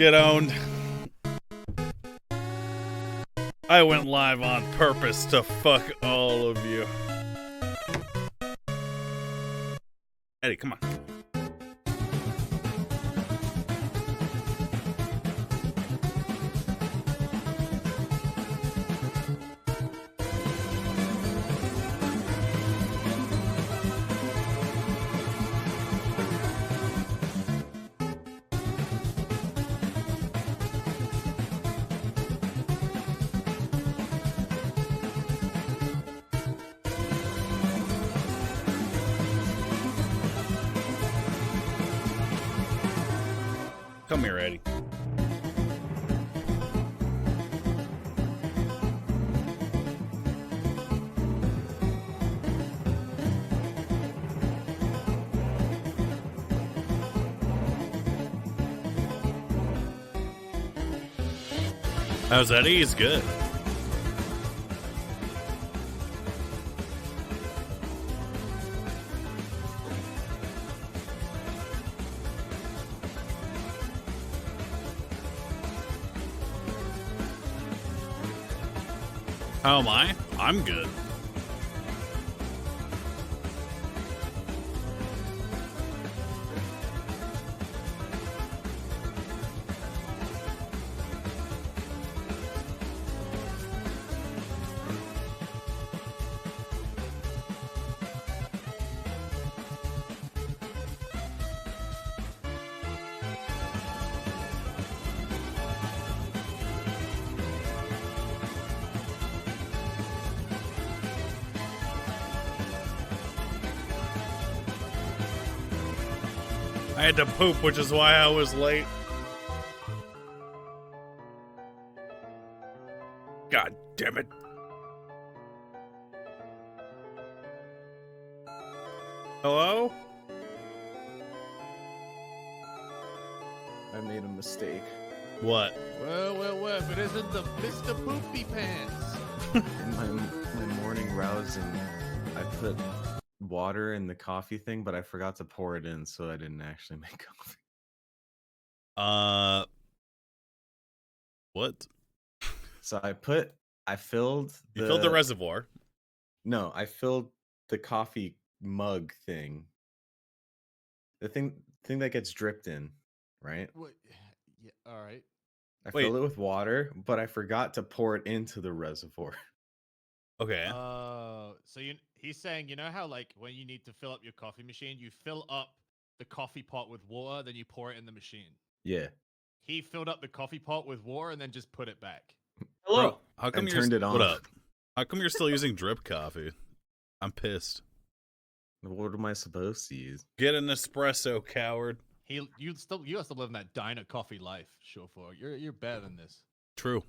Get owned. I went live on purpose to fuck all of you. Eddie, come on. Come here, Eddie. How's Eddie? He's good. How am I? I'm good. I had to poop, which is why I was late. God damn it. Hello? I made a mistake. What? Well, if it isn't the Mr. Poopy Pants. In my morning rousing, I put water in the coffee thing, but I forgot to pour it in, so I didn't actually make coffee. What? So I filled You filled the reservoir. No, I filled the coffee mug thing. The thing that gets dripped in, right? What? Yeah, all right. I Wait. filled it with water, but I forgot to pour it into the reservoir. Okay. So he's saying, you know how like when you need to fill up your coffee machine, you fill up the coffee pot with water, then you pour it in the machine. Yeah. He filled up the coffee pot with water and then just put it back. Hello. Bro, how come and you're turned it on. What up? How come you're still using drip coffee? I'm pissed. What am I supposed to use? Get an espresso, coward. You are still living that diner coffee life, Chauffeur. You're better than this. True.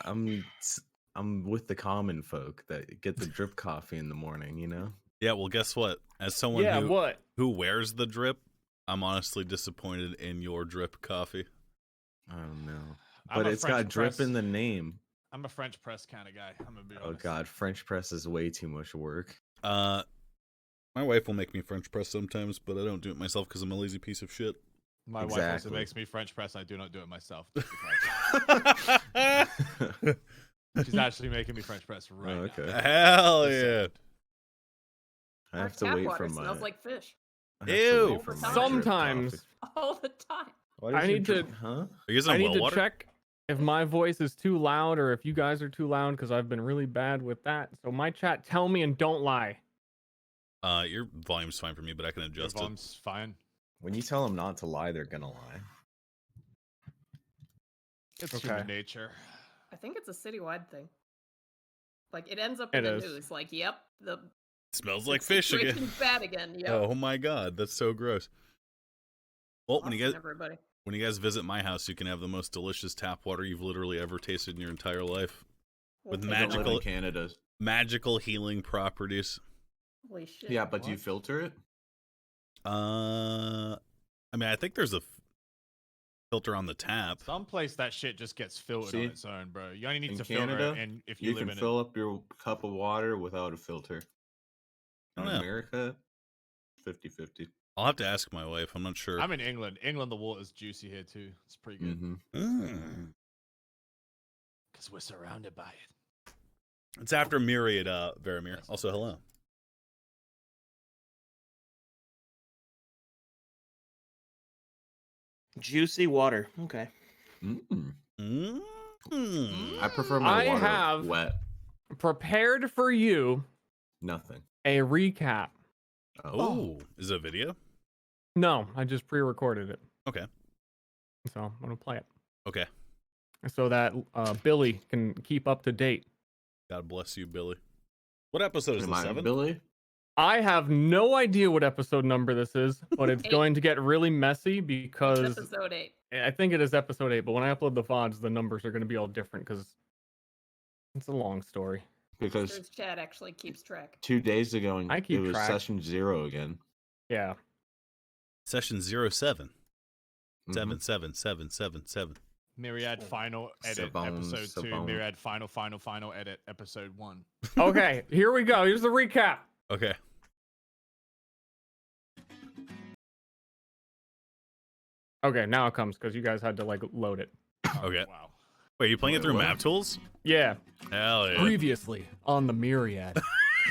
I'm with the common folk that get the drip coffee in the morning, you know? Yeah, well, guess what? As someone who wears the drip, I'm honestly disappointed in your drip coffee. I don't know. But it's got drip in the name. I'm a French press kind of guy. I'm gonna be honest. Oh god, French press is way too much work. My wife will make me French press sometimes, but I don't do it myself because I'm a lazy piece of shit. My wife also makes me French press. I do not do it myself. She's actually making me French press right now. Okay. Hell yeah. I have to wait for my... smells like fish. Ew. Sometimes. All the time. I need to check if my voice is too loud or if you guys are too loud because I've been really bad with that. So my chat, tell me and don't lie. Your volume's fine for me, but I can adjust it. Volume's fine. When you tell them not to lie, they're gonna lie. It's human nature. I think it's a citywide thing. Like it ends up in the news. Like, yep, the smells like fish again. Situation's bad again. Yep. Oh my god, that's so gross. Well, Awesome, when you guys visit my house, you can have the most delicious tap water you've literally ever tasted in your entire life, with magical healing properties. Holy shit! Yeah, but do you filter it? I mean, I think there's a filter on the tap. Someplace that shit just gets filtered on its own, bro. You only need to filter it, and if you can fill up your cup of water without a filter. In America, 50-50. I'll have to ask my wife. I'm not sure. I'm in England. England, the water's juicy here too. It's pretty good. Because we're surrounded by it. It's after Myriad, Veramir. Also, hello. Juicy water. Okay. I prefer my water wet. Prepared for you. Nothing. A recap. Oh, is it a video? No, I just pre-recorded it. Okay. So I'm gonna play it. Okay. So that Billy can keep up to date. God bless you, Billy. What episode is this, 7? Billy? I have no idea what episode number this is, but it's going to get really messy because it's episode 8. I think it is episode 8, but when I upload the VODs, the numbers are going to be all different because it's a long story. Because Chad actually keeps track. 2 days ago, and it was track. Session 0 again. Yeah. Session 07. 77777. Myriad final edit episode 2. Myriad final edit episode 1. Okay, here we go. Here's the recap. Okay. Okay, now it comes because you guys had to like load it. Okay. Wow. Wait, are you playing it through map tools? Yeah. Hell yeah. Previously on the Myriad,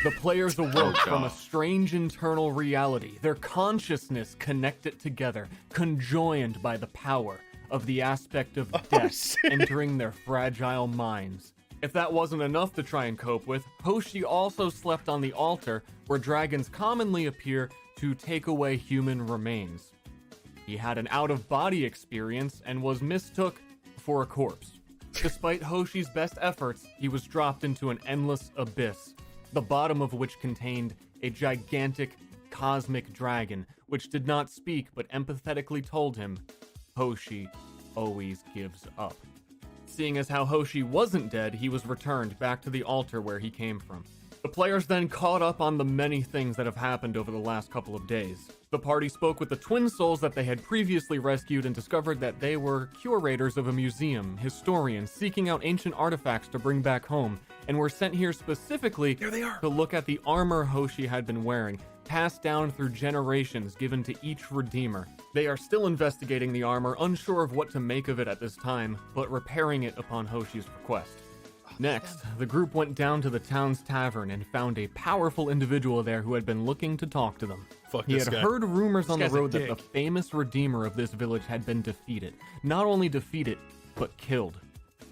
the players awoke from a strange internal reality, their consciousness connected together, conjoined by the power of the aspect of death entering their fragile minds. If that wasn't enough to try and cope with, Hoshi also slept on the altar where dragons commonly appear to take away human remains. He had an out-of-body experience and was mistook for a corpse. Despite Hoshi's best efforts, he was dropped into an endless abyss, the bottom of which contained a gigantic cosmic dragon, which did not speak but empathetically told him, Hoshi always gives up. Seeing as how Hoshi wasn't dead, he was returned back to the altar where he came from. The players then caught up on the many things that have happened over the last couple of days. The party spoke with the twin souls that they had previously rescued and discovered that they were curators of a museum, historians seeking out ancient artifacts to bring back home, and were sent here specifically to look at the armor Hoshi had been wearing, passed down through generations given to each redeemer. They are still investigating the armor, unsure of what to make of it at this time, but repairing it upon Hoshi's request. Next, the group went down to the town's tavern and found a powerful individual there who had been looking to talk to them. He had heard rumors on the road that the famous redeemer of this village had been defeated. Not only defeated, but killed,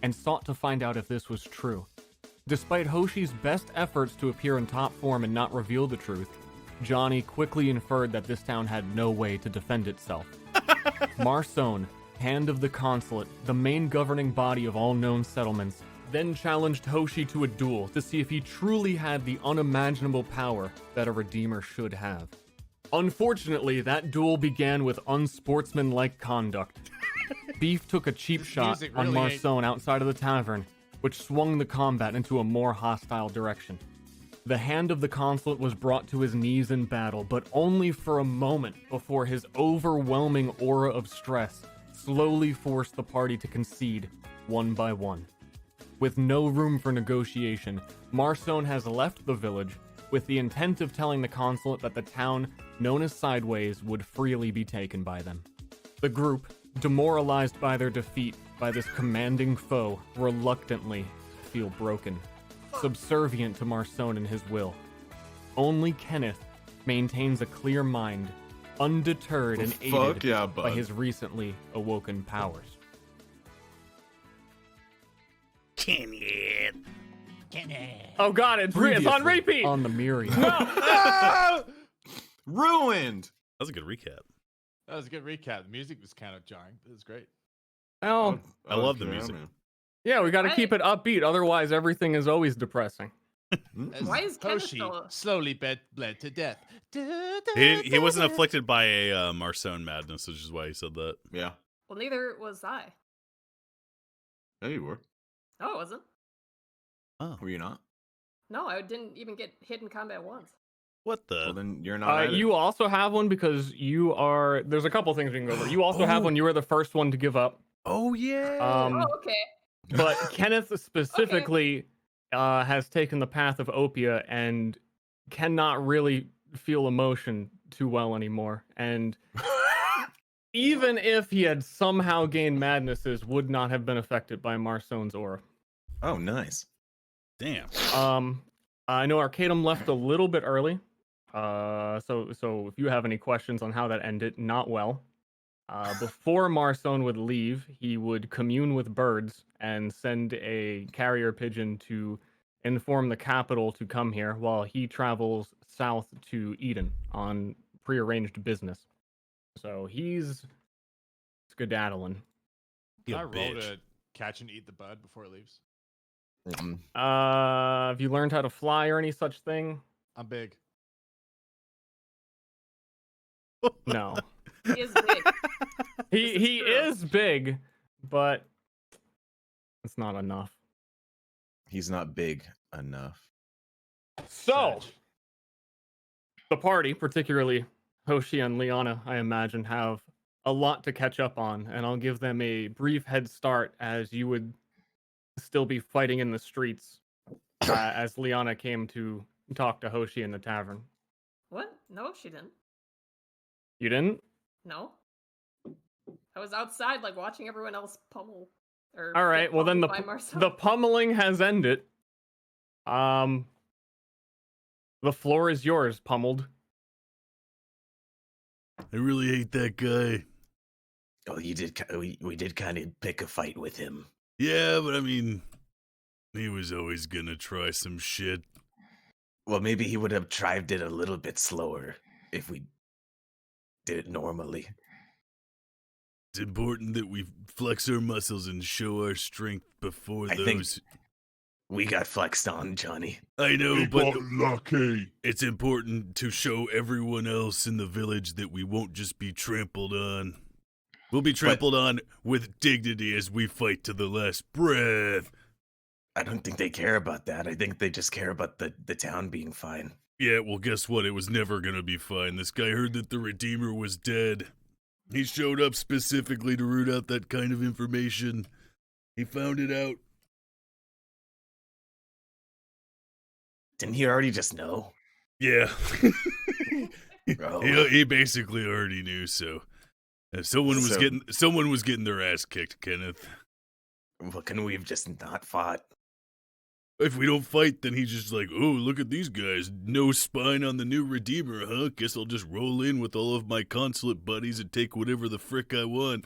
and sought to find out if this was true. Despite Hoshi's best efforts to appear in top form and not reveal the truth, Johnny quickly inferred that this town had no way to defend itself. Marson, Hand of the Consulate, the main governing body of all known settlements, then challenged Hoshi to a duel to see if he truly had the unimaginable power that a Redeemer should have. Unfortunately, that duel began with unsportsmanlike conduct. Beef took a cheap shot on Marson outside of the tavern, which swung the combat into a more hostile direction. The Hand of the Consulate was brought to his knees in battle, but only for a moment before his overwhelming aura of stress slowly forced the party to concede, one by one. With no room for negotiation, Marson has left the village with the intent of telling the consulate that the town, known as Sideways, would freely be taken by them. The group, demoralized by their defeat by this commanding foe, reluctantly feel broken, subservient to Marson and his will. Only Kenneth maintains a clear mind, undeterred and aided by his recently awoken powers. Kenneth. Oh god, it's on repeat! On the Myriad. No! Ruined! That was a good recap. That was a good recap. The music was kind of jarring, but it was great. Oh, I love the music. Yeah, we got to keep it upbeat. Otherwise, everything is always depressing. Why is Hoshi slowly bled to death? He wasn't afflicted by a Marson madness, which is why he said that. Yeah. Well, neither was I. Yeah, you were. No, I wasn't. Oh. Were you not? No, I didn't even get hit in combat once. What the? Well, then you're not. You also have one because you are. There's a couple things we can go over. You also have one. You were the first one to give up. Oh yeah. Oh, okay. But Kenneth specifically has taken the path of Opia and cannot really feel emotion too well anymore, and even if he had somehow gained madnesses, would not have been affected by Marsone's aura. Oh, nice. Damn. I know Arcadum left a little bit early. So if you have any questions on how that ended, not well. Before Marsone would leave, he would commune with birds and send a carrier pigeon to inform the capital to come here while he travels south to Eden on prearranged business. So he's skedaddling. I roll to catch and eat the bird before it leaves. Have you learned how to fly or any such thing? I'm big. No. He is big. He is big, but it's not enough. He's not big enough. So, the party, particularly Hoshi and Liana, I imagine, have a lot to catch up on, and I'll give them a brief head start as you would still be fighting in the streets as Liana came to talk to Hoshi in the tavern. What? No, she didn't. You didn't? No. I was outside, like, watching everyone else pummel. All right, well then the pummeling has ended. The floor is yours, pummeled. I really hate that guy. Oh, you did. We did kind of pick a fight with him. Yeah, but I mean, he was always gonna try some shit. Well, maybe he would have tried it a little bit slower if we did it normally. It's important that we flex our muscles and show our strength before those. Think we got flexed on, Johnny. I know, We but got lucky. It's important to show everyone else in the village that we won't just be trampled on. We'll be trampled on with dignity as we fight to the last breath. I don't think they care about that. I think they just care about the town being fine. Yeah, well, guess what? It was never gonna be fine. This guy heard that the Redeemer was dead. He showed up specifically to root out that kind of information. He found it out. Didn't he already just know? Yeah. Bro. He basically already knew, so someone was getting their ass kicked, Kenneth. Well, couldn't we have just not fought? If we don't fight, then he's just like, oh, look at these guys. No spine on the new Redeemer, huh? Guess I'll just roll in with all of my consulate buddies and take whatever the frick I want.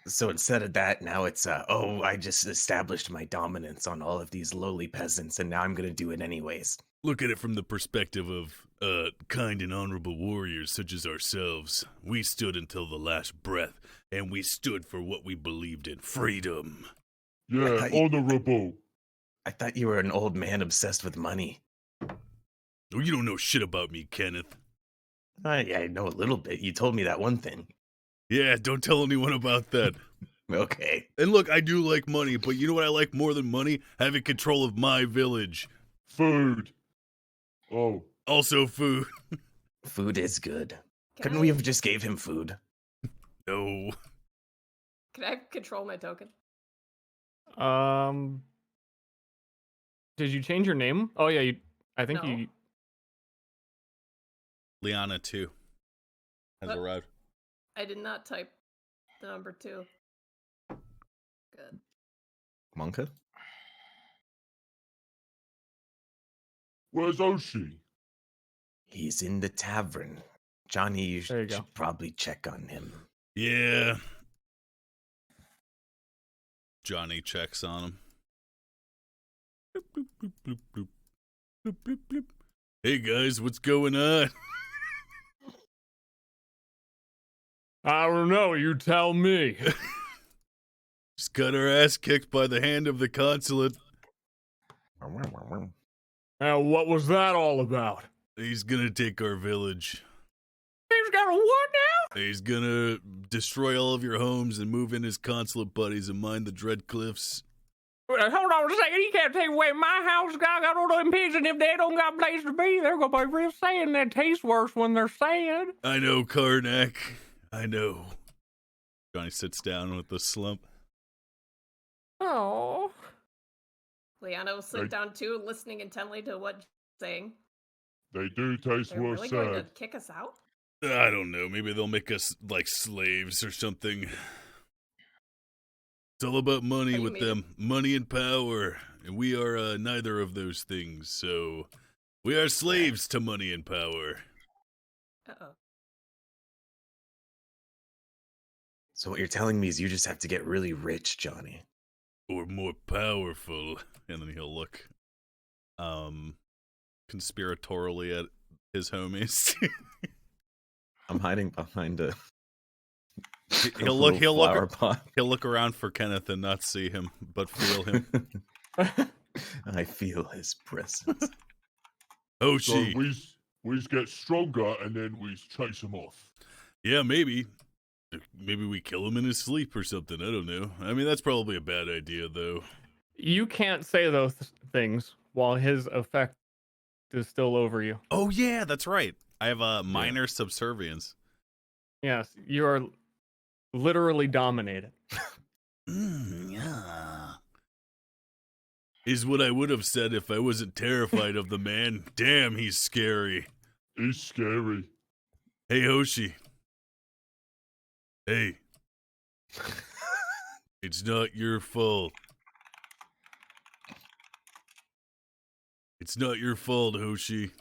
So instead of that, now it's, I just established my dominance on all of these lowly peasants, and now I'm gonna do it anyways. Look at it from the perspective of, kind and honorable warriors such as ourselves. We stood until the last breath, and we stood for what we believed in. Freedom. Yeah, honorable. I thought you were an old man obsessed with money. Oh, you don't know shit about me, Kenneth. I know a little bit. You told me that one thing. Yeah, don't tell anyone about that. Okay. And look, I do like money, but you know what I like more than money? Having control of my village. Food. Oh. Also food. Food is good. Couldn't we have just gave him food? No. Can I control my token? Did you change your name? Oh yeah, I think No. you. Liana 2 has arrived. I did not type the number 2. Good. Monka? Where's Oshi? He's in the tavern. Johnny, you There you go. should probably check on him. Yeah. Johnny checks on him. Bloop, bloop, bloop, bloop, bloop. Bloop, bloop, bloop. Hey guys, what's going on? I don't know. You tell me. Just got our ass kicked by the hand of the consulate. Now, what was that all about? He's gonna take our village. He's got a what now? He's gonna destroy all of your homes and move in his consulate buddies and mine the Dread Cliffs. Hold on a second. You can't take away my house. I got all them pigs, and if they don't got a place to be, they're gonna be real sad. That tastes worse when they're sad. I know, Karnak. I know. Johnny sits down with a slump. Oh. Liana will sit down too, listening intently to what Jim's saying. They do taste They're worse really going to sad. kick us out? I don't know. Maybe they'll make us like slaves or something. It's all about money with them. Money and power. And we are neither of those things, so we are slaves to money and power. Uh-oh. So what you're telling me is you just have to get really rich, Johnny. Or more powerful. And then he'll look conspiratorially at his homies. I'm hiding behind a. He'll look pot. He'll look around for Kenneth and not see him, but feel him. I feel his presence. Oh, So we get stronger and then we chase him off. Yeah, maybe. Maybe we kill him in his sleep or something. I don't know. I mean, that's probably a bad idea, though. You can't say those things while his effect is still over you. Oh, yeah, that's right. I have a minor subservience. Yes, you are literally dominated. Yeah. Is what I would have said if I wasn't terrified of the man. Damn, he's scary. He's scary. Hey, Hoshi. Hey. It's not your fault. It's not your fault, Hoshi.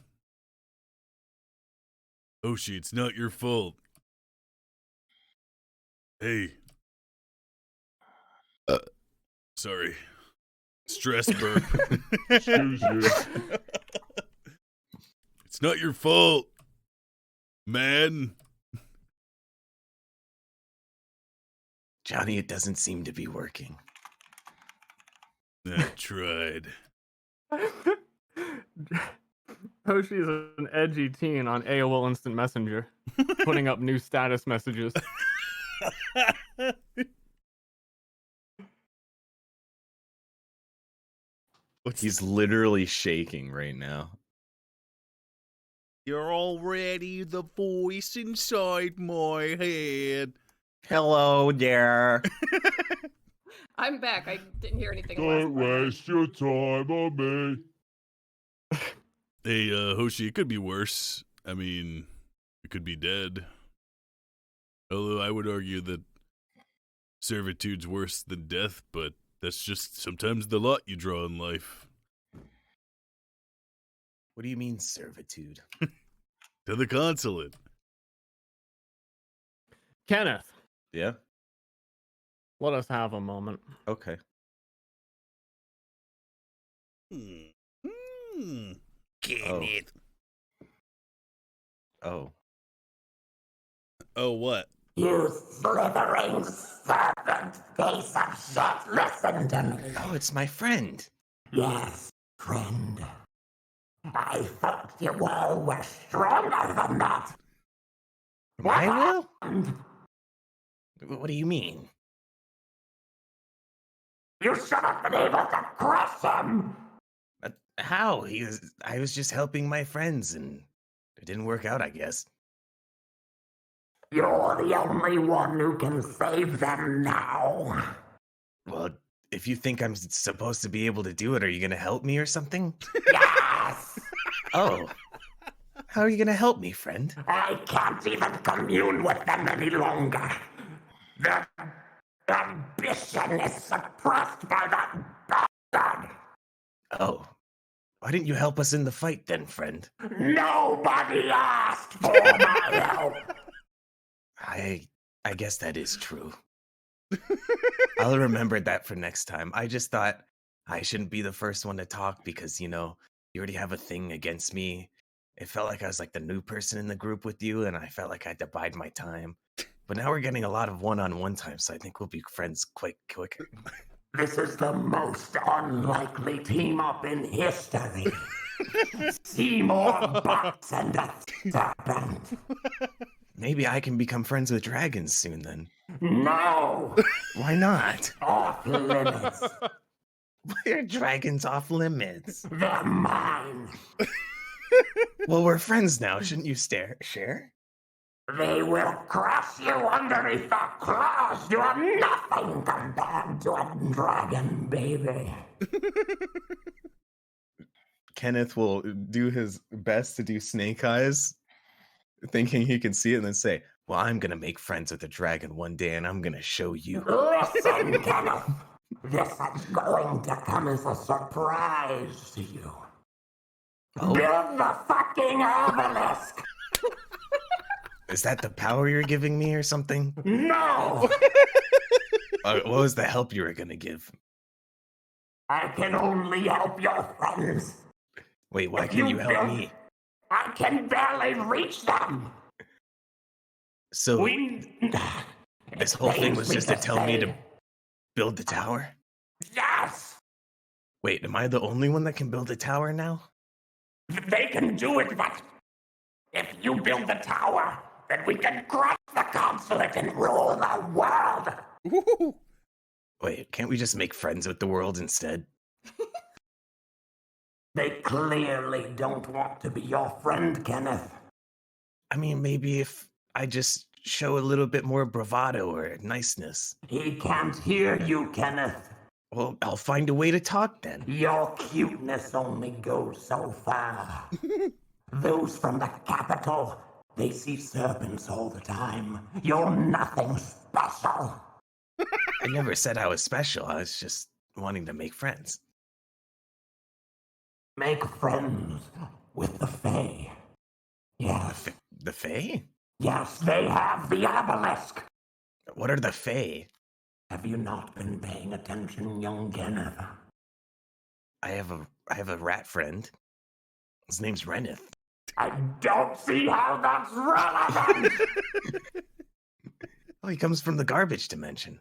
Hoshi, it's not your fault. Hey. Sorry. Stress burp. Excuse you. It's not your fault, man. Johnny, it doesn't seem to be working. I tried. Hoshi is an edgy teen on AOL Instant Messenger, putting up new status messages. He's literally shaking right now. You're already the voice inside my head. Hello there. I'm back. I didn't hear anything. Don't waste your time on me. Hey, Hoshi, it could be worse. I mean, it could be dead. Although I would argue that servitude's worse than death, but that's just sometimes the lot you draw in life. What do you mean, servitude? To the consulate. Kenneth, Yeah? let us have a moment. Okay. Kenneth. Oh. Oh, what? You slithering serpent piece of shit, listen to me. Oh, it's my friend. Yes, friend. I thought you all were stronger than that. My will? What do you mean? You should have been able to crush him. How? I was just helping my friends, and it didn't work out, I guess. You're the only one who can save them now. Well, if you think I'm supposed to be able to do it, are you going to help me or something? Yes! Oh. How are you going to help me, friend? I can't even commune with them any longer. Their ambition is suppressed by that bastard. Oh. Why didn't you help us in the fight then, friend? Nobody asked for my help. I guess that is true. I'll remember that for next time. I just thought I shouldn't be the first one to talk because, you already have a thing against me. It felt like I was like the new person in the group with you, and I felt like I had to bide my time. But now we're getting a lot of one-on-one time, so I think we'll be friends quite quicker. This is the most unlikely team-up in history. See more butts and a serpent. Maybe I can become friends with dragons soon then. No! Why not? Off limits. Why are dragons off limits? They're mine. Well, we're friends now. Shouldn't you share? They will crush you underneath the claws. You are nothing compared to a dragon, baby. Kenneth will do his best to do snake eyes thinking he can see it and then say, well, I'm going to make friends with a dragon one day and I'm going to show you. Listen, Kenneth. This is going to come as a surprise to you. Oh. Build the fucking obelisk! Is that the power you're giving me or something? No! What was the help you were going to give? I can only help your friends. Wait, why If can you help build- me? I can barely reach them. So This whole thing was just to tell me to build the tower? Yes! Wait, am I the only one that can build a tower now? They can do it, but if you build the tower, then we can crush the consulate and rule the world. Wait, can't we just make friends with the world instead? They clearly don't want to be your friend, Kenneth. I mean, maybe if I just show a little bit more bravado or niceness. He can't hear you, Kenneth. Well, I'll find a way to talk then. Your cuteness only goes so far. Those from the capital, they see serpents all the time. You're nothing special. I never said I was special. I was just wanting to make friends. Make friends with the Fae. Yes. The Fae? Yes, they have the obelisk. What are the Fae? Have you not been paying attention, young Kenneth? I have a rat friend. His name's Reneth. I don't see how that's relevant. Oh, he comes from the garbage dimension.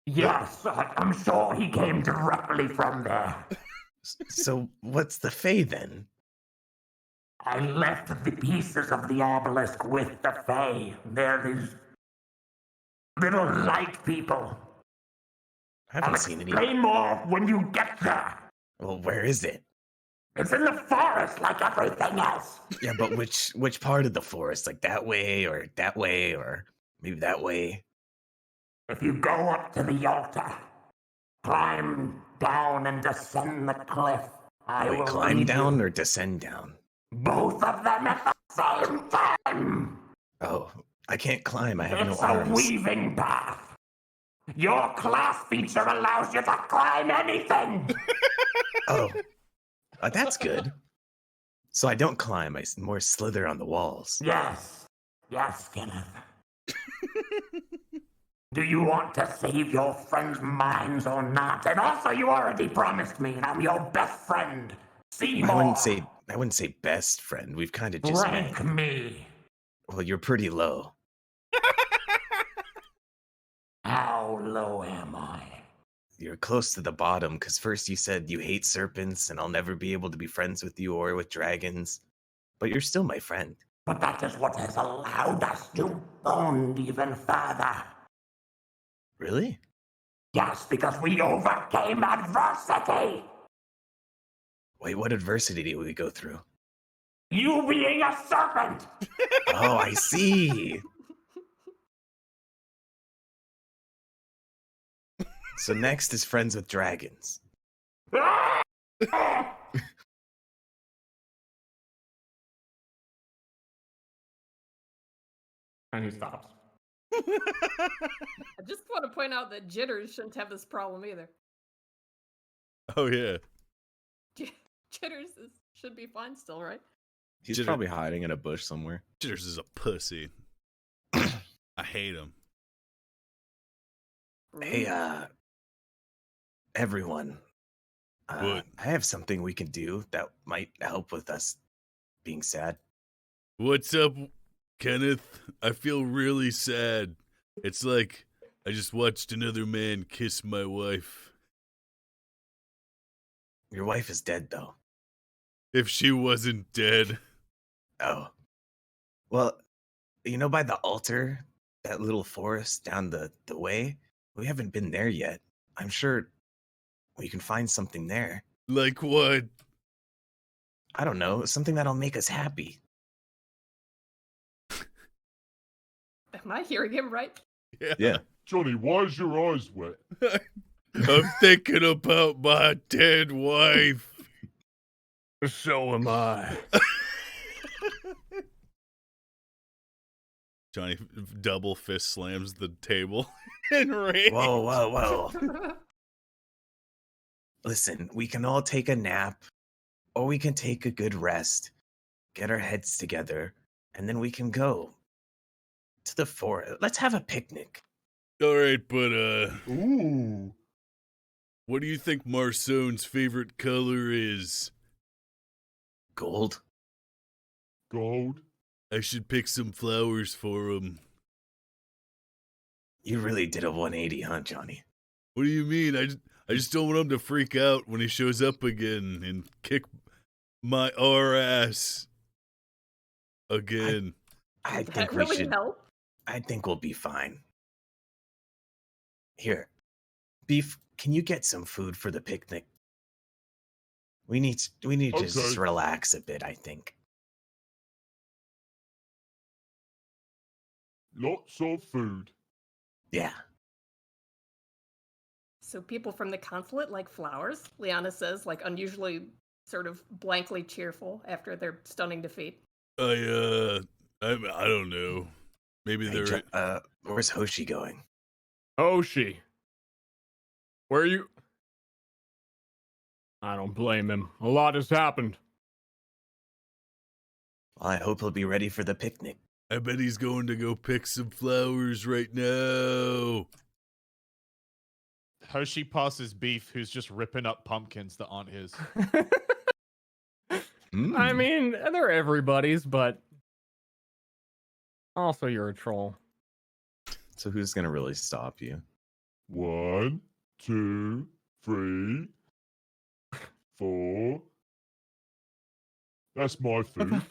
Yes, I'm sure he came directly from there. So what's the Fae then? I left the pieces of the obelisk with the Fae. They're these little light people. I haven't I'll seen any. explain more when you get there. Well, where is it? It's in the forest like everything else. Yeah, but which part of the forest? Like that way or maybe that way? If you go up to the altar, climb down and descend the cliff, I will Climb lead down you. or descend down? Both of them at the same time. Oh, I can't climb. I have It's no a arms. weaving path. Your class feature allows you to climb anything. Oh, that's good. So I don't climb. I more slither on the walls. Yes. Yes, Kenneth. Do you want to save your friends' minds or not? And also, you already promised me, and I'm your best friend. Seymour. I wouldn't say best friend. We've kind of just Rank met. me. Well, you're pretty low. How low am I? You're close to the bottom, because first you said you hate serpents and I'll never be able to be friends with you or with dragons. But you're still my friend. But that is what has allowed us to bond even further. Really? Yes, because we overcame adversity. Wait, what adversity did we go through? You being a serpent. Oh, I see. So next is friends with dragons. And he stops. I just want to point out that Jitters shouldn't have this problem either. Oh yeah. Jitters should be fine still, right? He's Jitter- probably hiding in a bush somewhere. Jitters is a pussy. I hate him. Hey, everyone. What? I have something we can do that might help with us being sad. What's up, Kenneth? I feel really sad. It's like I just watched another man kiss my wife. Your wife is dead, though. If she wasn't dead. Oh. Well, you know, by the altar, that little forest down the way, we haven't been there yet. I'm sure we can find something there. Like what? I don't know, something that'll make us happy. Am I hearing him right? Yeah. Johnny, why is your eyes wet? I'm thinking about my dead wife. So am I. Johnny double fist slams the table in rage. Whoa, whoa, whoa. Listen, we can all take a nap, or we can take a good rest, get our heads together, and then we can go to the forest. Let's have a picnic. All right, but Ooh. what do you think Marsone's favorite color is? Gold? Gold. I should pick some flowers for him. You really did a 180, huh, Johnny? What do you mean? I just don't want him to freak out when he shows up again and kick my ass again. I Did think that we really should. help? I think we'll be fine. Here, Beef, can you get some food for the picnic? We need to just Okay. relax a bit, I think. Lots of food. Yeah. So people from the consulate like flowers, Liana says, like unusually sort of blankly cheerful after their stunning defeat. I don't know. Maybe Hey, they're where's Hoshi going? Hoshi. Where are you? I don't blame him. A lot has happened. Well, I hope he'll be ready for the picnic. I bet he's going to go pick some flowers right now. Hoshi passes Beef, who's just ripping up pumpkins that aren't his. I mean, they're everybody's, but also you're a troll. So who's gonna really stop you? 1, 2, 3, 4. That's my food.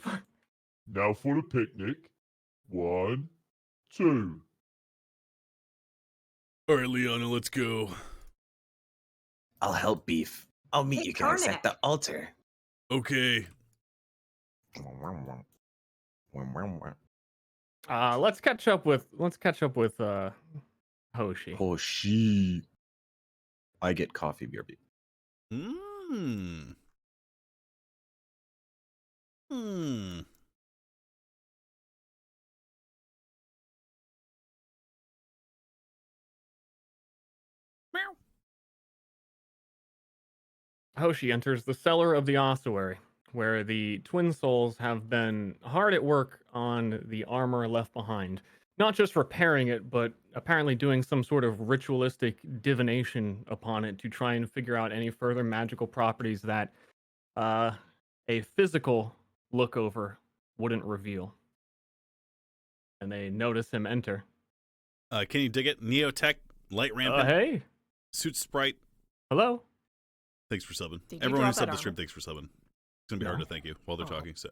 Now for the picnic. 1, 2. All right, Liana, let's go. I'll help Beef. I'll meet Hey, you guys Karnak. at the altar. Okay. Let's catch up with Hoshi. Hoshi. I get coffee, BRB. Hmm. Hoshi enters the cellar of the ossuary, where the twin souls have been hard at work on the armor left behind. Not just repairing it, but apparently doing some sort of ritualistic divination upon it to try and figure out any further magical properties that a physical look over wouldn't reveal. And they notice him enter. Can you dig it? Neotech, light rampant, Hey, suit sprite. hello. Thanks for subbing. Did you Everyone who drop that subbed the stream, armor? thanks for subbing. It's gonna be hard No. to thank you while they're Oh. talking. So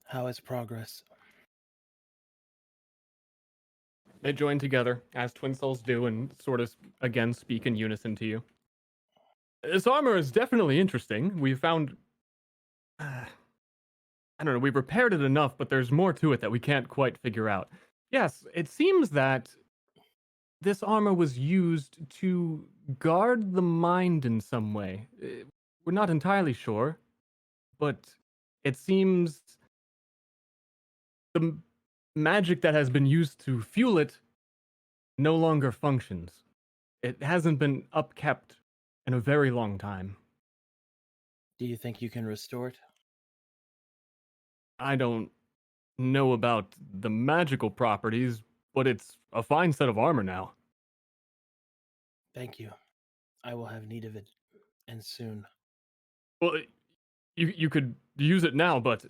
How is progress? They join together, as twin souls do, and sort of, again, speak in unison to you. This armor is definitely interesting. We found... I don't know, we've repaired it enough, but there's more to it that we can't quite figure out. Yes, it seems that this armor was used to guard the mind in some way. We're not entirely sure, but it seems the magic that has been used to fuel it no longer functions. It hasn't been upkept in a very long time. Do you think you can restore it? I don't know about the magical properties, but it's a fine set of armor now. Thank you. I will have need of it, and soon. Well, you could use it now, but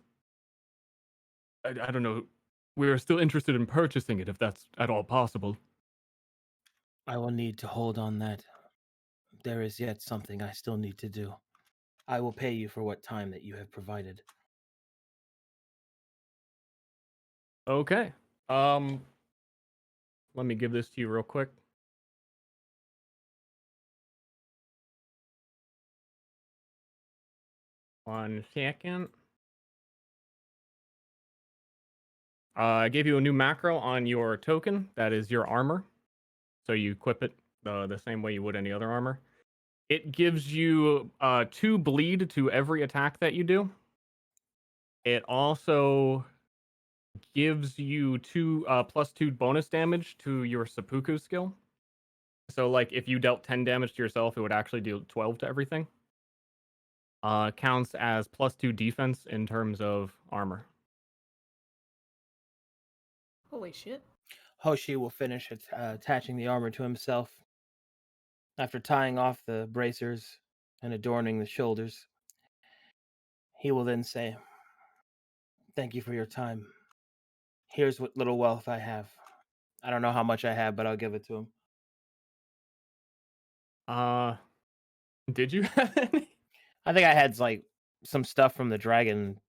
I don't know. We're still interested in purchasing it if that's at all possible. I will need to hold on that. There is yet something I still need to do. I will pay you for what time that you have provided. Okay. Let me give this to you real quick. One second. I gave you a new macro on your token. That is your armor. So you equip it the same way you would any other armor. It gives you 2 bleed to every attack that you do. It also gives you 2 +2 bonus damage to your seppuku skill. So, like, if you dealt 10 damage to yourself, it would actually do 12 to everything. Counts as +2 defense in terms of armor. Holy shit. Hoshi will finish attaching the armor to himself. After tying off the bracers and adorning the shoulders, he will then say, "Thank you for your time. Here's what little wealth I have. I don't know how much I have, but I'll give it to him." Did you have any? I think I had like some stuff from the dragon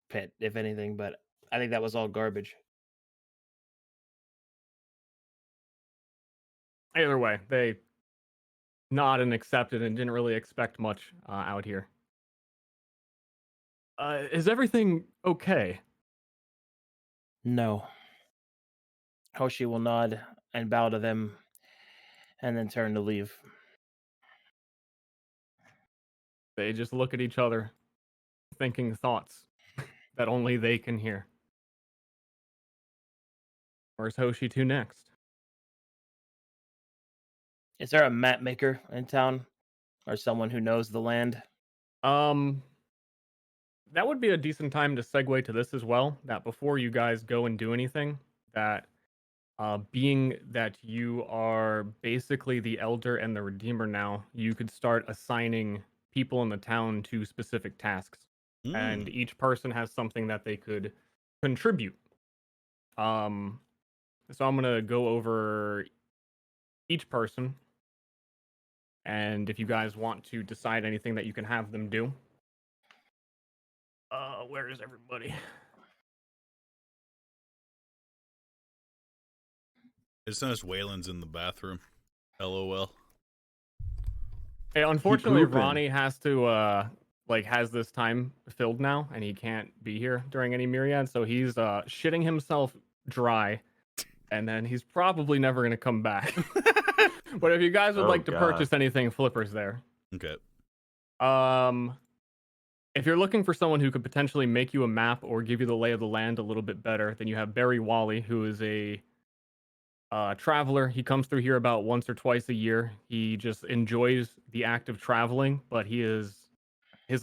pit, if anything, but I think that was all garbage. Either way, they nod and accepted and didn't really expect much out here. Is everything okay? No. Hoshi will nod and bow to them and then turn to leave. They just look at each other, thinking thoughts that only they can hear. Where's Hoshi to next? Is there a map maker in town or someone who knows the land? That would be a decent time to segue to this as well. That before you guys go and do anything, that being that you are basically the Elder and the Redeemer now, you could start assigning people in the town to specific tasks. And each person has something that they could contribute. So I'm gonna go over each person, and if you guys want to decide anything that you can have them do. Where is everybody? It's not as Waylon's in the bathroom. LOL. Hey, unfortunately, pooping. Ronnie has to has this time filled now, and he can't be here during any Myriad, so he's shitting himself dry, and then he's probably never gonna come back. But if you guys would Oh, like to God. purchase anything, Flipper's there. Okay. If you're looking for someone who could potentially make you a map or give you the lay of the land a little bit better, then you have Barry Wally, who is a traveler. He comes through here about once or twice a year. He just enjoys the act of traveling, but his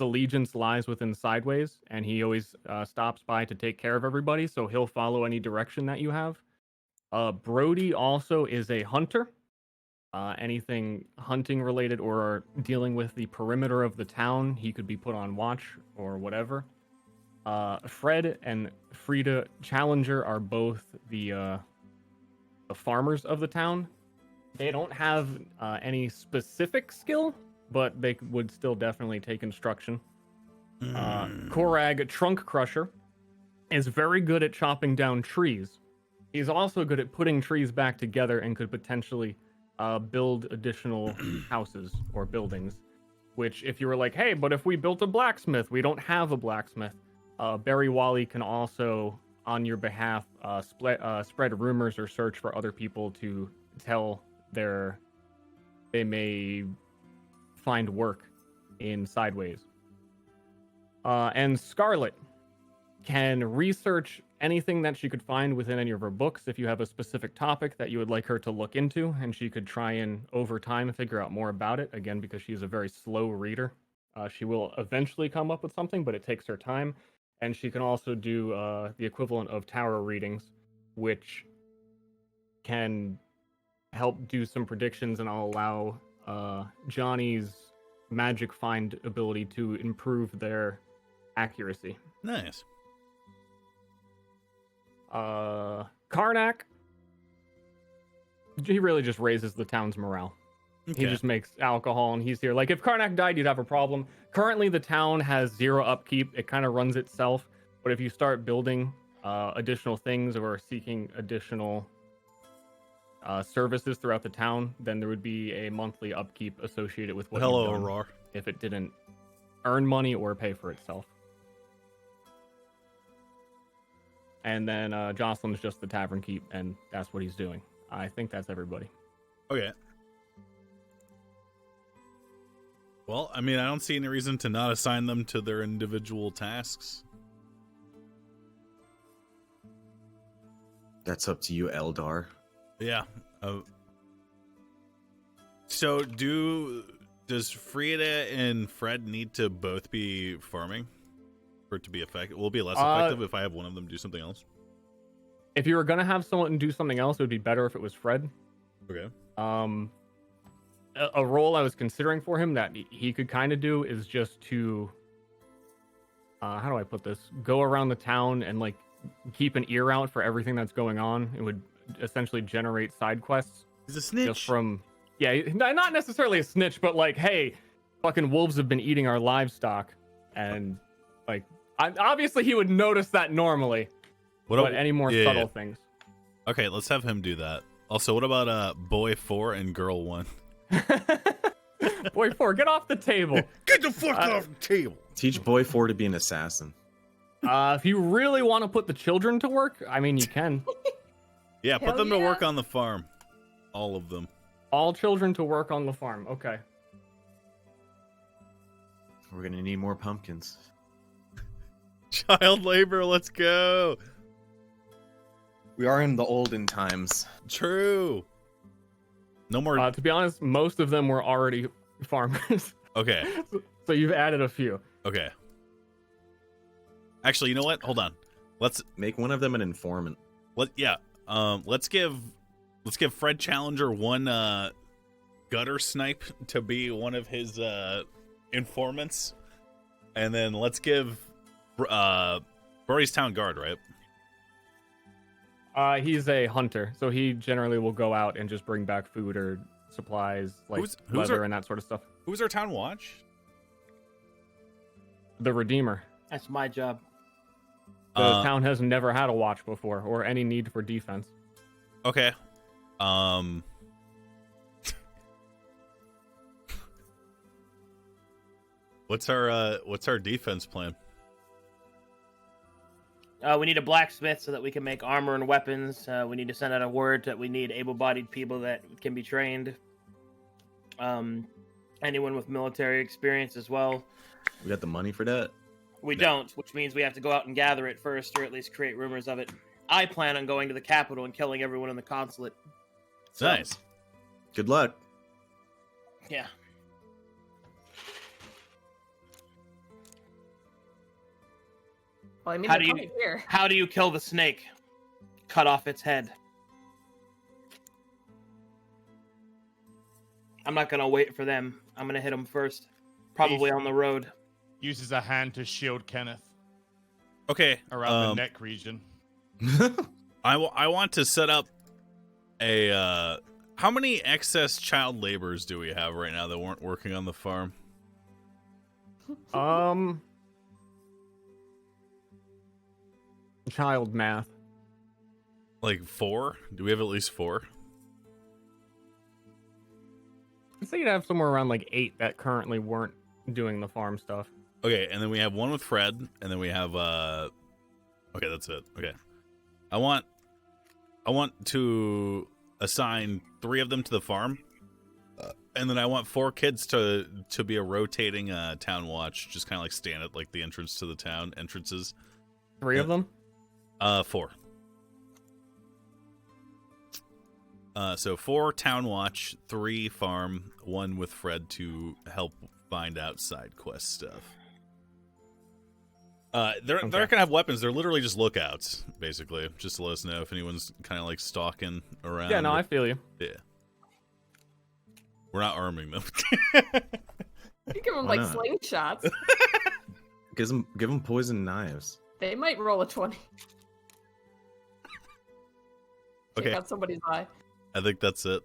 allegiance lies within Sideways, and he always stops by to take care of everybody, so he'll follow any direction that you have. Brody also is a hunter. Anything hunting related or dealing with the perimeter of the town, he could be put on watch or whatever. Fred and Frida Challenger are both the farmers of the town. They don't have any specific skill, but they would still definitely take instruction. Korag, Trunk Crusher, is very good at chopping down trees. He's also good at putting trees back together and could potentially build additional houses or buildings. Which, if you were like, hey, but if we built a blacksmith, we don't have a blacksmith. Barry Wally can also, on your behalf, spread rumors or search for other people to tell they may find work in Sideways. And Scarlet can research anything that she could find within any of her books if you have a specific topic that you would like her to look into, and she could try and over time figure out more about it, again because she's a very slow reader. She will eventually come up with something, but it takes her time. And she can also do the equivalent of tarot readings, which can help do some predictions, and I'll allow Johnny's magic find ability to improve their accuracy. Nice. Karnak, he really just raises the town's morale. Okay. He just makes alcohol, and he's here. Like, if Karnak died, you'd have a problem. Currently, the town has 0 upkeep. It kind of runs itself. But if you start building additional things or seeking additional services throughout the town, then there would be a monthly upkeep associated with what Hello, you've done Aurora. if it didn't earn money or pay for itself. And then Jocelyn's just the tavern keep, and that's what he's doing. I think that's everybody. Okay. Well, I mean, I don't see any reason to not assign them to their individual tasks. That's up to you, Eldar. Yeah. So does Frida and Fred need to both be farming for it to be effective? Will it be less effective if I have one of them do something else? If you were gonna have someone do something else, it would be better if it was Fred. Okay. A role I was considering for him that he could kind of do is just to, how do I put this? Go around the town and like keep an ear out for everything that's going on. It would essentially generate side quests. He's a snitch. Just from, yeah, not necessarily a snitch, but like, hey, fucking wolves have been eating our livestock, and like, obviously he would notice that normally. But any more subtle things? Okay, let's have him do that. Also, what about boy 4 and girl 1? Boy 4, get off the table. Get the fuck off the table. Teach Boy 4 to be an assassin. If you really want to put the children to work, I mean, you can. Yeah, put them to work on the farm. All of them. All children to work on the farm. Okay. We're gonna need more pumpkins. Child labor, let's go. We are in the olden times. True. No more. To be honest, most of them were already farmers. Okay. So you've added a few. Okay. Actually, you know what? Hold on. Let's make one of them an informant. Let's give Fred Challenger one gutter snipe to be one of his informants, and then let's give Brody's town guard, right? He's a hunter, so he generally will go out and just bring back food or supplies, like leather and that sort of stuff. Who's our town watch? The Redeemer. That's my job. The town has never had a watch before, or any need for defense. Okay. What's our defense plan? We need a blacksmith so that we can make armor and weapons. We need to send out a word that we need able-bodied people that can be trained. Anyone with military experience as well. We got the money for that? We don't, which means we have to go out and gather it first, or at least create rumors of it. I plan on going to the capital and killing everyone in the consulate. So, nice. Good luck. Yeah. Well, I mean, how do you kill the snake? Cut off its head. I'm not gonna wait for them. I'm gonna hit them first. Probably on the road. Uses a hand to shield Kenneth. Okay. Around the neck region. I want to set up a how many excess child laborers do we have right now that weren't working on the farm? Child math. Like 4? Do we have at least 4? I'd say you'd have somewhere around like 8 that currently weren't doing the farm stuff. Okay, and then we have one with Fred, and then we have okay, that's it. Okay. I want to assign 3 of them to the farm. And then I want 4 kids to be a rotating town watch, just kind of like stand at like the entrance to the town entrances. 3 of them? 4. So 4 town watch, 3 farm, 1 with Fred to help find out side quest stuff. They're not gonna have weapons. They're literally just lookouts, basically, just to let us know if anyone's kind of like stalking around. Yeah, no, I feel you. Yeah, we're not arming them. You give them like slingshots. Give them poison knives. They might roll a 20. Okay. Take out somebody's eye. I think that's it.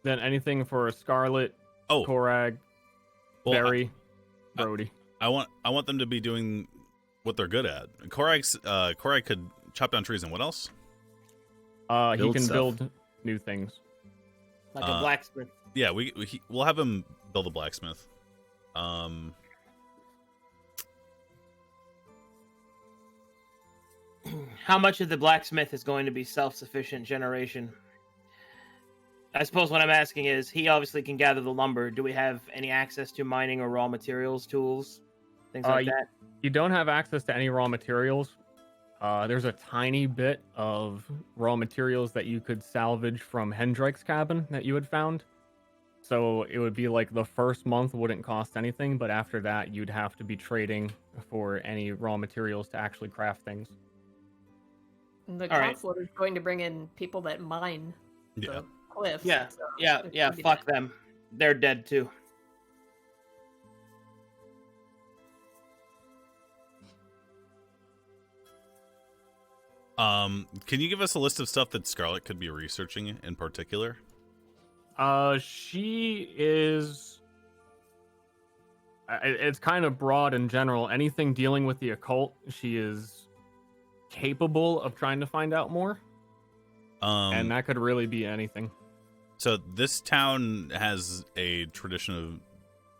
Then anything for Scarlet, Korag, Barry, Brody. I want them to be doing what they're good at. Korag could chop down trees, and what else? He can build new things. Like a blacksmith. Yeah, we'll have him build a blacksmith. how much of the blacksmith is going to be self-sufficient generation? I suppose what I'm asking is, he obviously can gather the lumber. Do we have any access to mining or raw materials, tools, things like that? You don't have access to any raw materials. There's a tiny bit of raw materials that you could salvage from Hendrike's cabin that you had found. So it would be like the first month wouldn't cost anything, but after that, you'd have to be trading for any raw materials to actually craft things. The All right. consulate is going to bring in people that mine Yeah. the cliffs. Yeah, so yeah, it yeah. could be Fuck that. them. They're dead too. Can you give us a list of stuff that Scarlet could be researching in particular? She is. It's kind of broad in general. Anything dealing with the occult, she is capable of trying to find out more. And that could really be anything. So this town has a tradition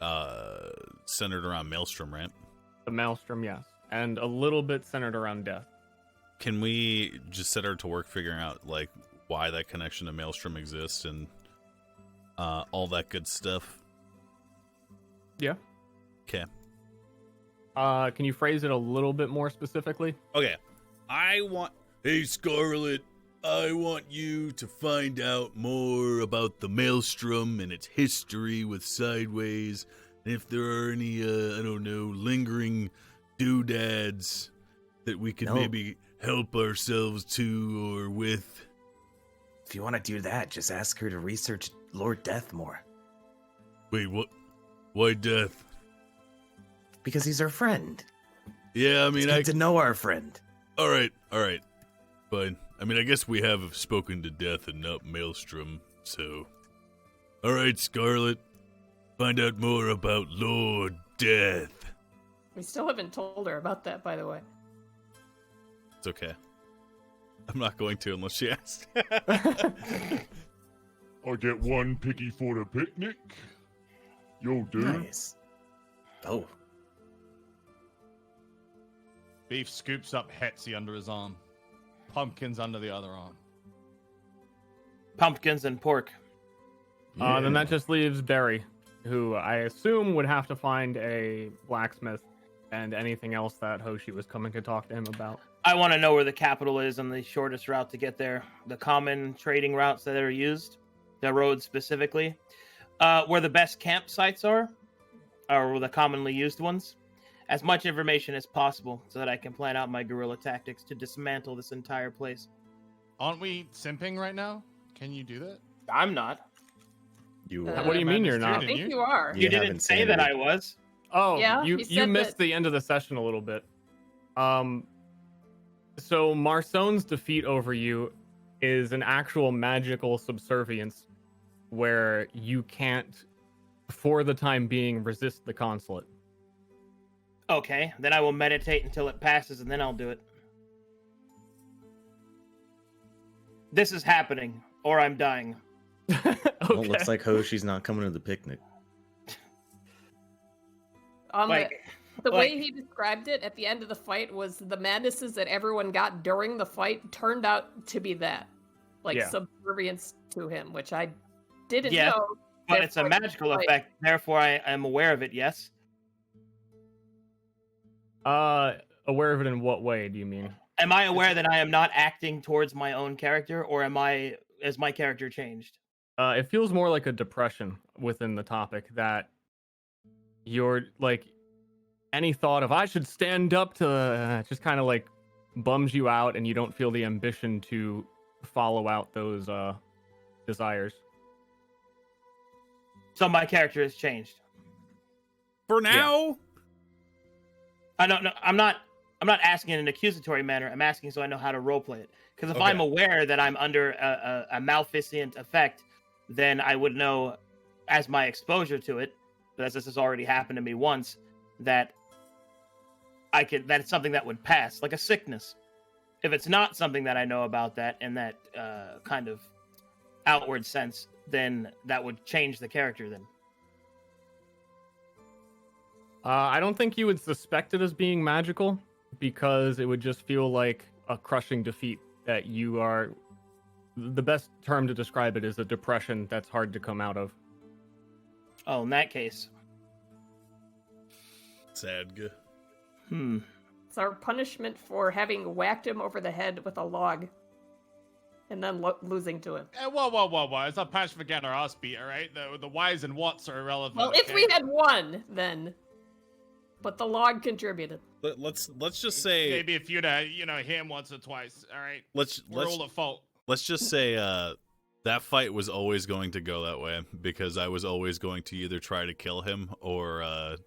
of centered around Maelstrom, right? The Maelstrom, yes. And a little bit centered around death. Can we just set her to work figuring out like why that connection to Maelstrom exists and all that good stuff? Yeah. Okay. Can you phrase it a little bit more specifically? Okay. Hey Scarlet, I want you to find out more about the Maelstrom and its history with Sideways, and if there are any I don't know, lingering doodads that we could maybe help ourselves to or with. If you want to do that, just ask her to research Lord Death more. Wait, what? Why Death? Because he's our friend. Yeah, I mean, I to know our friend. All right. Fine. I mean, I guess we have spoken to Death and not Maelstrom, so. All right, Scarlet. Find out more about Lord Death. We still haven't told her about that, by the way. It's okay. I'm not going to unless she asks. I'll get one piggy for the picnic. Yo, dude. Nice. Oh. Beef scoops up Hetzy under his arm. Pumpkins under the other arm. Pumpkins and pork. Then that just leaves Barry, who I assume would have to find a blacksmith and anything else that Hoshi was coming to talk to him about. I want to know where the capital is and the shortest route to get there. The common trading routes that are used, the roads specifically, where the best campsites are, or the commonly used ones. As much information as possible so that I can plan out my guerrilla tactics to dismantle this entire place. Aren't we simping right now? Can you do that? I'm not. You What do you mean you're not? I think you are. You didn't say that I was. Oh, Yeah, you he said missed that- the end of the session a little bit. So Marsone's defeat over you is an actual magical subservience where you can't, for the time being, resist the consulate. Okay, then I will meditate until it passes and then I'll do it. This is happening, or I'm dying. Okay. Well, it looks like Hoshi's not coming to the picnic. The way he described it at the end of the fight was the madnesses that everyone got during the fight turned out to be that. Like Yeah. subservience to him, which I didn't Yeah, know. But it's a Therefore, magical like- effect, therefore I am aware of it, yes? Aware of it in what way do you mean? Am I aware that I am not acting towards my own character, or is my character changed? It feels more like a depression within the topic that you're like any thought of I should stand up to just kind of like bums you out, and you don't feel the ambition to follow out those desires. So my character has changed. For now? I don't know. I'm not asking in an accusatory manner. I'm asking so I know how to roleplay it. Because if I'm aware that I'm under a maleficent effect, then I would know, as my exposure to it, as this has already happened to me once, that it's something that would pass, like a sickness. If it's not something that I know about that in that kind of outward sense, then that would change the character then. I don't think you would suspect it as being magical, because it would just feel like a crushing defeat that you are. The best term to describe it is a depression that's hard to come out of. Oh, in that case. Sad. It's our punishment for having whacked him over the head with a log. And then losing to him. Whoa. It's not punishment for getting our ass beat, alright? The whys and whats are irrelevant. Well, if we had won, then. But the log contributed. Let's just say maybe if you'd hit him once or twice, alright? We're all at fault. Let's just say that fight was always going to go that way because I was always going to either try to kill him or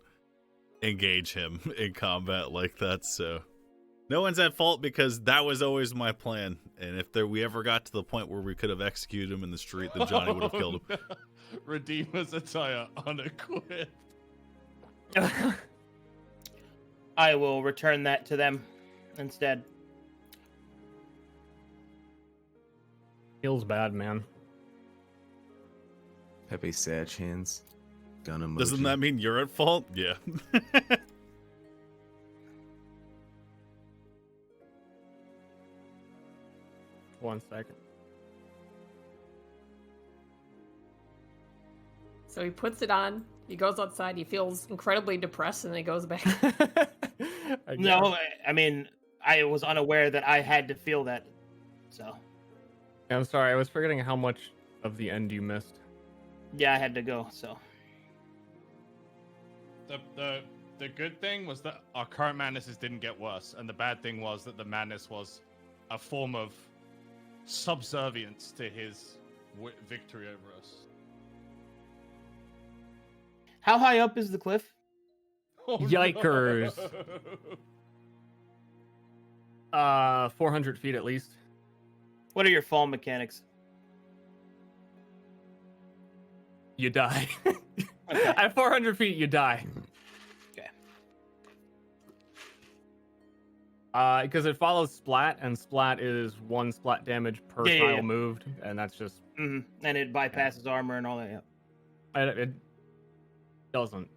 engage him in combat like that. So no one's at fault because that was always my plan. And if we ever got to the point where we could have executed him in the street, then Johnny would have killed him. No. Redeemer's attire unequipped. I will return that to them instead. Feels bad, man. Pepe sad hands. Gun emoji. Doesn't that mean you're at fault? Yeah. One second. So he puts it on. He goes outside. He feels incredibly depressed, and then he goes back. No, I mean, I was unaware that I had to feel that. So. I'm sorry, I was forgetting how much of the end you missed. Yeah, I had to go, so. The good thing was that our current madnesses didn't get worse, and the bad thing was that the madness was a form of subservience to his victory over us. How high up is the cliff? Oh, Yikers. No. 400 feet at least. What are your fall mechanics? You die. Okay. At 400 feet, you die. Okay. Because it follows splat, and splat is 1 splat damage per tile moved, and that's just... Mm-hmm. And it bypasses armor and all that, yeah. It doesn't.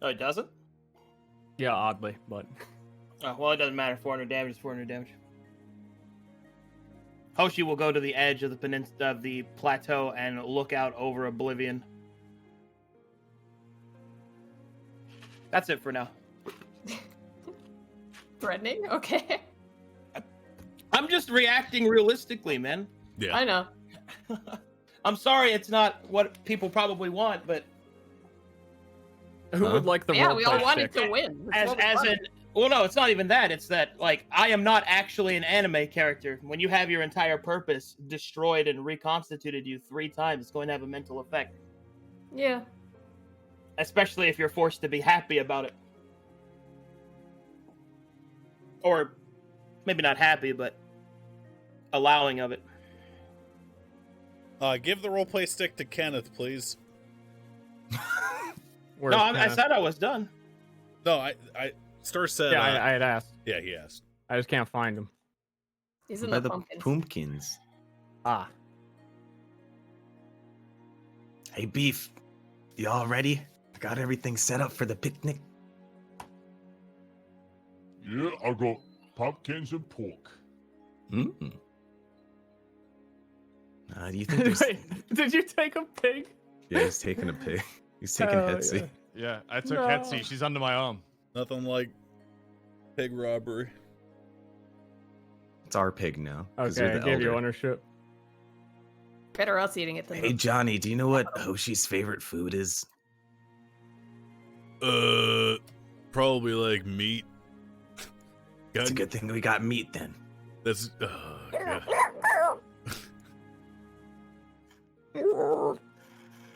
Oh, it doesn't? Yeah, oddly, but... Oh, well, it doesn't matter. 400 damage is 400 damage. Hoshi will go to the edge of the peninsula of the plateau and look out over Oblivion. That's it for now. Threatening? Okay. I'm just reacting realistically, man. Yeah. I know. I'm sorry it's not what people probably want, but... Who would like the Yeah, we all roleplay wanted stick? to win. As in... Well, no, it's not even that. It's that, like, I am not actually an anime character. When you have your entire purpose destroyed and reconstituted you 3 times, it's going to have a mental effect. Yeah. Especially if you're forced to be happy about it. Or maybe not happy, but allowing of it. Give the roleplay stick to Kenneth, please. Where's No, I Kenneth? said I was done. No, I Star said. Yeah, I had asked. Yeah, he asked. I just can't find him. He's in By the the pumpkins. pumpkins. Ah. Hey, Beef, you all ready? I got everything set up for the picnic. Yeah, I got pumpkins and pork. Mm. Do you think there's... Wait, did you take a pig? Yeah, he's taking a pig. He's taking Oh, Hetzy. Yeah, I took No. Hetzy. She's under my arm. Nothing like pig robbery. It's our pig now. 'cause Okay, you're I the gave you elder. ownership. Better us eating it than Hey, them. Johnny, do you know what Hoshi's favorite food is? Probably like meat. It's a good thing we got meat then. That's yeah.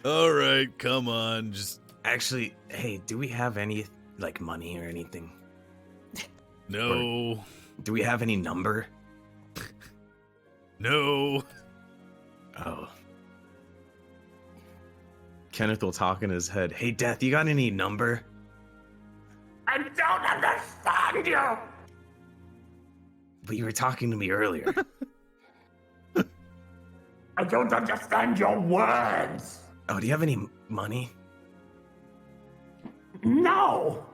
All right, come on, just Actually, hey, do we have any, like, money or anything? no, Do we have any number? no. Oh, Kenneth will talk in his head. hey, Death, you got any number? I don't understand you! But you were talking to me earlier. I don't understand your words! Oh, do you have any money? No!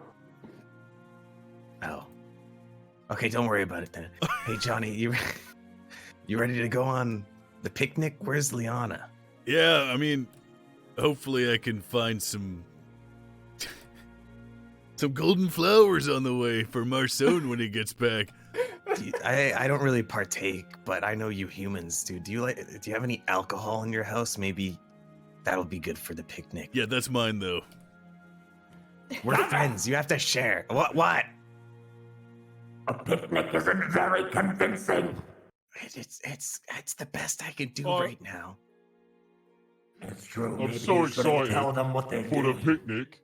Oh. Okay, don't worry about it then. Hey, Johnny, you ready to go on the picnic? Where's Liana? Yeah, I mean, hopefully I can find some golden flowers on the way for Marson when he gets back. I don't really partake, but I know you humans do. Do you have any alcohol in your house? Maybe that'll be good for the picnic. Yeah, that's mine though. We're friends. You have to share. What? A picnic isn't very convincing. It's the best I can do Oh. right now. It's true. I'm Maybe so you shouldn't excited tell them what they're for the doing. picnic.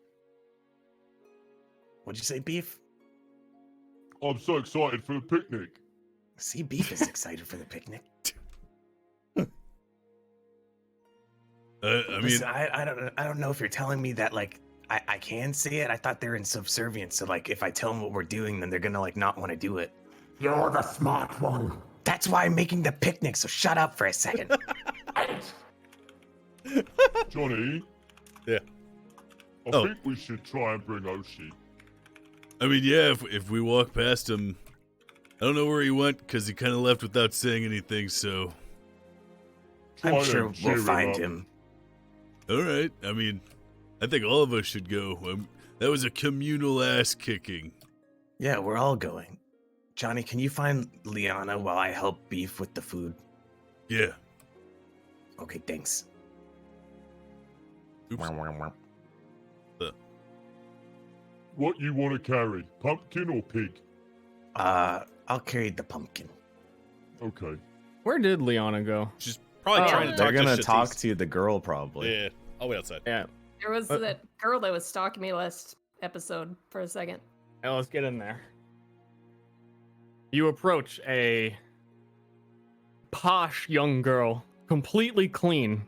What'd you say, Beef? I'm so excited for the picnic. See, Beef is excited for the picnic. I mean, Listen, I don't know if you're telling me that like I can say it. I thought they're in subservience, so like if I tell them what we're doing, then they're gonna like not want to do it. You're the smart one. That's why I'm making the picnic. So shut up for a second. Johnny. Yeah. I Oh. think we should try and bring Oshi. I mean, yeah, if we walk past him, I don't know where he went because he kind of left without saying anything, so. I'm Try sure and cheer we'll find up. him. All right. I mean, I think all of us should go. That was a communal ass kicking. Yeah, we're all going. Johnny, can you find Liana while I help Beef with the food? Yeah. Okay, thanks. Oops. What you want to carry? Pumpkin or pig? I'll carry the pumpkin. Okay. Where did Liana go? She's probably Oh. trying to They're talk gonna to talk Shatisse. to the girl probably. Yeah. I'll wait outside. Yeah. There was that girl that was stalking me last episode for a second. Now let's get in there. You approach a posh young girl, completely clean.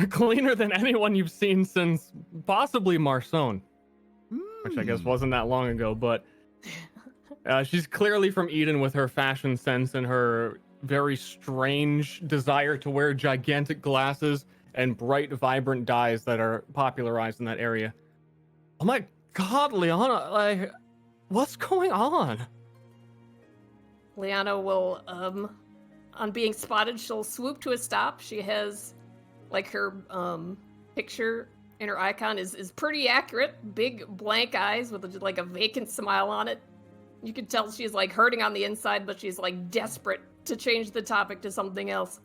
Cleaner than anyone you've seen since possibly Marson, which I guess wasn't that long ago, but she's clearly from Eden with her fashion sense and her very strange desire to wear gigantic glasses and bright, vibrant dyes that are popularized in that area. Oh my god, Liana, like, what's going on? Liana will, on being spotted, she'll swoop to a stop. She has, like, her picture in her icon is pretty accurate. Big blank eyes with like a vacant smile on it. You can tell she's like hurting on the inside, but she's like desperate to change the topic to something else.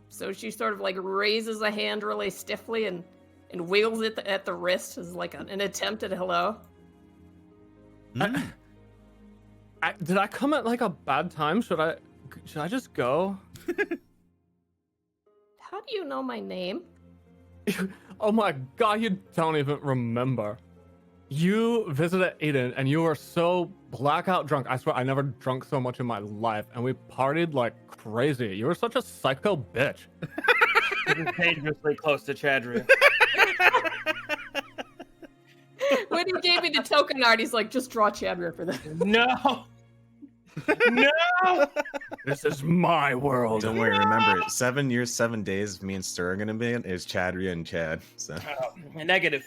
So she sort of like raises a hand really stiffly and wiggles it at the wrist as like an attempt at hello. Did I come at like a bad time? Should I just go? How do you know my name? Oh my god, you don't even remember. You visited Eden and you were so blackout drunk. I swear I never drunk so much in my life, and we partied like crazy. You were such a psycho bitch. This is dangerously close to Chadria. When he gave me the token art, he's like, just draw Chadria for that. No! No! This is my world. Don't worry, remember 7 years, 7 days. Me and Stir are gonna be in is Chadria and Chad. So Negative.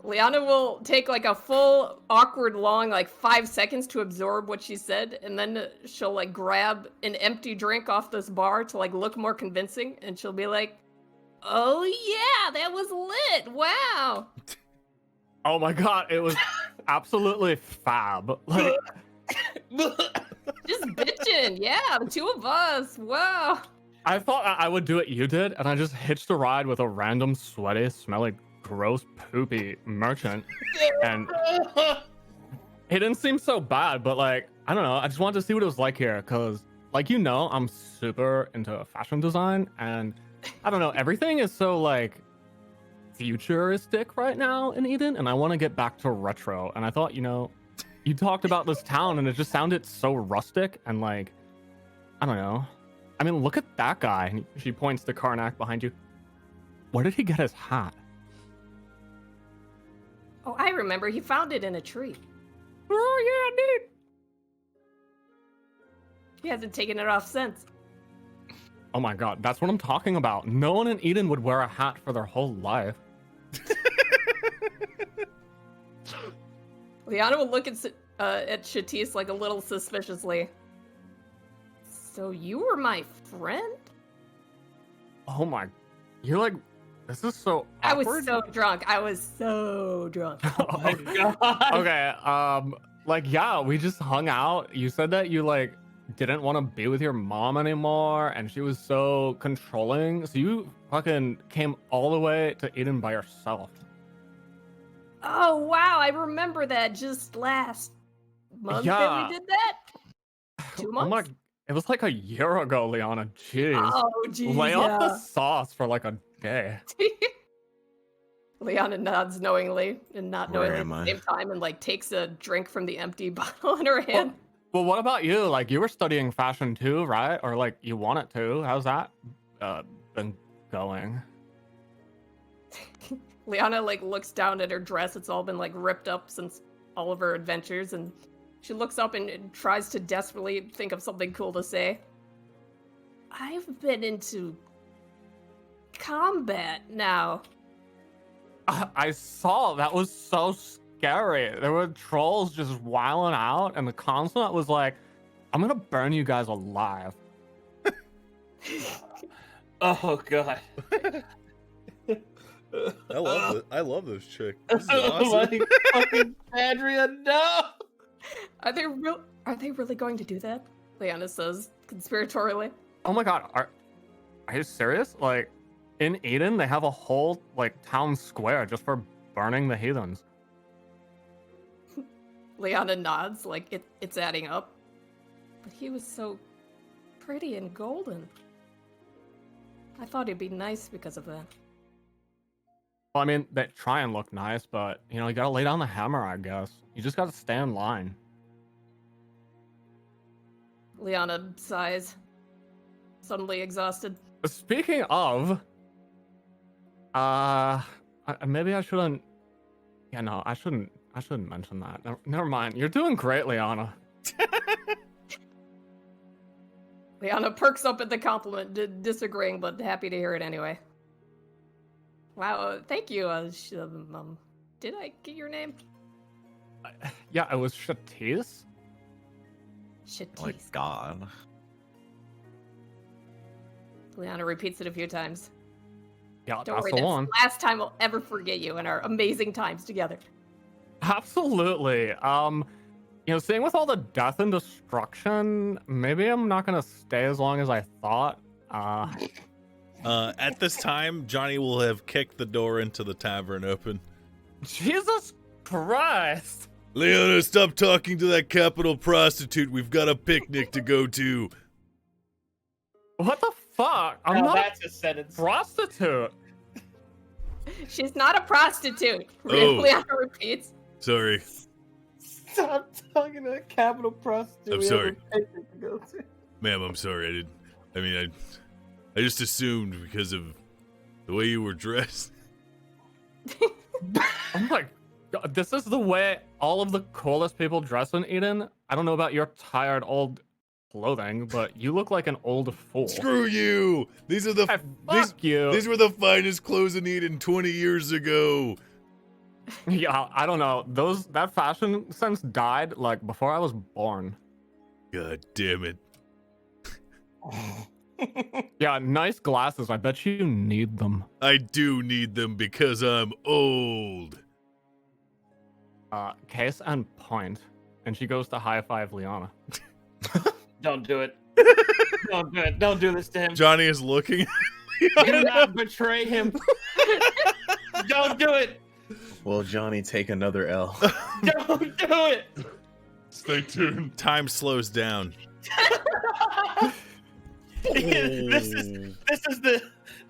Liana will take like a full, awkward, long, like 5 seconds to absorb what she said, and then she'll like grab an empty drink off this bar to like look more convincing, and she'll be like, "Oh yeah, that was lit! Wow!" Oh my god, it was absolutely fab. Like, Just bitching, yeah, the two of us. Wow. I thought I would do what you did, and I just hitched a ride with a random sweaty, smelly, gross, poopy merchant, and it didn't seem so bad, but like, I don't know, I just wanted to see what it was like here, because like, you know, I'm super into fashion design, and I don't know, everything is so like futuristic right now in Eden, and I want to get back to retro, and I thought, you know, you talked about this town and it just sounded so rustic and like, I don't know. I mean, look at that guy. And she points to Karnak behind you. Where did he get his hat? Oh, I remember. He found it in a tree. Oh yeah, dude. He hasn't taken it off since. Oh my god, that's what I'm talking about. No one in Eden would wear a hat for their whole life. Liana will look at Shatis like a little suspiciously. So you were my friend? Oh my, you're like, this is so I awkward. was so drunk. Oh my god. Okay, like, yeah, we just hung out. You said that you, like, didn't want to be with your mom anymore, and she was so controlling. So you fucking came all the way to Eden by yourself. Oh, wow. I remember that just last month that Yeah. we did that. 2 months? Oh my, it was like a year ago, Liana. Jeez. Oh, geez. Lay off the yeah. sauce for like a day. Liana nods knowingly and not Where knowingly am at I? the same time and like takes a drink from the empty bottle in her hand. Well, what about you? Like, you were studying fashion too, right? Or like, you want it to? How's that been going? Liana like looks down at her dress. It's all been like ripped up since all of her adventures, and she looks up and tries to desperately think of something cool to say. I've been into combat now. I saw that was so scary. There were trolls just wilding out, and the consulate was like, "I'm gonna burn you guys alive." Oh god. I love this chick. This is Oh awesome. my fucking Andrea, no! Are they really going to do that? Liana says conspiratorially. Oh my god, are you serious? Like, in Eden, they have a whole like town square just for burning the heathens. Liana nods, like it's adding up. But he was so pretty and golden. I thought he'd be nice because of that. Well, I mean, they try and look nice, but you know, you gotta lay down the hammer, I guess. You just gotta stay in line. Liana sighs, suddenly exhausted. Speaking of, maybe I shouldn't. Yeah, no, I shouldn't mention that. Never mind. You're doing great, Liana. Liana perks up at the compliment, disagreeing, but happy to hear it anyway. Wow, thank you. Did I get your name? Yeah, it was Shatis. Shatis. Oh my god. Liana repeats it a few times. Yeah, Don't that's worry, the that's one. the last time I'll ever forget you and our amazing times together. Absolutely. You know, seeing with all the death and destruction, maybe I'm not gonna stay as long as I thought. At this time, Johnny will have kicked the door into the tavern open. Jesus Christ! Leona, stop talking to that capital prostitute. We've got a picnic to go to. What the fuck? I'm Now not that's a sentence. a prostitute. She's not a prostitute. Oh. Liana repeats. Sorry. Stop talking to a capital prostitute. I'm we sorry. have a picnic to go to. Ma'am, I'm sorry. I just assumed because of the way you were dressed. Oh my god, this is the way all of the coolest people dress in Eden. I don't know about your tired old clothing, but you look like an old fool. Screw you! These are the Hey, fuck you. These were the finest clothes in Eden 20 years ago. Yeah, I don't know. That fashion sense died like before I was born. God damn it. Yeah, nice glasses. I bet you need them. I do need them because I'm old. Case and point. And she goes to high five Liana. Don't do it. Don't do it. Don't do this to him. Johnny is looking. Do not betray him. Don't do it. Will Johnny take another L? Don't do it. Stay tuned. Time slows down. This is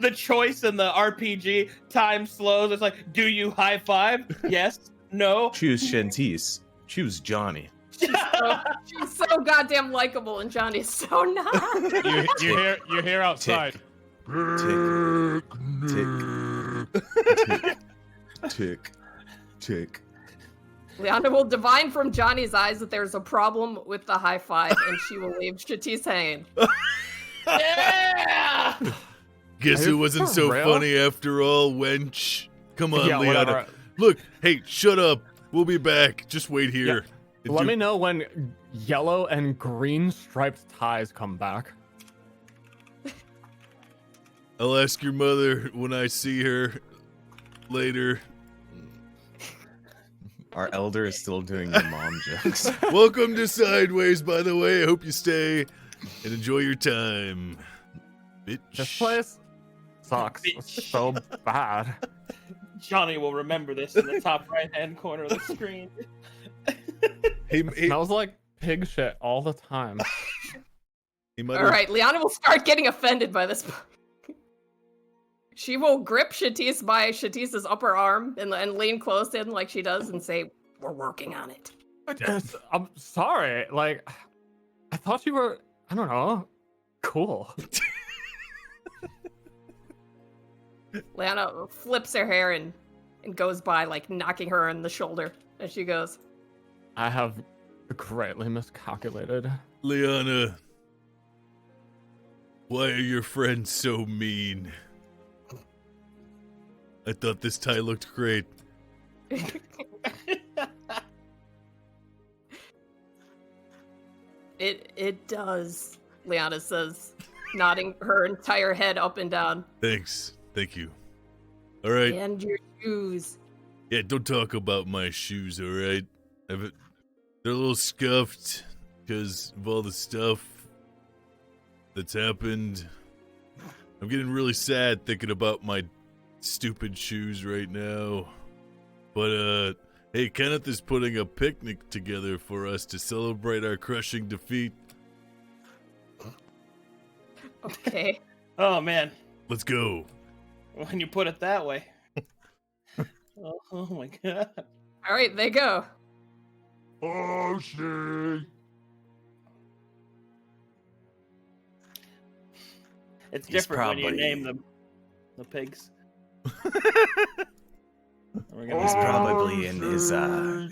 the choice in the RPG. Time slows. It's like, do you high five? Yes. No. Choose Shantice. Choose Johnny. She's so goddamn likable, and Johnny's so not. You hear outside. Tick. Tick. Tick. Liana will divine from Johnny's eyes that there's a problem with the high five, and she will leave Shatis hanging. Yeah. Guess Are it you wasn't for so real? funny after all, wench. Come on, Yeah, Leona. whatever. Look, hey, shut up. We'll be back. Just wait here. Let me know when yellow and green striped ties come back. I'll ask your mother when I see her later. Our elder is still doing the mom jokes. Welcome to Sideways, by the way. I hope you stay and enjoy your time. Bitch. This place sucks so bad. Johnny will remember this in the top right-hand corner of the screen. It smells like pig shit all the time. All right, Liana will start getting offended by this. She will grip Shatis by Shatis's upper arm and lean close to him like she does and say, "We're working on it." I'm sorry. Like, I thought you were, I don't know, cool. Liana flips her hair and goes by, like knocking her on the shoulder as she goes. I have greatly miscalculated. Liana, why are your friends so mean? I thought this tie looked great. It does, Liana says, nodding her entire head up and down. Thanks. Thank you. All right. And your shoes. Yeah, don't talk about my shoes, all right? They're a little scuffed because of all the stuff that's happened. I'm getting really sad thinking about my stupid shoes right now. But, hey, Kenneth is putting a picnic together for us to celebrate our crushing defeat. Okay. Oh, man. Let's go. When you put it that way. Oh my god. All right, they go. Oh, shit. It's He's different when you probably- name them the pigs. He's probably in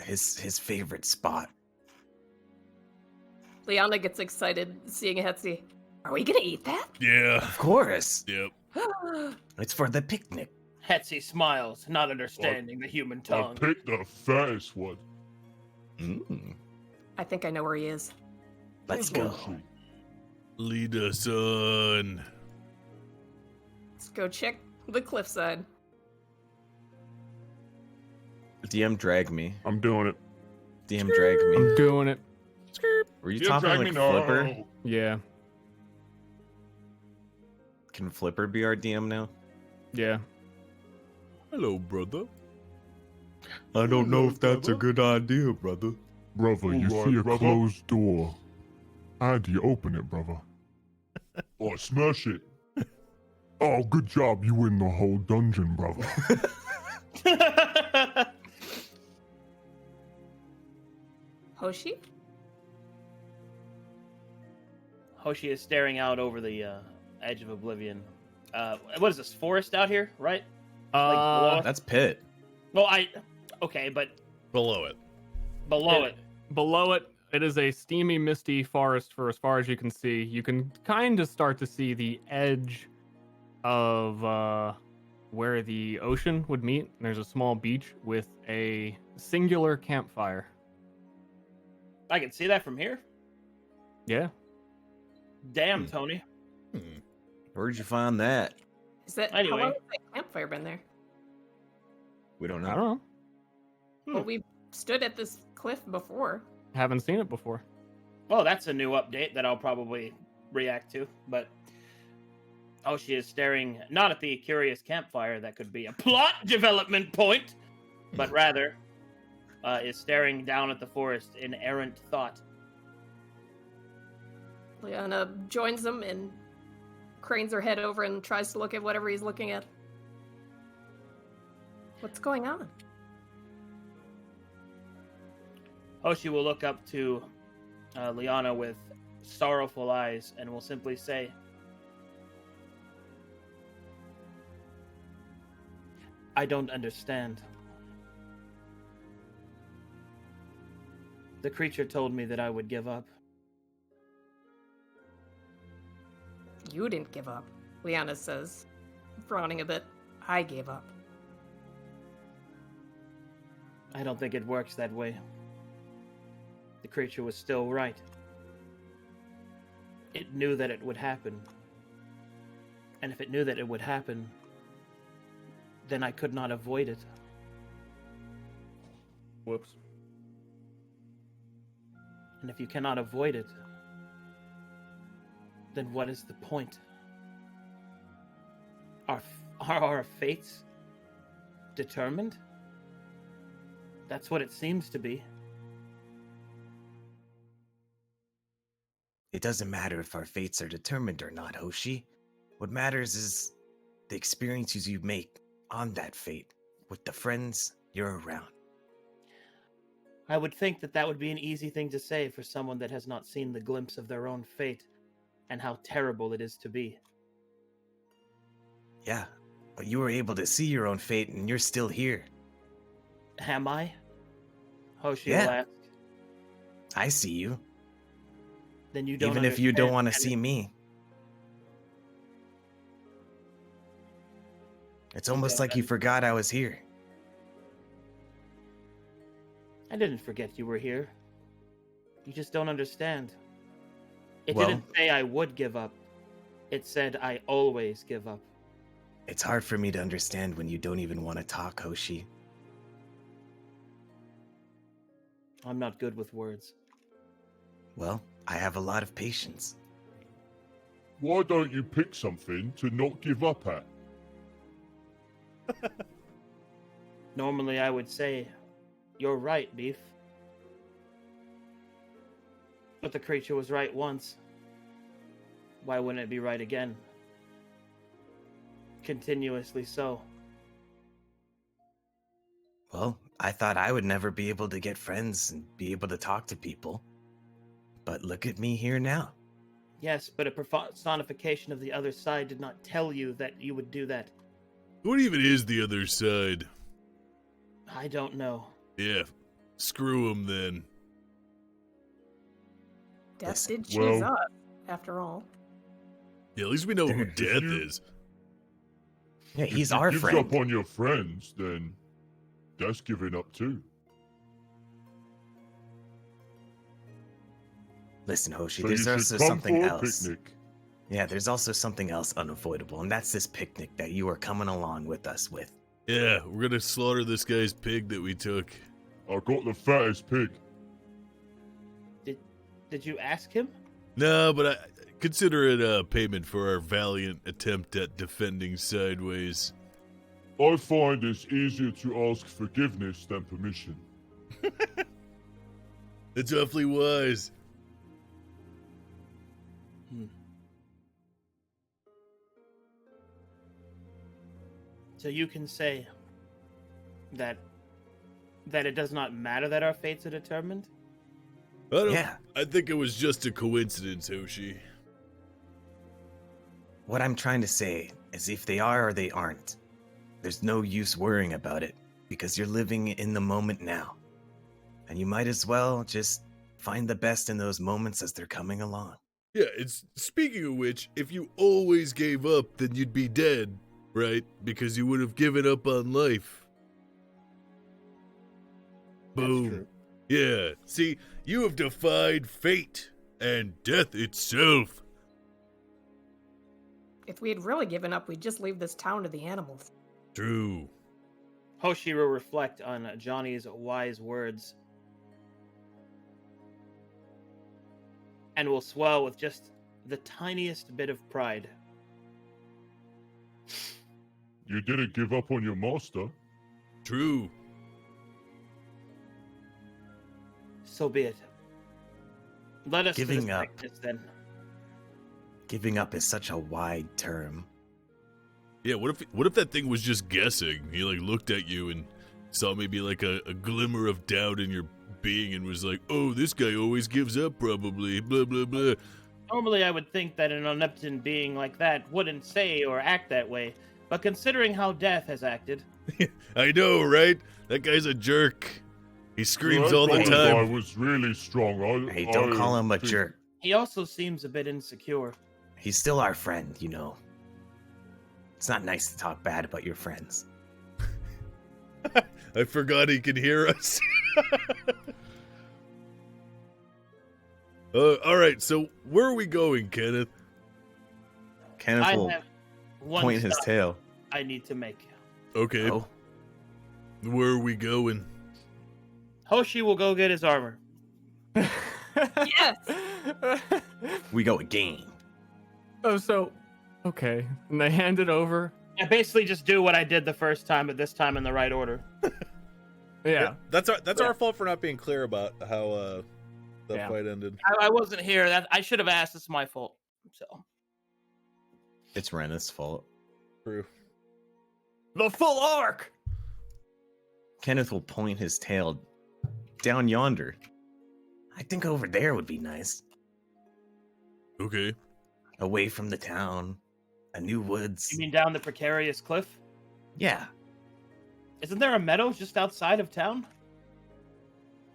his favorite spot. Liana gets excited seeing Hetzi. Are we gonna eat that? Yeah. Of course. Yep. It's for the picnic. Hetzi smiles, not understanding the human I tongue. picked the fattest one. I think I know where he is. Let's go. Lead us on. Let's go check the cliffside. DM drag me. I'm doing it. DM drag me. I'm doing it. Were you DM talking drag like me, no. Flipper? Yeah. Can Flipper be our DM now? Yeah. Hello, brother. I don't know if that's a good idea, brother. Brother, you Alright, see a brother. closed door. How do you open it, brother? Oh, smash it. Oh, good job. You win the whole dungeon, brother. Hoshi? Hoshi is staring out over the edge of Oblivion. What is this, forest out here, right? below us? That's Pit. Well, okay, but Below it. below it. Below it, it is a steamy, misty forest for as far as you can see. You can kind of start to see the edge of where the ocean would meet. There's a small beach with a singular campfire. I can see that from here. Yeah. Damn, Tony. Where'd you find that? Is that Anyway. how long has that campfire been there? We don't I know. don't know. Well, we stood at this cliff before. Haven't seen it before. Well, that's a new update that I'll probably react to, but Hoshi is staring not at the curious campfire that could be a plot development point, but rather is staring down at the forest in errant thought. Liana joins them and cranes her head over and tries to look at whatever he's looking at. What's going on? Hoshi will look up to Liana with sorrowful eyes and will simply say, I don't understand. The creature told me that I would give up. You didn't give up, Liana says, frowning a bit. I gave up. I don't think it works that way. The creature was still right. It knew that it would happen. And if it knew that it would happen, then I could not avoid it. Whoops. And if you cannot avoid it, then what is the point? Are our fates determined? That's what it seems to be. It doesn't matter if our fates are determined or not, Hoshi. What matters is the experiences you make on that fate with the friends you're around. I would think that that would be an easy thing to say for someone that has not seen the glimpse of their own fate and how terrible it is to be. Yeah, but you were able to see your own fate and you're still here. Am I? Hoshi Yeah. will ask. I see you. Then you don't Even if you don't understand want to any- see me. It's almost don't like you forgot I was here. I didn't forget you were here. You just don't understand. It Well- didn't say I would give up. It said I always give up. It's hard for me to understand when you don't even want to talk, Hoshi. I'm not good with words. Well, I have a lot of patience. Why don't you pick something to not give up at? Normally I would say, you're right, Beef. But the creature was right once. Why wouldn't it be right again? Continuously so. Well, I thought I would never be able to get friends and be able to talk to people. But look at me here now. Yes, but a personification of the other side did not tell you that you would do that. What even is the other side? I don't know. Yeah, screw him then. Death Listen, did choose well- us, after all. Yeah, at least we know who If Death you- is. Yeah, If he's you our gives friend. up on your friends, then that's giving up too. Listen, Hoshi, So there's you also should come something for a else. picnic. Yeah, there's also something else unavoidable, and that's this picnic that you are coming along with us with. Yeah, we're gonna slaughter this guy's pig that we took. I got the fattest pig. Did you ask him? No, but I consider it a payment for our valiant attempt at defending Sideways. I find it's easier to ask forgiveness than permission. It's awfully wise. So you can say that it does not matter that our fates are determined? Yeah. I think it was just a coincidence, Hoshi. What I'm trying to say is if they are or they aren't, there's no use worrying about it because you're living in the moment now. And you might as well just find the best in those moments as they're coming along. Yeah, it's speaking of which, if you always gave up, then you'd be dead, right? Because you would have given up on life. Boom. true. Yeah, see, you have defied fate and death itself. If we had really given up, we'd just leave this town to the animals. True. Hoshi will reflect on Johnny's wise words and will swell with just the tiniest bit of pride. You didn't give up on your master. True. So be it. Let us Giving to this up. practice, then. Giving up is such a wide term. Yeah, what if that thing was just guessing? He like looked at you and saw maybe like a glimmer of doubt in your being and was like, "Oh, this guy always gives up probably, blah blah blah." Normally, I would think that an omnipotent being like that wouldn't say or act that way, but considering how Death has acted, I know, right? That guy's a jerk. He screams I all the thought I time. was really strong. Hey, don't call him a think- jerk. he also seems a bit insecure. He's still our friend, you know. It's not nice to talk bad about your friends. I forgot he can hear us. All right, so where are we going, Kenneth? Kenneth I will have one point his stop tail. I need to make. Okay, Oh, where are we going? Hoshi will go get his armor. Yes. we go again. Oh, so okay. And they hand it over. I basically just do what I did the first time, but this time in the right order. Yeah. That's our fault for not being clear about how the Yeah. fight ended. I wasn't here. That I should have asked. It's my fault. So It's Renna's fault. True. The full arc. Kenneth will point his tail down yonder. I think over there would be nice. Okay. Away from the town. A new woods. you mean down the precarious cliff? Yeah, Isn't there a meadow just outside of town?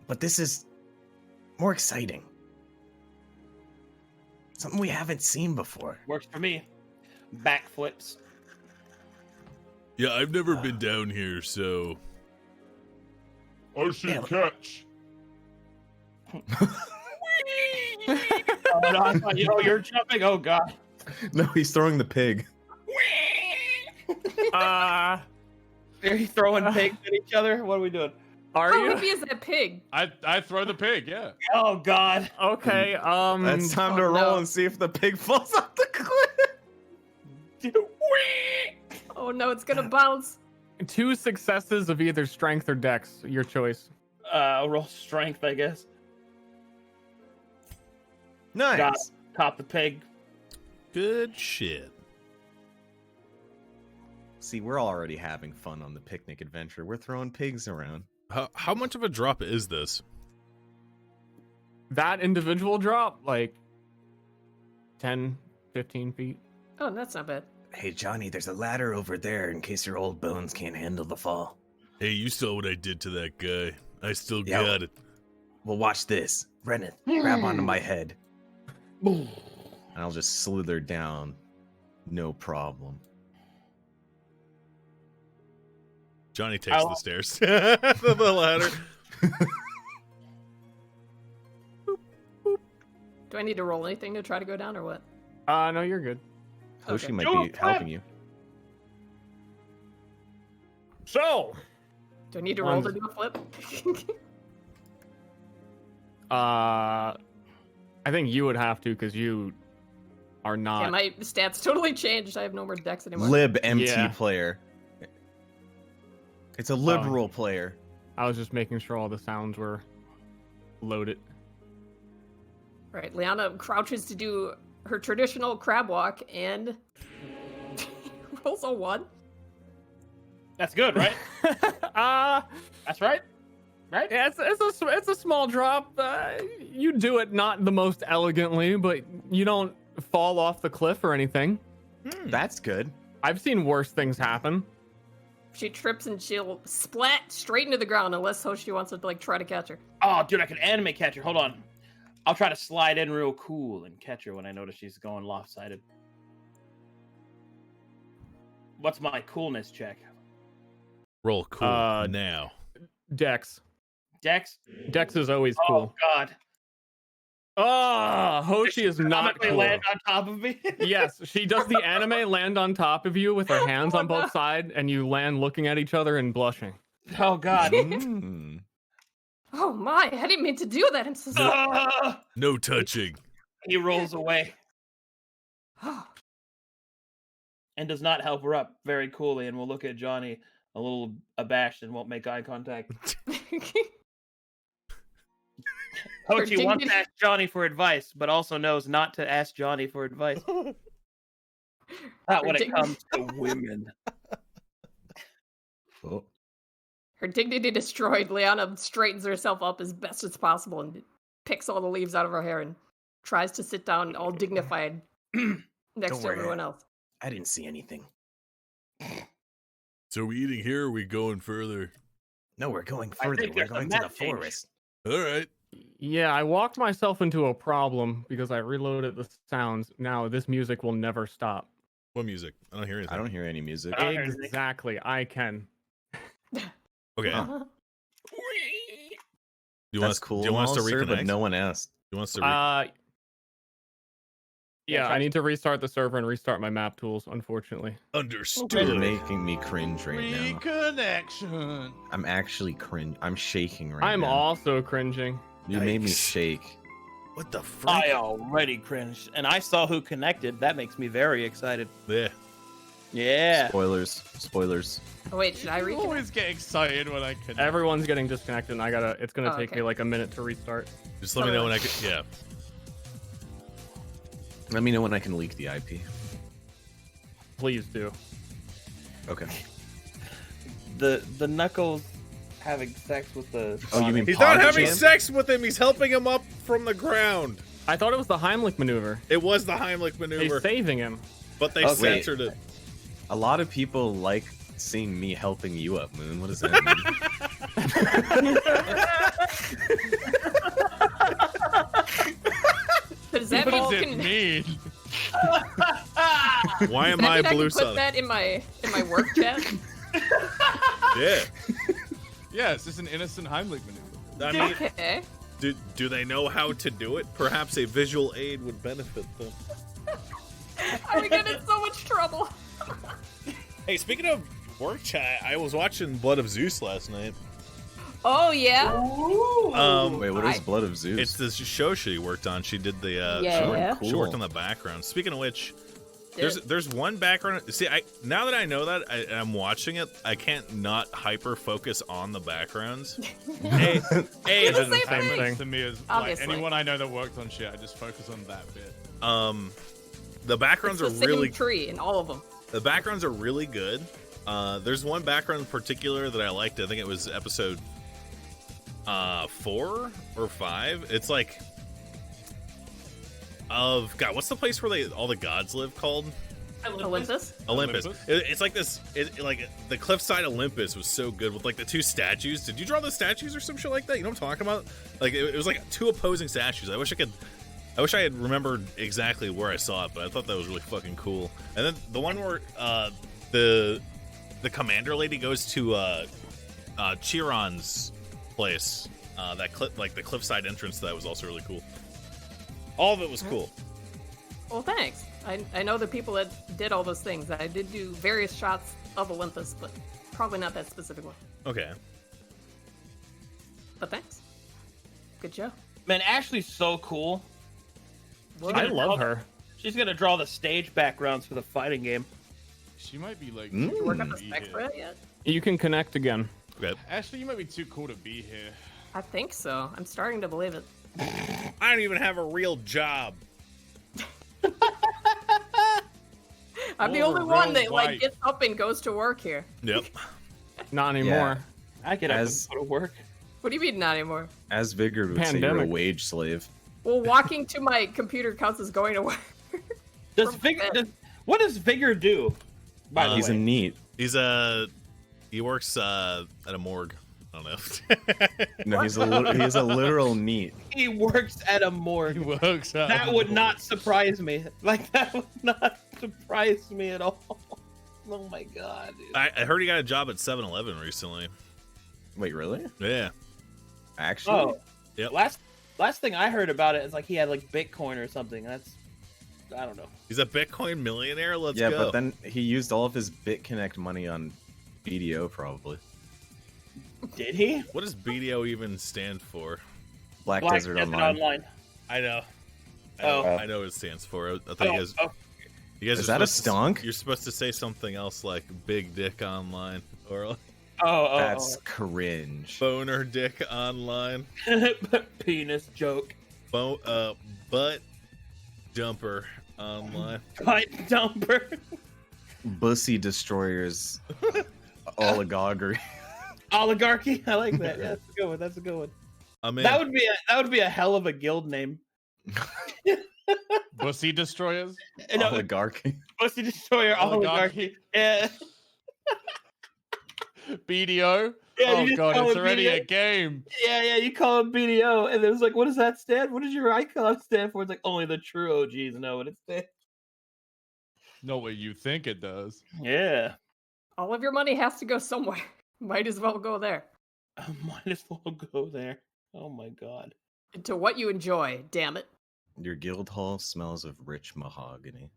but this is more exciting. Something we haven't seen before. Works for me. Backflips. Yeah, I've never been down here, so I see Yeah. catch. Oh, no, I thought, you're jumping. Oh god. No, he's throwing the pig. Are you throwing pigs at each other? What are we doing? Are How you? hippie is that pig? I throw the pig, yeah. Oh god. Okay. It's time to oh, roll no. and see if the pig falls off the cliff. Oh no, it's gonna bounce. 2 successes of either strength or dex. Your choice. Roll strength, I guess. Nice. Got it. Caught the pig. good shit. See, we're already having fun on the picnic adventure. We're throwing pigs around. How much of a drop is this? That individual drop, like 10, 15 feet. Oh, that's not bad. Hey, Johnny, there's a ladder over there in case your old bones can't handle the fall. Hey, you saw what I did to that guy. I still Yeah. got it. Well, watch this. Brennan, grab onto my head. And I'll just slither down. No problem. Johnny takes I'll- the stairs. The ladder. Do I need to roll anything to try to go down or what? No, you're good. Hoshi Okay. might Do a be flip. helping you. So, Do I need to roll to One's- do a flip? I think you would have to because you are not. Yeah, my stats totally changed. I have no more decks anymore. Lib MT Yeah. player. It's a liberal player. I was just making sure all the sounds were loaded. Right, Liana crouches to do her traditional crab walk and rolls a 1. That's good, right? That's right. Right? Yeah, it's a small drop. You do it not the most elegantly, but you don't fall off the cliff or anything. That's good. I've seen worse things happen. She trips and she'll splat straight into the ground unless Hoshi wants to like try to catch her. Oh, dude, I can anime catch her. Hold on. I'll try to slide in real cool and catch her when I notice she's going lopsided. What's my coolness check? Roll cool now. Dex. Dex? Dex is always Oh, cool. God. Oh, Hoshi is not Comically cool. land on top of me? Yes, she does the anime land on top of you with her hands on both sides, and you land looking at each other and blushing. Oh, God. Mm. Oh my, I didn't mean to do that. I'm so sorry. Ah! No touching. He rolls away and does not help her up very coolly and will look at Johnny a little abashed and won't make eye contact. Hochi wants to ask Johnny for advice, but also knows not to ask Johnny for advice. Not when it comes to women. Oh. Her dignity destroyed, Liana straightens herself up as best as possible and picks all the leaves out of her hair and tries to sit down all dignified next Don't to worry. everyone else. I didn't see anything. So are we eating here or are we going further? No, we're going I further. think We're there's a going to the map change. forest. All right. Yeah, I walked myself into a problem because I reloaded the sounds. Now this music will never stop. What music? I don't hear anything. I don't hear any music. I don't hear anything. Exactly, I can. Okay. Uh-huh. You want That's us, cool. Do you want us to sir, reconnect? but no one asked. You want us to Yeah, try- I need to restart the server and restart my map tools, unfortunately. Understood. You're making me cringe right now. Reconnection. I'm actually cringe. I'm shaking right I'm now. also cringing. You made me Yikes. shake. What the frick? I already cringed, and I saw who connected. That makes me very excited. Yeah. Yeah. Spoilers. Oh, wait, should I I reconnect? always get excited when I connect. Everyone's getting disconnected, and it's gonna Oh, take okay. me like a minute to restart. Just let me know when I can. Yeah. Let me know when I can leak the IP. Please do. Okay. The Knuckles having sex with the. Oh, you mean He's not Pog having Jam? sex with him. He's helping him up from the ground. I thought it was the Heimlich maneuver. It was the Heimlich He's maneuver, saving him. but they Okay. censored it. A lot of people like seeing me helping you up, Moon. What does that mean? Does that What mean does you it can? mean? Why am Does that I mean blue can put Sonic? that in my work chat? Yeah. Yeah, it's just an innocent Heimlich maneuver. I mean, Okay. do they know how to do it? Perhaps a visual aid would benefit them. Are we getting in so much trouble? Hey, speaking of work chat, I was watching Blood of Zeus last night. Oh yeah. Wait, what is I- Blood of Zeus? It's this show she worked on. She did the. Yeah. She worked on the background. Speaking of which, Did- there's one background. See, now that I know that and I'm watching it, I can't not hyper focus on the backgrounds. hey, It's the the same same thing. thing. To me, is like Obviously. anyone I know that worked on shit, I just focus on that bit. the backgrounds It's are the same really tree in all of them. the backgrounds are really good. There's one background in particular that I liked. I think it was episode 4 or 5. It's like God, what's the place where all the gods live called? Olympus. Olympus. Olympus? It's like this. Like the cliffside Olympus was so good with like the 2 statues. Did you draw the statues or some shit like that? You know what I'm talking about? Like it was like 2 opposing statues. I wish I had remembered exactly where I saw it, but I thought that was really fucking cool. And then the one where the commander lady goes to Chiron's place. Like the cliffside entrance to that was also really cool. All of it was cool. Well, thanks. I know the people that did all those things. I did do various shots of Olympus, but probably not that specific one. Okay. But thanks. Good job. Man, Ashley's so cool. I love her. She's gonna draw the stage backgrounds for the fighting game. She might be like. You work on the be specs for here. it yet? You can connect again. Okay. Ashley, you might be too cool to be here. I think so. I'm starting to believe it. I don't even have a real job. I'm the Or only real one that like white. gets up and goes to work here. Yep. Not anymore. I get up As- and go to work. What do you mean not anymore? As Vigor would say, you're a Pandemic. wage slave. Well, walking to my computer counts as going to work. Does From Vigor? bed. What does Vigor do? By the He's a way, neat. He works at a morgue. I don't know. No, he's a literal neat. he works at a morgue. He works out. That would not surprise me. Like that would not surprise me at all. Oh my god, dude. I heard he got a job at 7-Eleven recently. Wait, really? Yeah. Actually? Oh, Yep. last thing I heard about it is like he had like Bitcoin or something. That's I don't know. He's a Bitcoin millionaire. Let's yeah, go. but then he used all of his BitConnect money on BDO, probably. Did he? What does BDO even stand for? Black, Black Desert Desert Online. Online. I know. Oh. I know what it stands for. I thought you guys. Oh, You guys Is are that a supposed to- stonk? You're supposed to say something else like Big Dick Online or That's cringe. Boner Dick Online. Penis joke. Butt Jumper Online. Butt dumper. Bussy Destroyers. Oligarchy. Oligarchy. I like that. Yeah, that's a good one. That's a good one. I mean, That would be a hell of a guild name. Bussy destroyers. No, Oligarchy. Bussy Destroyer Oligarchy. Yeah. BDO. Yeah, you Oh just god, call it's it already BDO. a game. Yeah, you call it BDO, and it was like, what does that stand? What does your icon stand for? It's like only the true OGs know what it stands. Not what you think it does. Yeah. All of your money has to go somewhere. Might as well go there. Might as well go there. Oh my god. To what you enjoy, damn it. Your guild hall smells of rich mahogany.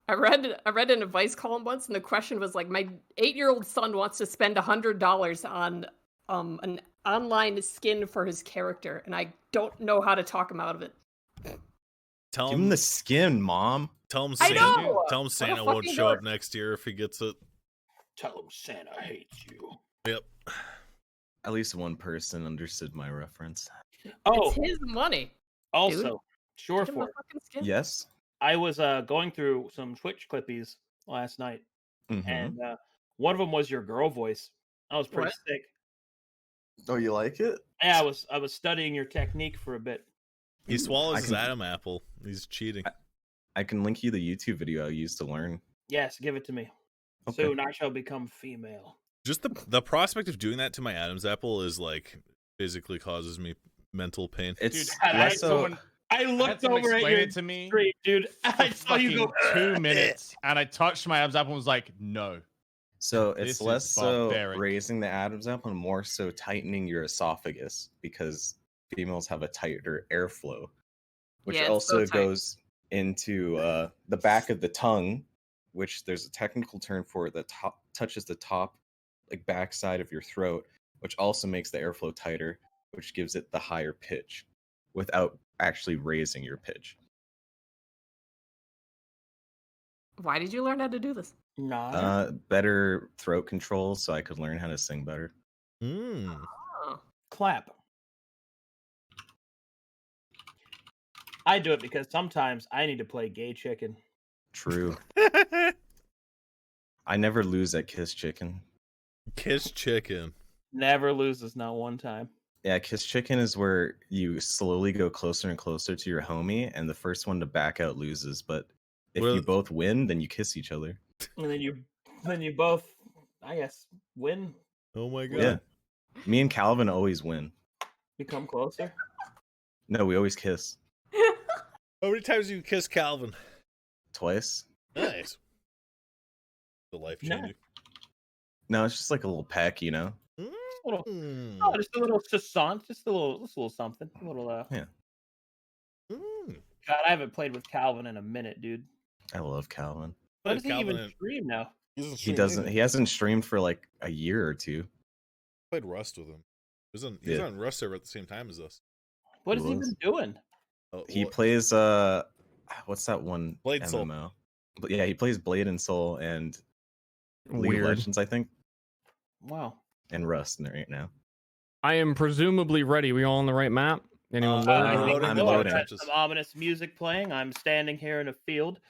I read an advice column once, and the question was like, my 8-year-old son wants to spend $100 on an online skin for his character, and I don't know how to talk him out of it. Give him the skin, Mom. Tell him I Santa. know! Tell him Santa won't fucking show up dork. next year if he gets it. Tell him Santa hates you. Yep. At least one person understood my reference. Oh, It's his money. also, sure Give him the for fucking skin. Yes. I was going through some Twitch clippies last night, Mm-hmm. and one of them was your girl voice. That was pretty What? sick. Oh, you like it? Yeah, I was studying your technique for a bit. He swallows I his can- Adam apple. He's cheating. I can link you the YouTube video I used to learn. Yes, give it to me. Okay. Soon I shall become female. Just the prospect of doing that to my Adam's apple is like physically causes me mental pain. It's Dude, I had less so. someone I I had looked someone over at explain your it to me stream, dude. I for saw you go fucking 2 minutes, and I touched my Adam's apple and was like, no. So This it's is less so barbaric. raising the Adam's apple and more so tightening your esophagus because females have a tighter airflow, which Yeah, it's so also tight. goes into the back of the tongue, which there's a technical term for it that touches the top, like back side of your throat, which also makes the airflow tighter, which gives it the higher pitch without actually raising your pitch. Why did you learn how to do this? Nah. Better throat control so I could learn how to sing better. Mm. Oh. Clap. I do it because sometimes I need to play gay chicken. True. I never lose at Kiss Chicken. Kiss chicken. Never loses, not one time. Yeah, Kiss Chicken is where you slowly go closer and closer to your homie, and the first one to back out loses. But if Well- you both win, then you kiss each other. And then you both, I guess, win, Oh my god. Yeah. Me and Calvin always win. become closer. No, we always kiss. How many times do you kiss Calvin? Twice. Nice. The life changing. No, it's just like a little peck, you know? Little, Mm. oh, just a little sassant, just a little something. A little Yeah. Mm. God, I haven't played with Calvin in a minute, dude. I love Calvin. When does he Calvin even stream now? He hasn't streamed for like a year or two. Played Rust with him. He's on Rust server at the same time as us. What He has he was. been doing? Oh, He what- plays what's that one Blade Soul. MMO? But yeah, he plays Blade and Soul and League Weird. of Legends, I think, Wow. and Rust right now. I am presumably ready. We all on the right map? Anyone I'm loading? loading. I'm I've loading. got some ominous music playing. I'm standing here in a field.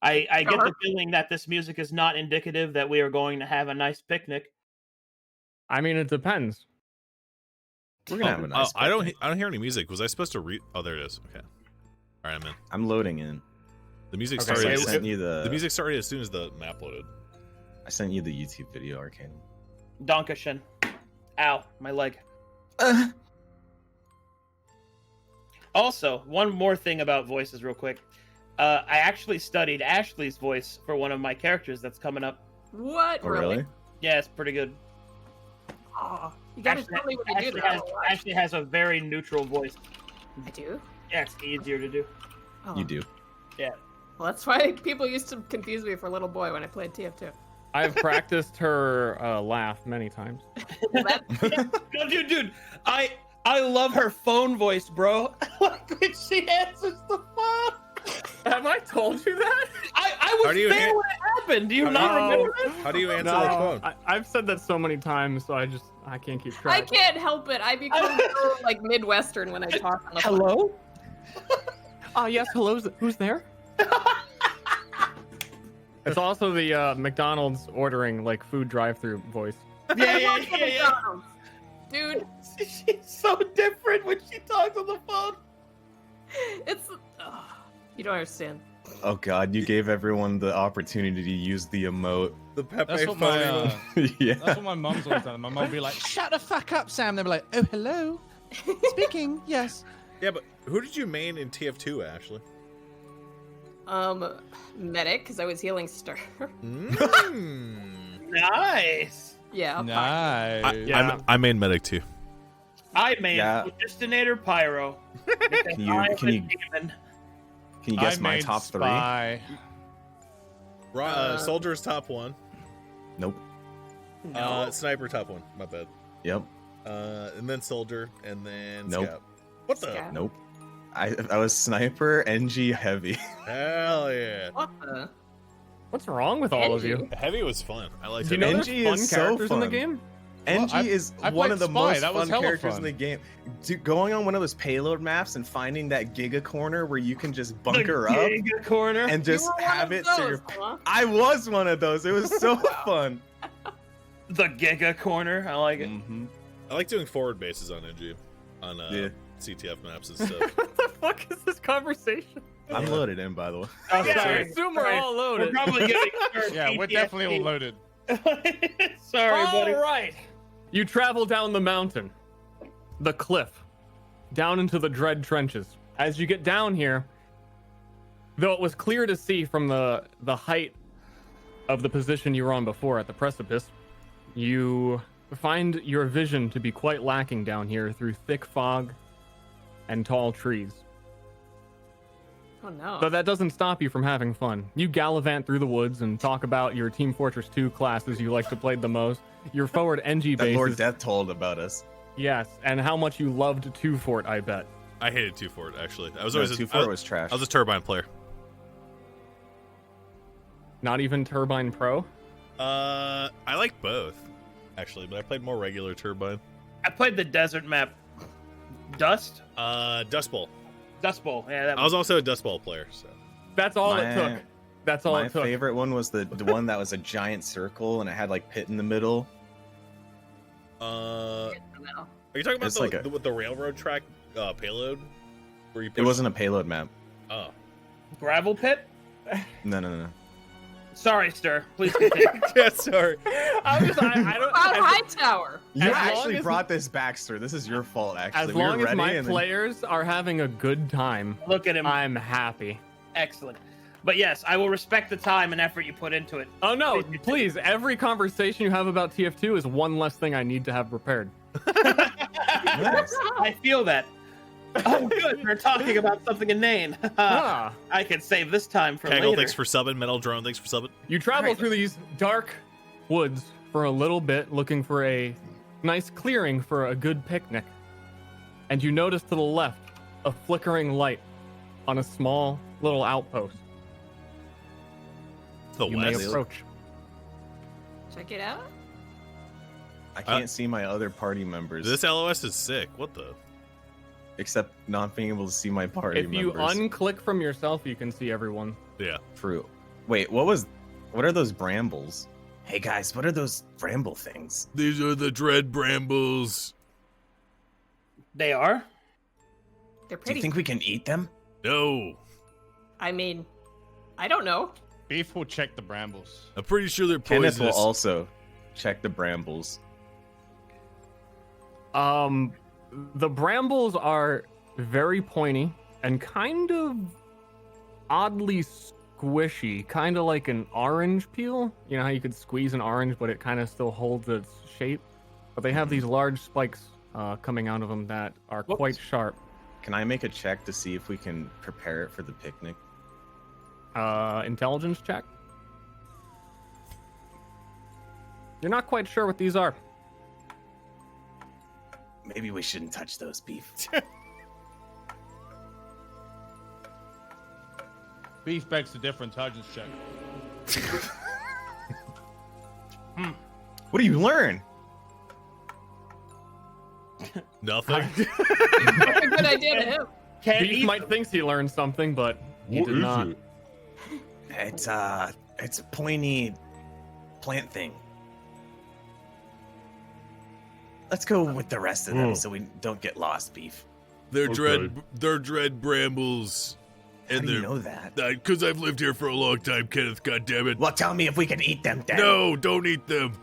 I get the feeling that this music is not indicative that we are going to have a nice picnic. I mean, it depends. We're gonna have a nice. I don't picnic. hear any music. Was I supposed to read? Oh, there it is. Okay. All right, I'm in. I'm loading in. The music Okay, started. I so sent you the. The music started as soon as the map loaded. I sent you the YouTube video, Arcane. Donkashin. Ow, my leg. Also, one more thing about voices, real quick. I actually studied Ashley's voice for one of my characters that's coming up. What? Oh, really? Yeah, it's pretty good. Oh, you gotta tell me when you do that. Ashley has a very neutral voice. I do? Yeah, it's easier to do. Oh. You do. Yeah. Well, that's why people used to confuse me for little boy when I played TF2. I've practiced her laugh many times. Well, that, No, dude, I love her phone voice, bro. Like when she answers the phone. Have I told you that? I How was do you there an- when it happened. Do you How not do you- remember this? How do you answer the phone? I've said that so many times, so I can't keep I track. can't help it. I become so like Midwestern when I talk on the phone. Hello? Yes, hello, who's there? It's also the McDonald's ordering like food drive-through voice. Yeah. McDonald's. Dude, She's so different when she talks on the phone. it's you don't understand. Oh God, you gave everyone the opportunity to use the emote. The Pepe That's what phone. my Yeah. that's what my mum's always done. My mum would be like, "Shut the fuck up, Sam." They'd be like, "Oh, hello, speaking, yes." Yeah, but who did you main in TF2, Ashley? Medic, because I was healing Stir. Mm. Nice. Yeah. Nice. Yeah. I main medic too. I made Yeah. Phlogistonator Pyro. Because Can you- I am can a you- demon. Can you guess I my made top 3? Spy. Soldier's top 1. Nope. No. Sniper top 1. My bad. Yep. And then soldier, and then Nope. scout. What the? Scout. Nope. I was sniper, NG, heavy. Hell yeah! What the? What's wrong with all of you? NG? Heavy was fun. I like Do you know there's NG fun is so characters in the fun. game? NG I- is I one played of the Spy. most That was fun hella characters fun. in the game. Dude, going on one of those payload maps and finding that Giga corner where you can just bunker The up Giga corner. and You just were one have of it so those, you're. huh? I was one of those. It was so fun. The Giga corner. I like it. Mm-hmm. I like doing forward bases on NG, on Yeah. CTF maps and stuff. What the fuck is this conversation? I'm loaded in, by the way. Oh, Yeah, I sorry. assume we're all We're loaded. probably getting Yeah, we're definitely all loaded. Sorry, buddy. All right. You travel down the mountain, the cliff, down into the dread trenches. As you get down here, though it was clear to see from the height of the position you were on before at the precipice, you find your vision to be quite lacking down here through thick fog and tall trees. Oh no. But that doesn't stop you from having fun. You gallivant through the woods and talk about your Team Fortress 2 classes you like to play the most, your forward NG That Lord bases, Death told about us. yes, and how much you loved 2 Fort, I bet. I hated 2 Fort actually. I was No, always 2-4 was trash. I was a turbine player. Not even Turbine Pro? I like both actually, but I played more regular turbine. I played the desert map. Dust? Dust Bowl. Dust Bowl. Yeah, that I was also a Dust Bowl player. So That's all it My- took. That's all My it took. favorite one was the one that was a giant circle and it had like pit in the middle. are No. you talking about It's like with the railroad track payload? Where you It push- wasn't a payload map. Oh. Gravel pit? No. Sorry, sir. Please continue. Yeah, sorry. I don't. Oh, high tower. You As long actually as- brought this back, sir. This is your fault, actually. As We were long as ready my and then- players are having a good time, Look at him. I'm happy. Excellent. But yes, I will respect the time and effort you put into it. Oh no, please, every conversation you have about TF2 is one less thing I need to have prepared. Nice. I feel that. Oh, good. We're talking about something inane. Ah. I can save this time for Kegel, later. thanks for subbing. Metal Drone, thanks for subbing. You travel through these dark woods for a little bit, looking for a nice clearing for a good picnic. And you notice to the left a flickering light on a small little outpost. The You may West. approach. Check it out. I can't see my other party members. This LOS is sick. What the? Except not being able to see my party If you members. unclick from yourself, you can see everyone. Yeah. True. Wait, what are those brambles? Hey guys, what are those bramble things? These are the dread brambles. They are? They're Do pretty. you think we can eat them? No, I mean, I don't know. Beef will check the brambles. I'm pretty sure they're Kenneth will poisonous. also check the brambles. The brambles are very pointy and kind of oddly squishy, kind of like an orange peel. You know how you could squeeze an orange, but it kind of still holds its shape. But they have these large spikes coming out of them that are quite sharp. Can I make a check to see if we can prepare it for the picnic? Intelligence check. You're not quite sure what these are. Maybe we shouldn't touch those, Beef. Beef begs a different intelligence check. What do you learn? Nothing. That's a good idea to him. Can't Beef eat might thinks he learned something, but he What did is not. it? It's a pointy plant thing. Let's go with the rest of them Oh. so we don't get lost, Beef. They're Okay. dread brambles. How And do you they're know that? because I've lived here for a long time, Kenneth. God damn it! Well, tell me if we can eat them then. No, don't eat them.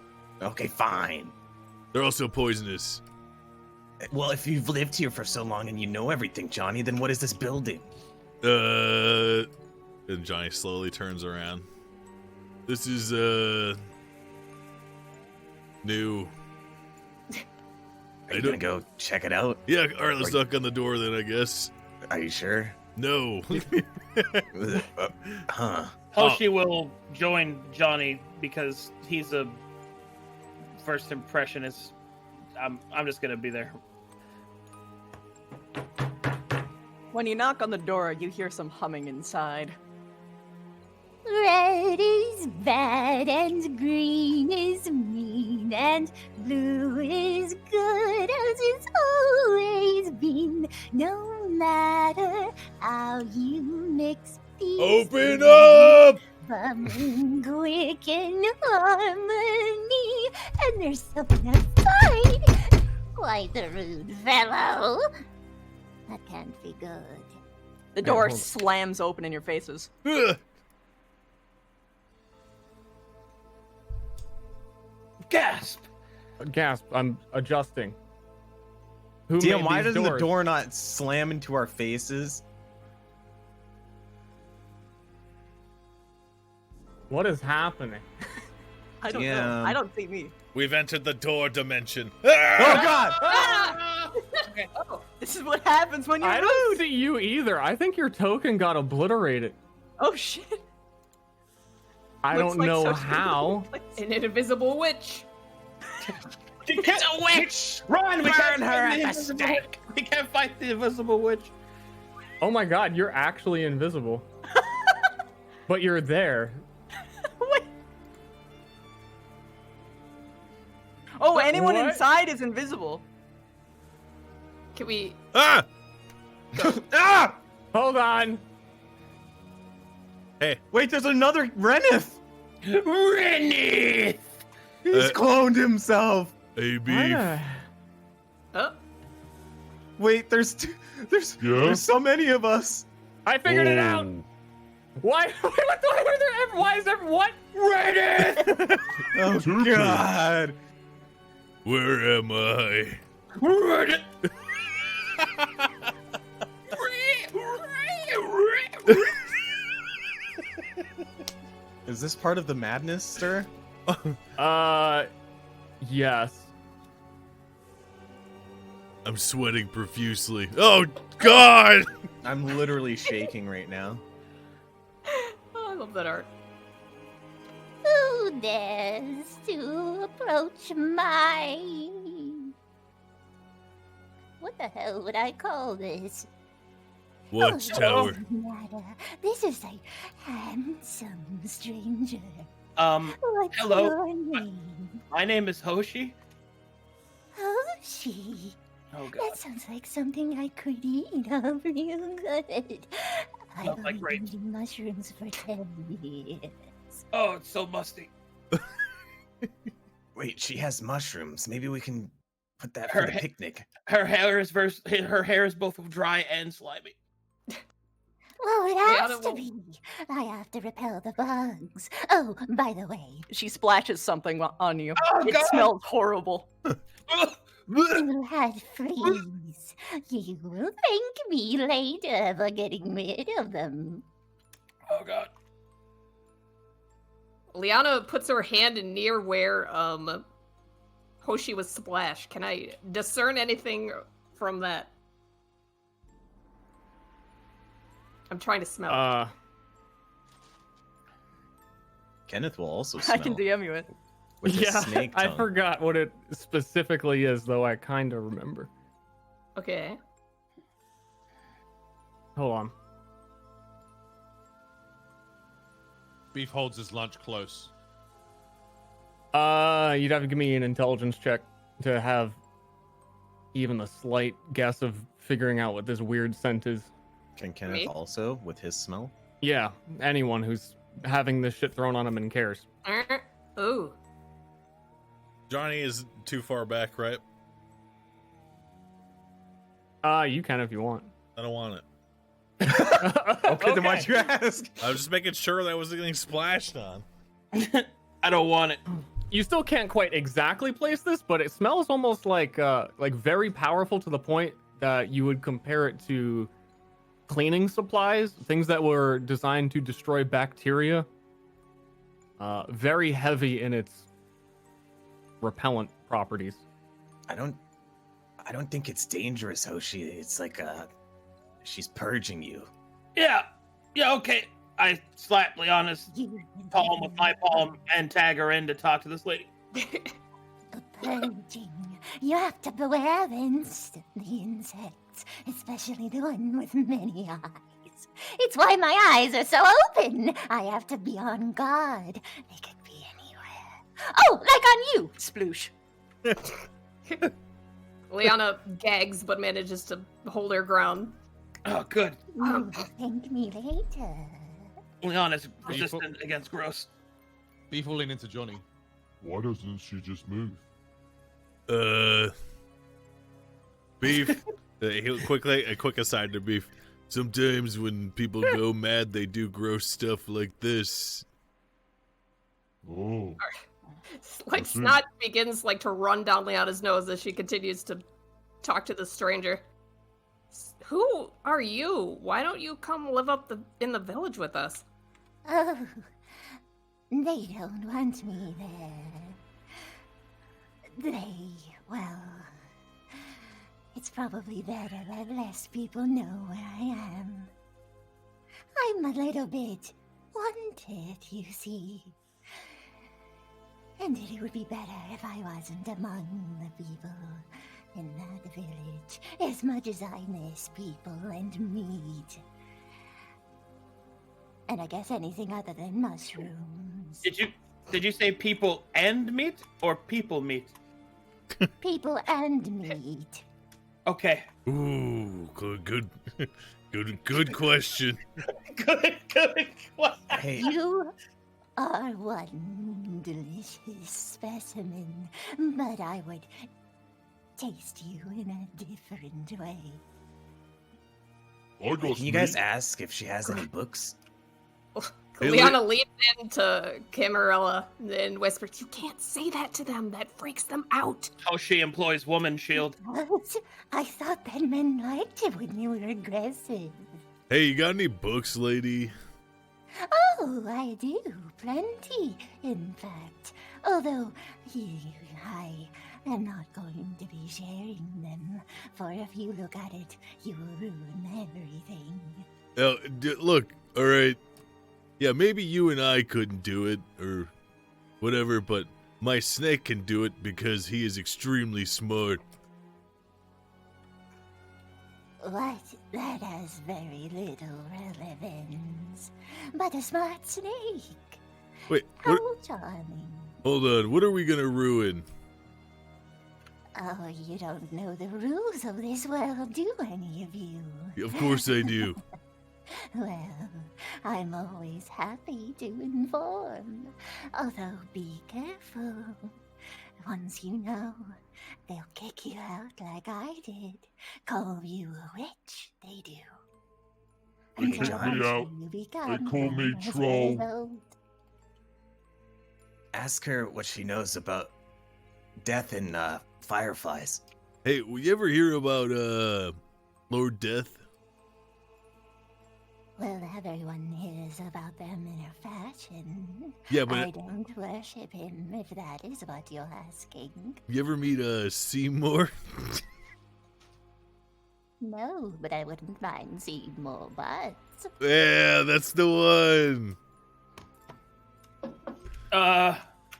Okay, fine. They're also poisonous. Well, if you've lived here for so long and you know everything, Johnny, then what is this building? And Johnny slowly turns around. This is No. Are you gonna go check it out? Yeah, all right, let's knock on the door then, I guess. Are you sure? No. Huh. Hoshi will join Johnny because he's a first impression is I'm just gonna be there. When you knock on the door, you hear some humming inside. Red is bad and green is mean and blue is good as it's always been. No matter how you mix these Open up! bubbling quick in harmony, and there's something outside. Quite a rude fellow. That can't be good. The door slams open in your faces. Gasp! Gasp! I'm adjusting. Who Damn, made why these doesn't the doors? door not slam into our faces? What is happening? I don't know. Damn. I don't see me. We've entered the door dimension. Oh god! Oh, this is what happens when you're I don't see you either. I think your token got obliterated. Oh shit! I Looks don't like know such a how. An invisible witch. It's a witch! Run! We can't fight the invisible witch. We can't fight the invisible witch. Oh my god, you're actually invisible. But you're there. Wait. Oh, anyone What? inside is invisible. Can we? Ah! Ah! Hold on. Hey. Wait, there's another Reneth! Reneth! He's cloned himself! Hey, beef. Oh, Wait, there's so many of us! I figured it out. Why? Why is there? What? Reneth! Oh Turkey. god! Where am I? Reneth! Is this part of the madness, sir? Yes. I'm sweating profusely. Oh, God! I'm literally shaking right now. oh, I love that art. Who dares to approach my... What the hell would I call this? Watchtower. Doesn't matter. This is a handsome stranger. What's Hello. your name? My name is Hoshi. Hoshi. Oh god. That sounds like something I could eat real good. I've Sounds like been grapes. eating mushrooms for 10 years. Oh, it's so musty. Wait, she has mushrooms. Maybe we can put that Her for the he- picnic. Her hair is both dry and slimy. Well, it Yeah, has that to will- be. I have to repel the bugs. Oh, by the way, She splashes something on you. Oh, It God. smells horrible. you had fleas. You will thank me later for getting rid of them. Oh god. Liana puts her hand in near where Hoshi was splashed. Can I discern anything from that? I'm trying to smell. Kenneth will also smell. I can DM you it. With his Yeah, snake I tongue. forgot what it specifically is, though I kind of remember. Okay. Hold on. Beef holds his lunch close. You'd have to give me an intelligence check to have even a slight guess of figuring out what this weird scent is. Can Kenneth Me? also with his smell? Yeah, anyone who's having this shit thrown on him and cares. Ooh. Johnny is too far back, right? You can if you want. I don't want it. Okay, then why'd you ask? I was just making sure that I wasn't getting splashed on. I don't want it. You still can't quite exactly place this, but it smells almost like very powerful to the point that you would compare it to cleaning supplies, things that were designed to destroy bacteria. Very heavy in its repellent properties. I don't think it's dangerous, Hoshi. It's like she's purging you. Yeah, okay. I slap Leanna's palm with my palm and tag her in to talk to this lady. Purging. You have to beware of the insects, especially the one with many eyes. It's why my eyes are so open. I have to be on guard. They could be anywhere. Oh, like on you, sploosh. Liana gags but manages to hold her ground. Oh, good. You will thank me later. Leanna's resistant against gross. Beef will lean into Johnny. Why doesn't she just move? Beef. A quick aside to Beef. Sometimes when people go mad, they do gross stuff like this. Oh. Like snot begins like to run down Liana's nose as she continues to talk to the stranger. Who are you? Why don't you come live up in the village with us? Oh, they don't want me there. Well, it's probably better that less people know where I am. I'm a little bit wanted, you see. And it would be better if I wasn't among the people in that village, as much as I miss people and meat. And I guess anything other than mushrooms. Did you say people and meat or people meat? People and meat. Okay. Ooh, good question. Good. Hey, You are one delicious specimen, but I would taste you in a different way. I got can you guys ask if she has any books? Hey, Liana leans into Camarilla and whispers, "You can't say that to them. That freaks them out." Hoshi employs woman shield. What? I thought that men liked it when you were aggressive. Hey, you got any books, lady? Oh, I do. Plenty, in fact. Although, I am not going to be sharing them, for if you look at it, you will ruin everything. Look, all right. Yeah, maybe you and I couldn't do it, or whatever, but my snake can do it because he is extremely smart. What? That has very little relevance. But a smart snake. Wait, How what? charming. Hold on, what are we gonna ruin? Oh, you don't know the rules of this world, do any of you? Of course I do. Well, I'm always happy to inform. Although, be careful. Once you know, they'll kick you out like I did. Call you a witch, they do. Hey, John. They call me troll. Ask her what she knows about death and fireflies. Hey, will you ever hear about Lord Death? Well, everyone hears about them in a fashion. Yeah, but I don't worship him, if that is what you're asking. you ever meet Seymour? No, but I wouldn't mind seeing more butts. Yeah, that's the one.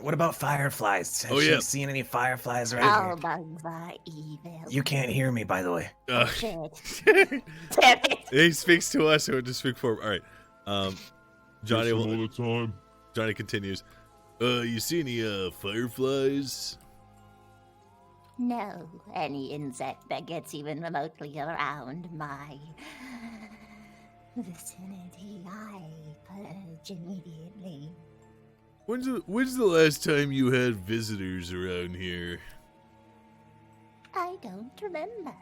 What about fireflies? Has she seen any fireflies around All here? bugs are evil. You can't hear me, by the way. Shit. Damn it. He speaks to us, so to speak for him. All right. Johnny Listen all the time. Johnny continues. You see any fireflies? No, any insect that gets even remotely around my vicinity, I purge immediately. When's the last time you had visitors around here? I don't remember.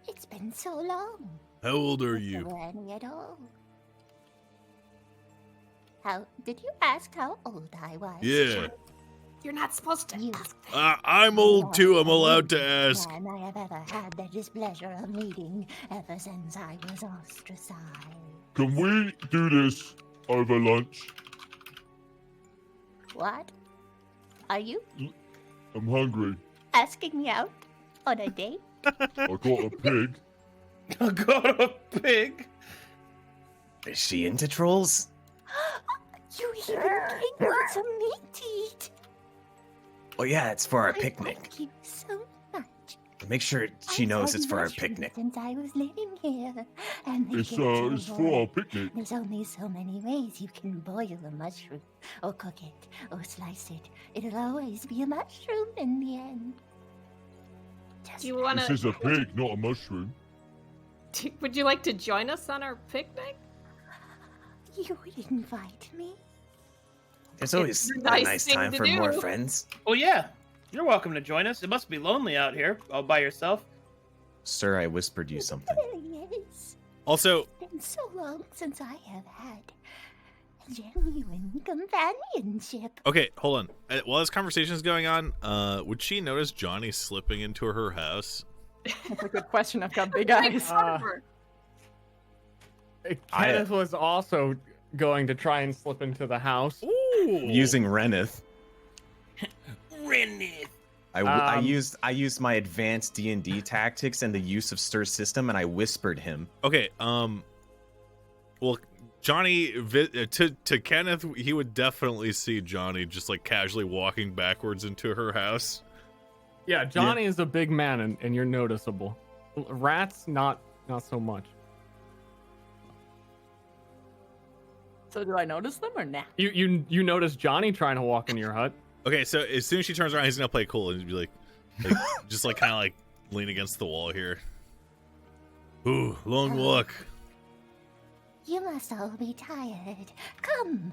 It's been so long. How old are If there you? were any at all. How did you ask how old I was? Yeah. You're not supposed to ask. I'm old too. I'm allowed to ask. Man I have ever had the displeasure of meeting ever since I was ostracized. Can we do this over lunch? What? Are you? I'm hungry. Asking me out on a date? I got a pig. I got a pig. Is she into trolls? You even gave me some meat to eat. Oh yeah, it's for our I picnic. Thank you so much. Make sure she I've knows had it's for our mushrooms picnic. Since I was living here, and they It's get to it's for our picnic. There's only so many ways you can boil a mushroom, or cook it, or slice it. It'll always be a mushroom in the end. Do you want This to? is a pig, not a mushroom. Would you like to join us on our picnic? You would invite me? There's always a a nice nice thing time to for more do. friends. Well, yeah. You're welcome to join us. It must be lonely out here, all by yourself. Sir, I whispered you something. It really is. Also, It's been so long since I have had genuine companionship. okay, hold on. While this conversation is going on, would she notice Johnny slipping into her house? That's a good question. I've got big Make eyes. fun of her. Kenneth was also going to try and slip into the house. Ooh. Using Reneth. Reneth. I used my advanced D&D tactics and the use of stir system, and I whispered him. Okay, well, Johnny, to Kenneth, he would definitely see Johnny just like casually walking backwards into her house. Yeah, Johnny is a big man, and you're noticeable. Rats, not so much. So do I notice them or nah? You notice Johnny trying to walk into your hut. Okay, so as soon as she turns around, he's gonna play cool and be like just like kind of like lean against the wall here. Ooh, long walk. You must all be tired. Come.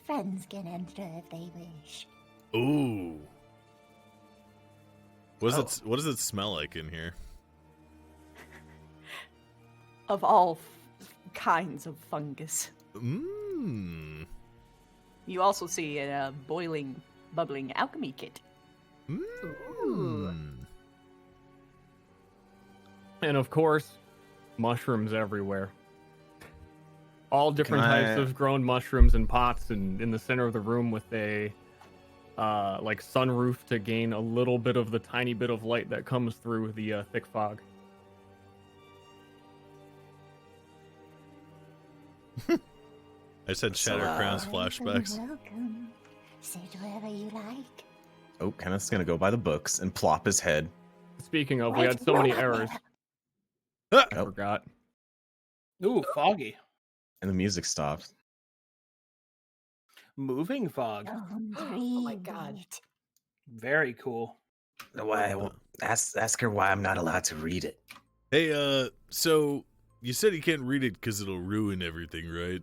Friends can enter if they wish. Ooh. What does it smell like in here? Of all kinds of fungus. Mmm. You also see a boiling, bubbling alchemy kit. Mmm. And of course, mushrooms everywhere. All different types of grown mushrooms in pots, and in the center of the room with a like sunroof to gain a little bit of the tiny bit of light that comes through the thick fog. I said Shattercrown's flashbacks. Welcome. Sit wherever you like. Oh, Kenneth's gonna go by the books and plop his head. Speaking of, we had so many errors. Ah! I forgot. Ooh, foggy. And the music stopped. Moving fog. Oh my God. Very cool. Why? Ask her why I'm not allowed to read it. Hey, so you said you can't read it because it'll ruin everything, right?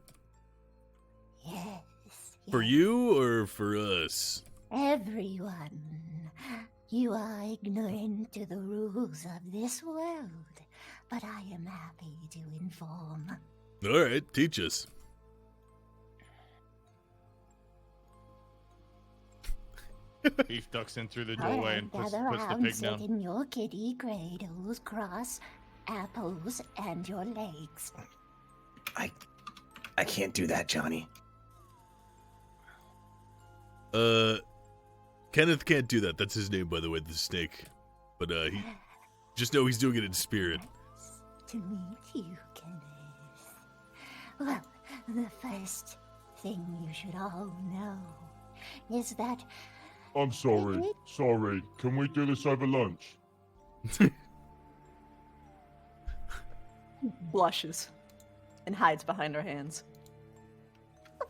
Yes. For you or for us? Everyone. You are ignorant to the rules of this world, but I am happy to inform. All right, teach us. Beef ducks in through the doorway and puts the pig sit down. in your kitty cradles, cross apples and your legs. I can't do that, Johnny. Kenneth can't do that. That's his name, by the way, the snake. But he just know he's doing it in spirit. To meet you, Kenneth. Well, the first thing you should all know is that I'm sorry. Sorry. Can we do this over lunch? Blushes and hides behind her hands.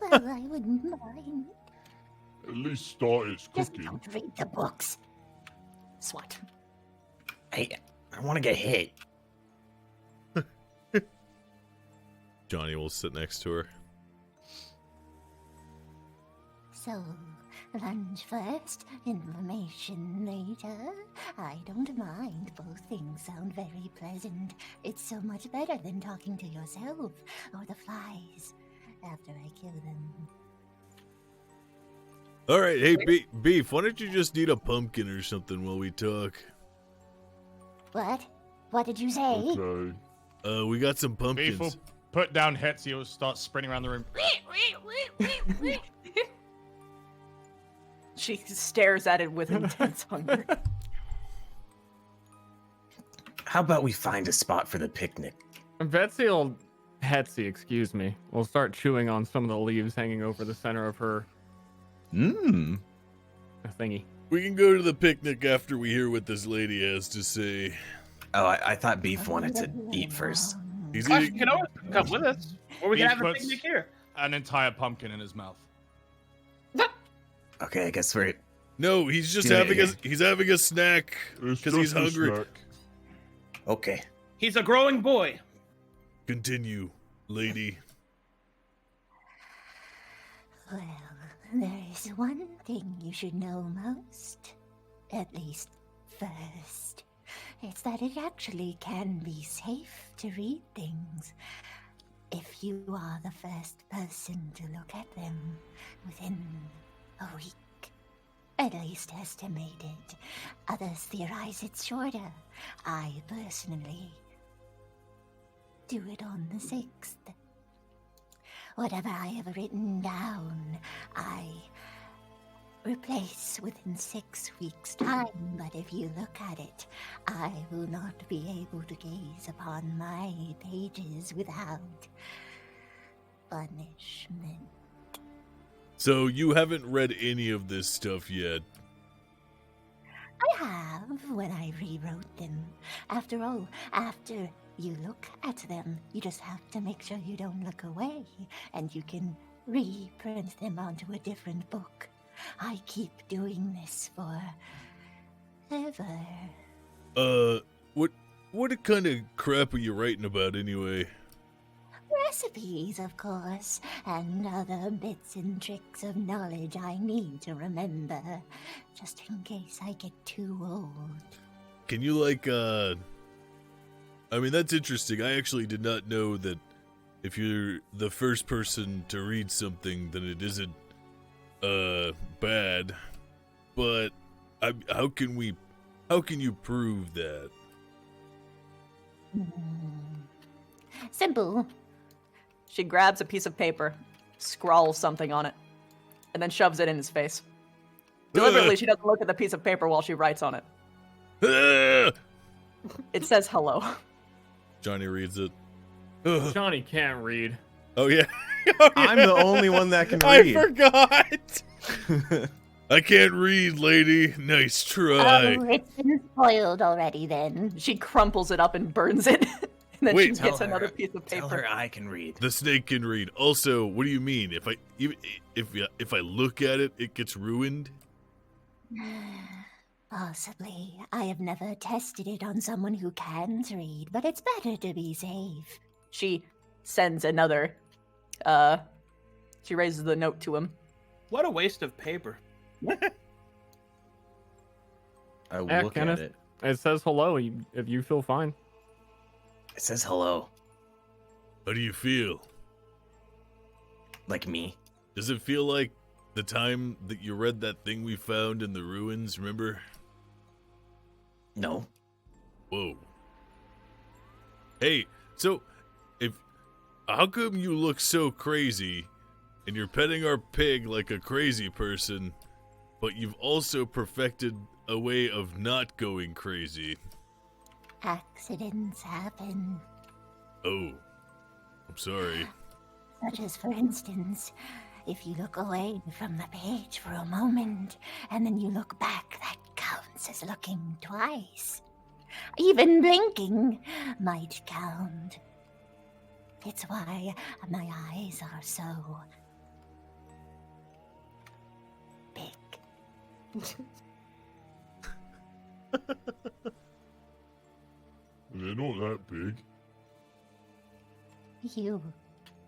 well, I wouldn't mind. At least start its Just cooking. don't read the books. Swat. Hey, I want to get hit. Johnny will sit next to her. So, lunch first, information later. I don't mind. Both things sound very pleasant. It's so much better than talking to yourself or the flies after I kill them. All right, hey, Beef, why don't you just eat a pumpkin or something while we talk? What? What did you say? Okay. We got some Beef pumpkins. will put down Hetzy, he'll start sprinting around the room. She stares at it with intense hunger. How about we find a spot for the picnic? Betsy, excuse me, will start chewing on some of the leaves hanging over the center of her thingy. We can go to the picnic after we hear what this lady has to say. Oh, I thought Beef wanted to eat first. He's Gosh, eating. you can always come with us, or we can Beef have a puts picnic here. An entire pumpkin in his mouth. Okay, I guess we're... No, he's just Yeah, having yeah. he's having a snack It's because he's just a hungry. snack. Okay. He's a growing boy. Continue, lady. Well, there's one thing you should know most. At least first. It's that it actually can be safe to read things if you are the first person to look at them within a week. At least estimated. Others theorize it's shorter. I personally do it on the 6th. Whatever I have written down, I replace within 6 weeks' time, but if you look at it, I will not be able to gaze upon my pages without punishment. So you haven't read any of this stuff yet. I have when I rewrote them. After all, after you look at them, you just have to make sure you don't look away, and you can reprint them onto a different book. I keep doing this forever. What kind of crap are you writing about anyway? Recipes, of course, and other bits and tricks of knowledge I need to remember, just in case I get too old. Can you I mean, that's interesting. I actually did not know that if you're the first person to read something, then it isn't bad. But how can you prove that? Simple. She grabs a piece of paper, scrawls something on it, and then shoves it in his face. Deliberately, she doesn't look at the piece of paper while she writes on it. It says hello. Johnny reads it. Johnny can't read. Oh yeah. I'm the only one that can I read. forgot. I can't read, lady. Nice try. Oh, it's been spoiled already then. She crumples it up and burns it. And then Wait, she gets another piece of Tell paper. her I can read. The snake can read. Also, what do you mean? If I look at it, it gets ruined? Possibly. I have never tested it on someone who can read, but it's better to be safe. She sends another. She raises the note to him. What a waste of paper. I will Yeah, look Kenneth, at it. It says hello if you feel fine. It says hello. How do you feel? Like me. Does it feel like the time that you read that thing we found in the ruins, remember? No. Whoa. Hey, so how come you look so crazy and you're petting our pig like a crazy person, but you've also perfected a way of not going crazy? Accidents happen. Oh, I'm sorry. Such as, for instance, if you look away from the page for a moment, and then you look back, that counts as looking twice. Even blinking might count. It's why my eyes are so big. They're not that big. You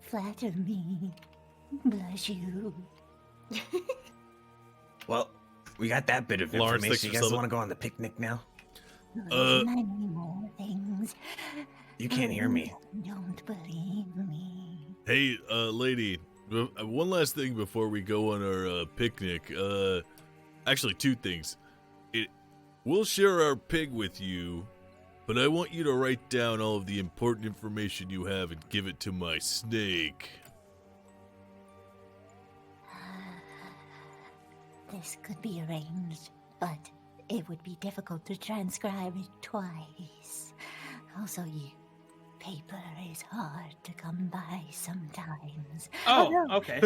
flatter me, bless you. Well, we got that bit of Lawrence, thanks information. for You guys subbing. want to go on the picnic now? There's many more things. You can't hear me. Don't believe me. Hey, lady, one last thing before we go on our picnic. Actually, two things. We'll share our pig with you, but I want you to write down all of the important information you have and give it to my snake. this could be arranged, but it would be difficult to transcribe it twice. Also, paper is hard to come by sometimes. Oh, okay.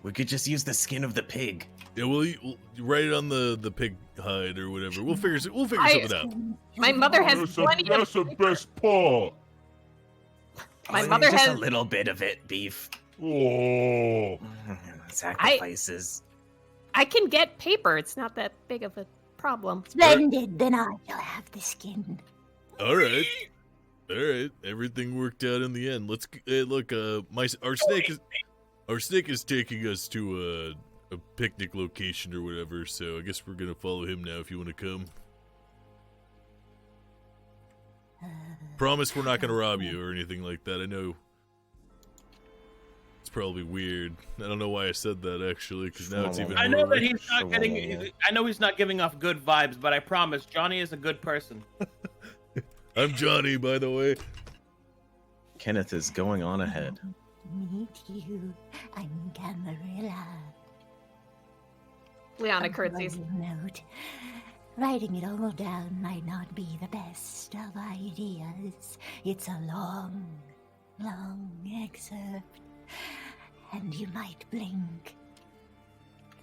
We could just use the skin of the pig. Yeah, we'll write it on the pig hide or whatever. We'll figure something out. My mother has plenty of. That's the best part. My Oh, mother just has a little bit of it, beef. Oh. Sacrifices. I can get paper. It's not that big of a problem. Splendid, then I shall have the skin. All right. Everything worked out in the end. Let's look. Our snake is taking us to a picnic location or whatever. So I guess we're gonna follow him now. If you want to come. Promise we're not gonna rob you or anything like that. I know it's probably weird. I don't know why I said that actually, because now it's even. I know more that he's not getting. I know he's not giving off good vibes, but I promise Johnny is a good person. I'm Johnny, by the way. Kenneth is going on ahead. Meet you. I'm Camarilla. Leona curtsies. Note. Writing it all down might not be the best of ideas. It's a long, long excerpt, and you might blink.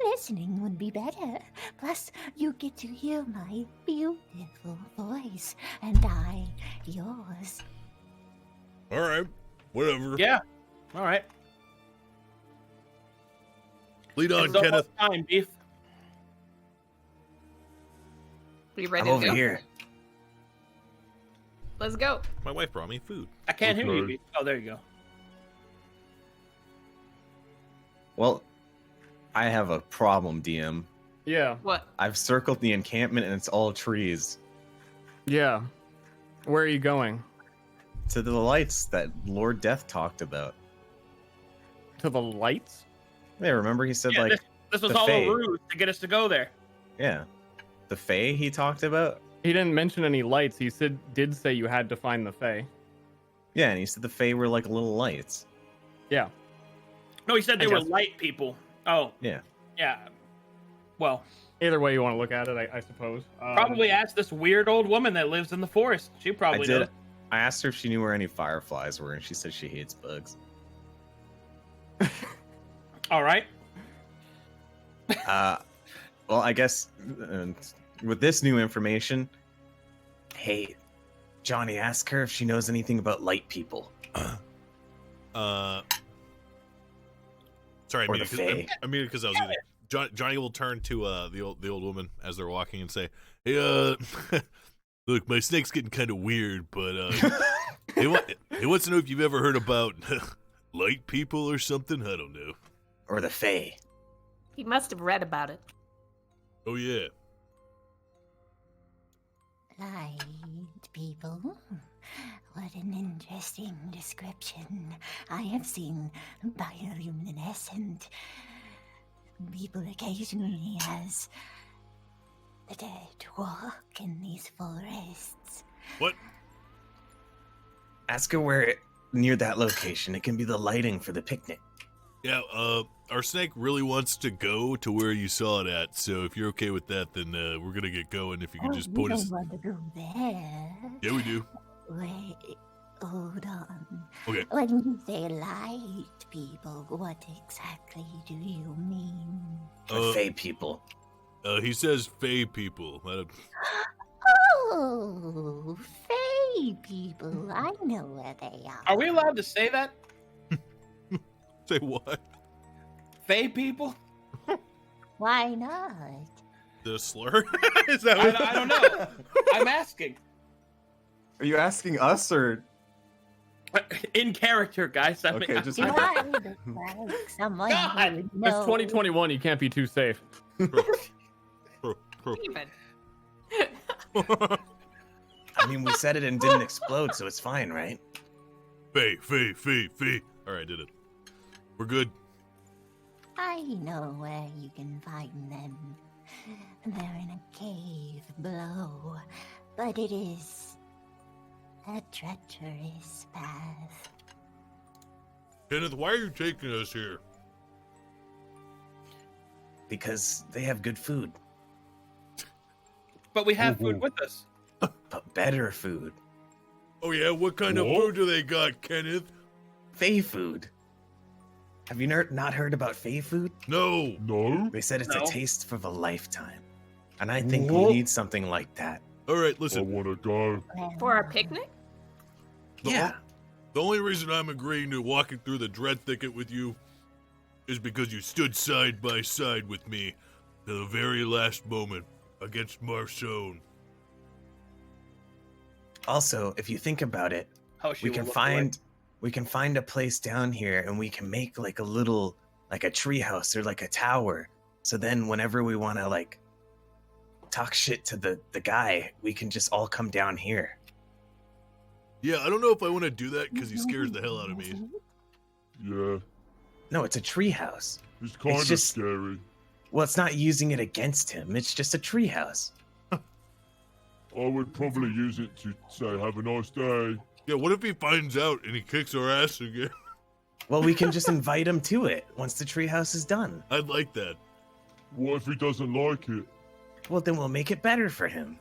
Listening would be better. Plus, you get to hear my beautiful voice, and I yours. All right, whatever. Yeah. All right. Lead on, It's almost Kenneth. time, beef. Are you ready I'm to over go? here. Let's go. My wife brought me food. I can't hear you, Okay. beef. Oh, there you go. Well, I have a problem, DM. Yeah. What? I've circled the encampment and it's all trees. Yeah. Where are you going? To the lights that Lord Death talked about. To the lights? Yeah, remember he said Yeah, like this was the all Fae. a ruse to get us to go there. Yeah. The Fae he talked about? He didn't mention any lights. He did say you had to find the Fae. Yeah, and he said the Fae were like little lights. Yeah. No, he said they I were guess. light people. Oh. Yeah. Yeah. Well, Either way you want to look at it, I suppose. probably ask this weird old woman that lives in the forest. She I probably did. knows. I asked her if she knew where any fireflies were, and she said she hates bugs. All right. Well, I guess with this new information, Hey, Johnny, ask her if she knows anything about light people. Sorry, Or the Fae. I mean, because I was eating. Johnny will turn to the old woman as they're walking and say, "Hey, look, my snake's getting kind of weird, but he wants to know if you've ever heard about light people or something. I don't know. Or the Fae. He must have read about it. Oh yeah, Light people. What an interesting description. I have seen bioluminescent people occasionally as the dead walk in these forests. What? Ask her where near that location. It can be the lighting for the picnic. Yeah. Our snake really wants to go to where you saw it at. So if you're okay with that, then we're gonna get going. If you could just we point don't us. want to go there. Yeah, we do. Wait, hold on. Okay. When you say light people, what exactly do you mean? Or Fae people. He says Fae people. Oh, Fae people. I know where they are. Are we allowed to say that? Say what? Fae people? Why not? The slur? Is that what? I don't know. I'm asking. are you asking us or? In character, guys. Okay, just- You are the like someone who God, would It's know. 2021. You can't be too safe. Even. I mean, we said it and didn't explode, so it's fine, right? Fae. All right, did it. We're good. I know where you can find them. They're in a cave below, but it is a treacherous path. Kenneth, why are you taking us here? because they have good food, But we have food with us. but better food. Oh yeah, what kind of food do they got, Kenneth? Fae food. Have you not heard about Fae food? No. No? They said it's No. a taste for the lifetime. And I think we What? need something like that. All right, I listen. want to go. For our picnic? Yeah. The only reason I'm agreeing to walking through the dread thicket with you is because you stood side by side with me to the very last moment against Marcone. Also, if you think about it, How she we will can look find a place down here and we can make like a little like a treehouse or like a tower. So then whenever we want to like talk shit to the guy, we can just all come down here. Yeah, I don't know if I want to do that because he scares the hell out of me. Yeah, No, it's a treehouse. it's kind of just- scary. Well, it's not using it against him. It's just a treehouse. I would probably use it to say, have a nice day. Yeah, what if he finds out and he kicks our ass again? Well, we can just invite him to it once the treehouse is done. I'd like that. What if he doesn't like it? Well, then we'll make it better for him.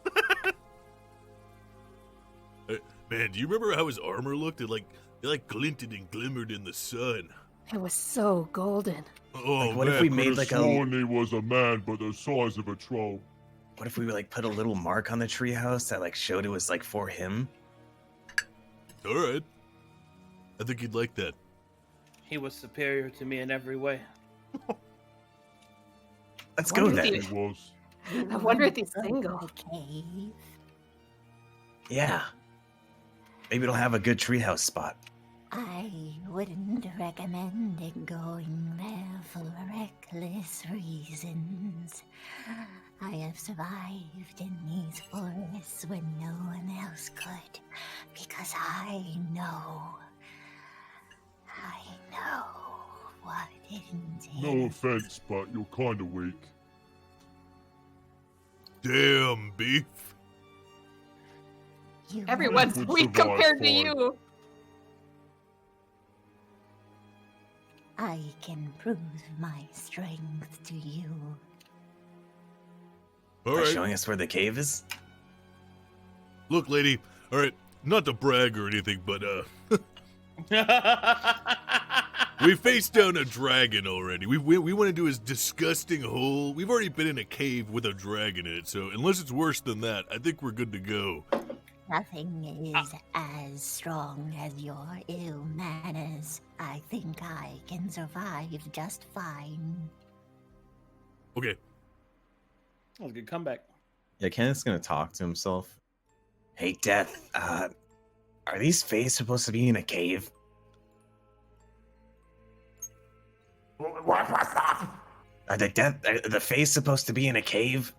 Man, do you remember how his armor looked? It glinted and glimmered in the sun. It was so golden. Oh, Like, what if man. we Could made have like sworn he was a man, but the size of a troll. What if we like put a little mark on the treehouse that like showed it was like for him? All right. I think he'd like that. He was superior to me in every way. Let's go Wonder then. if He was. I wonder if he's single. Cave. Yeah. Maybe it'll have a good treehouse spot. I wouldn't recommend it going there for reckless reasons. I have survived in these forests when no one else could, because I know what it entails. No offense, but you're kind of weak. Damn, beef. You Everyone's would weak survive compared to fine. you. I can prove my strength to you. All By right. showing us where the cave is? Look, lady. All right. Not to brag or anything, but we faced down a dragon already. We went into his disgusting hole. We've already been in a cave with a dragon in it, so unless it's worse than that, I think we're good to go. Nothing is as strong as your ill manners. I think I can survive just fine. Okay. That was a good comeback. Yeah, Kenneth's gonna talk to himself. Hey, Death, are these Fae supposed to be in a cave? What was that? Are the Fae supposed to be in a cave?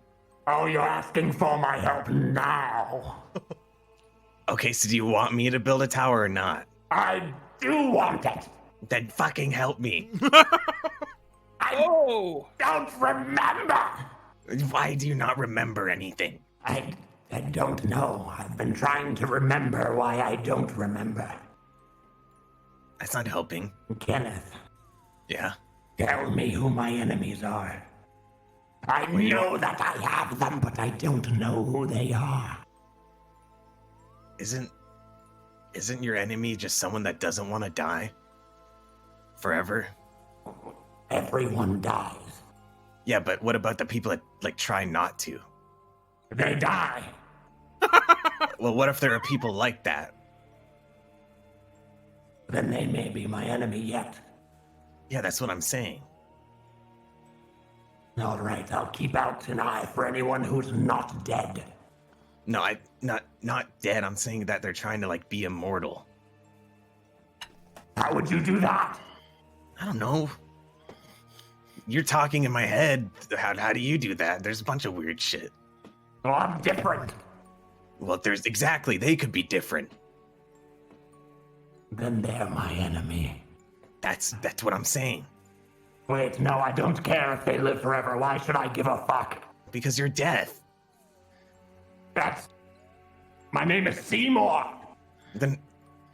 Oh, you're asking for my help now. Okay, so do you want me to build a tower or not? I do want it. Then fucking help me. Oh! Don't remember. Why do you not remember anything? I don't know. I've been trying to remember why I don't remember. That's not helping. Kenneth, Yeah? tell me who my enemies are. I know that I have them, but I don't know who they are. Isn't your enemy just someone that doesn't want to die? Forever? Everyone dies. Yeah, but what about the people that like try not to? They die. Well, what if there are people like that? Then they may be my enemy yet. Yeah, that's what I'm saying. All right, I'll keep out an eye for anyone who's not dead. No, not dead. I'm saying that they're trying to like be immortal. How would you do that? I don't know. You're talking in my head. How do you do that? There's a bunch of weird shit. Well, I'm different. Well, they could be different. Then they're my enemy. That's what I'm saying. Wait, no, I don't care if they live forever. Why should I give a fuck? Because you're Death. My name is Seymour. Then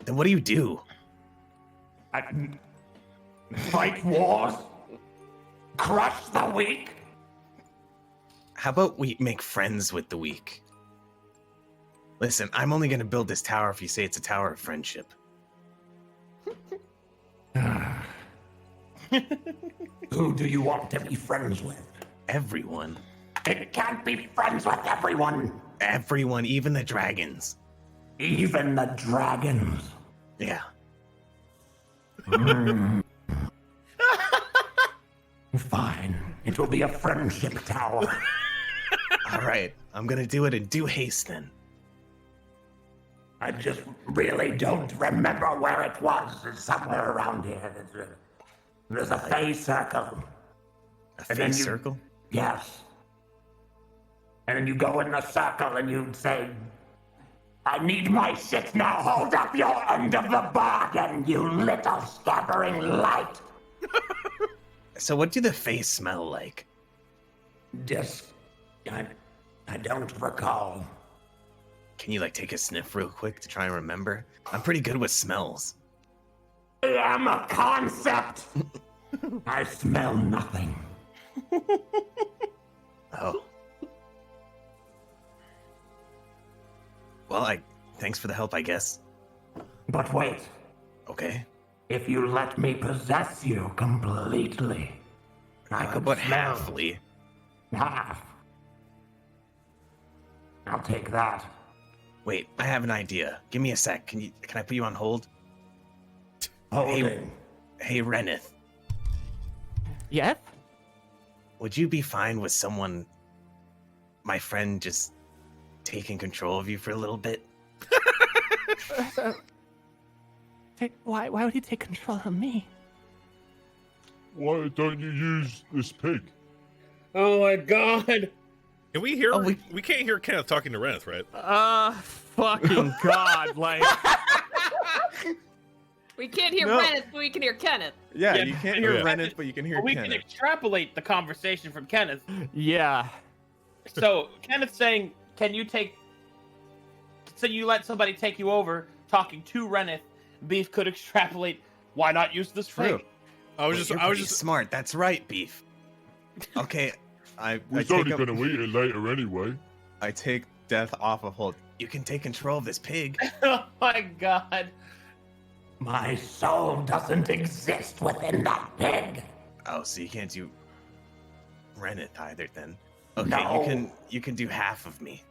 what do you do? I fight wars, crush the weak, How about we make friends with the weak? Listen, I'm only gonna build this tower if you say it's a tower of friendship. Who do you want to be friends with? Everyone. It can't be friends with everyone. Everyone, even the dragons. Even the dragons. Yeah. Fine. It will be a friendship tower. All right, I'm gonna do it in due haste then. I just really don't remember where it was. It's somewhere around here. There's a phase circle. A phase circle? Yes. And then you go in the circle and you say, I need my shit now. Hold up your end of the bargain, you little scattering light. So what do the face smell like? I don't recall. Can you like take a sniff real quick to try and remember? I'm pretty good with smells. I am a concept. I smell nothing. Oh. Well, thanks for the help, I guess. But wait. Okay. If you let me possess you completely, I could But smell halfly. half. I'll take that. Wait, I have an idea. Give me a sec. Can I put you on hold? Holding. Hey, Reneth. Yes? Would you be fine with someone, my friend, just taking control of you for a little bit? Why would he take control of me? Why don't you use this pig? Oh my god. Can we hear? We can't hear Kenneth talking to Reneth, right? Fucking god, like. We can't hear No. Reneth, but we can hear Kenneth. Yeah, Yeah, you can't oh, hear yeah. Reneth, but you can hear But we Kenneth. can extrapolate the conversation from Kenneth. Yeah. So Kenneth's saying, "Can you take? So you let somebody take you over, talking to Reneth. Beef could extrapolate. Why not use this True. pig? I was You're just smart. That's right, Beef. Okay, He's only going to eat it later anyway. I take Death off of hold. you can take control of this pig. Oh my god. My soul doesn't exist within that pig. Oh, so you can't do Reneth either then. Okay, No. you can do half of me.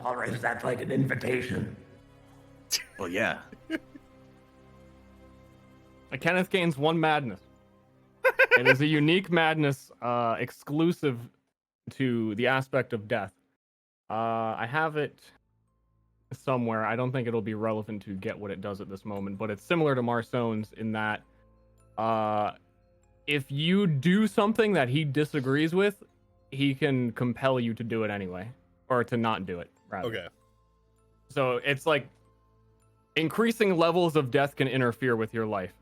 Or is that like an invitation? Well, yeah. Kenneth gains one madness. It is a unique madness exclusive to the aspect of death. I have it somewhere. I don't think it'll be relevant to get what it does at this moment, but it's similar to Marsone's in that if you do something that he disagrees with, he can compel you to do it anyway, or to not do it, rather. okay. So it's like increasing levels of death can interfere with your life.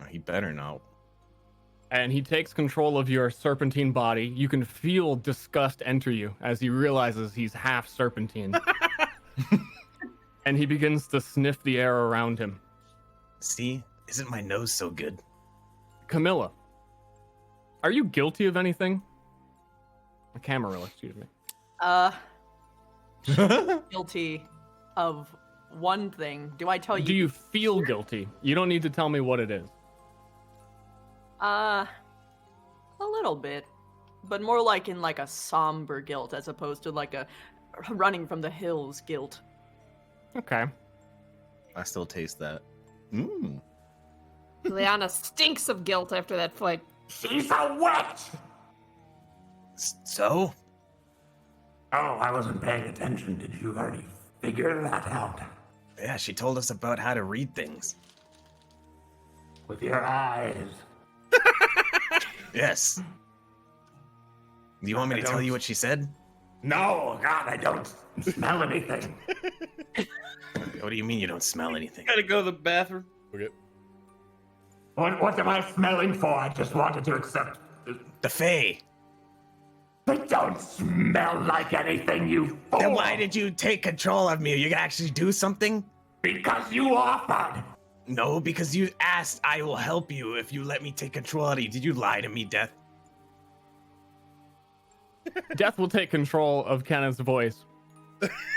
He better not. And he takes control of your serpentine body. You can feel disgust enter you as he realizes he's half serpentine. And he begins to sniff the air around him. See? Isn't my nose so good? Camilla, are you guilty of anything? Camarilla, excuse me. Guilty of one thing. Do I tell you? Do you feel guilty? You don't need to tell me what it is. A little bit, but more like in like a somber guilt as opposed to like a running from the hills guilt. Okay. I still taste that. Mmm. Liana stinks of guilt after that fight. She's a witch! So? Oh, I wasn't paying attention. Did you already figure that out? Yeah, she told us about how to read things. With your eyes. Yes. Do you want me to tell you what she said? No, God, I don't smell anything. What do you mean you don't smell anything? Gotta go to the bathroom. Okay. What am I smelling for? I just wanted to accept. The Fae. They don't smell like anything, you fool. Then why did you take control of me? You can actually do something? Because you offered. No, because you asked I will help you if you let me take control of you. Did you lie to me, Death? Death will take control of Kenneth's voice.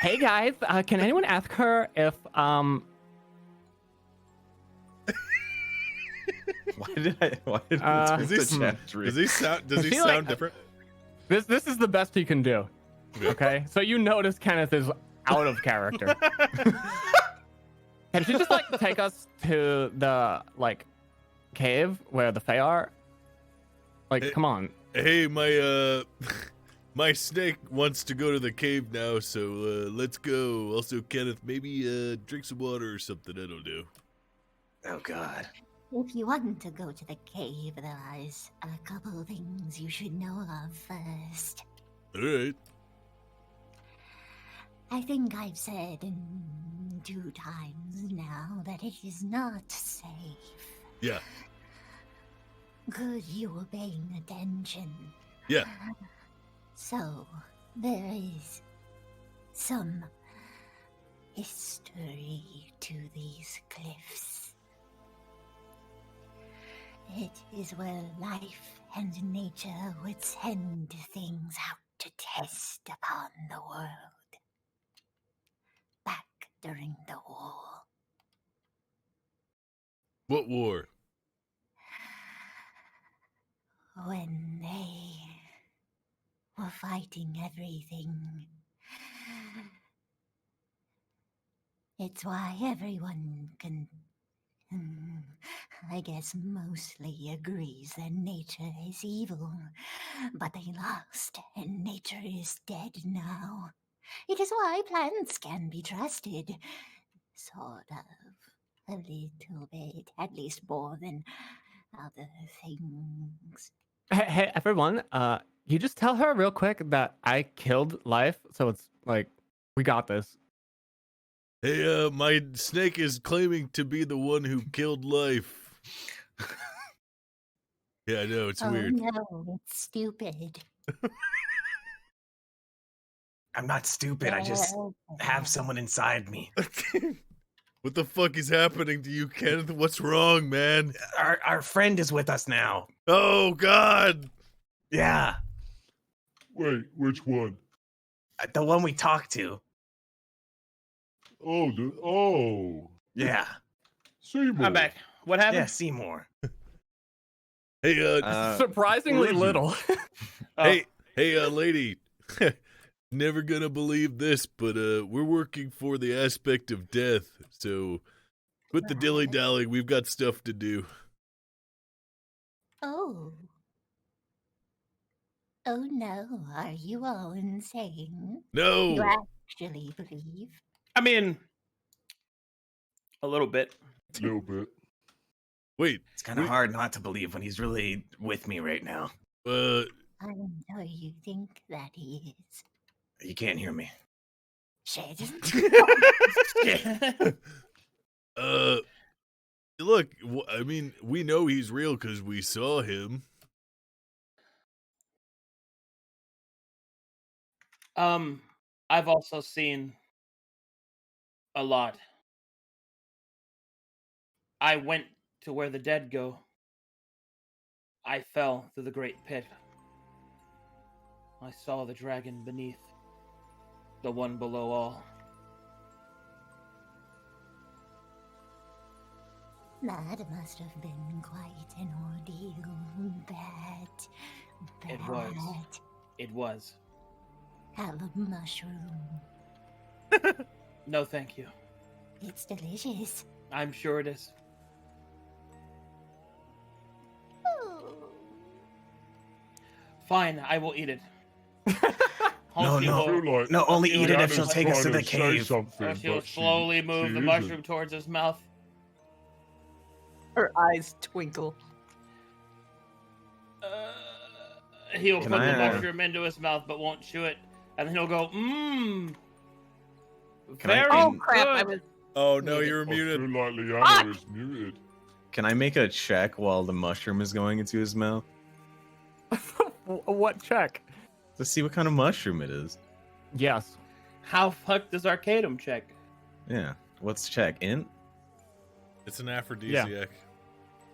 Hey guys, can anyone ask her if Why did I Does turn he- to chat dream? Does he Feel sound like- different? this is the best he can do. Okay, so you notice Kenneth is out of character. Can she just like take us to the like cave where the Fae are? Like, come on. Hey, my my snake wants to go to the cave now, so let's go. Also, Kenneth, maybe drink some water or something. I don't know. Oh God. If you want to go to the cave, there's a couple of things you should know of first. All right. I think I've said 2 times now that it is not safe. Yeah. Good, you were paying attention. Yeah. So, there is some history to these cliffs. It is where life and nature would send things out to test upon the world. Back during the war. What war? When they were fighting everything. It's why everyone can, I guess, mostly agrees that nature is evil. But they lost, and nature is dead now. It is why plants can be trusted. Sort of. A little bit. At least more than other things. Hey everyone, you just tell her real quick that I killed Life, so it's like we got this. Hey, my snake is claiming to be the one who killed Life. Yeah, I know, it's weird. No, it's stupid. I'm not stupid. I just have someone inside me. What the fuck is happening to you, Kenneth? What's wrong, man? Our friend is with us now. Oh, God. Yeah. Wait, which one? The one we talked to. Oh. Yeah. Seymour. I'm back. What happened? Yeah, Seymour. Hey, surprisingly little. Hey, lady. Never gonna believe this, but we're working for the aspect of death, so quit the dilly-dally. We've got stuff to do. Oh. Oh no, are you all insane? No. You actually believe? I mean, a little bit. A little bit. Wait. It's kind of hard not to believe when he's really with me right now. I know you think that he is. You can't hear me. Shit. Look, I mean, we know he's real because we saw him. I've also seen a lot. I went to where the dead go. I fell through the great pit. I saw the dragon beneath, the one below all. That must have been quite an ordeal. Bad. It was. It was. Have a mushroom. No, thank you. It's delicious. I'm sure it is. Fine, I will eat it. No, only eat it if she'll take us to the cave. She'll slowly move the mushroom towards his mouth. Her eyes twinkle. He'll Can put I, the mushroom into his mouth but won't chew it. And then he'll go, very Oh crap, I good. was Oh no, you're I muted. feel like Liana is muted. Can I make a check while the mushroom is going into his mouth? What check? To see what kind of mushroom it is. Yes. How fuck does Arcadum check? Yeah. What's check? Int? It's an aphrodisiac.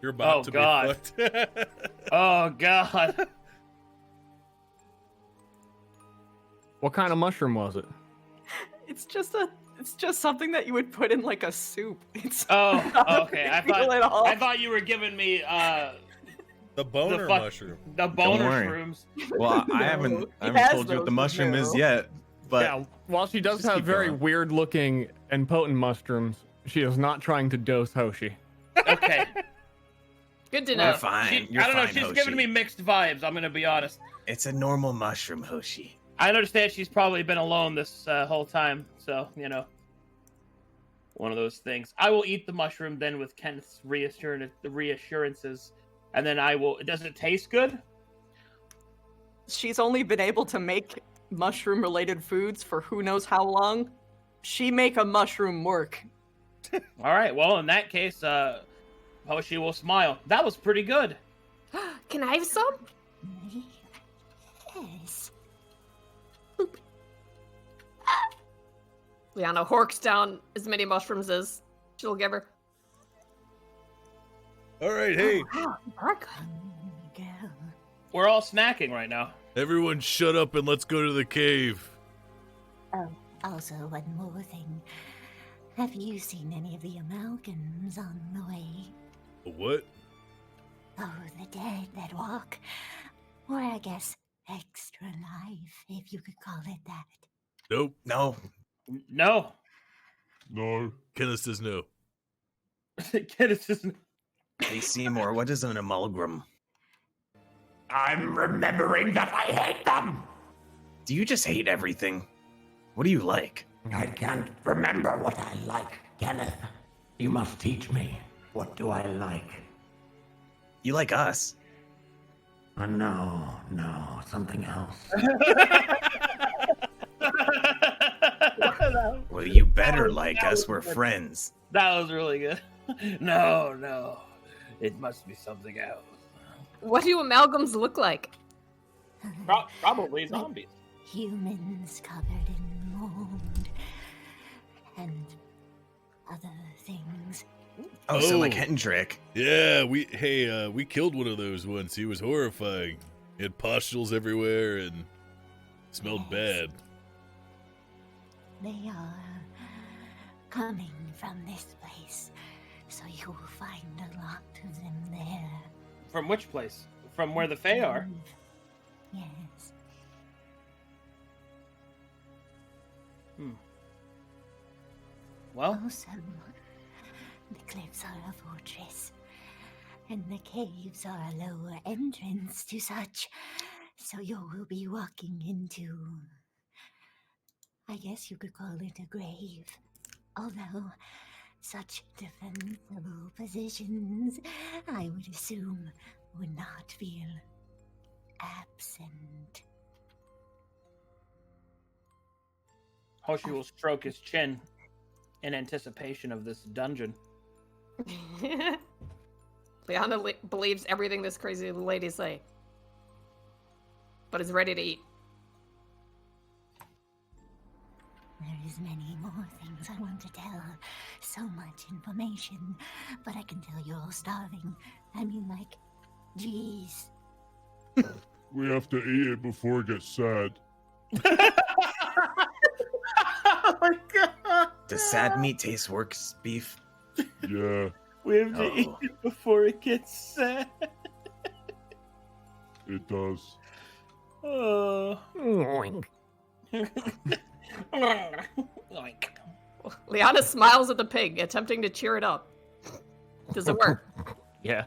You're about to God. be fucked. Oh god. What kind of mushroom was it? It's just something that you would put in like a soup. It's Oh, not a okay. big deal at all. I thought you were giving me The boner mushroom. the Don't boner worry. shrooms. Well, I haven't told you what the mushroom is yet, but yeah, while she does just have keep very going. weird-looking and potent mushrooms, she is not trying to dose Hoshi. Okay. Good to You're know. fine. I You're don't know. fine, She's Hoshi. giving me mixed vibes. I'm gonna be honest. It's a normal mushroom, Hoshi. I understand she's probably been alone this whole time, so one of those things. I will eat the mushroom then with Kenneth's reassurances, and then I will. Does it taste good? She's only been able to make mushroom-related foods for who knows how long. She make a mushroom work. All right. Well, in that case, Hoshi will smile. That was pretty good. Can I have some? Yes. Liana horks down as many mushrooms as she'll give her. All right, hey, Oh, wow, girl. We're all snacking right now. everyone shut up and let's go to the cave. Oh, also one more thing. Have you seen any of the amalgams on the way? What? Oh, the dead that walk. Or I guess extra life, if you could call it that. Nope. No. No. No. Kenneth says no. Kenneth isn't. Hey, Seymour, what is an amalgam? I'm remembering that I hate them. Do you just hate everything? What do you like? I can't remember what I like, Kenneth. You must teach me. What do I like? You like us. No, something else. Well, you better like us. We're friends. That was really good. No. It must be something else. What do amalgams look like? Probably zombies. Humans covered in mold and other things. Oh, so like Oh. Hendrik. Yeah, we killed one of those once. He was horrifying. He had pustules everywhere and smelled bad. They are coming from this place, so you will find a lot of them there. From which place? From where the Fae are? Yes. Well, Awesome. The cliffs are a fortress, and the caves are a lower entrance to such, so you will be walking into, I guess you could call it a grave. Although, such defensible positions, I would assume, would not feel absent. Hoshi will stroke his chin in anticipation of this dungeon. Liana believes everything this crazy lady say, but is ready to eat. There is many more things I want to tell. So much information, but I can tell you're all starving. I mean, like, geez. We have to eat it before it gets sad. Oh my god! Does sad meat taste worse beef? Yeah, We have to eat Oh. it before it gets sad. it does. Oh. Liana smiles at the pig, attempting to cheer it up. Does it work? Yeah.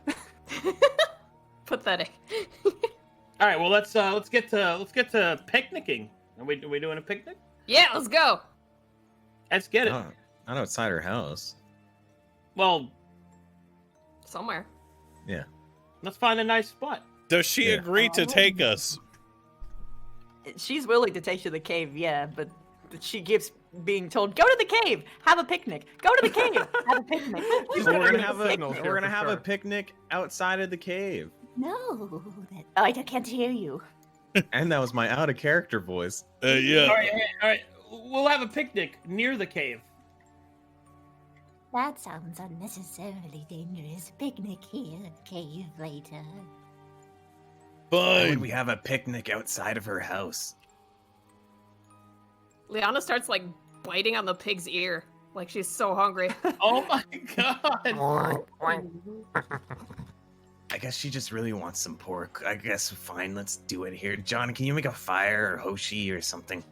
Pathetic. All right, well let's get to picnicking. Are we doing a picnic? Yeah, let's go. Let's get it. Not outside her house. Well, Somewhere. Yeah. let's find a nice spot. Does she Yeah. agree to take us? She's willing to take you to the cave, yeah, but she keeps being told, "Go to the cave, have a picnic. Go to the cave, have a picnic." She's We're gonna make have picnic. we're gonna have a picnic outside of the cave. No, I can't hear you. And that was my out of character voice. Yeah. All right. We'll have a picnic near the cave. That sounds unnecessarily dangerous. Picnic here, cave later. Why would Fine. we have a picnic outside of her house? Liana starts like biting on the pig's ear, like she's so hungry. Oh my god! I guess she just really wants some pork. I guess fine, let's do it here. John, can you make a fire or Hoshi or something?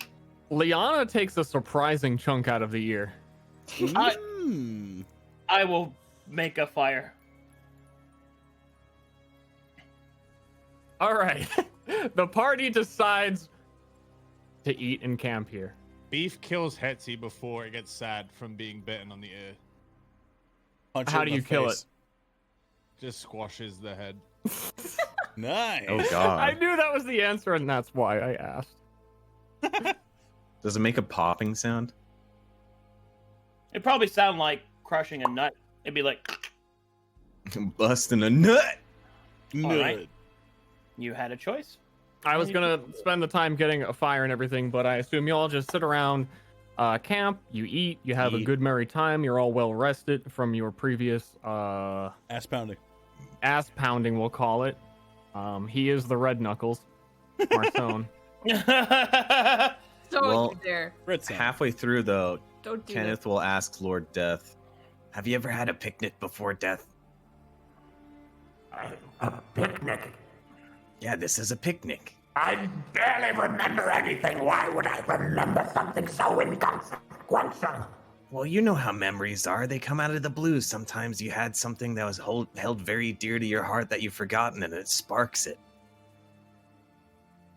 Liana takes a surprising chunk out of the ear. I will make a fire. All right. The party decides to eat in camp here. Beef kills Hetzi before it gets sad from being bitten on the ear. Punch How in do the you kill face. Just squashes the head. Nice. Oh god. I knew that was the answer, and that's why I asked. Does it make a popping sound? It'd probably sound like crushing a nut. It'd be like, Busting a nut. all right. You had a choice. I was gonna spend the time getting a fire and everything, but I assume you all just sit around camp, you eat, you have a good merry time, you're all well rested from your previous ass pounding, we'll call it. He is the Red Knuckles, Marcone. So Well, good there. halfway through though, Don't do Kenneth will ask Lord Death, Have you ever had a picnic before death? A picnic? Yeah, this is a picnic. I barely remember anything. Why would I remember something so inconsequential? Well, you know how memories are. They come out of the blue. Sometimes you had something that was held very dear to your heart that you've forgotten, and it sparks it.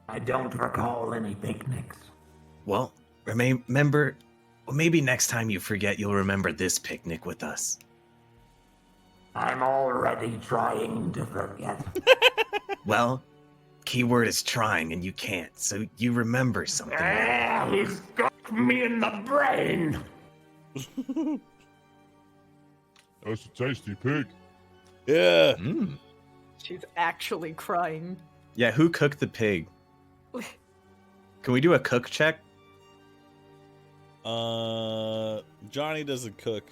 I don't recall any picnics. Well, remember, well, maybe next time you forget, you'll remember this picnic with us. I'm already trying to forget. Well, keyword is trying, and you can't, so you remember something. He's got me in the brain. That's a tasty pig. Yeah. She's actually crying. Yeah, who cooked the pig? Can we do a cook check? Johnny doesn't cook.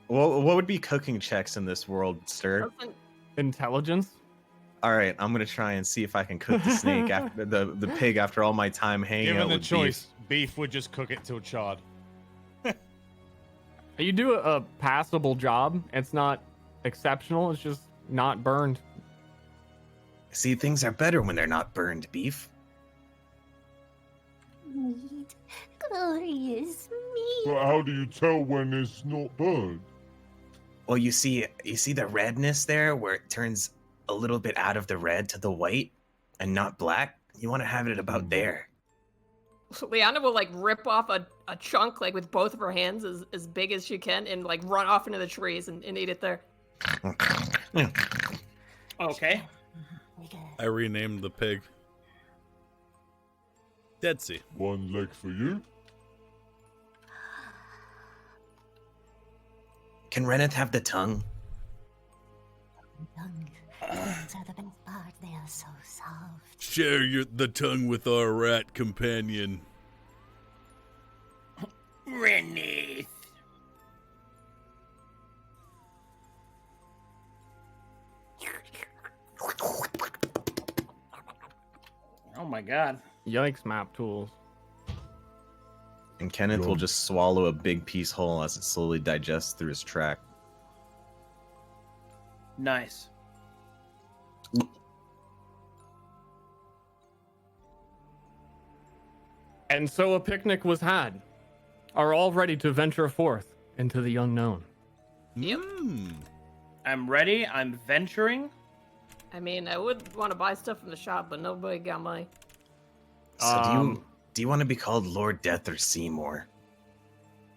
What would be cooking checks in this world, Stir? Intelligence? All right, I'm gonna try and see if I can cook the snake after the pig after all my time hanging Given out the with choice, beef would just cook it till charred. You do a passable job. It's not exceptional. It's just not burned. See, things are better when they're not burned, beef. Meat. Glorious meat. But how do you tell when it's not burned? Well, you see the redness there where it turns a little bit out of the red to the white and not black? You want to have it about there. So Liana will like rip off a chunk like with both of her hands as big as she can and like run off into the trees and eat it there. Okay. I renamed the pig. Deadsy. One leg for you. Can Reneth have the tongue? Those are the best part. They are so soft. Share the tongue with our rat companion. Reneth. Oh my god. Yikes, map tools. And Kenneth will just swallow a big piece whole as it slowly digests through his tract. Nice. And so a picnic was had. Are all ready to venture forth into the unknown. Yep. I'm ready. I'm venturing. I mean, I would want to buy stuff from the shop, but nobody got money. So do you want to be called Lord Death or Seymour?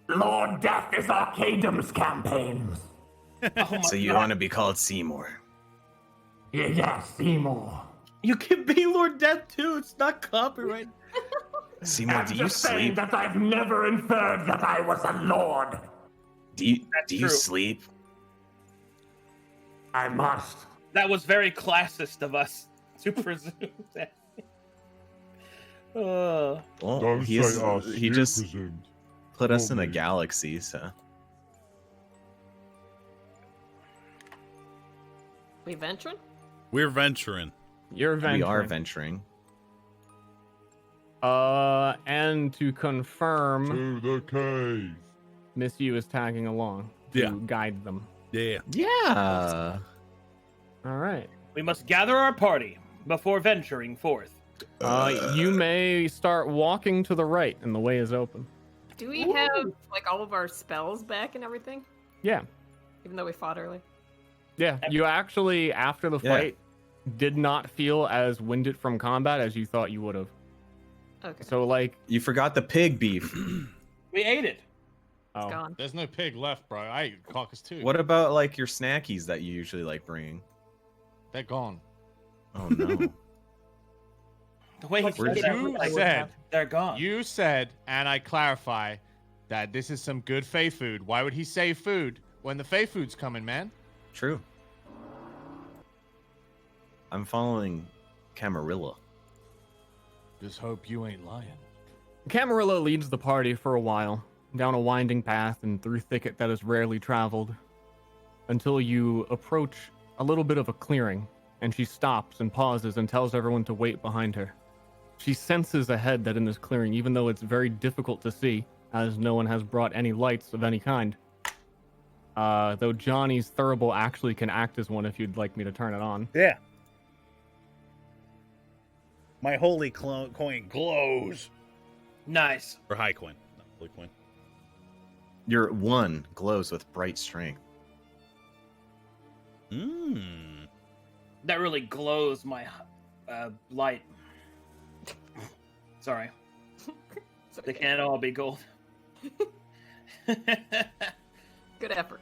Lord Death is Arcadum's campaigns. So you want to be called Seymour? Yes, Seymour. You can be Lord Death too. It's not copyright. Seymour, I'm do you just saying sleep? that I've never inferred that I was a lord. Do you true. sleep? I must. That was very classist of us to presume that. Well, Don't he say he you just presumed. put us in a Told me. galaxy, so We venturing? We're venturing. You're venturing. we are venturing. And to confirm, To the cave. Miss U is tagging along to Yeah. guide them. Yeah. Yeah. All right. We must gather our party before venturing forth. You may start walking to the right, and the way is open. Do we have like all of our spells back and everything? Yeah. Even though we fought early. Yeah. You actually, after the Yeah. fight, did not feel as winded from combat as you thought you would have. Okay. So, like, You forgot the pig beef. We ate it. It's oh, gone. There's no pig left, bro. I ate carcass too. What about like your snackies that you usually like bringing? They're gone. Oh no. The way he Where'd said you- that, You I would said- have- they're gone. You said, and I clarify, that this is some good Fey food. Why would he say food when the Fey food's coming, man? True. I'm following Camarilla. Just hope you ain't lying. Camarilla leads the party for a while, down a winding path and through thicket that is rarely traveled, until you approach a little bit of a clearing, and she stops and pauses and tells everyone to wait behind her. She senses ahead that in this clearing, even though it's very difficult to see, as no one has brought any lights of any kind, though Johnny's Thurible actually can act as one if you'd like me to turn it on. Yeah. My holy coin glows. Nice. Or high coin, not holy coin. Your one glows with bright strength. Mmm. That really glows my light. Sorry. They can't all be gold. Good effort.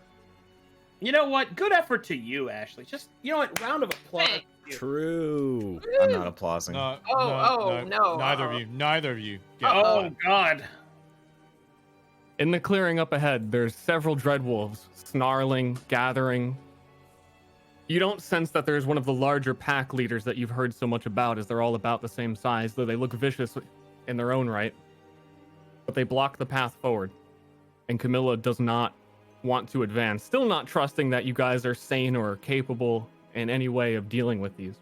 You know what? Good effort to you, Ashley. Just, you know what? Round of applause. Thanks. to you. True. I'm not applauding. No, No. Neither of you. Get Oh, one. God. In the clearing up ahead, there's several dreadwolves snarling, gathering. You don't sense that there's one of the larger pack leaders that you've heard so much about, as they're all about the same size, though they look vicious in their own right. But they block the path forward, and Camilla does not want to advance, still not trusting that you guys are sane or capable in any way of dealing with these.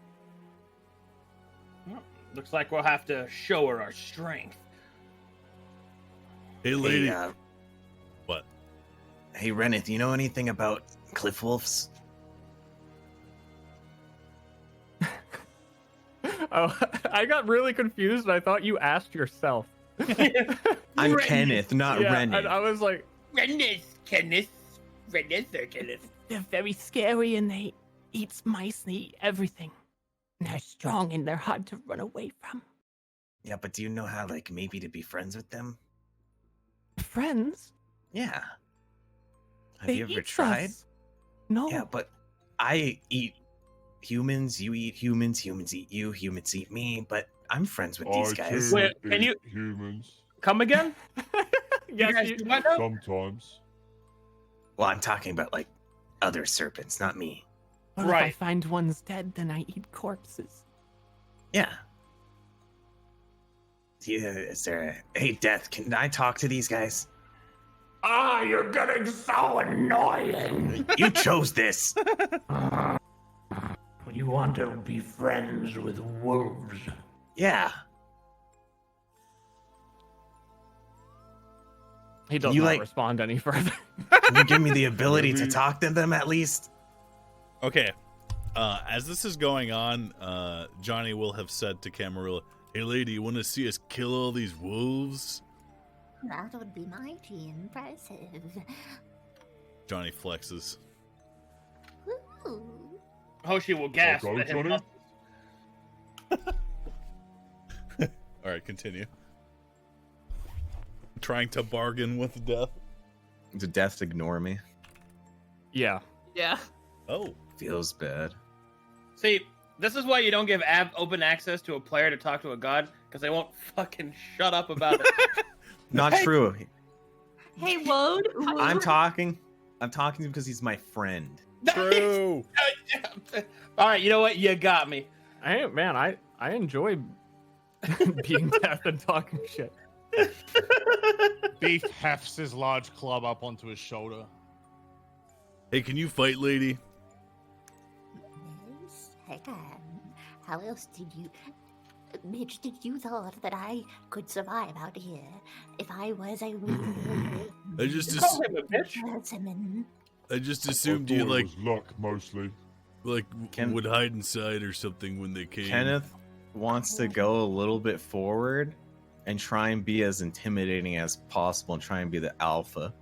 Looks like we'll have to show her our strength. Hey, lady. Hey, What? hey, Reneth, you know anything about cliff wolves? Oh, I got really confused, and I thought you asked yourself. I'm Kenneth, not Yeah, Rennie. and I was like, Kenneth. They're very scary and they eat mice, they eat everything. And they're strong and they're hard to run away from. Yeah, but do you know how, like, maybe to be friends with them? Friends? Yeah. Have They you ever eat tried? us. No. Yeah, but I eat humans, you eat humans, humans eat you, humans eat me, but I'm friends with these I guys. too Wait, can eat you- humans Come again? yes, guys you- do what now? sometimes? Well, I'm talking about, like, other serpents, not me. Well, if I Right. find one's dead, then I eat corpses. Yeah. Yeah, is there a... Hey, Death, can I talk to these guys? Ah, you're getting so annoying. You chose this! You want to be friends with wolves? Yeah. he does You not like- respond any further. Can you give me the ability to talk to them at least? Okay. As this is going on, Johnny will have said to Camarilla, "Hey, lady, you want to see us kill all these wolves?" That would be mighty impressive. Johnny flexes. Ooh. Hoshi will gasp go, at his Johnny? muscles. All right, continue. Trying to bargain with death. Did Death ignore me? Yeah. Yeah. Oh. Feels bad. See, this is why you don't give open access to a player to talk to a god, because they won't fucking shut up about it. Not true. Hey, Wode. I'm talking because he's my friend. True. All right, you know what? You got me. I enjoy being death and talking shit. Beef hefts his large club up onto his shoulder. Hey, can you fight, lady? Yes, I can. How else did you... Mitch, did you thought that I could survive out here if I was a I just Call him a bitch. specimen? I just I assumed thought you it like was luck mostly. would hide inside or something when they came. Kenneth wants to go a little bit forward and try and be as intimidating as possible and try and be the alpha.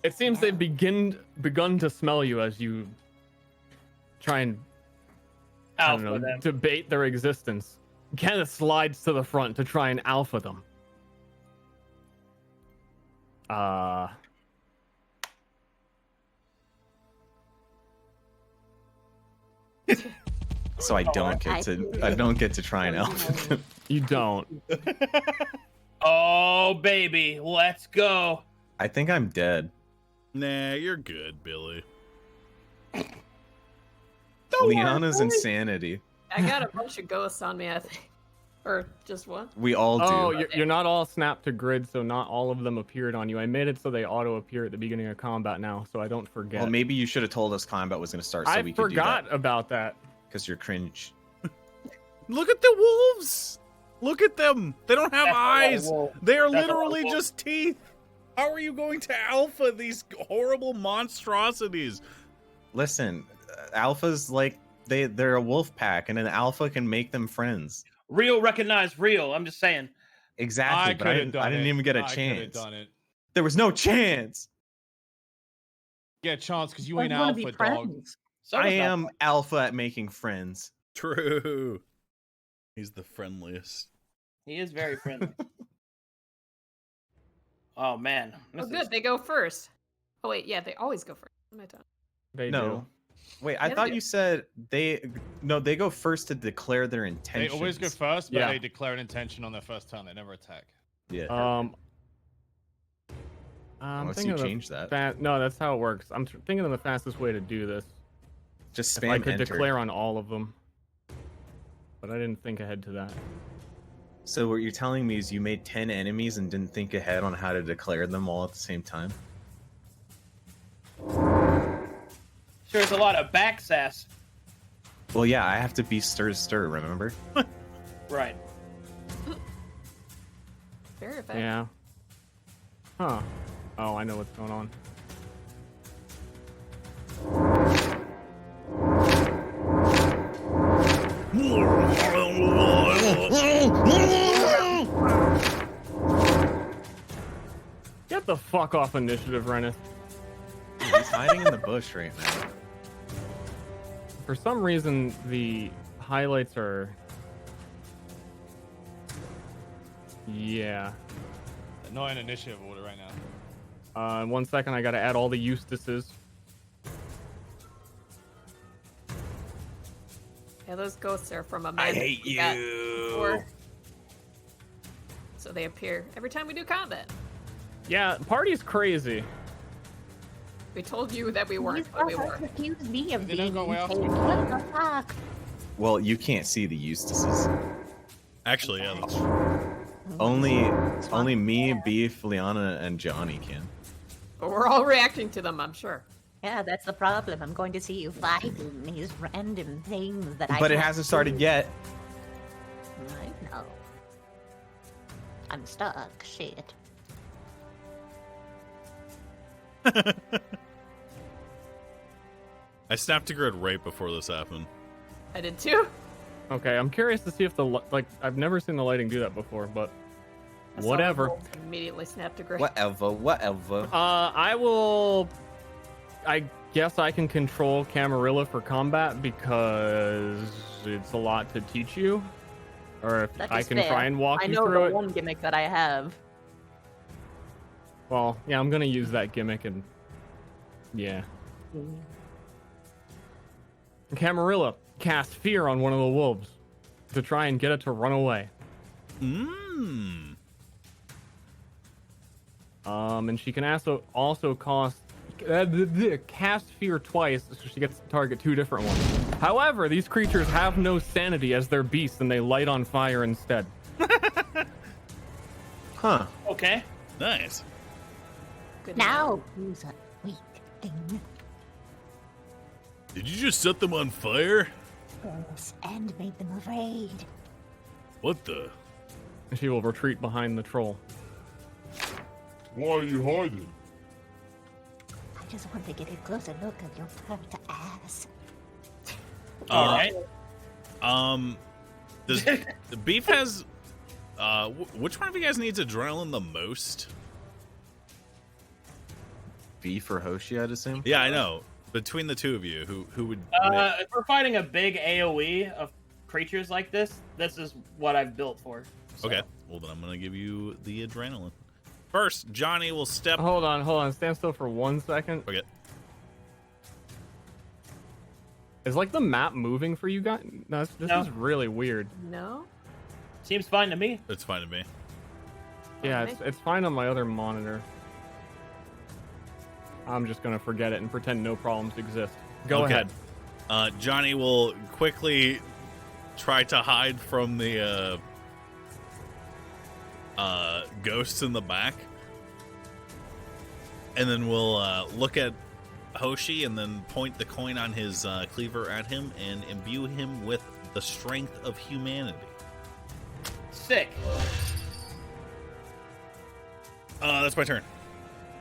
It seems they've begun to smell you as you try and Alpha them. debate their existence. Kenneth slides to the front to try and alpha them. So I don't get to try and alpha them. You don't. Oh, baby, let's go. I think I'm dead. Nah, you're good, Billy. Liana's insanity. I got a bunch of ghosts on me, I think. Or just one. We all do. Oh, you're not all snapped to grid, so not all of them appeared on you. I made it so they auto appear at the beginning of combat now, so I don't forget. Well, maybe you should have told us combat was going to start so I we could do that. forgot about that. Because you're cringe. Look at the wolves. Look at them. They don't have eyes. They are literally just teeth. How are you going to alpha these horrible monstrosities? Listen, alphas like they're a wolf pack, and an alpha can make them friends. Real recognize real. I'm just saying. Exactly, but I didn't even get a chance. Done it. There was no chance. Get a chance because you Why ain't do you wanna be alpha, dog. friends? I am alpha at making friends. True. He's the friendliest. He is very friendly. Oh man. Oh, good. They go first. Oh wait, yeah, they always go first. What am I talking? They No. do. Wait, I Yeah, thought they you said they go first to declare their They intentions. always go first, but Yeah. they declare an intention on their first turn. They never attack. Yeah. I'm Unless thinking you of the change that. No, that's how it works. I'm thinking of the fastest way to do this. Just If I spam could enter. declare on all of them. But I didn't think ahead to that. So what you're telling me is you made 10 enemies and didn't think ahead on how to declare them all at the same time? Sure, there's a lot of back sass. Well, yeah, I have to be stir to stir, remember? Right. Very effective. Yeah. Huh. Oh, I know what's going on. Get the fuck off initiative, Reneth. He's hiding in the bush right now. For some reason, the highlights are... Yeah. Not in initiative order right now. 1 second, I gotta add all the Eustaces. Yeah, those ghosts are from a man. I hate we got you. before. So they appear every time we do combat. Yeah, party's crazy. We told you that we weren't, You but we guys were. accused me of They being don't go way off insane. the What the fuck? Well, you can't see the Eustaces. Actually, yeah, that's true. Only me, Beef, Liana, and Johnny can. But we're all reacting to them, I'm sure. Yeah, that's the problem. I'm going to see you fighting these random things that I But it can't hasn't started do. yet. I know. I'm stuck. Shit. I snapped to grid right before this happened. I did too. Okay, I'm curious to see if I've never seen the lighting do that before, but I saw whatever. the wolf Immediately snapped a grip. Whatever. I guess I can control Camarilla for combat because it's a lot to teach you. Or if That I is can fair. try and walk I you know through the it. one gimmick that I have. Well, yeah, I'm gonna use that gimmick and yeah. Camarilla cast fear on one of the wolves to try and get it to run away. And she can also cast fear twice, so she gets to target 2 different ones. However, these creatures have no sanity as they're beasts, and they light on fire instead. Huh. Okay. Nice. Good Now, who's a weak thing? Did you just set them on fire? whispers and make them afraid. What the? She will retreat behind the troll. Why are you hiding? I just want to get a closer look of your pert ass. All right. Does the beef has? Which one of you guys needs adrenaline the most? Beef or Hoshi, I'd assume. Yeah, I know. Between the two of you, who would? If we're fighting a big AOE of creatures like this is what I've built for. So. Okay. Well, then I'm gonna give you the adrenaline. First, Johnny will step. Hold on. Stand still for 1 second. Okay. Is like the map moving for you guys? No, this is really weird. No. Seems fine to me. It's fine to me. Yeah, it's fine on my other monitor. I'm just gonna forget it and pretend no problems exist. Go ahead. Johnny will quickly try to hide from the ghosts in the back, and then we'll look at Hoshi and then point the coin on his cleaver at him and imbue him with the strength of humanity. Sick. That's my turn.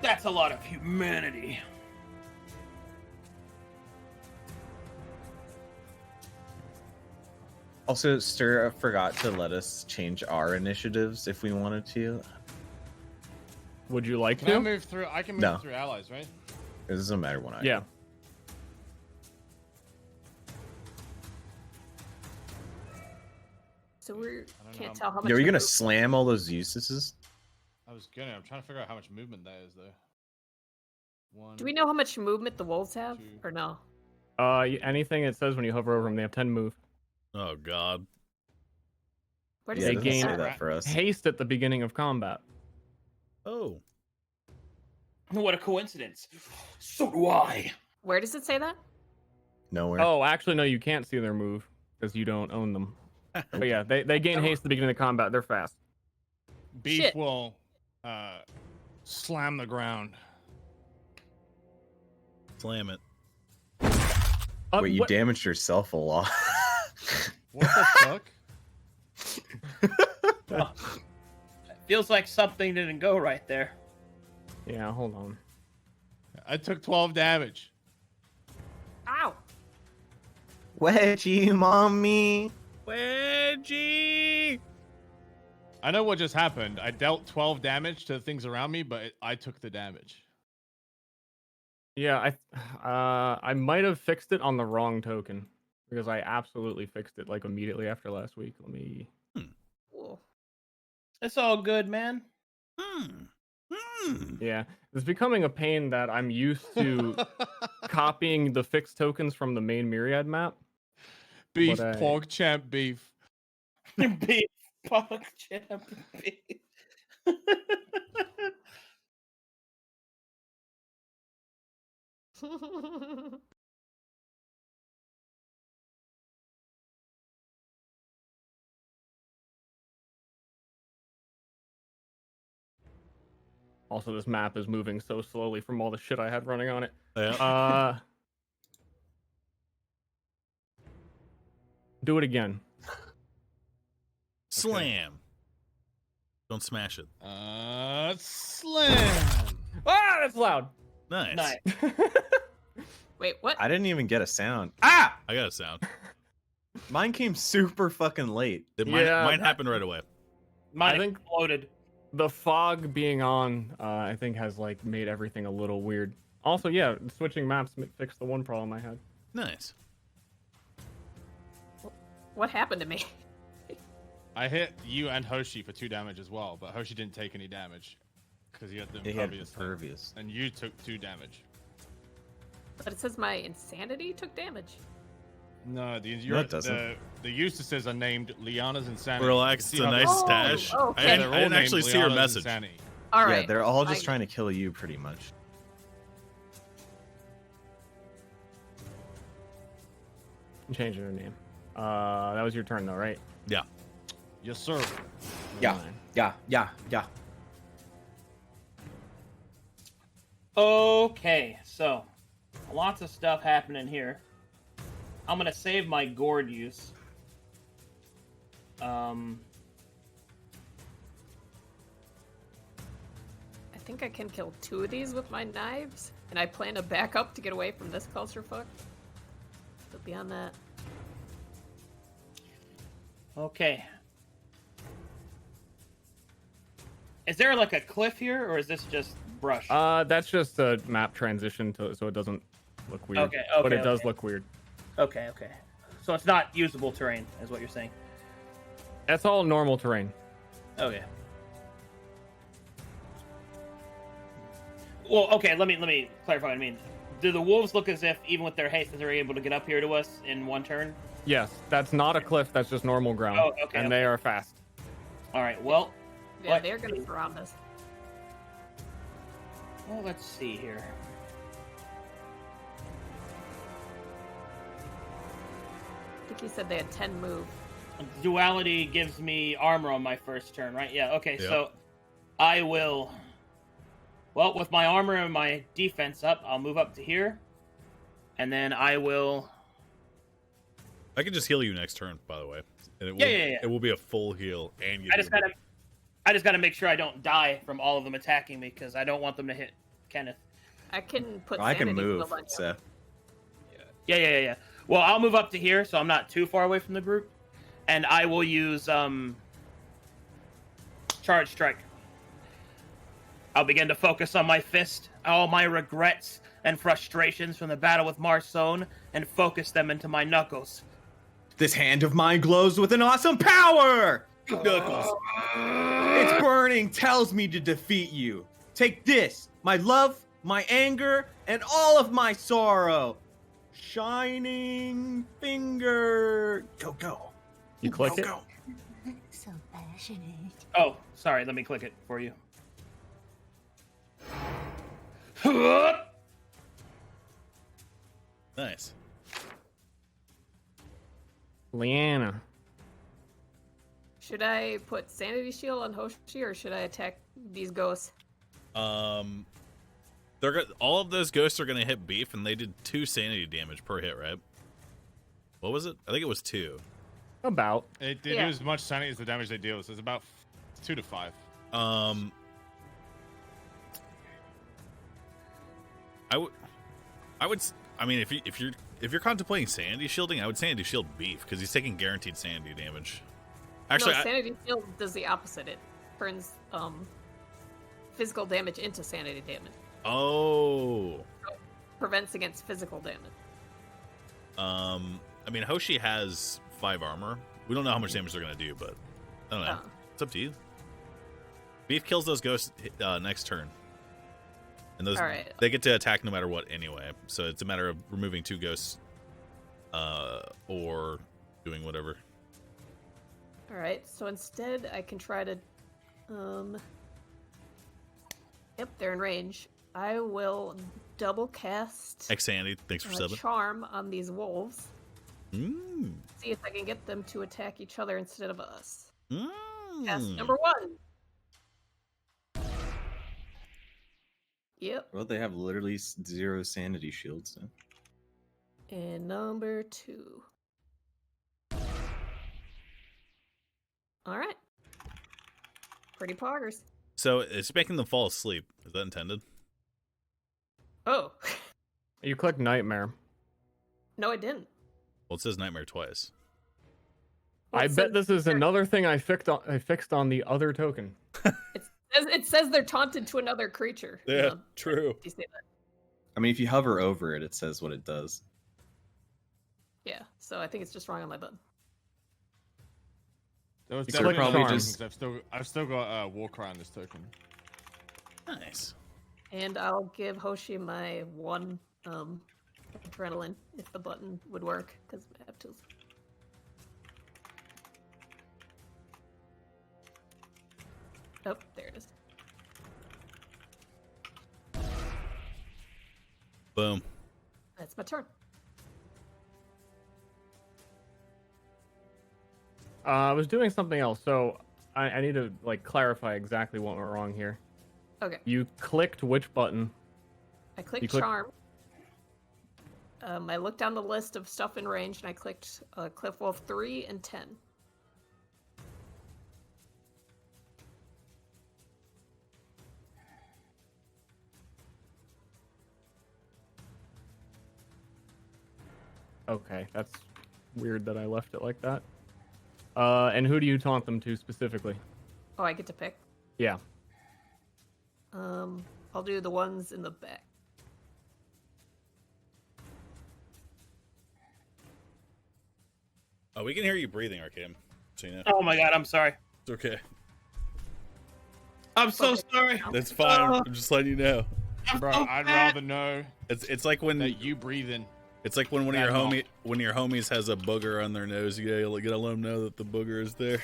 That's a lot of humanity. Also, Stir forgot to let us change our initiatives if we wanted to. Would you like Can to? I move through? I can move through allies, right? It doesn't matter when I. Yeah. So we can't tell how much. Yo, are you gonna move- slam all those uses? I was gonna. I'm trying to figure out how much movement that is, though. One. Do we know how much movement the wolves have, or no? Anything it says when you hover over them, they have 10 move. Oh God. Where does They it gain say that for us? haste at the beginning of combat. Oh. What a coincidence. So do I. Where does it say that? Nowhere. Oh, actually, no, you can't see their move because you don't own them. But yeah, they gain haste at the beginning of combat. They're fast. Beef Shit. will slam the ground. Slam it. Wait, you damaged yourself a lot. What the fuck? Feels like something didn't go right there. Yeah, hold on. I took 12 damage. Ow! Wedgie, mommy. Wedgie. I know what just happened. I dealt 12 damage to the things around me, but I took the damage. Yeah, I might have fixed it on the wrong token because I absolutely fixed it like immediately after last week. Let me. It's all good, man. Yeah, it's becoming a pain that I'm used to copying the fixed tokens from the main Myriad map. Beef, but pork champ, beef. Beef, pork champ, beef. Also, this map is moving so slowly from all the shit I had running on it. Yeah. Do it again. Slam. Don't smash it. Slam. Ah, that's loud. Nice. Wait, what? I didn't even get a sound. Ah! I got a sound. Mine came super fucking late. Mine happened right away. Mine I think exploded. The fog being on, I think, has like made everything a little weird. Also, yeah, switching maps fixed the one problem I had. Nice. What happened to me? I hit you and Hoshi for 2 damage as well, but Hoshi didn't take any damage because he had the He had impervious. impervious. And you took 2 damage. But it says my insanity took damage. No, it doesn't. The Eustaces are named Liana's Insanity. Relax, it's a nice stash. okay. I didn't actually see her message. All right. Yeah, they're all just trying to kill you, pretty much. I'm changing her name. That was your turn, though, right? Yeah. Yes, sir. Yeah. Okay, so lots of stuff happening here. I'm gonna save my gourd use. I think I can kill 2 of these with my knives, and I plan to back up to get away from this clusterfuck. But beyond that... Okay. Is there like a cliff here, or is this just brush? That's just a map transition so it doesn't look weird. Okay, but it does okay. look weird. Okay. So it's not usable terrain, is what you're saying. That's all normal terrain. Okay. Well, okay. Let me clarify what I mean. Do the wolves look as if, even with their haste, that they're able to get up here to us in one turn? Yes, that's not a cliff. That's just normal ground. Oh, okay. And they are fast. All right. Well. Yeah, they're gonna surround us. Well, let's see here. I think you said they had 10 move. Duality gives me armor on my first turn, right? Yeah, okay, Yep. so I will... Well, with my armor and my defense up, I'll move up to here. And then I will... I can just heal you next turn, by the way. And it will, Yeah. It will be a full heal, and you. I just gotta make sure I don't die from all of them attacking me, because I don't want them to hit Kenneth. I can put I can sanity move, heal on you. so Yeah. Well, I'll move up to here, so I'm not too far away from the group. And I will use Charge Strike. I'll begin to focus on my fist, all my regrets and frustrations from the battle with Marson, and focus them into my knuckles. this hand of mine glows with an awesome power! Knuckles. Its burning tells me to defeat you. Take this, my love, my anger, and all of my sorrow. Shining finger. Go. You click it? Go. So passionate. Oh, sorry, let me click it for you. Nice. Leanna. Should I put sanity shield on Hoshi, or should I attack these ghosts? All of those ghosts are gonna hit beef, and they did 2 sanity damage per hit, right? What was it? I think it was 2. About. It did do as much sanity as the damage they deal, so it's about 2 to 5. I mean, if you're contemplating sanity shielding, I would sanity shield beef because he's taking guaranteed sanity damage. Actually, no, sanity shield does the opposite. It turns physical damage into sanity damage. Oh. So it prevents against physical damage. I mean, Hoshi has 5 armor. We don't know how much damage they're gonna do, but I don't know. It's up to you. Beef kills those ghosts next turn. And those they get to attack no matter what anyway. So it's a matter of removing 2 ghosts or doing whatever. Alright, so instead I can try to yep, they're in range. I will double cast Sandy, thanks for subbing. charm on these wolves. See if I can get them to attack each other instead of us. Cast number 1. Yep. Well, they have literally 0 sanity shields. So. And number 2. Alright. Pretty poggers. So it's making them fall asleep. Is that intended? Oh. You click Nightmare. No, I didn't. Well, it says nightmare twice. I bet this is another thing I fixed on the other token. It says they're taunted to another creature. Yeah, true. You say that? I mean, if you hover over it, it says what it does. Yeah, so I think it's just wrong on my button. There was You definitely probably charm, just- 'cause I've still got Warcry on this token. Nice. And I'll give Hoshi my 1 adrenaline if the button would work, because I have tools. Oh, there it is. Boom. That's my turn. I was doing something else, so I need to clarify exactly what went wrong here. Okay. You clicked which button? I clicked charm. I looked down the list of stuff in range and I clicked Cliff Wolf 3 and 10. Okay, that's weird that I left it like that. And who do you taunt them to specifically? Oh, I get to pick. Yeah. I'll do the ones in the back. Oh, we can hear you breathing, Arcam. So you know. Oh my god, I'm sorry. It's okay. I'm so sorry. That's fine. I'm just letting you know. Bro, I'd rather know It's like when that you breathe in. it's like when one of your homies has a booger on their nose. You gotta let them know that the booger is there.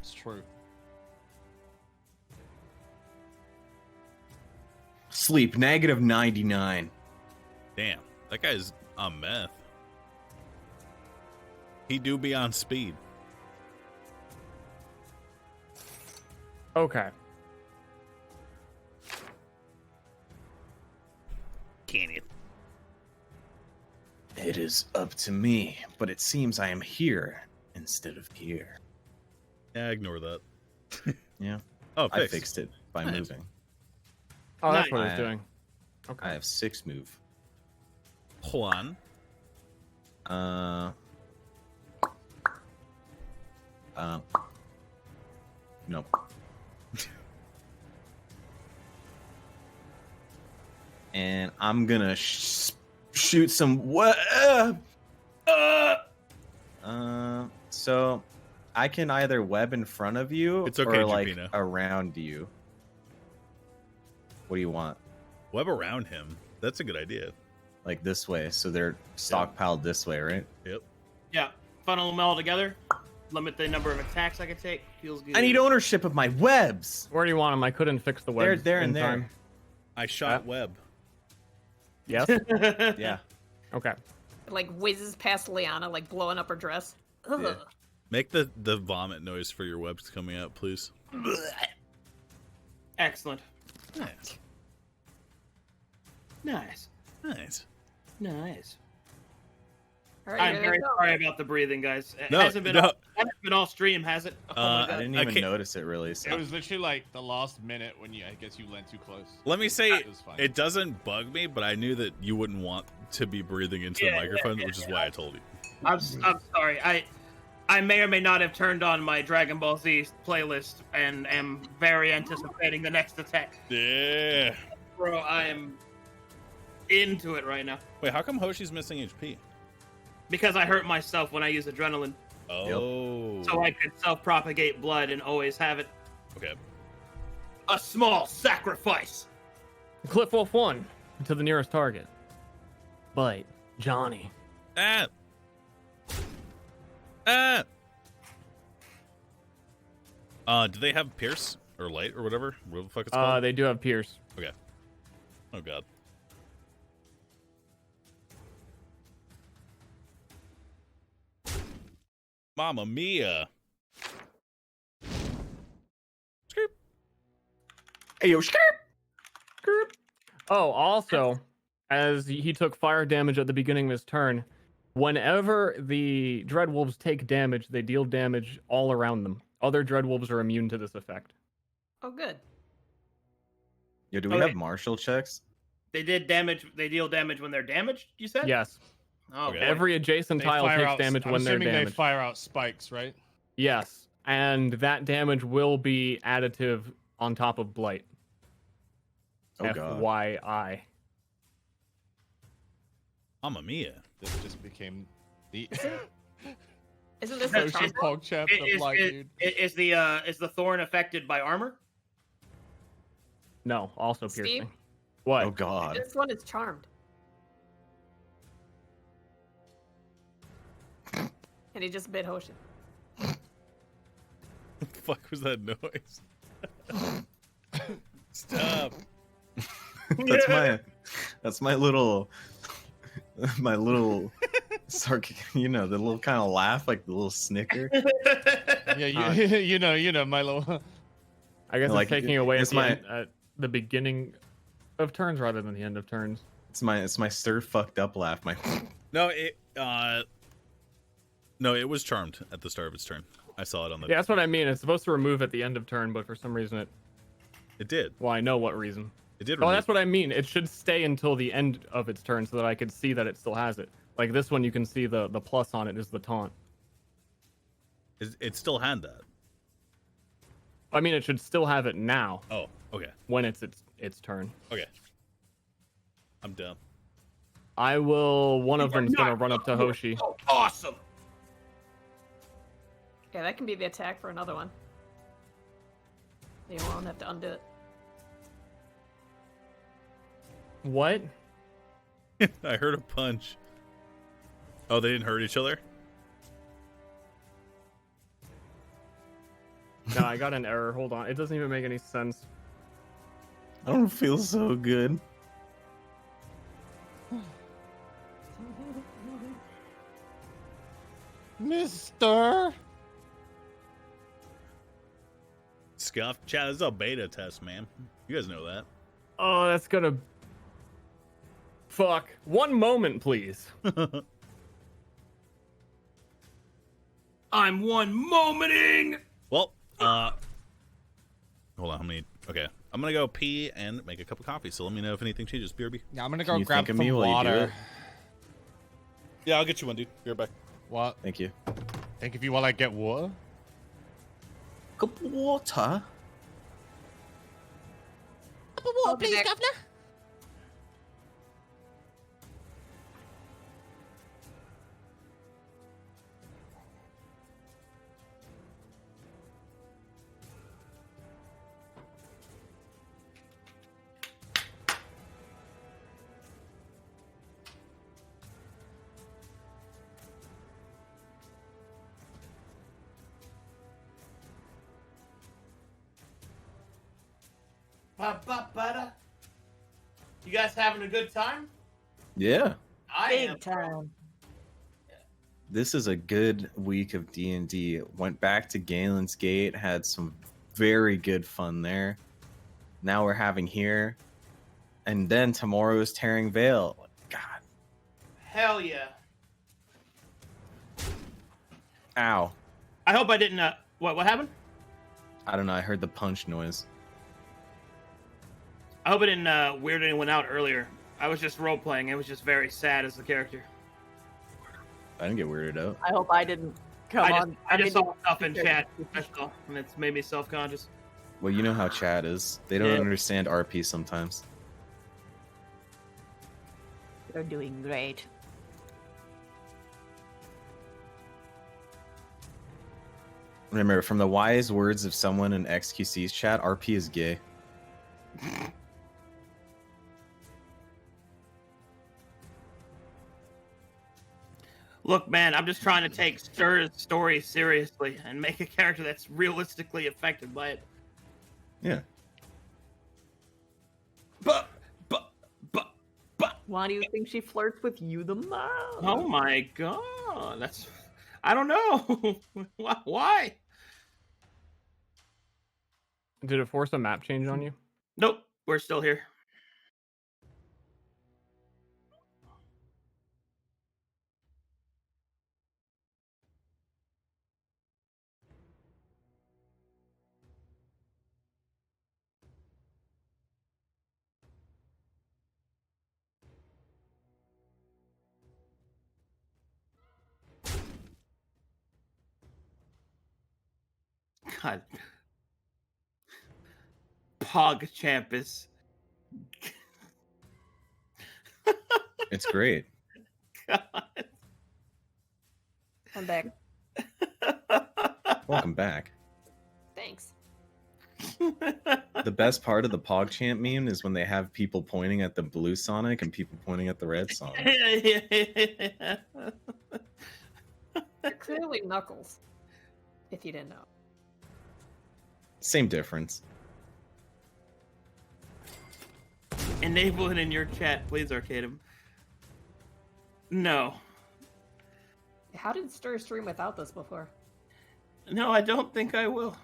It's true. Sleep -99. Damn, that guy's on meth. He do be on speed. Okay. Can you? It is up to me, but it seems I am here instead of here. Yeah, ignore that. Yeah. Oh, I fixed. fixed it by Nice. moving. Oh, that's what I it's doing. Okay. I have 6 move. Juan. Nope. And I'm gonna shoot some so I can either web in front of you It's okay, or like Jupina. around you. What do you want? Web around him. That's a good idea. Like this way, so they're stockpiled this way, right? Yep. Yeah, funnel them all together. Limit the number of attacks I can take. Feels good. I need ownership of my webs. Where do you want them? I couldn't fix the web. There in and there. time. I shot Web. Yes. Yeah. Okay. It, like whizzes past Liana, like blowing up her dress. Ugh. Yeah. Make the vomit noise for your webs coming out, please. Excellent. Nice. Nice. Nice. Nice. All right, I'm here very they go. sorry about the breathing, guys. It No, hasn't been no. hasn't been all stream, has it? Oh my I God. didn't I even can't- notice it really. So. It was literally like the last minute when I guess you leant too close. Let me say, It was fine. it doesn't bug me, but I knew that you wouldn't want to be breathing into the Yeah, microphone, yeah, which is why I told you. I'm sorry. I may or may not have turned on my Dragon Ball Z playlist and am very anticipating the next attack. Yeah. Bro, I am into it right now. Wait, how come Hoshi's missing HP? Because I hurt myself when I use adrenaline. Oh. So I could self-propagate blood and always have it. Okay. A small sacrifice. Cliff Wolf 1 to the nearest target. Bite. Johnny. Ah. Ah. Do they have Pierce or Light or whatever? What the fuck it's called? They do have Pierce. Okay. Oh god. Mamma mia. Hey yo, skirp. Oh, also, as he took fire damage at the beginning of his turn, whenever the Dreadwolves take damage, they deal damage all around them. Other Dreadwolves are immune to this effect. Oh, good. Yo, do we have martial checks? They did damage. They deal damage when they're damaged. You said? Yes. Oh, boy. Every adjacent They tile fire takes out- damage I'm when they're assuming damaged. they fire out spikes, right? Yes, and that damage will be additive on top of Blight. Oh god. FYI. Mamma mia. This just became the Isn't this Hoshi's a pog champ of light, dude. Is the thorn affected by armor? No, also Steve? piercing. What? Oh god. This one is charmed. And he just bit Hoshin. What the fuck was that noise? Stop. That's my little you know, the little kind of laugh, like the little snicker. Yeah, you know, my little. I guess Like, it's taking away it's at the beginning of turns rather than the end of turns. It's my stir fucked up laugh. My No, it was charmed at the start of its turn. I saw it on the. Yeah, that's what I mean. It's supposed to remove at the end of turn, but for some reason it did. Well, I know what reason. It did. Oh, that's what I mean. It should stay until the end of its turn so that I could see that it still has it. Like this one, you can see the plus on it is the taunt. It still had that. I mean, it should still have it now. Oh, okay. When it's turn. Okay. I'm done. I will. One of them's gonna run up to Hoshi. Oh, awesome. Yeah, that can be the attack for another one. You won't have to undo it. What? I heard a punch. Oh, they didn't hurt each other? No, I got an error. Hold on. It doesn't even make any sense. I don't feel so good. Mister. Scuff chat is a beta test, man. You guys know that. Oh, that's gonna. Fuck. One moment, please. I'm one momenting. Well, hold on. How many? Okay, I'm gonna go pee and make a cup of coffee. So let me know if anything changes. BRB. Yeah, I'm gonna go grab some water. Yeah, I'll get you one, dude. Be right back. What? Thank you. Think of you while I get water. Cup of water. Cup of water, please, Governor. You guys having a good time? Yeah. Big time. This is a good week of D&D. Went back to Galen's Gate, had some very good fun there. Now we're having here. And then tomorrow's Tearing Veil. God. Hell yeah. Ow. I hope I didn't. What happened? I don't know. I heard the punch noise. I hope I didn't weird anyone out earlier. I was just role playing. It was just very sad as the character. I didn't get weirded out. I hope I didn't come on. I just saw stuff in chat, professional, and it's made me self-conscious. Well, you know how chat is. They don't Yeah. understand RP sometimes. You're doing great. Remember, from the wise words of someone in XQC's chat, RP is gay. Look, man, I'm just trying to take Stir's story seriously and make a character that's realistically affected by it. Yeah. But. Why do you think she flirts with you the most? Oh my god, that's. I don't know. Why? Did it force a map change on you? Nope, we're still here. God. PogChamp is. It's great. God. I'm back. Welcome back. Thanks. The best part of the PogChamp meme is when they have people pointing at the blue Sonic and people pointing at the red Sonic. They're clearly Knuckles, if you didn't know. Same difference. Enable it in your chat, please, Arcadum. No. How did Stir stream without this before? No, I don't think I will.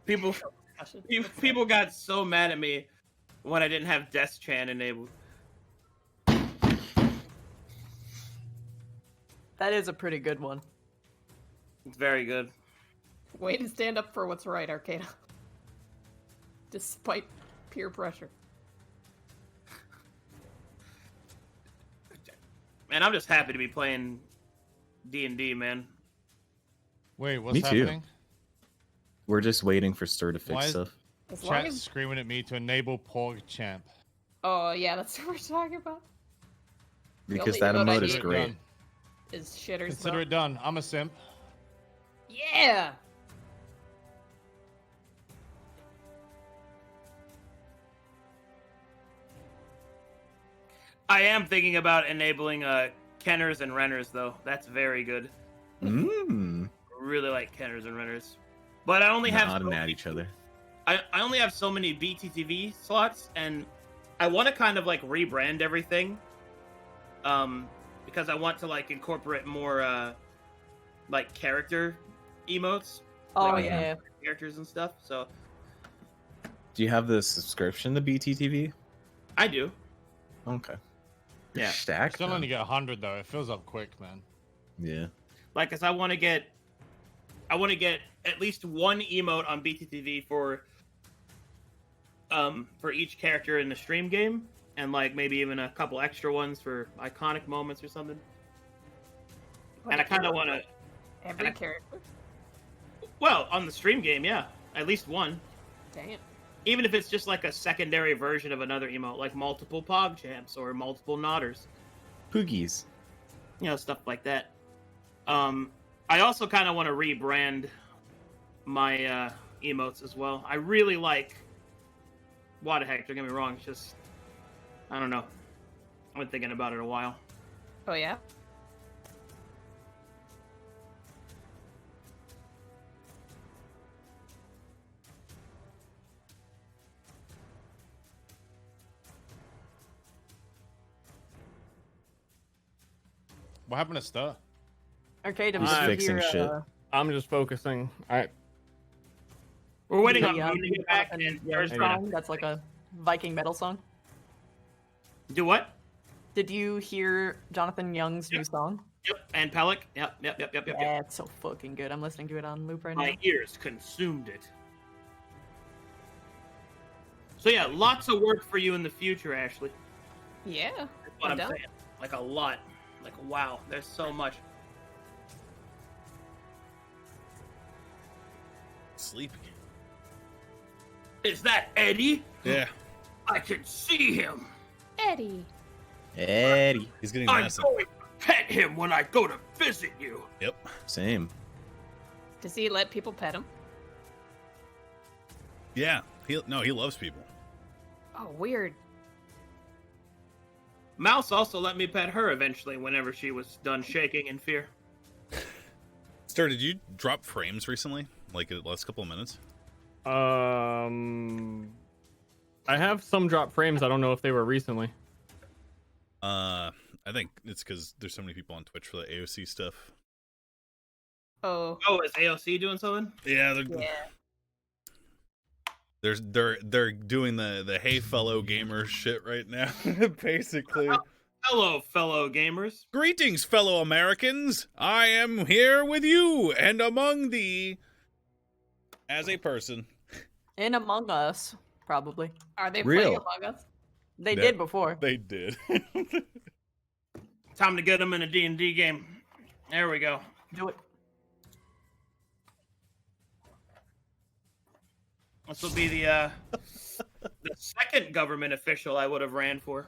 People discussion. People got so mad at me when I didn't have Death Chan enabled. That is a pretty good one. It's very good. Way to stand up for what's right, Arcana. Despite peer pressure. Man, I'm just happy to be playing D&D, man. Wait, what's Me too. happening? We're just waiting for Stir to Why fix is stuff. As long Chat as... screaming at me to enable Porg Champ. Oh, yeah, that's what we're talking about. Because only that emote I emote is need great. Is shitters. Consider it done. I'm a simp. Yeah! I am thinking about enabling Kenners and Renners, though. That's very good. Really like Kenners and Renners. But I only have... Nodding at each other. I only have so many BTTV slots, and I want to kind of like rebrand everything. Because I want to like incorporate more like character emotes. Oh, like, yeah. Characters and stuff. So Do you have the subscription to BTTV? I do. Okay. Yeah. Stack. Still only get 100 though. It fills up quick, man. Yeah. Like, cause I want to get at least one emote on BTTV for each character in the stream game, and like maybe even a couple extra ones for iconic moments or something. And I kind of want to Every character? Well, on the stream game, yeah, at least one. Damn. Even if it's just like a secondary version of another emote, like multiple Pog Champs or multiple Nodders. Poogies. You know, stuff like that. I also kind of want to rebrand my emotes as well. I really like... What the heck, don't get me wrong, it's just... I don't know. I've been thinking about it a while. Oh, yeah? What happened to Stir? Arcade, He's fixing shit. I'm just focusing. We're waiting on Yeah, Moon to get back. And Young song. That's like a Viking metal song. Do what? Did you hear Jonathan Young's new song? Yep, and Pellic. Yep. Yeah, it's so fucking good. I'm listening to it on loop right now. My ears consumed it. So yeah, lots of work for you in the future, Ashley. Yeah. That's what I'm down. saying. Like a lot. Like, wow, there's so much. Sleepy. Is that Eddie? Yeah. I can see him. Eddie. Eddie. He's getting I'm massive. going to pet him when I go to visit you. Yep. Same. Does he let people pet him? Yeah. He loves people. Oh, weird. Mouse also let me pet her eventually whenever she was done shaking in fear. Stir, did you drop frames recently? Like the last couple of minutes? I have some drop frames. I don't know if they were recently. I think it's because there's so many people on Twitch for the AOC stuff. Oh. Oh, is AOC doing something? Yeah, they're doing the hey fellow gamers shit right now. Basically. Hello, fellow gamers. Greetings, fellow Americans. I am here with you and among thee as a person. In Among Us, probably. Are they Real. playing Among Us? They did before. They did. Time to get them in a D&D game. There we go. Do it. This will be the second government official I would have ran for.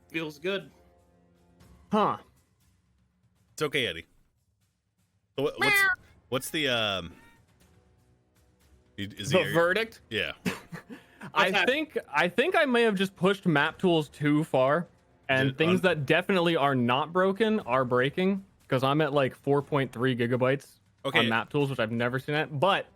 Feels good. Huh. It's okay, Eddie. So what's the is The he- verdict? Yeah. I think I may have just pushed map tools too far, and things that definitely are not broken are breaking, because I'm at like 4.3 gigabytes on map tools, which I've never seen it. But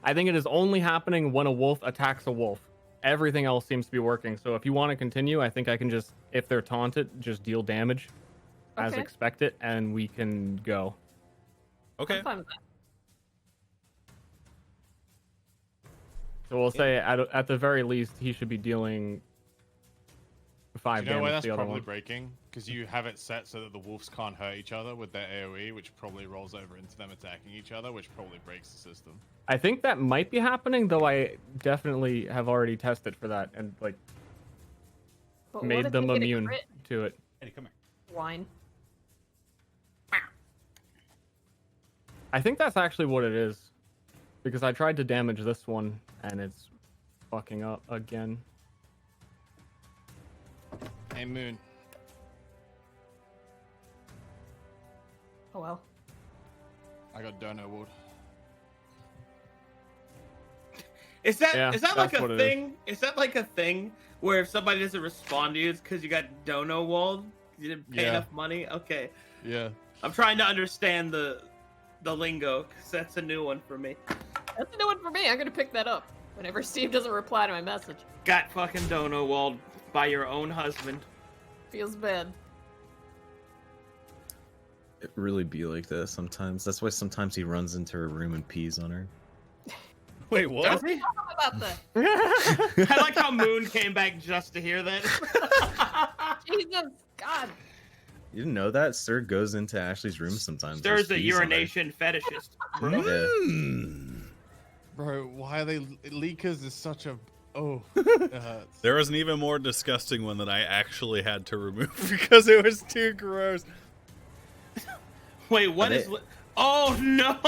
I think it is only happening when a wolf attacks a wolf. Everything else seems to be working. So if you want to continue, I think I can just, if they're taunted, just deal damage as Okay. expected, and we can go. Okay. I'm fine with that. So we'll say at the very least he should be dealing 5 Do you know why damage that's to the other probably one. breaking? Because you have it set so that the wolves can't hurt each other with their AoE, which probably rolls over into them attacking each other, which probably breaks the system. I think that might be happening, though I definitely have already tested for that and like But what made if them they get a immune crit? to it. Eddie, come here. Wine. I think that's actually what it is. Because I tried to damage this one and it's fucking up again. Hey, Moon. Oh well. I got Dono Award. Is that Yeah, like that's what a it thing? Is that like a thing where if somebody doesn't respond to you, it's because you got dono walled? You didn't pay Yeah. enough money? Okay. Yeah. I'm trying to understand the lingo, because that's a new one for me. That's a new one for me. I'm gonna pick that up whenever Steve doesn't reply to my message. Got fucking dono walled by your own husband. Feels bad. It really be like that sometimes. That's why sometimes he runs into her room and pees on her. Wait, what? Does he? How about that? I like how Moon came back just to hear that. Jesus, God. You didn't know that? Sir goes into Ashley's room sometimes. There's just a pees on her. urination fetishist. Yeah. Bro, why are they... Leakers is such a... Oh. There was an even more disgusting one that I actually had to remove because it was too gross. Wait, what is... Oh, no!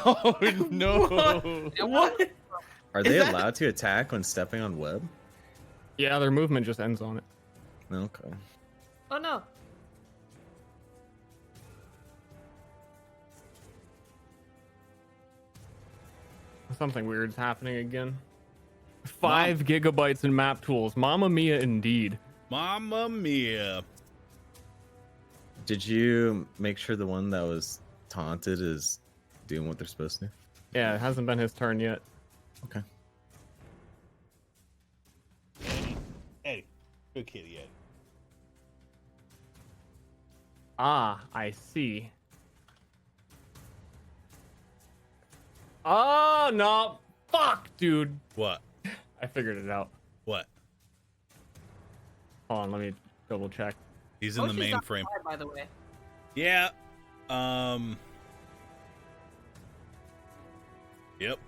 Oh, no! What? Are they allowed to attack when stepping on web? Yeah, their movement just ends on it. Okay. Oh no. Something weird's happening again. 5 gigabytes in map tools. Mamma mia indeed. Mamma mia. Did you make sure the one that was taunted is doing what they're supposed to? Yeah, it hasn't been his turn yet. Okay. Hey, good kitty, Ed. Ah, I see. Oh, no. Fuck, dude. What? I figured it out. What? Hold on, let me double check. He's in the She's not mainframe. alive, by the way. Yeah. Yep.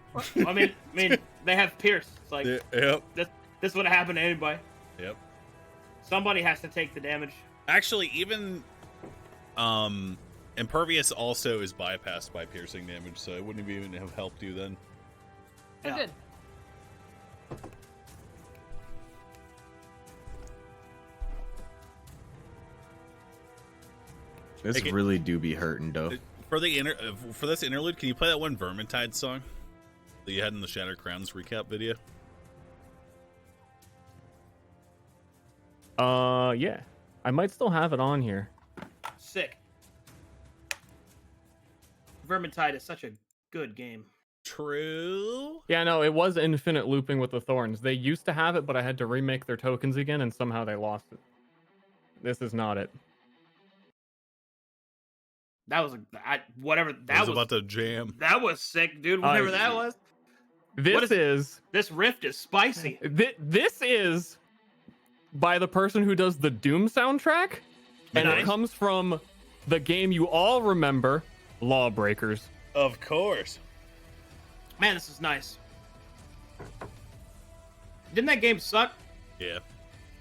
I mean, they have Pierce. It's like, Yep. this would have happened to anybody. Yep. Somebody has to take the damage. Actually, even Impervious also is bypassed by piercing damage, so it wouldn't even have helped you then. Oh, good. This Okay. really do be hurting, though. For this interlude, can you play that one Vermintide song that you had in the Shattered Crowns recap video? Yeah. I might still have it on here. Sick. Vermintide is such a good game. True. Yeah, no, it was infinite looping with the thorns. They used to have it, but I had to remake their tokens again, and somehow they lost it. This is not it. That was whatever that was was about to jam. That was sick, dude. Whatever that was. This rift is spicy. This is by the person who does the Doom soundtrack, and Nice. it comes from the game you all remember, Lawbreakers. Of course. Man, this is nice. Didn't that game suck? Yeah.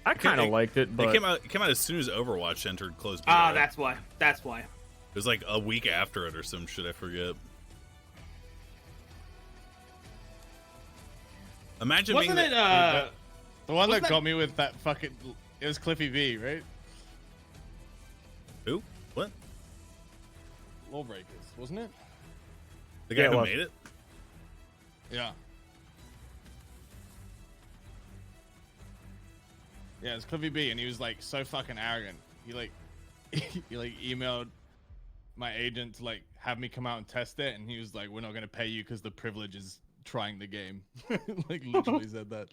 I kind of liked it, but it came out as soon as Overwatch entered closed beta. Ah, that's why. That's why. It was like a week after it or some shit, I forget. Imagine Wasn't being it, The one that wasn't that- got me with that fucking... It was Cliffy B, right? Who? What? Lawbreakers, wasn't it? The guy Yeah, it who was. made it? Yeah. Yeah, it's Cliffy B, and he was like so fucking arrogant. He like, he like emailed my agent to like have me come out and test it, and he was like, "We're not gonna pay you because the privilege is trying the game." Like literally said that,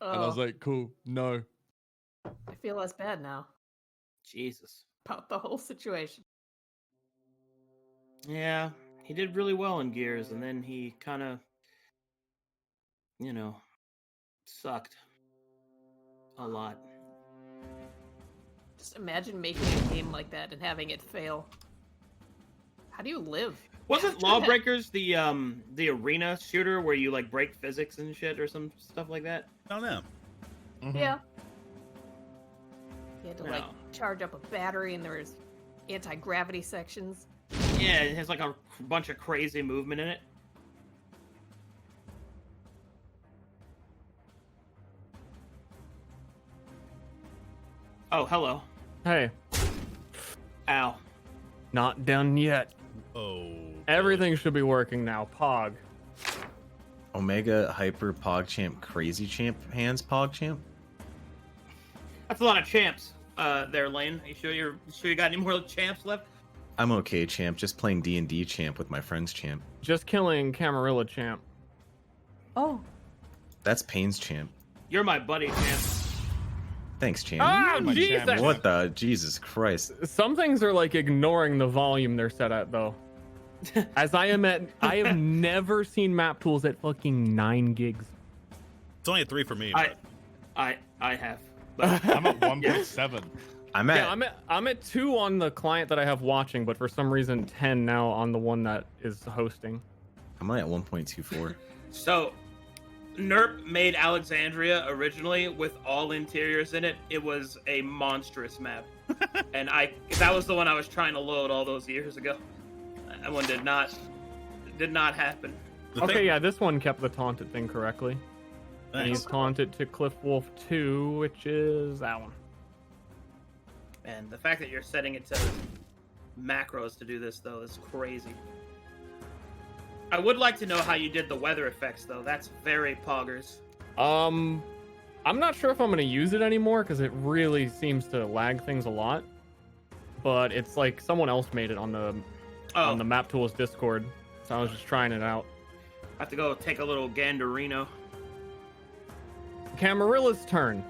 and I was Oh. like, "Cool, no." I feel less bad now Jesus. about the whole situation. Yeah, he did really well in Gears, and then he kind of. sucked a lot. Just imagine making a game like that and having it fail. How do you live? Wasn't Lawbreakers the arena shooter where you like break physics and shit or some stuff like that? I don't know. Yeah. You had to like No. charge up a battery, and there was anti-gravity sections. Yeah, it has like a bunch of crazy movement in it. Oh, hello. Hey, Ow. not done yet. Oh. Everything should be working now. Pog. Omega Hyper PogChamp Crazy Champ Hands PogChamp. That's a lot of champs. There, Lane. You sure you got any more champs left? I'm okay, champ. Just playing D&D champ with my friends, champ. Just killing Camarilla champ. Oh. That's Pain's champ. You're my buddy, champ. Thanks, champ. Oh, Jesus! What the? Jesus Christ. Some things are like ignoring the volume they're set at, though. As I have never seen map tools at fucking 9 gigs. It's only a 3 for me. I have. I'm at 1.7. I'm at 2 on the client that I have watching, but for some reason 10 now on the one that is hosting. I'm only at 1.24. So, NERP made Alexandria originally with all interiors in it. It was a monstrous map, and that was the one I was trying to load all those years ago. That one did not happen. Okay, yeah, this one kept the taunted thing correctly. And he's taunted to Cliff Wolf 2, which is that one. And the fact that you're setting it to macros to do this, though, is crazy. I would like to know how you did the weather effects, though. That's very poggers. I'm not sure if I'm going to use it anymore, because it really seems to lag things a lot. But it's like someone else made it on the Map Tools Discord, so I was just trying it out. I have to go take a little Gandarino. Camarilla's turn.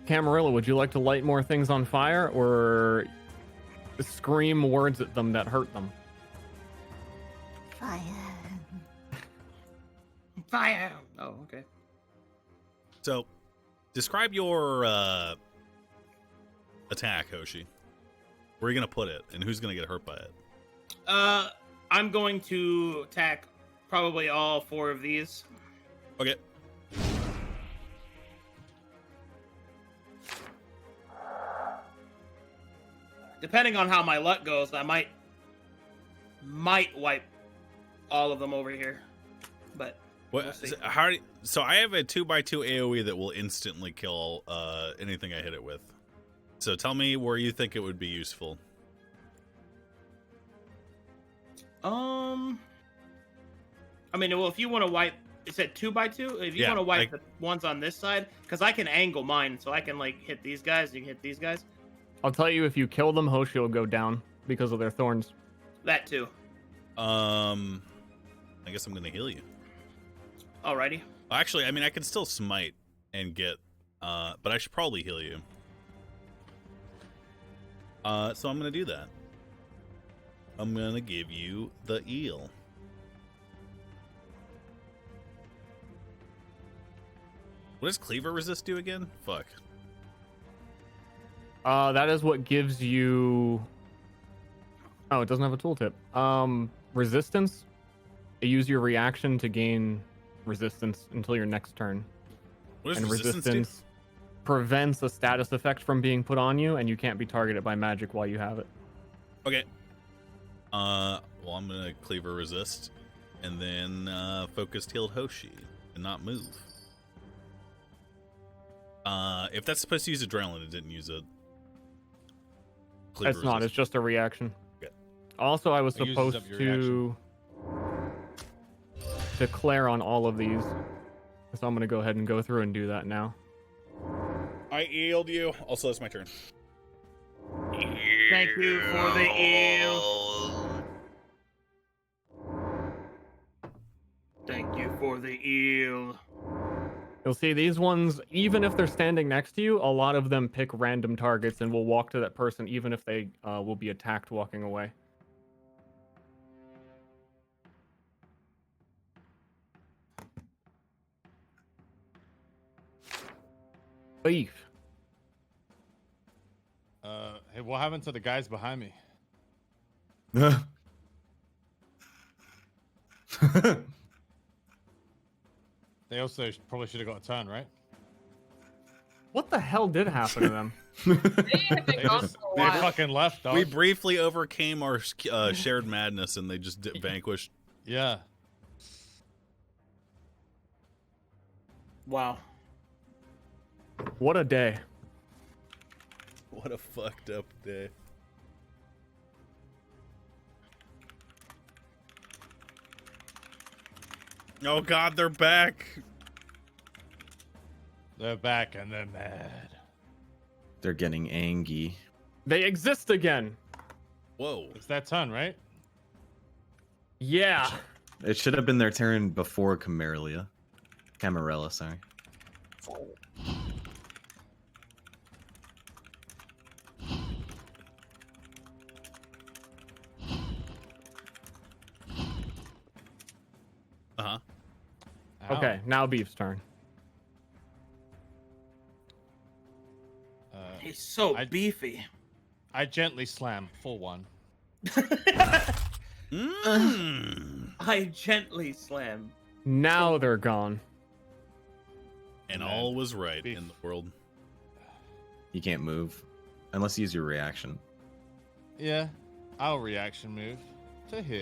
Camarilla, would you like to light more things on fire or scream words at them that hurt them? Fire. Fire. Oh, okay. So, describe your attack, Hoshi. Where are you gonna put it, and who's gonna get hurt by it? I'm going to attack probably all 4 of these. Okay. Depending on how my luck goes, I might wipe all of them over here. But we'll see. So I have a 2x2 AoE that will instantly kill anything I hit it with. So tell me where you think it would be useful. I mean, well, if you want to wipe, is it 2x2? If you want to wipe the ones on this side, because I can angle mine, so I can like hit these guys. You can hit these guys. I'll tell you, if you kill them, Hoshi will go down because of their thorns. That too. I guess I'm gonna heal you. Alrighty. Actually, I mean, I can still smite and get, but I should probably heal you. So I'm gonna do that. I'm gonna give you the eel. What does Cleaver Resist do again? Fuck. That is what gives you... Oh, it doesn't have a tooltip. Resistance. You use your reaction to gain resistance until your next turn. What does and resistance do? Prevents a status effect from being put on you, and you can't be targeted by magic while you have it. Okay. Well, I'm gonna Cleaver Resist, and then Focused Healed Hoshi, and not move. If that's supposed to use Adrenaline, it didn't use it. It's not. It's just a reaction. Okay. Also, I was supposed to declare on all of these, so I'm gonna go ahead and go through and do that now. I healed you. Also, that's my turn. Thank you for the eel. Thank you for the eel. You'll see these ones, even if they're standing next to you, a lot of them pick random targets and will walk to that person even if they will be attacked walking away. Beef. Hey, what happened to the guys behind me? They also probably should have got a turn, right? What the hell did happen to them? They fucking left, dog. We briefly overcame our shared madness, and they just vanquished. Yeah. Wow. What a day. What a fucked up day. Oh god, they're back. They're back and they're mad. They're getting angry. They exist again. Whoa. It's that turn, right? Yeah. It should have been their turn before Camarilla, sorry. Uh-huh. Okay, now Beef's turn. He's so beefy. I gently slam full one. I gently slam. Now they're gone. And all was right in the world. You can't move unless you use your reaction. Yeah, I'll reaction move to hit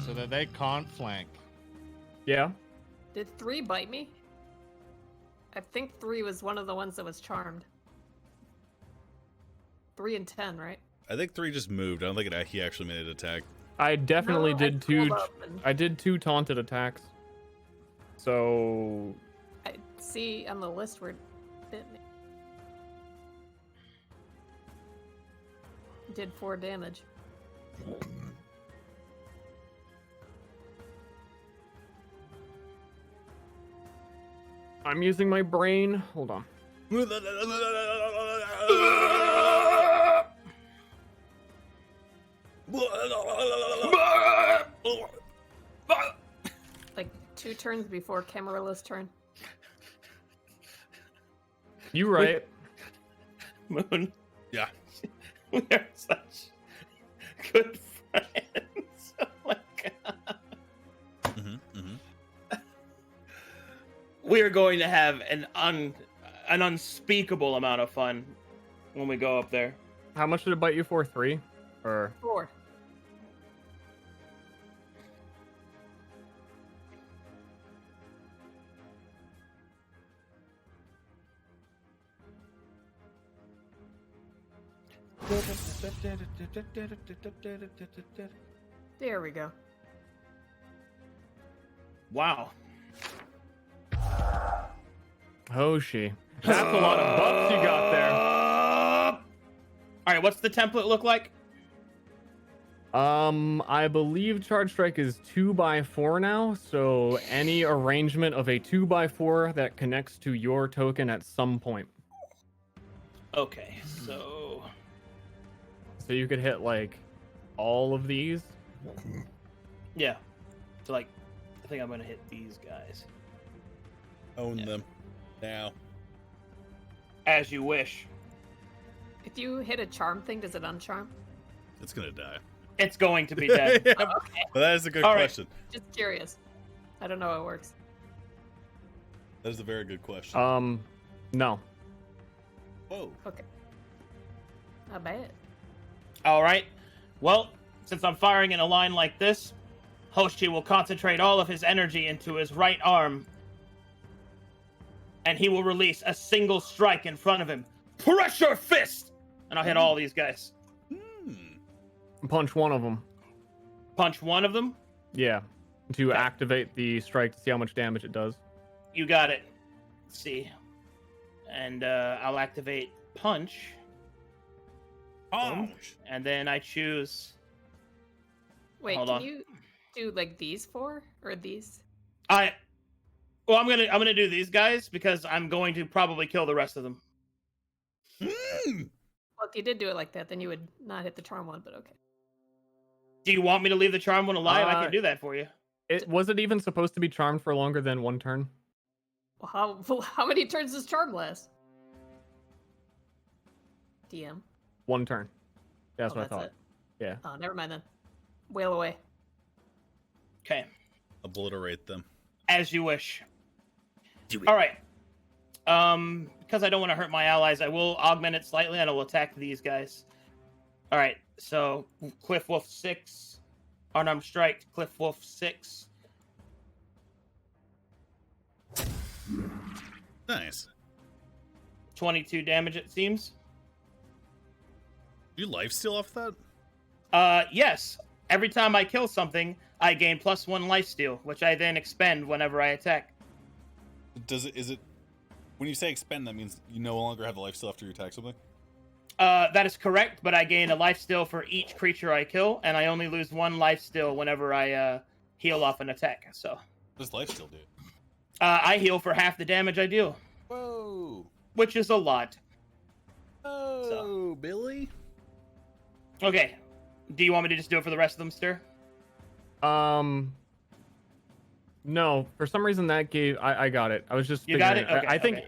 so that they can't flank. Yeah. Did 3 bite me? I think 3 was one of the ones that was charmed. 3 and 10, right? I think 3 just moved. I don't think he actually made an attack. I definitely No, did I two. pulled up and- I did 2 taunted attacks. So I see on the list where it bit me. Did 4 damage. I'm using my brain. Hold on. Like 2 turns before Camarilla's turn. You right. Moon. Yeah. We're such good friends. Oh my god. We are going to have an unspeakable amount of fun when we go up there. How much did it bite you for? 3? Or 4. There we go. Wow. Hoshi. That's a lot of buffs you got there. All right, what's the template look like? I believe Charge Strike is 2x4 now, so any arrangement of a 2x4 that connects to your token at some point. Okay, so you could hit like all of these. yeah, so like I think I'm gonna hit these guys. Own them now. As you wish. If you hit a charm thing, does it uncharm? It's gonna die. It's going to be dead. Yeah, Oh, okay. well, that is a good All right. question. Just curious. I don't know how it works. That is a very good question. No. Whoa. Okay. Not bad. All right. Well, since I'm firing in a line like this, Hoshi will concentrate all of his energy into his right arm, and he will release a single strike in front of him. Pressure fist! And I'll hit all these guys. Punch one of them. Punch one of them? Yeah. To activate the strike to see how much damage it does. You got it. Let's see. And I'll activate punch. Punch. And then I choose. Wait, Hold can on. you do like these 4 or these? I'm gonna do these guys because I'm going to probably kill the rest of them. Well, if you did do it like that, then you would not hit the charm one, but okay. Do you want me to leave the charm one alive? I can do that for you. Was it even supposed to be charmed for longer than 1 turn? Well, how many turns does charm last? DM. 1 turn. That's Oh, what I thought. it. Yeah. Oh, never mind then. Wail away. Okay. Obliterate them. As you wish. Do it. All right. Because I don't want to hurt my allies, I will augment it slightly and I will attack these guys. All right. So Cliff Wolf 6, unarmed strike. Cliff Wolf 6. Nice. 22 damage, it seems. You lifesteal off that? Yes. Every time I kill something, I gain +1 lifesteal, which I then expend whenever I attack. Is it when you say expend, that means you no longer have a lifesteal after you attack something? That is correct, but I gain a lifesteal for each creature I kill, and I only lose 1 lifesteal whenever I heal off an attack. So. What does lifesteal do? I heal for half the damage I deal. Whoa. Which is a lot. Oh, Billy. Okay. Do you want me to just do it for the rest of them, Stir? No. For some reason that gave I got it. I was just You got figuring- it? Okay, I think okay.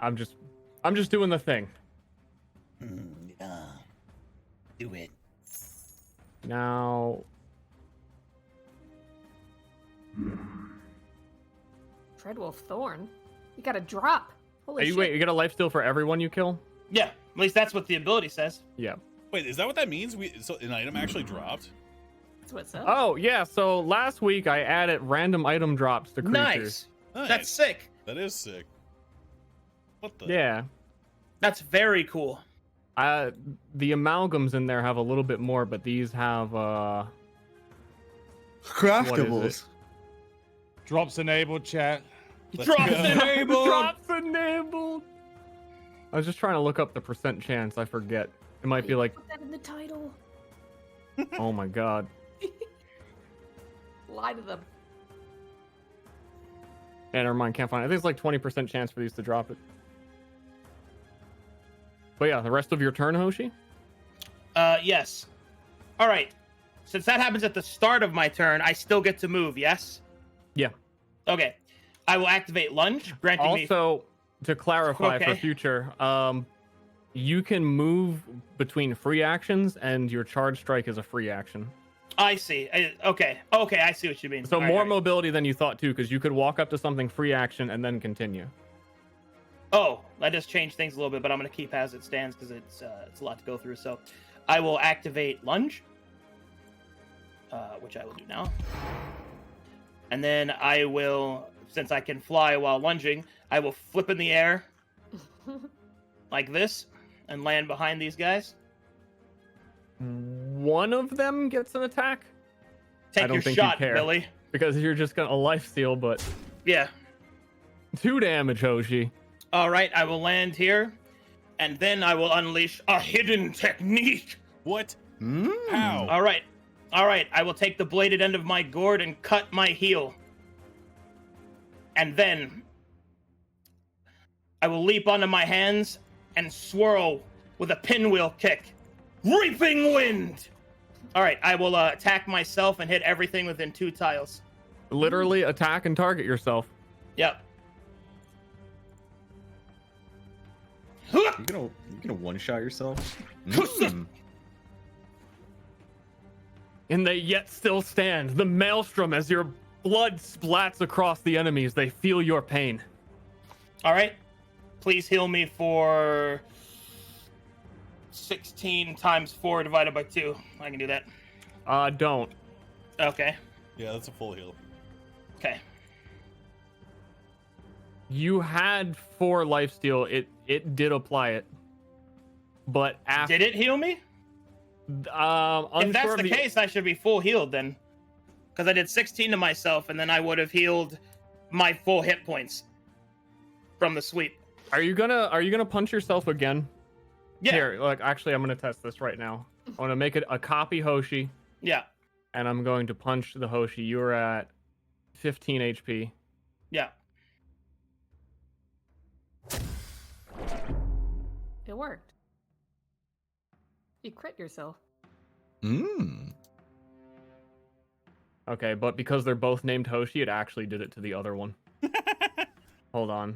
I'm just doing the thing. Do it. Now Dreadwolf Thorn? You got a drop. Holy shit. wait, you get a lifesteal for everyone you kill? Yeah, at least that's what the ability says. Yeah. Wait, is that what that means? So an item actually dropped? That's what it says. Oh, yeah, so last week I added random item drops to creatures. Nice. That's sick. That is sick. What the? Yeah. That's very cool. The amalgams in there have a little bit more, but these have craftables. Drops enabled, chat. Drops enabled. Drops enabled. I was just trying to look up the percent chance. I forget. It might be like, Put that in the title. oh my god. Lie to them. Yeah, never mind. Can't find it. I think it's like 20% chance for these to drop it. But yeah, the rest of your turn, Hoshi? Yes. All right. Since that happens at the start of my turn, I still get to move, yes? Yeah. Okay. I will activate lunge, granting me... Also, to clarify for Okay. future, you can move between free actions, and your charge strike is a free action. I see. Okay, I see what you mean. So All right, more all right. mobility than you thought too, because you could walk up to something free action and then continue. Oh, that does change things a little bit, but I'm going to keep as it stands because it's a lot to go through. So I will activate lunge, which I will do now. And then I will, since I can fly while lunging, I will flip in the air like this and land behind these guys. One of them gets an attack? I Take don't your think shot, you care, Billy. because you're just gonna life steal, but Yeah. 2 damage, Hoshi. All right, I will land here, and then I will unleash a hidden technique. What? How? All right. I will take the bladed end of my gourd and cut my heel. And then I will leap onto my hands and swirl with a pinwheel kick. Reaping wind! All right, I will attack myself and hit everything within 2 tiles. Literally attack and target yourself. Yep. You're gonna one-shot yourself? And they yet still stand. The maelstrom as your blood splats across the enemies. They feel your pain. All right. Please heal me for 16 times 4 divided by 2. I can do that. Don't. Okay. Yeah, that's a full heal. Okay. You had 4 lifesteal. It did apply it. But after Did it heal me? If that's the case, I should be full healed then. Because I did 16 to myself, and then I would have healed my full hit points from the sweep. Are you gonna punch yourself again? Yeah. Here, like actually, I'm gonna test this right now. I'm gonna make it a copy Hoshi. Yeah. And I'm going to punch the Hoshi. You're at 15 HP. Yeah. It worked. You crit yourself. Okay, but because they're both named Hoshi, it actually did it to the other one. Hold on.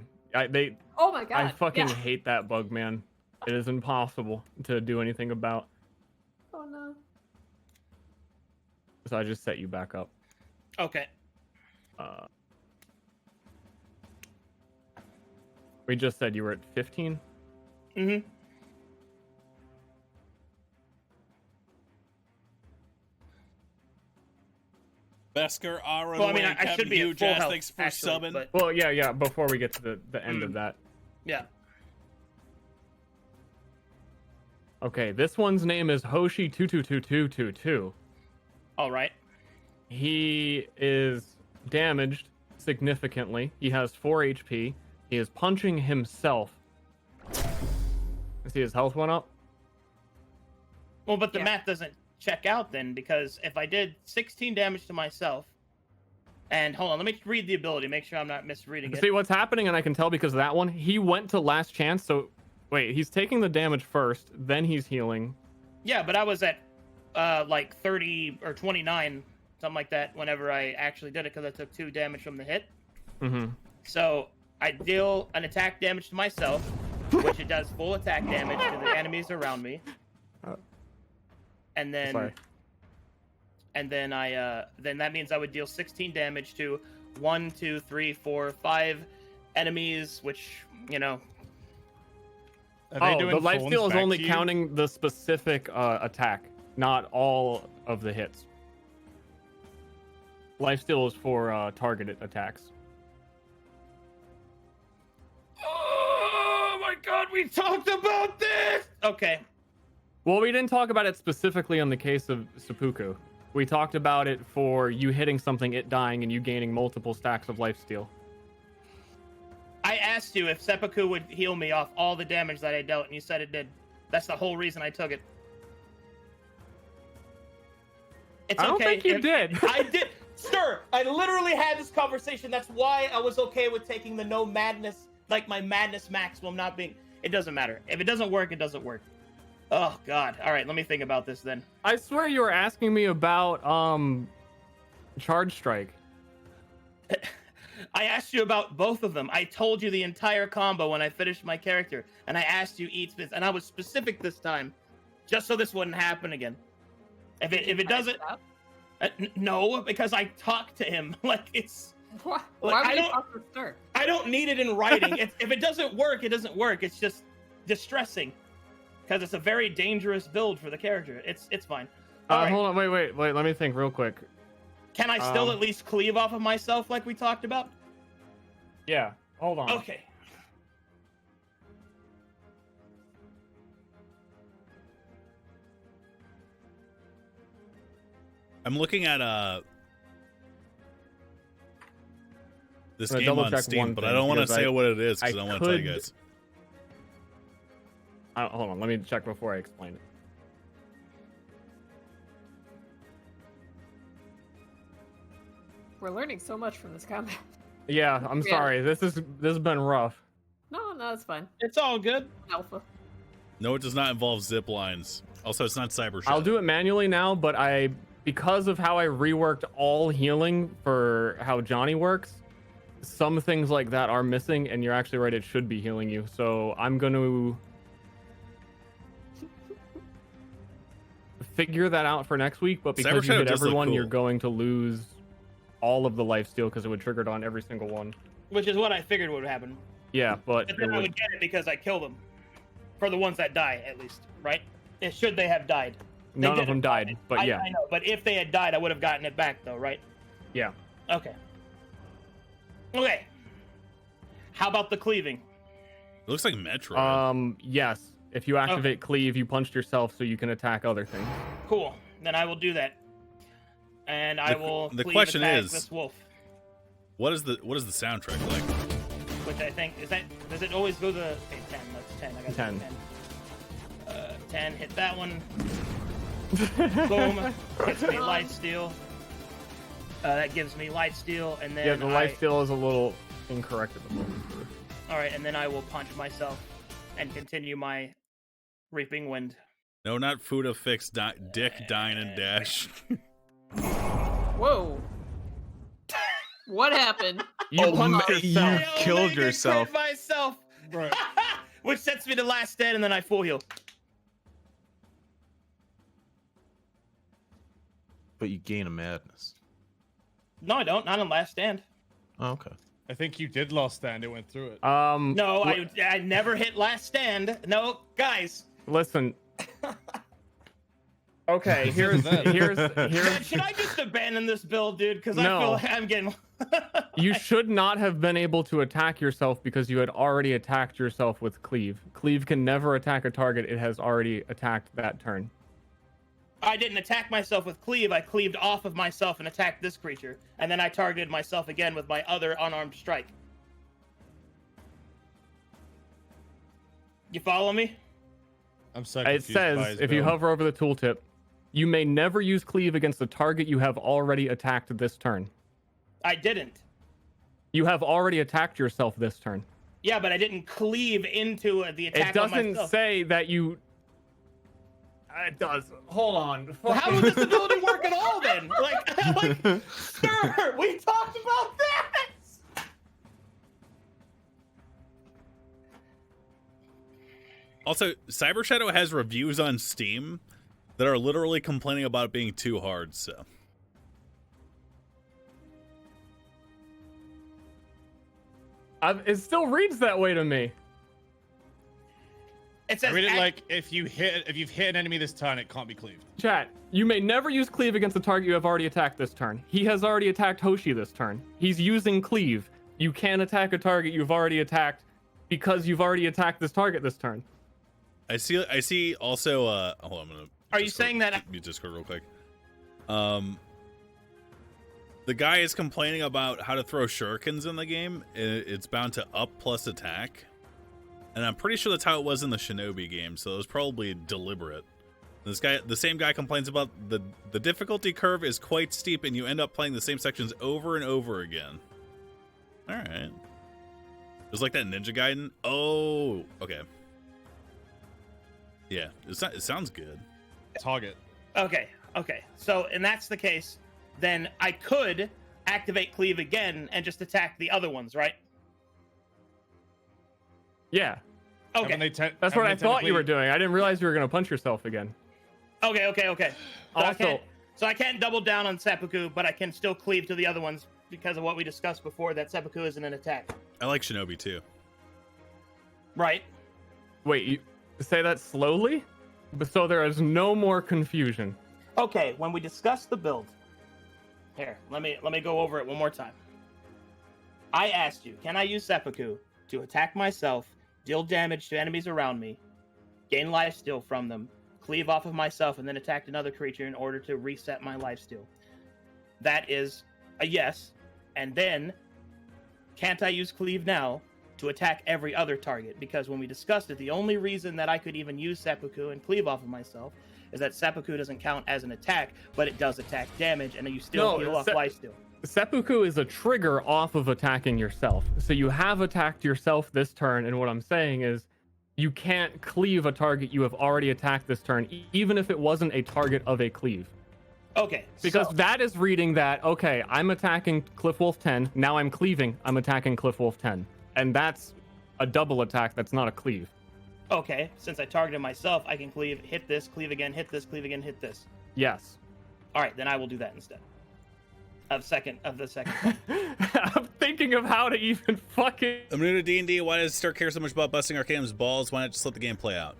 Oh my god. I fucking yeah. hate that bug, man. It is impossible to do anything about. Oh no. So I just set you back up. Okay. We just said you were at 15? Mm-hmm. Besker, Aaron, Well, I mean, I Captain should be at Huge, full health, thanks for actually, subbing. but- Well, yeah, before we get to the end of that. Yeah. Okay, this one's name is Hoshi222222. All right. He is damaged significantly. He has 4 HP. He is punching himself. See, his health went up? Well, but the math doesn't check out then, because if I did 16 damage to myself, and hold on, let me read the ability, make sure I'm not misreading it. See what's happening, and I can tell because of that one. He went to last chance, so wait, he's taking the damage first, then he's healing. Yeah, but I was at like 30 or 29, something like that, whenever I actually did it, because I took 2 damage from the hit. Mm-hmm. So I deal an attack damage to myself, which it does full attack damage to the enemies around me. And then, Sorry. and then then that means I would deal 16 damage to 1, 2, 3, 4, 5 enemies, which, you know. Oh, the lifesteal is only counting the specific attack, not all of the hits. Lifesteal is for targeted attacks. Oh my god, we talked about this! Okay. Well, we didn't talk about it specifically on the case of Seppuku. We talked about it for you hitting something, it dying, and you gaining multiple stacks of lifesteal. I asked you if Seppuku would heal me off all the damage that I dealt, and you said it did. That's the whole reason I took it. It's I don't okay. think you did. I did. Sir, I literally had this conversation. That's why I was okay with taking the no madness, like my madness maximum not being... It doesn't matter. If it doesn't work, it doesn't work. Oh, God. All right, let me think about this then. I swear you were asking me about Charge Strike. I asked you about both of them. I told you the entire combo when I finished my character, and I asked you each bit, and I was specific this time, just so this wouldn't happen again. If it doesn't, no, because I talked to him like it's. What? Like, Why would you talk to Stark? I don't need it in writing. If it doesn't work, it doesn't work. It's just distressing, because it's a very dangerous build for the character. It's fine. All right. Hold on, wait. Let me think real quick. Can I still at least cleave off of myself like we talked about? Yeah. Hold on. Okay. I'm looking at this I'm gonna game double on check Steam, one but I thing, don't want to because say what it is because I I don't want to tell you could- guys. Hold on, let me check before I explain it. We're learning so much from this combat. Yeah, I'm Yeah. sorry. This has been rough. No, it's fine. It's all good. Alpha. No, it does not involve zip lines. Also, it's not cyber shot. I'll do it manually now, but because of how I reworked all healing for how Johnny works, some things like that are missing, and you're actually right, it should be healing you. So I'm going to figure that out for next week, but because Cyber you Shadow hit does look everyone, cool. you're going to lose all of the lifesteal because it would trigger it on every single one. Which is what I figured would happen. Yeah, but But then I would get it because I killed them. For the ones that die, at least, right? Should they have died? They none of them didn't. died, but yeah. I know, but if they had died, I would have gotten it back, though, right? Yeah. Okay. Okay. How about the cleaving? It looks like Metro. Yes. If you activate Cleave, you punched yourself so you can attack other things. Cool. Then I will do that. And I will The cleave question attack is, this wolf. what is the soundtrack like? Which I think, does it always go to, okay, 10, that's 10, I got 10. 10, hit that one. Boom, gets me lifesteal. That gives me lifesteal, and then Yeah, the lifesteal is a little incorrect at the moment. Alright, and then I will punch myself and continue my Reaping Wind. No, not Fuda Fix, Dick, Dine, and Dash. Whoa. What happened? You killed yourself. Myself. which sets me to last stand, and then I full heal. But you gain a madness. No, I don't. Not on last stand. Oh, okay. I think you did last stand. It went through it. No, I never hit last stand. No, guys. Listen. Okay, here's. Should I just abandon this build, dude? Because I feel like I'm getting. You should not have been able to attack yourself because you had already attacked yourself with cleave. Cleave can never attack a target it has already attacked that turn. I didn't attack myself with cleave. I cleaved off of myself and attacked this creature, and then I targeted myself again with my other unarmed strike. You follow me? I'm so It says if you hover over the tooltip, you may never use cleave against a target you have already attacked this turn. I didn't. You have already attacked yourself this turn. Yeah, but I didn't cleave into the attack. It doesn't on myself. say that you. It does. Hold on. Well, how would this ability work at all then? Like, sir, we talked about this. Also, Cyber Shadow has reviews on Steam that are literally complaining about it being too hard, so. It still reads that way to me. It says I read it like if you've hit an enemy this turn, it can't be cleaved. Chat, you may never use cleave against a target you have already attacked this turn. He has already attacked Hoshi this turn. He's using cleave. You can attack a target you've already attacked because you've already attacked this target this turn. I see also, hold on, I'm gonna... Are you saying that... Mute Discord real quick. The guy is complaining about how to throw shurikens in the game. It's bound to up plus attack. And I'm pretty sure that's how it was in the Shinobi game, so it was probably deliberate. The same guy complains about the difficulty curve is quite steep and you end up playing the same sections over and over again. Alright. It was like that Ninja Gaiden. Oh, okay. Yeah, it sounds good. Target. Okay. So, and that's the case, then I could activate cleave again and just attack the other ones, right? Yeah. Okay. That's what I thought you were doing. I didn't realize you were going to punch yourself again. Okay. Also, I can't double down on seppuku, but I can still cleave to the other ones because of what we discussed before, that seppuku isn't an attack. I like Shinobi too. Right. Wait, you say that slowly? So there is no more confusion. Okay, when we discussed the build, here, let me go over it one more time. I asked you, can I use seppuku to attack myself, deal damage to enemies around me, gain lifesteal from them, cleave off of myself, and then attack another creature in order to reset my lifesteal? That is a yes. And then, can't I use cleave now to attack every other target? Because when we discussed it, the only reason that I could even use seppuku and cleave off of myself is that seppuku doesn't count as an attack, but it does attack damage, and then you still heal off lifesteal. Seppuku is a trigger off of attacking yourself. So you have attacked yourself this turn, and what I'm saying is you can't cleave a target you have already attacked this turn, even if it wasn't a target of a cleave. Okay. Because that is reading that, okay, I'm attacking Cliffwolf 10, now I'm cleaving, I'm attacking Cliffwolf 10. And that's a double attack, that's not a cleave. Okay, since I targeted myself, I can cleave, hit this, cleave again, hit this, cleave again, hit this. Yes. Alright, then I will do that instead. Of the second. I'm thinking of how to even fucking... I'm new to D&D. Why does Stir care so much about busting Arcanum's balls? Why not just let the game play out?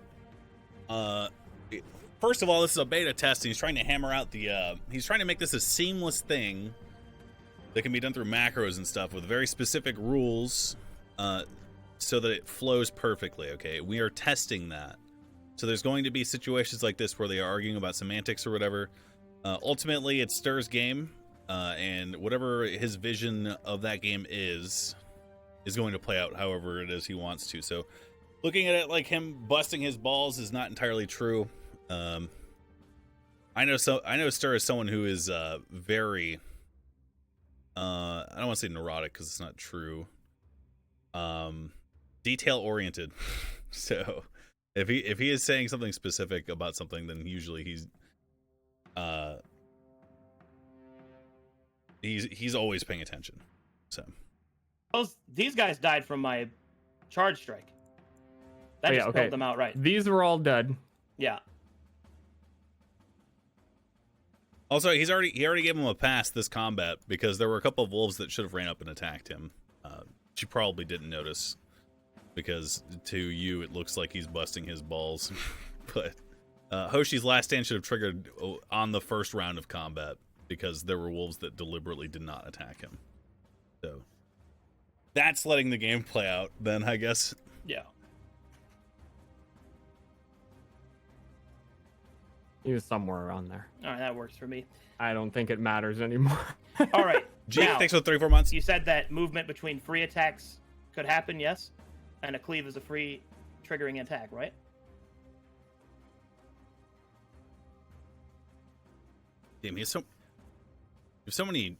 First of all, this is a beta test, and he's trying to hammer out the... he's trying to make this a seamless thing that can be done through macros and stuff with very specific rules so that it flows perfectly, okay? We are testing that. So there's going to be situations like this where they are arguing about semantics or whatever. Ultimately, it's Stir's game. And whatever his vision of that game is going to play out however it is he wants to. So looking at it like him busting his balls is not entirely true. I know Stir is someone who is very I don't want to say neurotic because it's not true. Detail oriented. So if he is saying something specific about something, then usually he's always paying attention. So these guys died from my charge strike. That Oh, just killed them outright. These are all dead. Yeah. Also, he already gave him a pass this combat because there were a couple of wolves that should have ran up and attacked him. She probably didn't notice because to you it looks like he's busting his balls. But Hoshi's last stand should have triggered on the first round of combat because there were wolves that deliberately did not attack him. So that's letting the game play out then, I guess. Yeah. He was somewhere around there. All right, that works for me. I don't think it matters anymore. All right. Jake, now, thanks for 3-4 months. You said that movement between free attacks could happen, yes? And a cleave is a free triggering attack, right? Damn, there's so many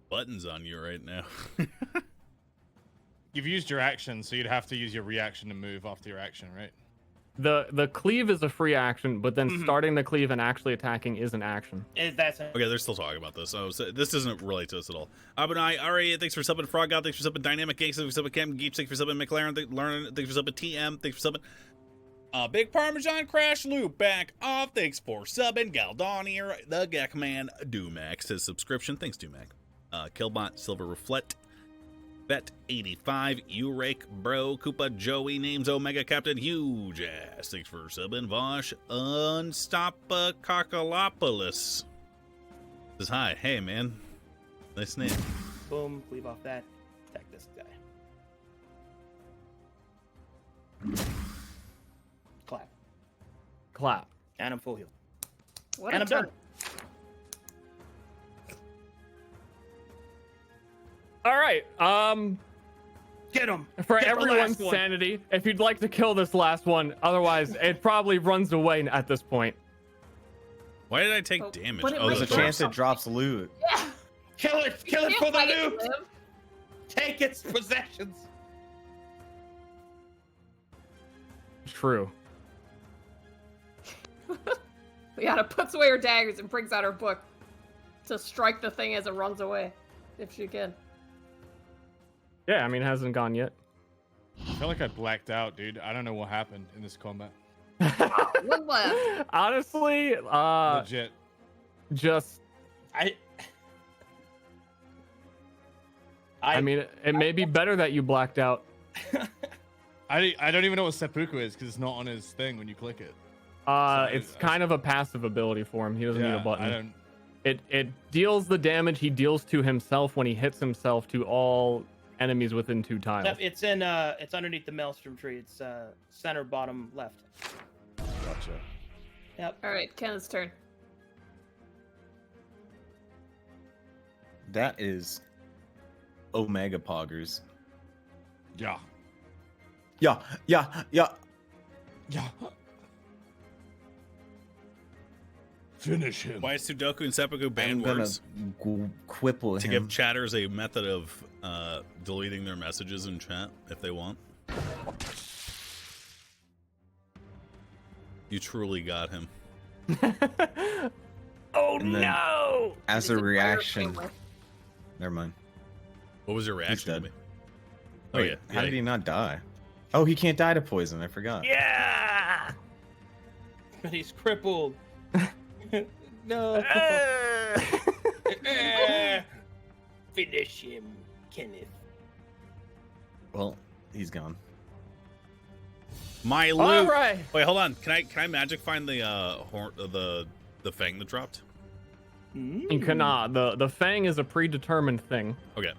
buttons on you right now. You've used your action, so you'd have to use your reaction to move after your action, right? The cleave is a free action, but then starting the cleave and actually attacking is an action. Okay, they're still talking about this. So this doesn't relate to us at all. Abinai, Ari, thanks for subbing. Frog God, thanks for subbing. Dynamic Gangs, thanks for subbing. Cam Geeks, thanks for subbing. McLaren, thanks for subbing. TM, thanks for subbing. Big Parmesan Crash Loop back off. Thanks for subbing. Galdon here. The Gakman Dumac says subscription. Thanks, Dumac. Killbot Silver Reflect. Bet 85, Urake, Bro, Koopa, Joey, Names, Omega, Captain, Huge Ass. Thanks for subbing. Vosh, Unstoppacockalopoulos. Says hi. Hey, man. Nice name. Boom, cleave off that. Attack this guy. Clap. Clap. And I'm full heal. What and a I'm done. turn. All right. Get him. For Get the everyone's last one. sanity, if you'd like to kill this last one, otherwise it probably runs away at this point. Why did I take damage? but it There's a might chance drop it drops loot. Yeah. Kill it. Kill it Can't for the let it loot. live. Take its possessions. True. Liana puts away her daggers and brings out her book to strike the thing as it runs away, if she can. Yeah, I mean, it hasn't gone yet. I feel like I blacked out, dude. I don't know what happened in this combat. One left. Honestly, Legit. just I mean, it may be better that you blacked out. I don't even know what seppuku is because it's not on his thing when you click it. It's kind of a passive ability for him. He doesn't need a Yeah, button. I don't. It deals the damage he deals to himself when he hits himself to all enemies within 2 tiles. Yep, it's in. It's underneath the maelstrom tree. It's center bottom left. Gotcha. Yep. All right, Ken's turn. That is Omega Poggers. Yeah. Yeah. Yeah. Finish him. Why is Sudoku and Seppuku banned I'm words? gonna quipple To him. give chatters a method of deleting their messages in chat if they want. You truly got him. Oh And then- no! As a reaction. Never mind. What was your reaction to dead. me? Oh Wait, yeah. How did he not die? Oh, he can't die to poison. I forgot. Yeah! But he's crippled. No. Finish him, Kenneth. Well, he's gone. My loot. All right. Wait, hold on. Can I magic find the the fang that dropped? You cannot. The fang is a predetermined thing. Okay.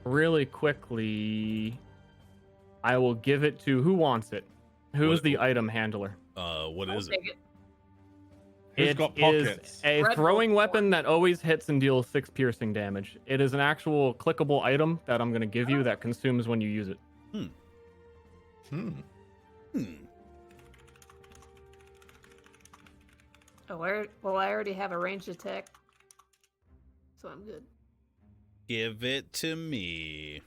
Really quickly, I will give it to who wants it. Who's the item handler? What is it? Who's It got is pockets? a Red throwing Bull weapon that always hits and deals 6 piercing damage. It is an actual clickable item that I'm going to give you that consumes when you use it. Oh, well, I already have a ranged attack, so I'm good. Give it to me.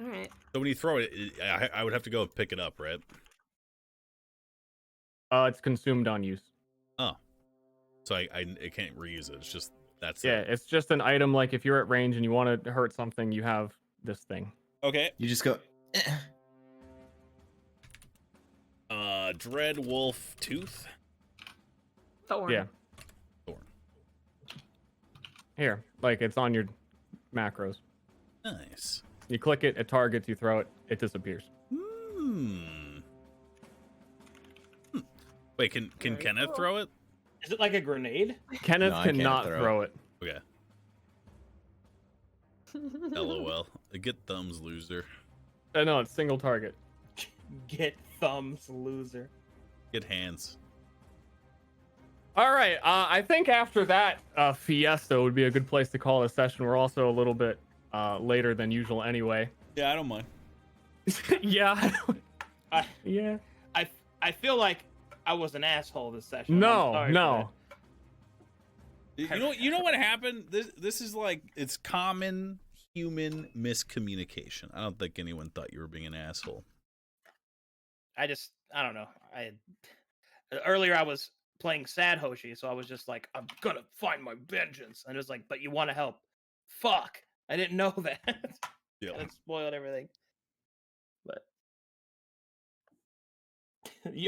All right. So when you throw it, I would have to go pick it up, right? It's consumed on use. Oh. So I can't reuse it. It's just that's Yeah, it. it's just an item like if you're at range and you want to hurt something, you have this thing. Okay. You just go. Dread Wolf Tooth. Thorn. Yeah. Thorn. Here, like it's on your macros. Nice. You click it, it targets, you throw it, it disappears. Wait, can Kenneth throw it? Is it like a grenade? Kenneth No, I can't cannot throw throw it. Okay. LOL. Get thumbs, loser. No, it's single target. Get thumbs, loser. Get hands. All right, I think after that fiesta would be a good place to call a session. We're also a little bit later than usual anyway. Yeah, I don't mind. Yeah. Yeah. I feel like I was an asshole this session. No. You know what happened? This is like, it's common human miscommunication. I don't think anyone thought you were being an asshole. I don't know. Earlier I was playing Sad Hoshi, so I was just like, I'm gonna find my vengeance. And it was like, but you want to help. Fuck. I didn't know that. Yeah. It spoiled everything. But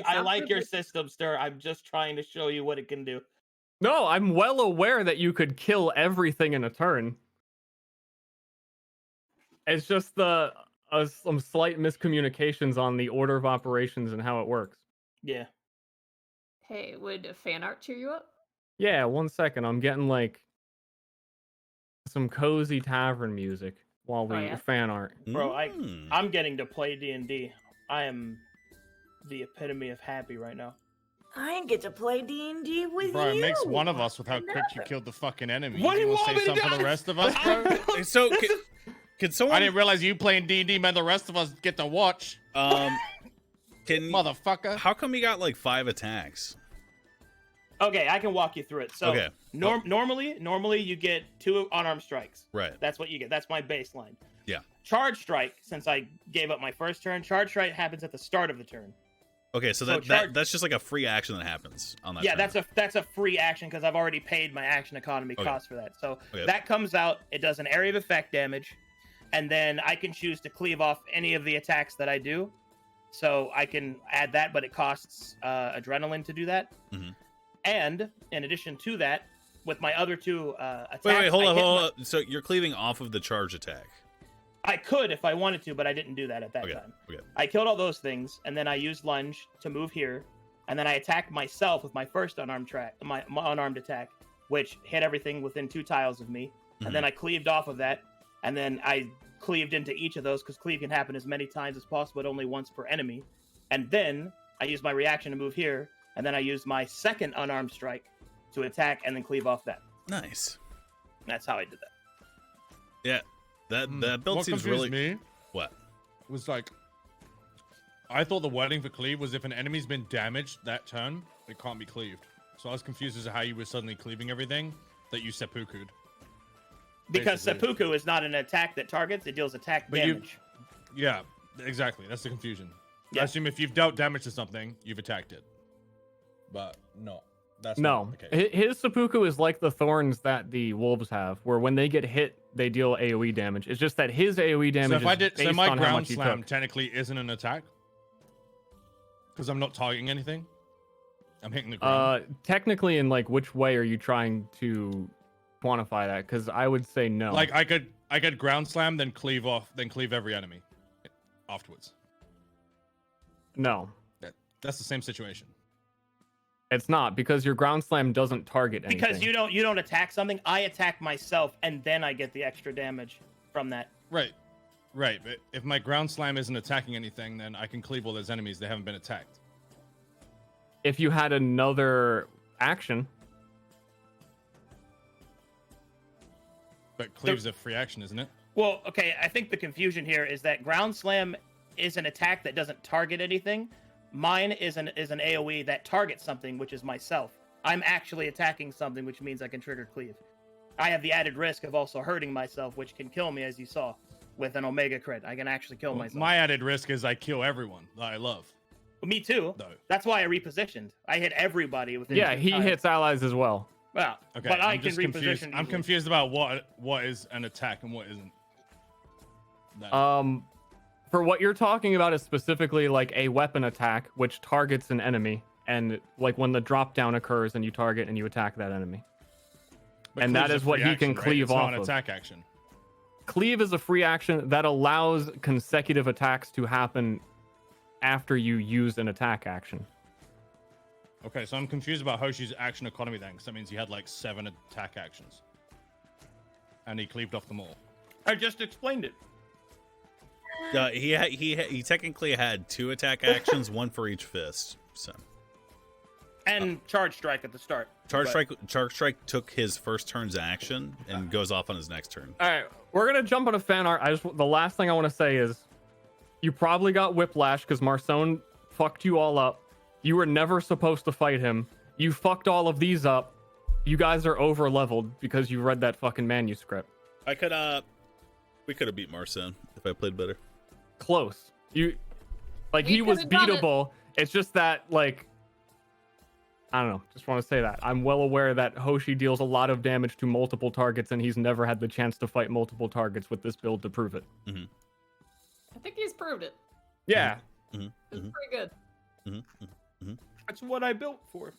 I like your system, Stir. I'm just trying to show you what it can do. No, I'm well aware that you could kill everything in a turn. It's just some slight miscommunications on the order of operations and how it works. Yeah. Hey, would fan art cheer you up? Yeah, 1 second. I'm getting like some cozy tavern music while we fan art. Bro, I'm getting to play D&D. I am the epitome of happy right now. I get to play D&D with Bro, you. it makes one of us with how quick you killed the fucking enemy. What do you wanna want me say to something do? for the rest of us, bro? So, can someone... I didn't realize you playing D&D meant the rest of us get to watch. Can motherfucker. How come you got like 5 attacks? Okay, I can walk you through it. So Okay. normally you get 2 unarmed strikes. Right. That's what you get. That's my baseline. Yeah. Charge strike, since I gave up my first turn, charge strike happens at the start of the turn. Okay, so that's just like a free action that happens on that. Yeah, turn. that's a free action because I've already paid my action economy Okay. cost for that. So Okay. that comes out. It does an area of effect damage, and then I can choose to cleave off any of the attacks that I do. So I can add that, but it costs adrenaline to do that. Mm-hmm. And in addition to that, with my other 2 attacks, Wait, hold I hit on. So you're cleaving off of the charge attack. I could if I wanted to, but I didn't do that at that time. Okay. I killed all those things, and then I used lunge to move here, and then I attacked myself with my first unarmed my unarmed attack, which hit everything within 2 tiles of me, and then I cleaved off of that, and then I cleaved into each of those because cleave can happen as many times as possible, but only once per enemy, and then I used my reaction to move here, and then I used my second unarmed strike to attack and then cleave off that. Nice. That's how I did that. Yeah. That build What seems confused really. me What? was like, I thought the wording for cleave was if an enemy's been damaged that turn, it can't be cleaved. So I was confused as to how you were suddenly cleaving everything that you seppuku'd. Because Basically. seppuku is not an attack that targets; it deals attack But you- damage. Yeah, exactly. That's the confusion. Yeah. I assume if you've dealt damage to something, you've attacked it. But no, that's No, not the case. his seppuku is like the thorns that the wolves have, where when they get hit, they deal AOE damage. It's just that his AOE damage So if I is did, based so my on how ground much he slam took. technically isn't an attack because I'm not targeting anything. I'm hitting the ground. Technically, in like which way are you trying to quantify that? Because I would say no. Like I could ground slam, then cleave off, then cleave every enemy afterwards. No, That's the same situation. it's not, because your ground slam doesn't target anything. Because you don't attack something. I attack myself, and then I get the extra damage from that. Right. But if my ground slam isn't attacking anything, then I can cleave all those enemies that haven't been attacked. If you had another action, But cleave's a free action, isn't it? Well, okay. I think the confusion here is that ground slam is an attack that doesn't target anything. Mine is an AOE that targets something, which is myself. I'm actually attacking something, which means I can trigger cleave. I have the added risk of also hurting myself, which can kill me, as you saw, with an Omega crit. I can actually kill myself. My added risk is I kill everyone that I love. Me too. No. That's why I repositioned. I hit everybody within. yeah, 2 he tiles. hits allies as well. Well, Okay, but I I'm can just confused. reposition. I'm easily. confused about what is an attack and what isn't. That- For what you're talking about is specifically like a weapon attack, which targets an enemy, and like when the drop down occurs and you target and you attack that enemy. But And that cleave's is a what free he can action, right? cleave It's off not an of. attack action. Cleave is a free action that allows consecutive attacks to happen after you use an attack action. Okay, so I'm confused about Hoshi's action economy then, because that means he had like 7 attack actions. And he cleaved off them all. I just explained it. He technically had 2 attack actions, 1 for each fist. So. And charge strike at the start. Charge strike took his first turn's action and goes off on his next turn. All right, we're gonna jump on a fan art. The last thing I want to say is, you probably got whiplash because Marcone fucked you all up. You were never supposed to fight him. You fucked all of these up. You guys are over leveled because you read that fucking manuscript. We could have beat Marcone if I played better. Close. He was could've done it. beatable. It's just that like. I don't know. Just want to say that. I'm well aware that Hoshi deals a lot of damage to multiple targets, and he's never had the chance to fight multiple targets with this build to prove it. Mm-hmm. I think he's proved it. Yeah. Mm-hmm. It's pretty good. Mm-hmm. That's what I built for.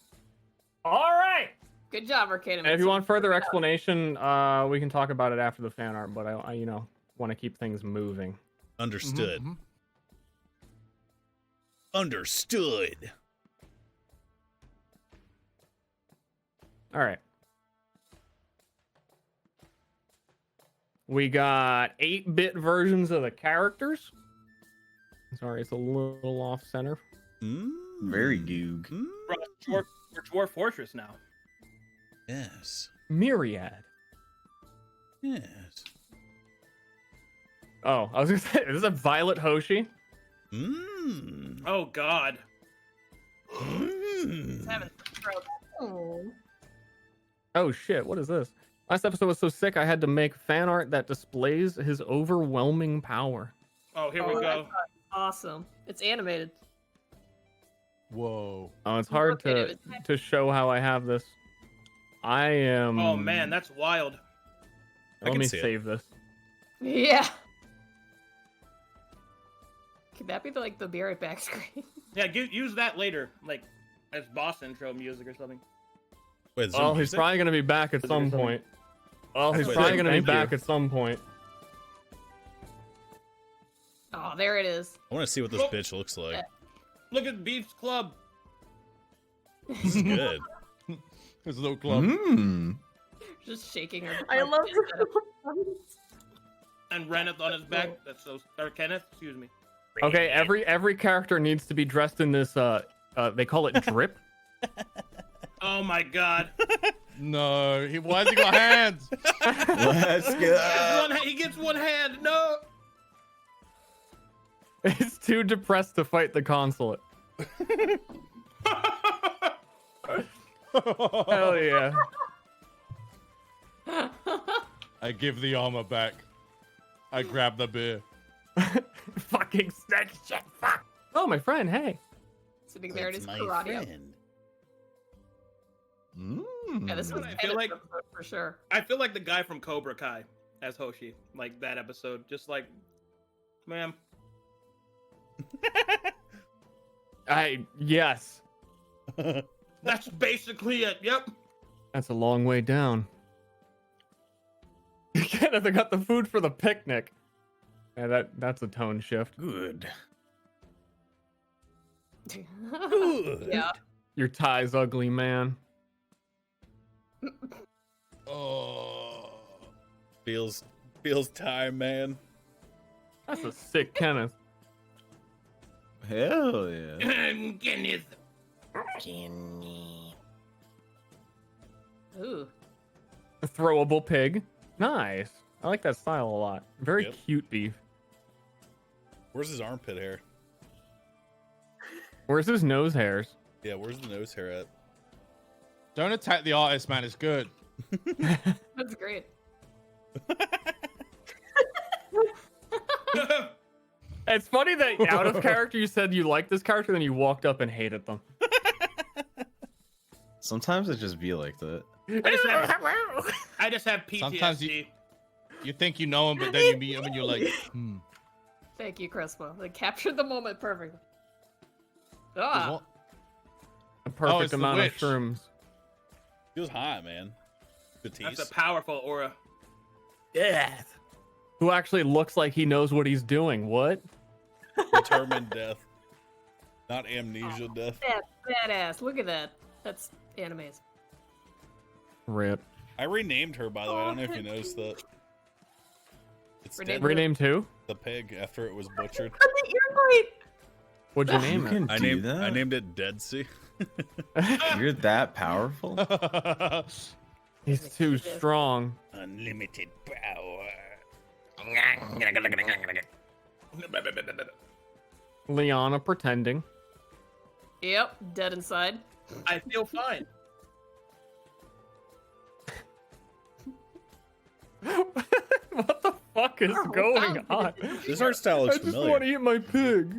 All right. Good job, Arcade. And if you want further explanation, we can talk about it after the fan art, but I want to keep things moving. Understood. Understood. All right. We got 8-bit versions of the characters. Sorry, it's a little off center. Very goog. We're Dwarf Fortress now. Yes. Myriad. Yes. Oh, I was gonna say, is this a Violet Hoshi? Oh God. He's having stroke. Oh shit, what is this? Last episode was so sick I had to make fan art that displays his overwhelming power. Oh, here we go. Awesome. It's animated. Whoa. Oh, it's hard to show how I have this. I am. Oh man, that's wild. Let me save this. Yeah. Could that be the be right back screen? Yeah, use that later, like as boss intro music or something. Wait, oh, he's probably gonna be back at some point. Oh, he's probably gonna be back at some point. Oh, there it is. I want to see what this bitch looks like. Look at Beef's club. This is good. There's no club. Just shaking her. I love And Reneth on his back. That's so. Or Kenneth, excuse me. Okay, every character needs to be dressed in this. They call it drip. Oh my God. No, why has he got hands? Let's go. He gets one hand. No. He's too depressed to fight the consulate. Hell yeah. I give the armor back. I grab the beer. Fucking snack shit. Fuck. Oh, my friend. Hey. Sitting there in his karate. Yeah, this was I feel like for sure. I feel like the guy from Cobra Kai as Hoshi, like that episode. Just like, ma'am. Yes. That's basically it. Yep. That's a long way down. Kenneth, I got the food for the picnic. Yeah, that's a tone shift. Good. Yeah. Your tie's ugly, man. Oh. Feels time, man. That's a sick Kenneth. Hell yeah. Kenneth. Ooh. A throwable pig. Nice. I like that style a lot. Very Yep. cute beef. Where's his armpit hair? Where's his nose hairs? Yeah, where's the nose hair at? Don't attack the artist, man. It's good. That's great. It's funny that out of character you said you liked this character, then you walked up and hated them. Sometimes it just be like that. I just have PTSD. Sometimes you think you know him, but then you meet him and you're like, Thank you, Crespo. They captured the moment perfectly. Ah, A perfect it's the amount of witch. shrooms. Feels hot, man. That's a powerful aura. Yeah. Who actually looks like he knows what he's doing? What? Determined death. Not amnesia death. that's badass. Look at that. That's animes. Rip. I renamed her, by the way. I don't know if you noticed that. It's Rename dead. Renamed who? The pig after it was butchered. What'd you name it? can do that? I named it Dead Sea. You're that powerful? He's too strong. Unlimited power. Liana pretending. Yep, dead inside. I feel fine. What the fuck is going on? This art style looks I just familiar. want to eat my pig.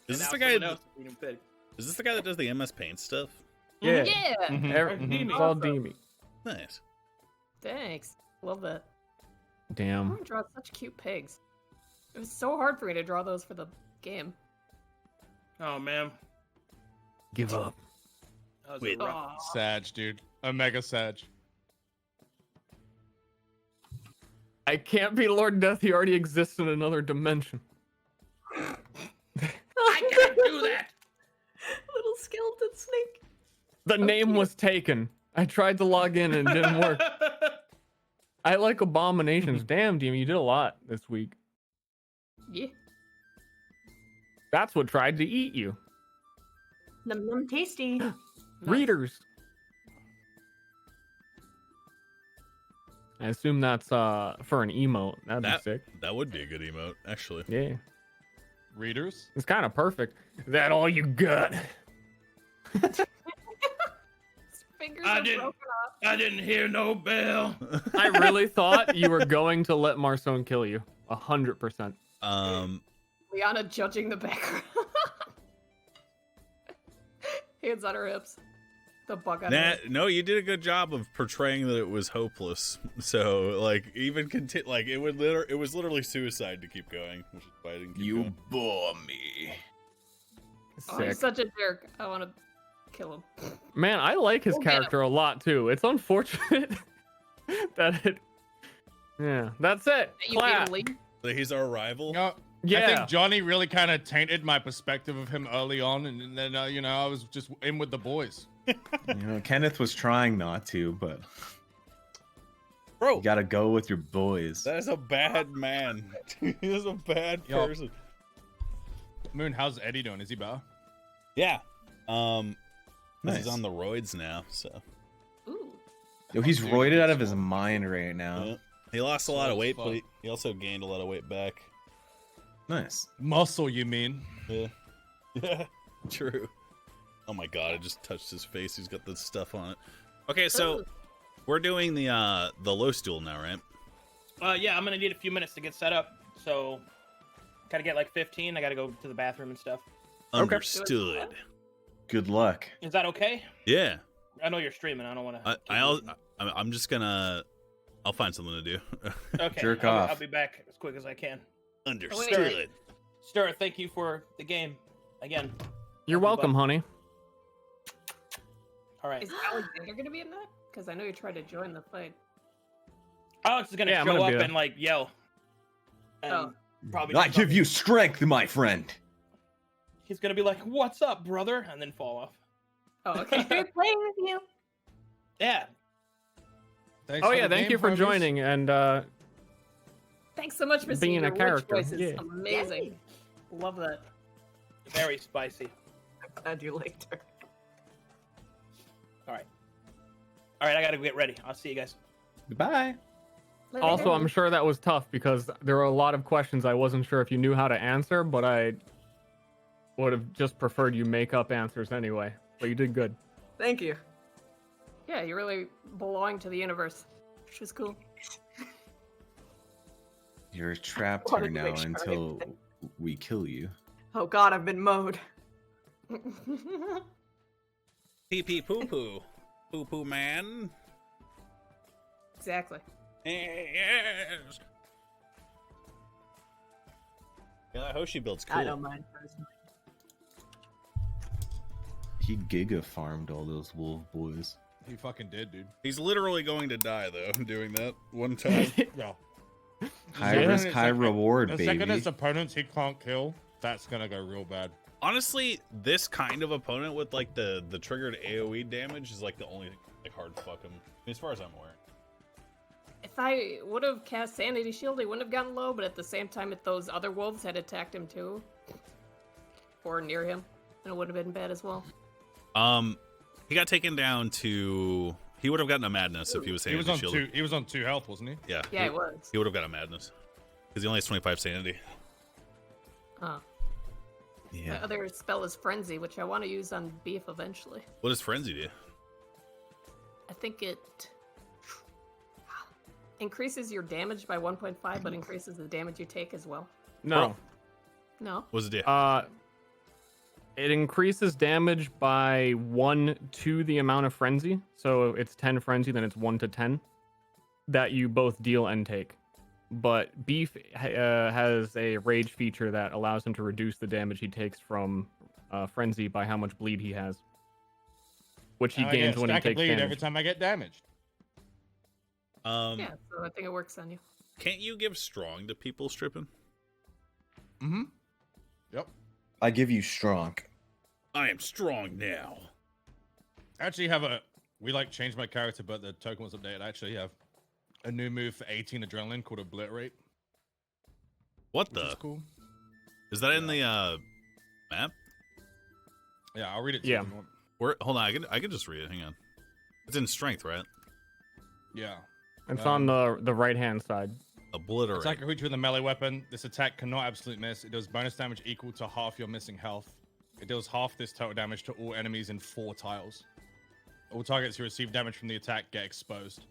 Is this the Now guy? someone else is eating pig. Is this the guy that does the MS Paint stuff? Yeah. Yeah. It's all Demi. Nice. Thanks. Love that. I Damn. want to draw such cute pigs. It was so hard for me to draw those for the game. Oh man. Give up. That was Wait. a rough- Sag, dude. A mega Sag. I can't be Lord Death. He already exists in another dimension. I can't do that. Little skeleton snake. The name was taken. I tried to log in and it didn't work. I like abominations. Damn, Demi, you did a lot this week. Yeah. That's what tried to eat you. Num num tasty. Readers. I assume that's for an emote. That'd be sick. That would be a good emote, actually. Yeah. Readers? It's kind of perfect. Is that all you got? Fingers I are didn't- broken off. I didn't hear no bell. I really thought you were going to let Marcone kill you. 100%. Liana judging the background. Hands on her hips. The bug on her Nah, hips. no, you did a good job of portraying that it was hopeless. So, like, even like it was literally suicide to keep going, which is why I didn't keep going. bore me. Oh, he's such a jerk. I want to kill him. Man, I like his Go get him. character a lot too. It's unfortunate that it. Yeah, that's it. You beat Clap. him, Lee. So he's our rival. I Yeah. think Johnny really kind of tainted my perspective of him early on, and then I was just in with the boys. Kenneth was trying not to, but Bro, you gotta go with your boys. that is a bad man. He is a bad Yo. person. Moon, how's Eddie doing? Is he better? Yeah. Nice. He's on the roids now, so. Ooh. Yo, he's roided out of his mind right now. Yeah. He lost a lot of Slow as weight, fuck. but he also gained a lot of weight back. Nice. Muscle, you mean? Yeah. Yeah. True. Oh my god, I just touched his face. He's got the stuff on it. Okay, so we're doing the low stool now, right? Yeah, I'm gonna need a few minutes to get set up. So, gotta get like 15. I gotta go to the bathroom and stuff. Understood. Good luck. Is that okay? Yeah. I know you're streaming. I don't want to. I'm just gonna. I'll find something to do. Okay. Jerk I'll off. be back as quick as I can. Understood. Stir, thank you for the game again. You're welcome, honey. All right. Is Alexander going to be in that? Because I know you tried to join the fight. Alex is gonna Yeah, I'm show gonna up be there. and like yell. And Oh. probably. I do give something. you strength, my friend. He's gonna be like, "What's up, brother?" and then fall off. Oh, okay. They're playing with you. Yeah. Thanks Oh for yeah, the thank game, you for homies. joining and Thanks so much, Missy. Being a Your witch character, voice is yeah. amazing. Love that. Very spicy. I'm glad you liked her. All right. All right. I gotta get ready. I'll see you guys. Goodbye. also I'm sure that was tough because there were a lot of questions I wasn't sure if you knew how to answer, but I would have just preferred you make up answers anyway. But you did good. Thank you. Yeah, you really belong to the universe, which was cool. You're trapped Wanted here to now make sure until we kill you. Oh god, I've been mowed. Pee pee poo poo. Poo poo man. Exactly. Yes. Yeah, that Hoshi build's cool. I don't mind personally. He giga farmed all those wolf boys. He fucking did, dude. He's literally going to die though, doing that one time. Yeah. High risk, high reward, the baby. second his opponents he can't kill, that's gonna go real bad. Honestly, this kind of opponent with like the triggered AoE damage is like the only like hard fuck him, as far as I'm aware. If I would have cast Sanity Shield, he wouldn't have gotten low, but at the same time, if those other wolves had attacked him too, or near him, then it would have been bad as well. He got taken down to. He would have gotten a madness if he was sanity shielded. He was on 2 health, wasn't he? Yeah. Yeah, he was. He would have got a madness because he only has 25 sanity. Huh. Yeah. My other spell is Frenzy, which I want to use on Beef eventually. What does frenzy do? I think it increases your damage by 1.5, but increases the damage you take as well. No. No. What's it do? It increases damage by 1 to the amount of frenzy. So it's 10 frenzy, then it's 1 to 10 that you both deal and take. But Beef has a rage feature that allows him to reduce the damage he takes from frenzy by how much bleed he has, which he gains when he takes bleed damage. every time I get damaged. Yeah, so I think it works on you. Can't you give strong to people stripping? Mm-hmm. Yep. I give you strong. I am strong now. I actually have we like changed my character, but the token was updated. I actually have a new move for 18 adrenaline called Obliterate. What Which the? is cool. Is that in the map? Yeah, I'll read it to you if you want. Where, hold on, I can just read it. Hang on. It's in strength, right? Yeah. It's on the right-hand side. Obliterate. Attack a creature with a melee weapon. This attack cannot absolute miss. It does bonus damage equal to half your missing health. It deals half this total damage to all enemies in 4 tiles. All targets who receive damage from the attack get exposed.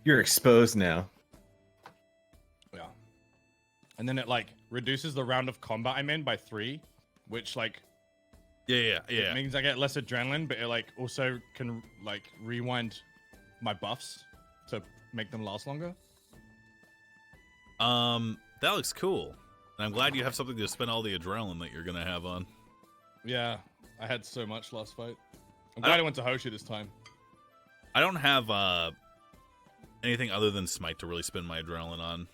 You're exposed now. Yeah. And then it like reduces the round of combat I'm in by 3, which like it means I get less adrenaline, but it like also can like rewind my buffs to make them last longer. That looks cool. And I'm glad you have something to spend all the adrenaline that you're gonna have on. Yeah, I had so much last fight. I'm glad I went to Hoshi this time. I don't have anything other than Smite to really spend my adrenaline on.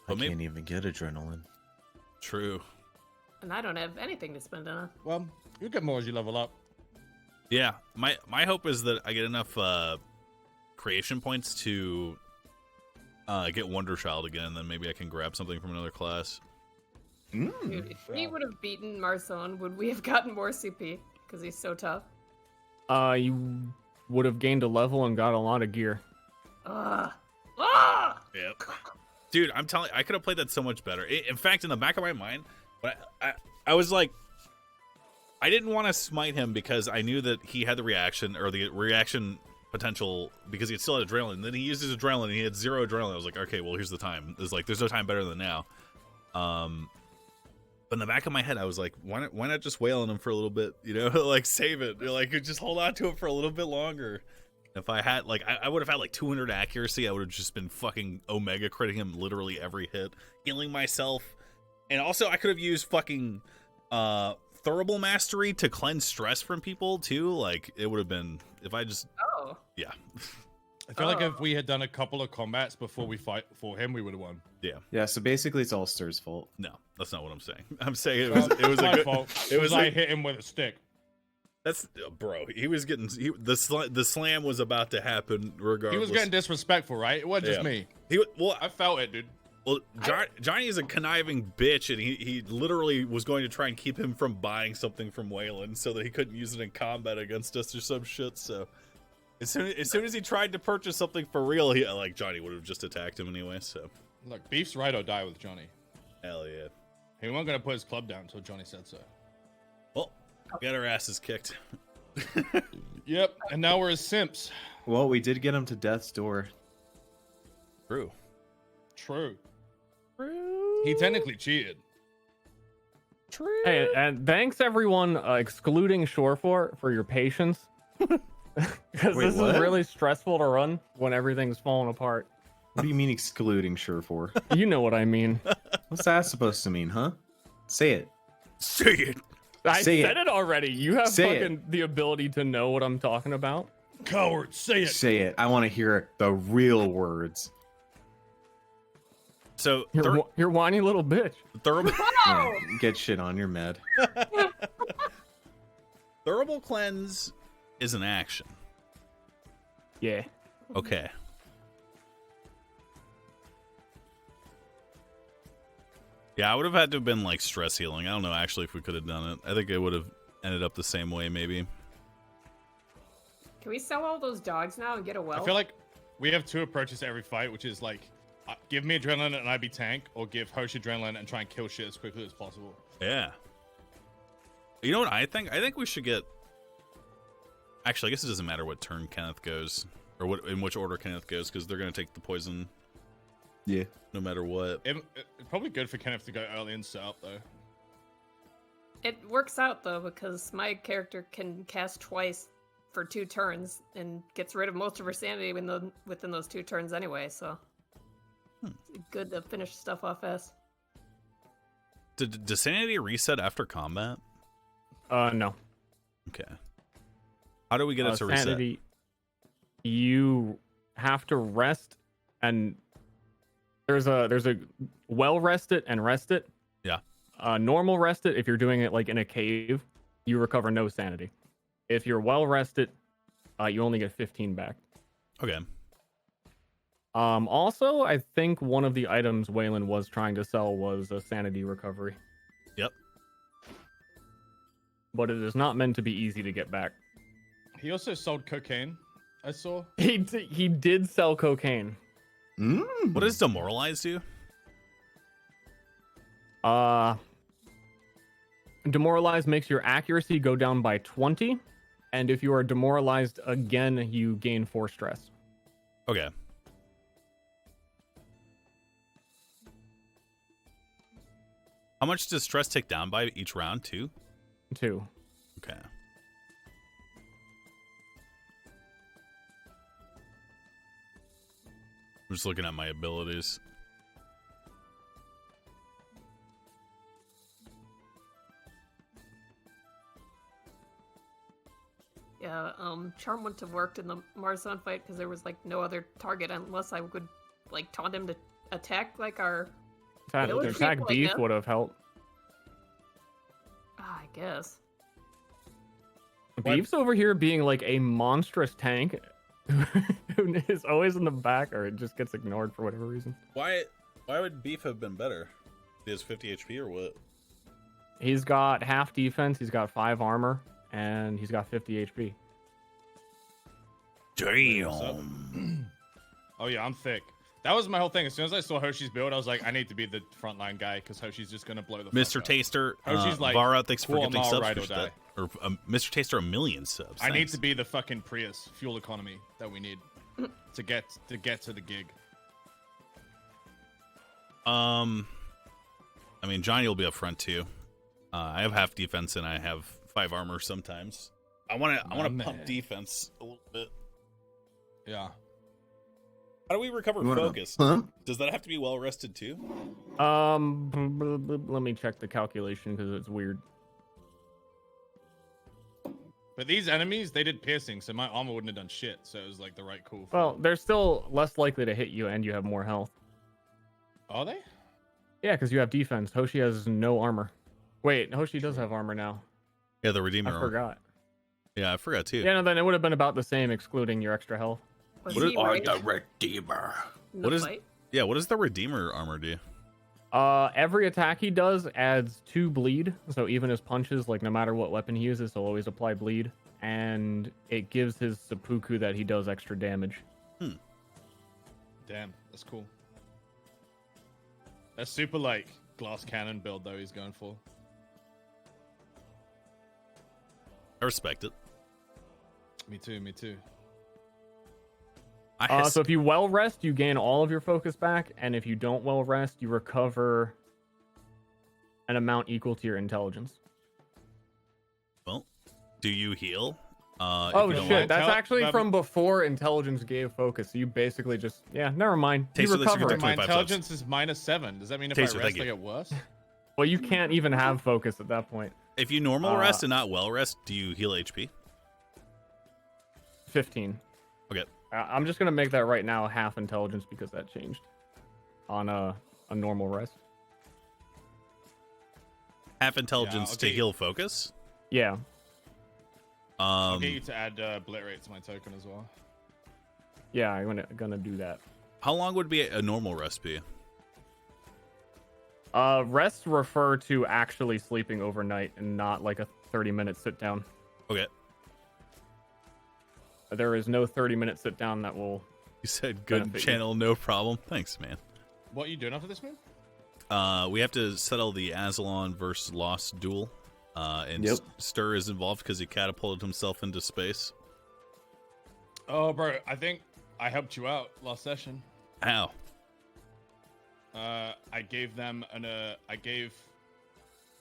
I can't even get adrenaline. True. And I don't have anything to spend it on. Well, you'll get more as you level up. Yeah, my hope is that I get enough creation points to get Wonder Child again, and then maybe I can grab something from another class. Dude, if we would have beaten Marson, would we have gotten more CP? Because he's so tough. You would have gained a level and got a lot of gear. Yep. Dude, I'm telling you, I could have played that so much better. In fact, in the back of my mind, I was like, I didn't want to smite him because I knew that he had the reaction potential because he still had adrenaline. Then he used his adrenaline and he had 0 adrenaline. I was like, okay, well, here's the time. There's no time better than now. But in the back of my head, I was like, why not just wail on him for a little bit? You know, like save it. Like just hold on to it for a little bit longer. If I had I would have had like 200 accuracy, I would have just been fucking Omega critting him literally every hit, healing myself, and also I could have used fucking Thurible Mastery to cleanse stress from people too. Like it would have been if I just yeah. I feel like if we had done a couple of combats before we fight for him, we would have won. Yeah. Yeah. So basically, it's all Stir's fault. No, that's not what I'm saying. I'm saying it was my a good fault. It was I like, hit him with a stick. That's bro. He was getting the slam was about to happen regardless. He was getting disrespectful, right? It wasn't just me. I felt it, dude. Well, Johnny is a conniving bitch, and he literally was going to try and keep him from buying something from Waylon so that he couldn't use it in combat against us or some shit. So as soon as he tried to purchase something for real, Johnny would have just attacked him anyway. So look, Beef's ride or die with Johnny. Hell yeah. He wasn't gonna put his club down until Johnny said so. Well, we got our asses kicked. Yep, and now we're as simps. Well, we did get him to death's door. True. He technically cheated. True. Hey, and thanks everyone, excluding Shorefor, for your patience. Because this is really stressful to run when everything's falling apart. What do you mean excluding sure for? You know what I mean. What's that supposed to mean, huh? Say it. Say it. I Say said it already. You have Say fucking the ability to know what I'm talking about. Coward, say it. Say it. I want to hear the real words. So You're whiny little bitch. Yeah, get shit on. You're mad. Thurible cleanse is an action. Yeah. Okay. Yeah, I would have had to have been like stress healing. I don't know actually if we could have done it. I think it would have ended up the same way maybe. Can we sell all those dogs now and get a well? I feel like we have two approaches to every fight, which is like, give me adrenaline and I be tank, or give Hosh adrenaline and try and kill shit as quickly as possible. Yeah. You know what I think? I think we should get... Actually, I guess it doesn't matter what turn Kenneth goes. Or what in which order Kenneth goes, because they're going to take the poison. Yeah. No matter what. It's probably good for Kenneth to go early and set up, though. It works out, though, because my character can cast twice for 2 turns and gets rid of most of her sanity within those 2 turns anyway, so... It's good to finish stuff off fast. Does sanity reset after combat? No. Okay. How do we get it to reset? Sanity, you have to rest, and there's a well rest it and rest it. Yeah. Normal rest it, if you're doing it like in a cave, you recover no sanity. If you're well rested, you only get 15 back. Okay. Also, I think one of the items Waylon was trying to sell was a sanity recovery. Yep. But it is not meant to be easy to get back. He also sold cocaine, I saw. He did sell cocaine. What does demoralize do? Demoralize makes your accuracy go down by 20, and if you are demoralized again, you gain 4 stress. Okay. How much does stress take down by each round? 2? 2. Okay. I'm just looking at my abilities. Yeah, Charm wouldn't have worked in the Marzon fight because there was like no other target unless I would like taunt him to attack like our Attack people, beef I guess. would have helped. I guess. Beef's over here being like a monstrous tank who is always in the back, or it just gets ignored for whatever reason. Why would Beef have been better? He has 50 HP or what? He's got half defense, he's got 5 armor, and he's got 50 HP. Damn. Oh yeah, I'm thick. That was my whole thing. As soon as I saw Hoshi's build, I was like, I need to be the frontline guy because Hoshi's just gonna blow the Mr. fuck up. Taster, Hoshi's like Vara, thanks for quarter gifting mile subs ride for or that. die. Or Mr. Taster, 1,000,000 subs. I need Thanks. to be the fucking Prius fuel economy that we need to get to the gig. I mean, Johnny will be up front too. I have half defense and I have 5 armor sometimes. I want to pump defense a little bit. Yeah. How do we recover You wanna- focus? Huh? Does that have to be well rested too? Let me check the calculation because it's weird. But these enemies, they did piercing, so my armor wouldn't have done shit. So it was like the right call. Well, they're still less likely to hit you, and you have more health. Are they? Yeah, because you have defense. Hoshi has no armor. Wait, Hoshi does have armor now. Yeah, the Redeemer. I forgot. Yeah, I forgot too. Yeah, no, then it would have been about the same, excluding your extra health. Was What he is- right the Redeemer. in the What is? fight? Yeah, what does the Redeemer armor do? Every attack he does adds 2 bleed, so even his punches, like no matter what weapon he uses, he'll always apply bleed, and it gives his seppuku that he does extra damage. Damn, that's cool. That's super like glass cannon build though he's going for. I respect it. Me too. Me too. So if you well rest, you gain all of your focus back, and if you don't well rest, you recover an amount equal to your intelligence. Well, do you heal Oh shit, that's actually from before intelligence gave focus. So you basically just never mind. You recover. My intelligence is -7. Does that mean if I rest, I get worse? Well, you can't even have focus at that point. If you normal rest and not well rest, do you heal HP? 15. Okay. I'm just gonna make that right now half intelligence because that changed on a normal rest. Half intelligence to heal focus? Yeah. I'll get you to add obliterate to my token as well. Yeah, I'm gonna do that. How long would be a normal rest be? Rests refer to actually sleeping overnight and not like a 30-minute sit down. Okay. There is no 30-minute sit down that will. You said good channel, no problem. Thanks, man. What are you doing after this move? We have to settle the Azolon versus Lost duel. And Stir is involved because he catapulted himself into space. Oh, bro, I think I helped you out last session. How? I gave them I gave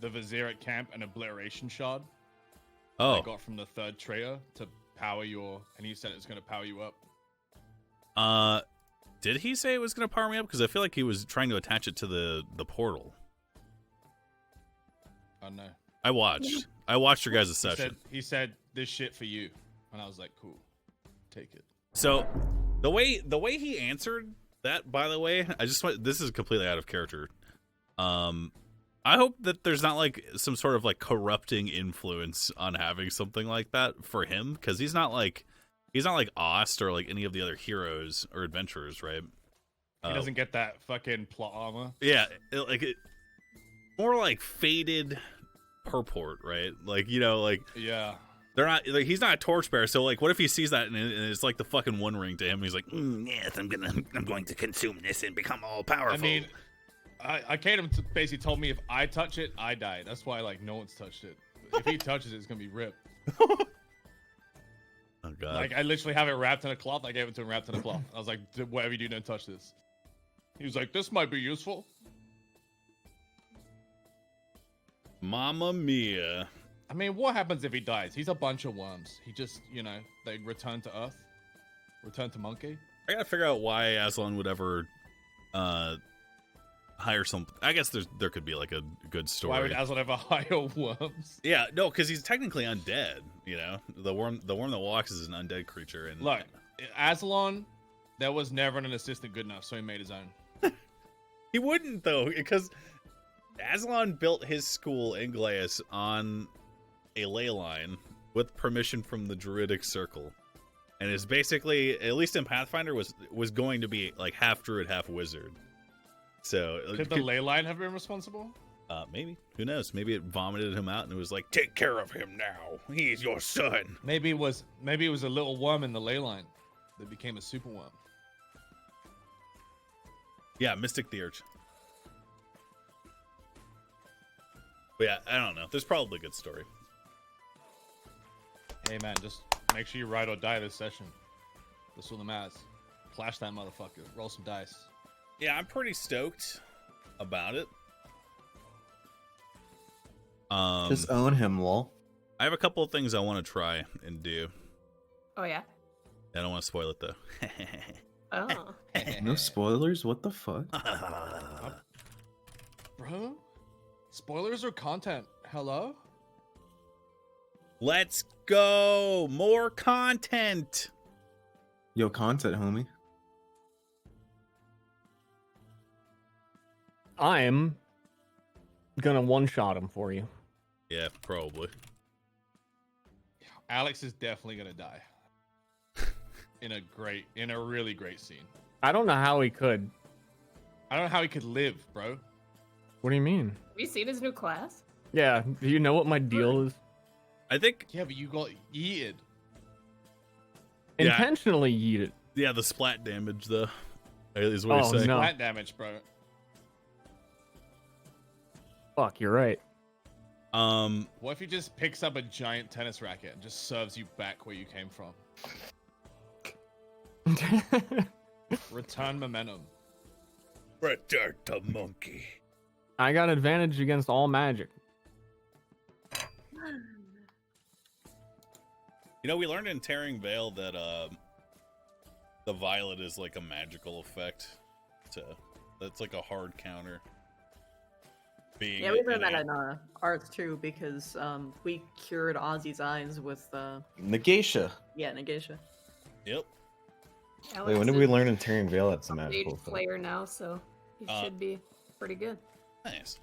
the Vizier at camp an obliteration shard. Oh. I got from the third traitor to power and he said it's going to power you up. Did he say it was going to power me up? Because I feel like he was trying to attach it to the portal. Oh, no. I watched your guys' session. He said this shit for you. And I was like, cool. Take it. So the way he answered that, by the way, this is completely out of character. I hope that there's not like some sort of like corrupting influence on having something like that for him, because he's not like Ost or like any of the other heroes or adventurers, right? He doesn't get that fucking plot armor. Yeah, more like faded purport, right? Like, yeah. They're not like, he's not a torchbearer, so like what if he sees that and it's like the fucking One Ring to him and he's like, yes, I'm going to consume this and become all powerful. I mean, Arcanum basically told me if I touch it, I die. That's why like no one's touched it. If he touches it, it's gonna be ripped. Oh god. Like I literally have it wrapped in a cloth. I gave it to him wrapped in a cloth. I was like, whatever you do, don't touch this. He was like, this might be useful. Mamma mia. I mean, what happens if he dies? He's a bunch of worms. He just, they return to Earth. Return to Monkey. I gotta figure out why Azolon would ever hire some. I guess there could be like a good story. Why would Azolon ever hire worms? Yeah, no, because he's technically undead, The worm that walks is an undead creature. And look, Azolon, there was never an assistant good enough, so he made his own. He wouldn't, though, because Azolon built his school in Glaeus on a ley line with permission from the Druidic Circle, and is basically, at least in Pathfinder, was going to be like half druid, half wizard. So could the ley line have been responsible? Maybe. Who knows? Maybe it vomited him out and it was like, take care of him now. He's your son. Maybe it was a little worm in the ley line that became a super worm. Yeah, Mystic the Urge. But yeah, I don't know. There's probably a good story. Hey man, just make sure you ride or die this session. That's all that matters. Flash that motherfucker. Roll some dice. Yeah, I'm pretty stoked about it. Just own him, lol. I have a couple of things I want to try and do. Oh yeah. I don't want to spoil it though. Oh. No spoilers? What the fuck? Bro? Spoilers or content? Hello? Let's go! More content! Yo, content, homie. I'm gonna one-shot him for you. Yeah, probably. Alex is definitely gonna die. in a really great scene. I don't know how he could. I don't know how he could live, bro. What do you mean? Have you seen his new class? Yeah, do you know what my deal is? I think... Yeah, but you got yeeted. Intentionally yeeted. Yeah, the splat damage, though, is what he's saying. No. Splat damage, bro. Fuck, you're right. What if he just picks up a giant tennis racket and just serves you back where you came from? Return momentum. Return to monkey. I got advantage against all magic. You know, we learned in Tearing Veil that the violet is like a magical effect. That's like a hard counter. Yeah, we learned that in arts too, because we cured Ozzy's eyes with Negatia. Yeah, Negatia. Yep. Wait, when did we learn in Tearing Veil that's a magical effect? Player now, so he should be pretty good. Nice.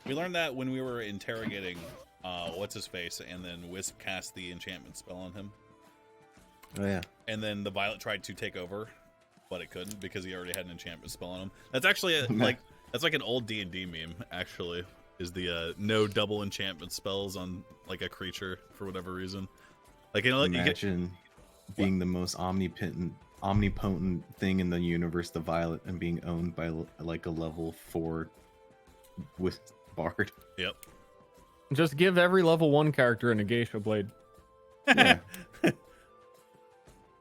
We learned that when we were interrogating what's his face, and then Wisp cast the enchantment spell on him. Oh yeah. And then the violet tried to take over, but it couldn't because he already had an enchantment spell on him. That's actually that's like an old D&D meme. Actually, is the no double enchantment spells on like a creature for whatever reason. Like, you know, imagine being the most omnipotent thing in the universe, the violet, and being owned by like a level 4 with bard. Yep. Just give every level 1 character a Negatia blade. Yeah.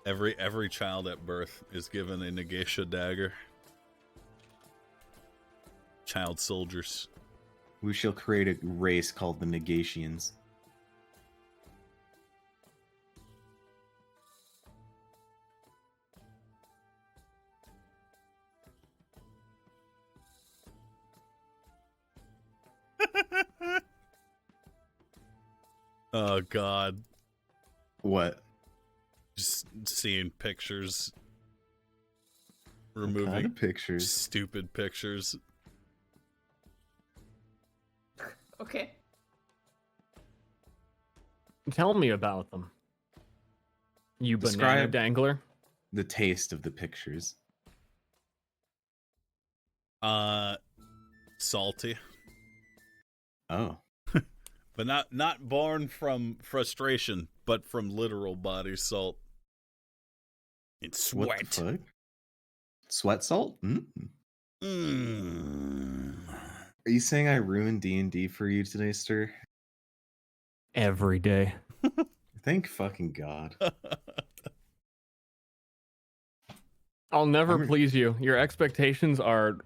Every child at birth is given a Negatia dagger. Child soldiers. We shall create a race called the Negatians. Oh God. What? Just seeing pictures. What Removing kind of pictures? Stupid pictures. Okay. Tell me about them. You banana Describe dangler. the taste of the pictures. Salty. Oh. But not born from frustration, but from literal body salt. It's What sweat. the fuck? Sweat salt? Are you saying I ruined D&D for you today, sir? Every day. Thank fucking God. I'll never please you. Your expectations are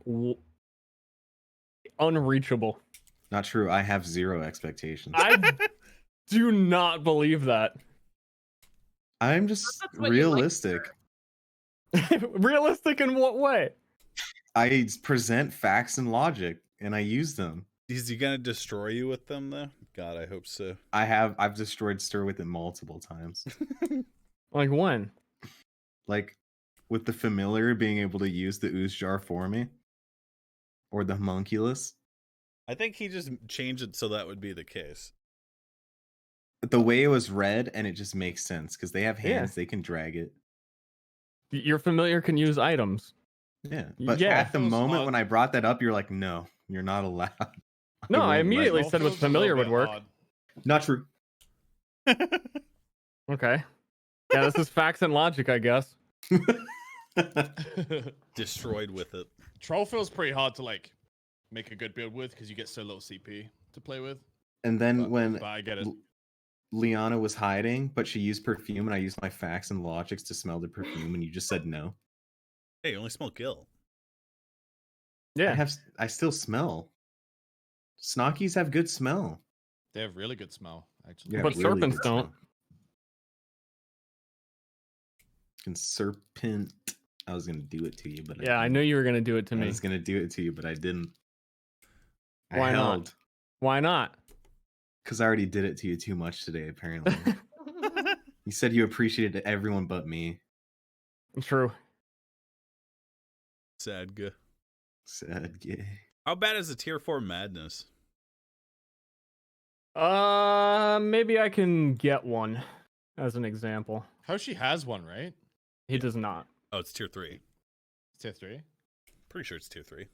unreachable. Not true. I have 0 expectations. I do not believe that. I'm just realistic. Realistic in what way? I present facts and logic, and I use them. Is he gonna destroy you with them though? God, I hope so. I've destroyed Stir with it multiple times. Like when? Like with the familiar being able to use the ooze jar for me. Or the homunculus. I think he just changed it so that would be the case. But the way it was read, and it just makes sense because they have hands, they can drag it. Your familiar can use items. Yeah, but Yeah. at the moment when I brought that up, you're like, no, you're not allowed. No, I won't let immediately you. said with familiar would work. Not true. Okay. Yeah, this is facts and logic, I guess. Destroyed with it. Troll feels pretty hard to like make a good build with because you get so little CP to play with. And then But I get it. Liana was hiding, but she used perfume, and I used my facts and logics to smell the perfume, and you just said no. Hey, you only smell Gil. Yeah. I still smell. Snockies have good smell. They have really good smell, actually. Yeah, But really serpents good don't. smell. And serpent. I was gonna do it to you, but Yeah, I knew you were gonna do it to I me. was gonna do it to you, but I didn't. Why not? Why not? Because I already did it to you too much today, apparently. You said you appreciated everyone but me. True. Sad guy. Sad gay. How bad is the tier 4 madness? Maybe I can get one as an example. Hoshi has one, right? He does not. Oh, it's tier 3. Tier 3? Pretty sure it's tier 3.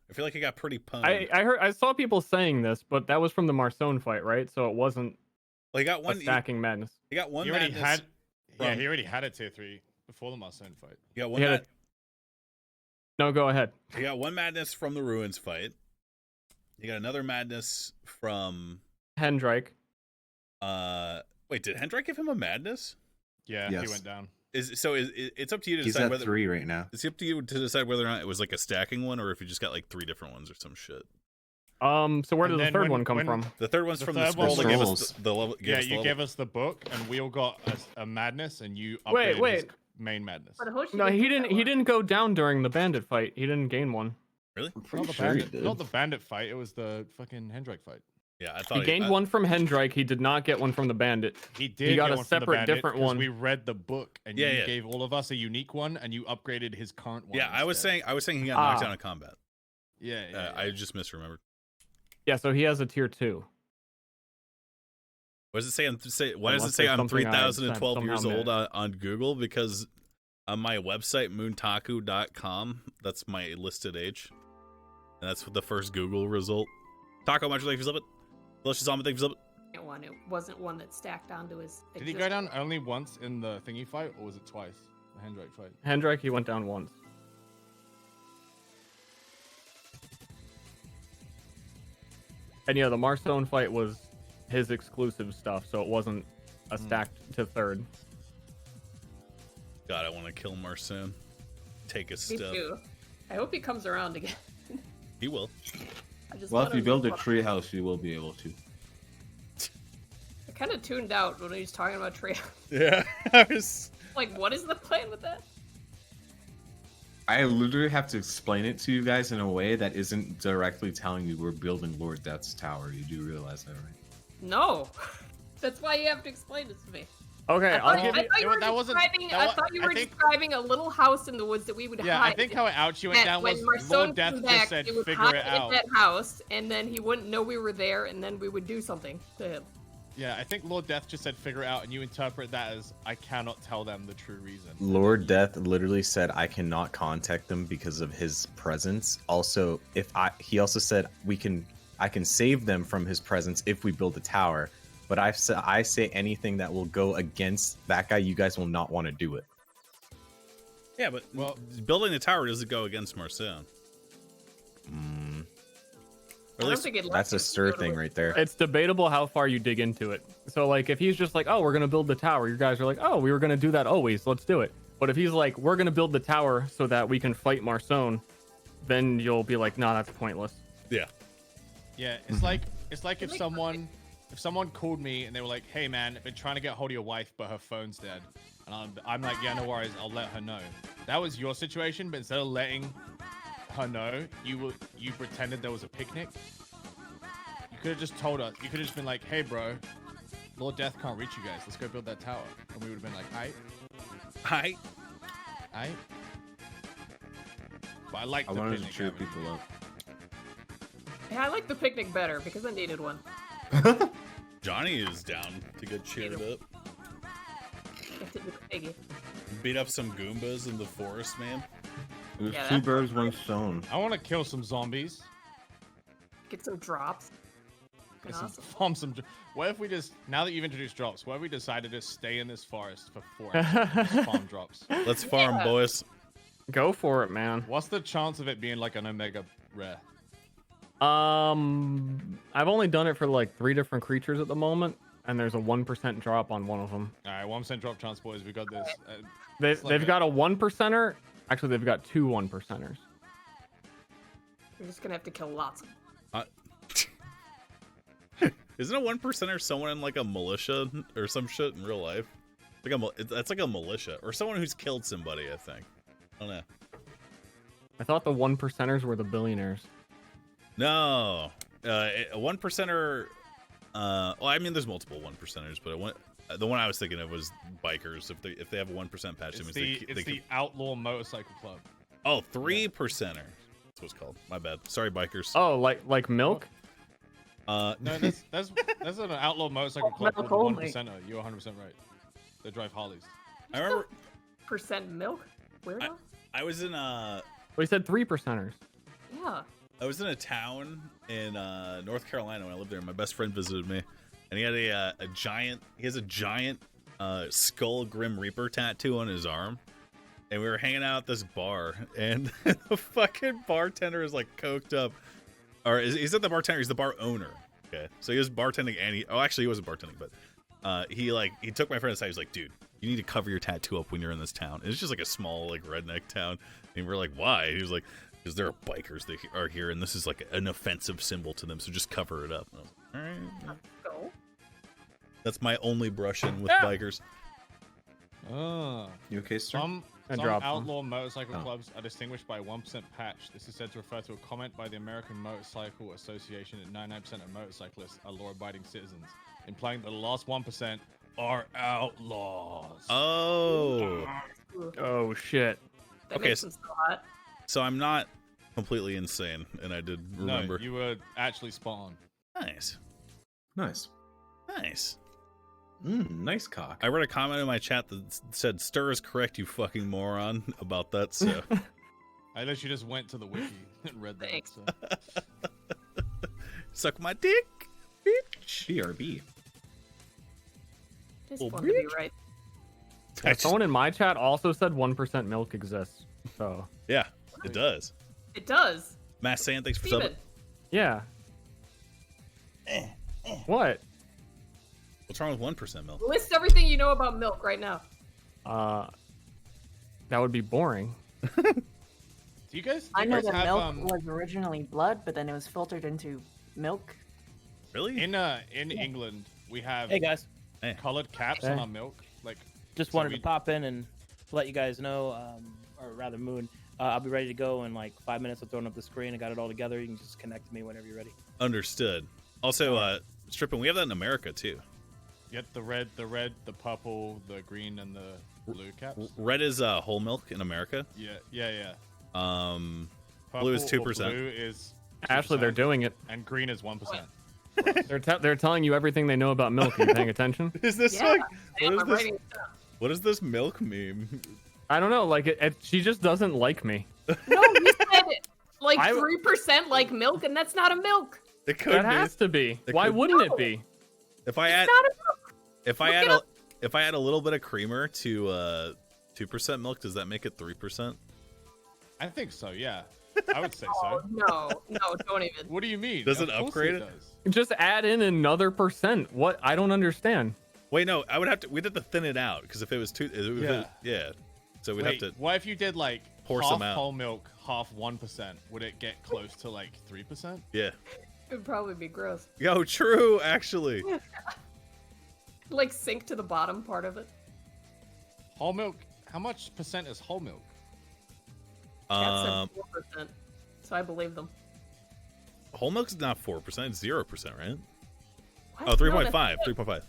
I feel like it got pretty pwned. I saw people saying this, but that was from the Marcone fight, right? So it wasn't Well, he got one a stacking madness. He got one He already madness had. Yeah, from- he already had a tier 3 before the Marcone fight. He got one He had a- No, go ahead. He got one madness from the Ruins fight. He got another madness from Hendrike. Wait, did Hendrike give him a madness? Yeah, he Yes. went down. It's up to you to He's decide at whether 3 right now. It's up to you to decide whether or not it was like a stacking one or if you just got like 3 different ones or some shit. So where And did the then third when- one come when- from? The third one's The from the third one scroll that was- gave us the level. Yeah, you gave us the book, and we all got a madness, and you Wait, upgraded his wait. main madness. But Hoshi No, didn't he get didn't. that He one. didn't go down during the bandit fight. He didn't gain one. Really? Not the bandit fight. It was the fucking Hendrik fight. Yeah, I thought He gained one from Hendrik. He did not get one from the bandit. He did. He got get a one from the separate, bandit different 'cause one. We read the book, and Yeah, you yeah. gave all of us a unique one, and you upgraded his current one. Yeah, I was saying he got knocked down in combat. Yeah, I just misremembered. Yeah, so he has a tier 2. What does it say? Why does Unless it say there's I'm something I 3,012 somehow years old missed. on Google? Because on my website, moontaku.com, that's my listed age. And that's the first Google result. Taco, much thank you for subbing. Delicious Almond, thank you for subbing. One. It wasn't one that stacked onto his. Did he go down only once in the thingy fight, or was it twice? The Hendrik fight. Hendrik, he went down once. And yeah, the Marstone fight was his exclusive stuff, so it wasn't a stacked to third. God, I want to kill Marsoon. Take his Me stuff. too. I hope he comes around again. He will. I just Well, want if you him build a to- treehouse, you will be able to. I kind of tuned out when he was talking about tree. Yeah, I was like, what is the plan with that? I literally have to explain it to you guys in a way that isn't directly telling you we're building Lord Death's tower. You do realize that, right? No, that's why you have to explain this to me. Okay, I I'll thought, give I you. thought you were that wasn't- describing. that I wa- thought you I were think- describing a little house in the woods that we would Yeah, hide. I think how out you went And down was when Marstone Lord Death came just back, said, we would "Figure hide it in out." that house, and then he wouldn't know we were there, and then we would do something to him. Yeah, I think Lord Death just said figure it out, and you interpret that as I cannot tell them the true reason. Lord Death literally said I cannot contact them because of his presence. Also, he also said I can save them from his presence if we build a tower. But I say anything that will go against that guy, you guys will not want to do it. Yeah, but building the tower doesn't go against Marsoon. Or at least That's a stir thing right there. It's debatable how far you dig into it. So, like, if he's just like, oh, we're going to build the tower, you guys are like, oh, we were going to do that always, let's do it. But if he's like, we're going to build the tower so that we can fight Marsoon, then you'll be like, nah, that's pointless. Yeah. Yeah, it's like if someone called me and they were like, "Hey man, I've been trying to get hold of your wife, but her phone's dead," and I'm like, "Yeah, no worries, I'll let her know." That was your situation, but instead of letting her know, you pretended there was a picnic. You could have just told her. You could have just been like, "Hey bro, Lord Death can't reach you guys. Let's go build that tower," and we would have been like, "Aight." But I like the wanted to picnic. cheer Gavin. people up. Yeah, I like the picnic better because I needed one. Johnny is down to get cheered up. Get to do the piggy. Beat up some Goombas in the forest, man. It was Yeah, two that's- birds, one stone. I want to kill some zombies. Get some drops. Get Awesome. farm some. What if we just, now that you've introduced drops, what if we decide to just stay in this forest for 4 hours and just farm drops? Let's farm, boys. Go for it, man. What's the chance of it being like an omega rare? I've only done it for like 3 different creatures at the moment, and there's a 1% drop on one of them. All right, 1% drop chance, boys. We got this. They've got a 1%er. Actually, they've got 2 1%ers. We're just gonna have to kill lots of them. Isn't a 1%er someone in like a militia or some shit in real life? That's like a militia or someone who's killed somebody. I think. I don't know. I thought the 1%ers were the billionaires. No, a 1%er. Well, I mean, there's multiple 1%ers, but the one I was thinking of was bikers. If they have a 1% patch, It's it means the, they it's the Outlaw Motorcycle Club. Oh, 3%er. That's what it's called. My bad. Sorry, bikers. Oh, like milk? No, that's an Outlaw Motorcycle Club Milk called the only. 1%er. You're 100% right. They drive Harleys. I remember. Percent milk? Weirdo? I was in a. Well, he said 3%ers. Yeah. I was in a town in North Carolina when I lived there. My best friend visited me, and he had a giant. He has a giant skull Grim Reaper tattoo on his arm. And we were hanging out at this bar, and the fucking bartender is like coked up. Or he's not the bartender, he's the bar owner. Okay, so he was bartending, and he wasn't bartending, but he took my friend aside. He was like, "Dude, you need to cover your tattoo up when you're in this town." And it's just like a small like redneck town, and we're like, "Why?" He was like, Because there are bikers that are here, and this is like an offensive symbol to them, so just cover it up. All right. Go. That's my only brush-in with bikers. You okay, sir? Some I dropped them. outlaw motorcycle clubs are distinguished by 1% patch. This is said to refer to a comment by the American Motorcycle Association that 99% of motorcyclists are law-abiding citizens, implying that the last 1% are outlaws. Oh. Oh shit. That Okay, makes them so hot. So I'm not completely insane, and I did remember. No, you were actually spot on. Nice. Nice. Nice. Nice cock. I read a comment in my chat that said, "Stir is correct, you fucking moron," about that, so. I literally just went to the wiki and read that. So. Suck my dick, bitch. BRB. Just Oh, fun to be bitch. right. Yeah, someone in my chat also said 1% milk exists. So Yeah, it does. It does. Matt Sand, thanks for Steven. subbing. yeah. What? What's wrong with 1% milk? List everything you know about milk right now. That would be boring. Do you guys? I know guys that have, milk was originally blood, but then it was filtered into milk. Really? In England, we have Hey guys, colored caps Hey. on our milk. Like, just so wanted we- to pop in and let you guys know, or rather Moon, I'll be ready to go in like 5 minutes. I'm throwing up the screen. I got it all together. You can just connect to me whenever you're ready. Understood. Also, Stripping, we have that in America, too. Get the red, the purple, the green, and the blue caps. Red is whole milk in America. Yeah. Blue is Purple or 2%. Blue is Ashley, they're 2%, doing it. and green is 1%. They're telling you everything they know about milk. Are you paying attention? Is this Yeah, like I am. what I'm is this? writing it down. What is this milk meme? I don't know. Like she just doesn't like me. No, you said like I- 3% like milk, and that's not a milk. It could That be. has to be. It Why could- wouldn't it be? If I add It's not a milk. if I Look add it a, up. if I add a little bit of creamer to 2% milk, does that make it 3%? I think so. Yeah, I would say Oh, so. no, don't even. What do you mean? Does Of it course upgrade it? does. Just add in another percent. What? I don't understand. Wait, no, I would have to. We'd have to thin it out because if it was too, yeah. So we'd Wait, have to. what if you did like pour half some out. whole milk, half 1%? Would it get close to like 3%? Yeah. It would probably be gross. Yo, true. Actually, Like sink to the bottom part of it. Whole milk. How much percent is whole milk? Cat said 4%, so I believe them. whole milk's not 4%. It's 0%, right? What? Oh, 3.5. No, that's- 3.5.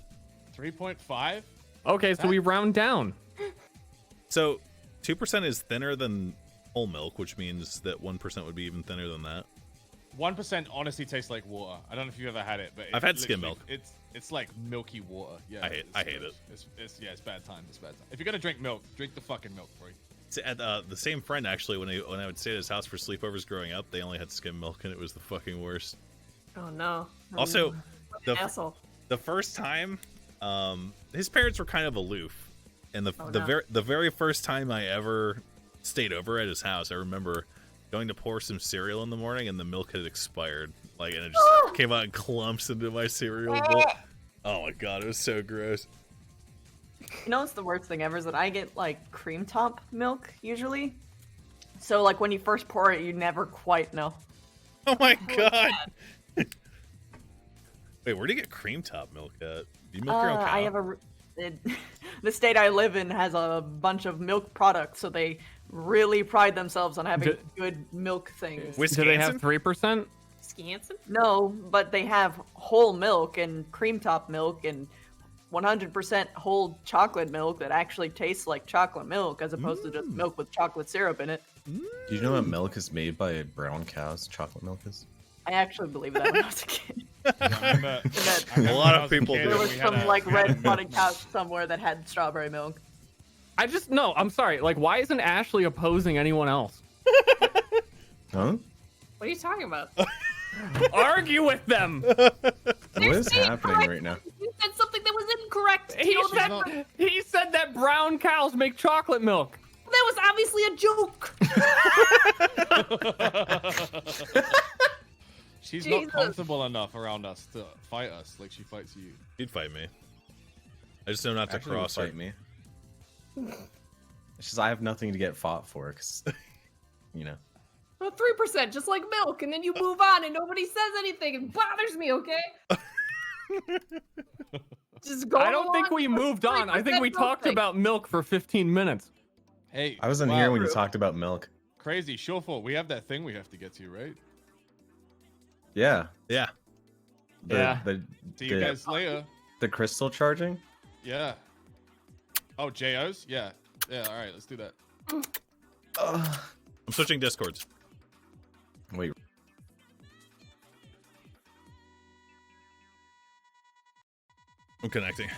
3.5. Okay, so we round down. So 2% is thinner than whole milk, which means that 1% would be even thinner than that. 1% honestly tastes like water. I don't know if you've ever had it, but I've had skim milk. It's like milky water. Yeah, I hate it. It's bad time. It's bad time. If you're gonna drink milk, drink the fucking milk, bro. See, at, the same friend actually, when I would stay at his house for sleepovers growing up, they only had skim milk, and it was the fucking worst. Oh no. Also, What an asshole. the first time, his parents were kind of aloof, and Oh, the no. very first time I ever stayed over at his house, I remember going to pour some cereal in the morning, and the milk had expired, and it just came out in clumps into my cereal bowl. Oh my god, it was so gross. You know what's the worst thing ever is that I get like cream top milk usually. So like when you first pour it, you never quite know. Oh my god. Wait, where do you get cream top milk at? Do you milk your own cow? I have the state I live in has a bunch of milk products, so they really pride themselves on having good milk things. Do they have 3%? Scanson? No, but they have whole milk and cream top milk and 100% whole chocolate milk that actually tastes like chocolate milk as opposed to just milk with chocolate syrup in it. Do you know that milk is made by brown cows? Chocolate milk is. I actually believe that when I was a kid. A lot of people do. There was some like red spotted cow somewhere that had strawberry milk. I'm sorry. Like, why isn't Ashley opposing anyone else? Huh? What are you talking about? Argue with them. What is happening right now? You said something that was incorrect. You know that- He said that brown cows make chocolate milk. That was obviously a joke. She's Jesus. not comfortable enough around us to fight us like she fights you. She'd fight me. I just know not to Actually, would cross her. fight me. It's just I have nothing to get fought for, because, you know. 3%, just like milk, and then you move on and nobody says anything. It bothers me, okay? Just go. I don't think we moved on. I think we talked about milk for 15 minutes. Hey, I wasn't here when you talked about milk. Crazy, Shawful, we have that thing we have to get to, right? Yeah. Yeah. See you guys later. The crystal charging? Yeah. Oh, JOs? Yeah. Yeah, alright, let's do that. I'm switching Discords. Wait. I'm connecting.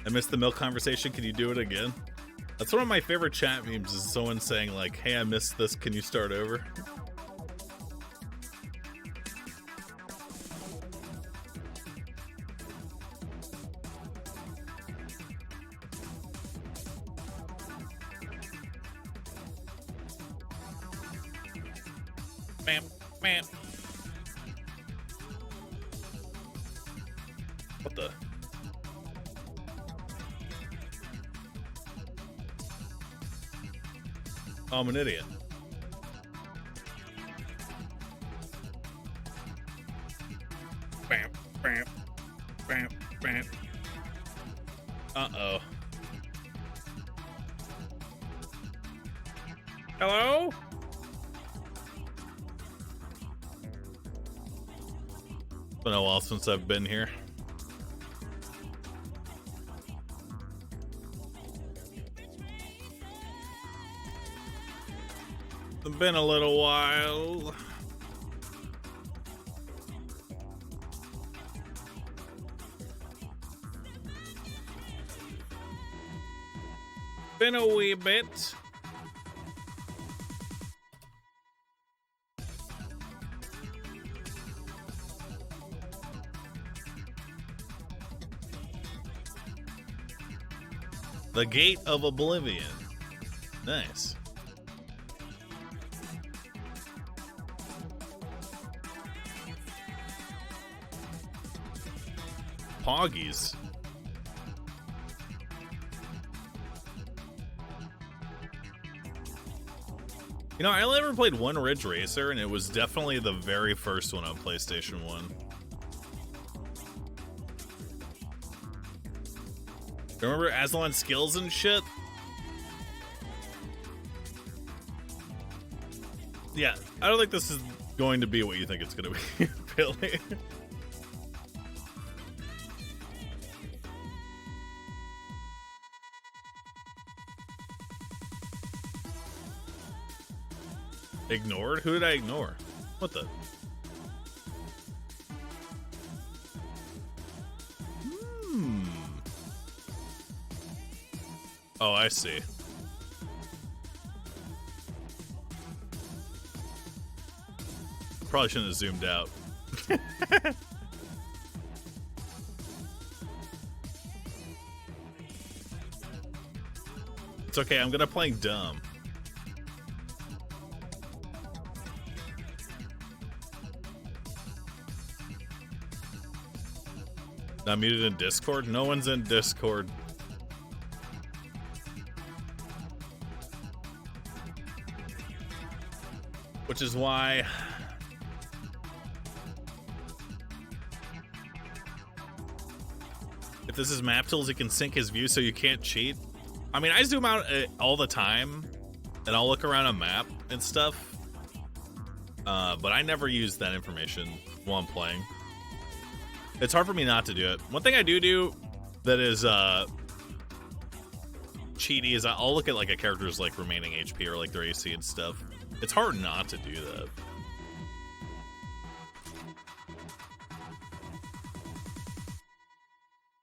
I missed the milk conversation. Can you do it again? That's one of my favorite chat memes, is someone saying like, hey, I missed this. Can you start over? Bam, bam. What the? Oh, I'm an idiot. Bam, bam, bam, bam. Uh-oh. Hello? It's been a while since I've been here. It's been a little while. Been a wee bit. The Gate of Oblivion. Nice. Poggies. You know, I only ever played one Ridge Racer, and it was definitely the very first one on PlayStation 1. Remember Azolon skills and shit? Yeah, I don't think this is going to be what you think it's going to be, Billy. Ignored? Who did I ignore? What the? Oh, I see. Probably shouldn't have zoomed out. It's okay, I'm gonna play dumb. Not muted in Discord? No one's in Discord. Which is why... if this is map tools, it can sync his view so you can't cheat. I mean, I zoom out all the time, and I'll look around a map and stuff. But I never use that information while I'm playing. It's hard for me not to do it. One thing I do that is cheaty is I'll look at like a character's like remaining HP or like their AC and stuff. It's hard not to do that.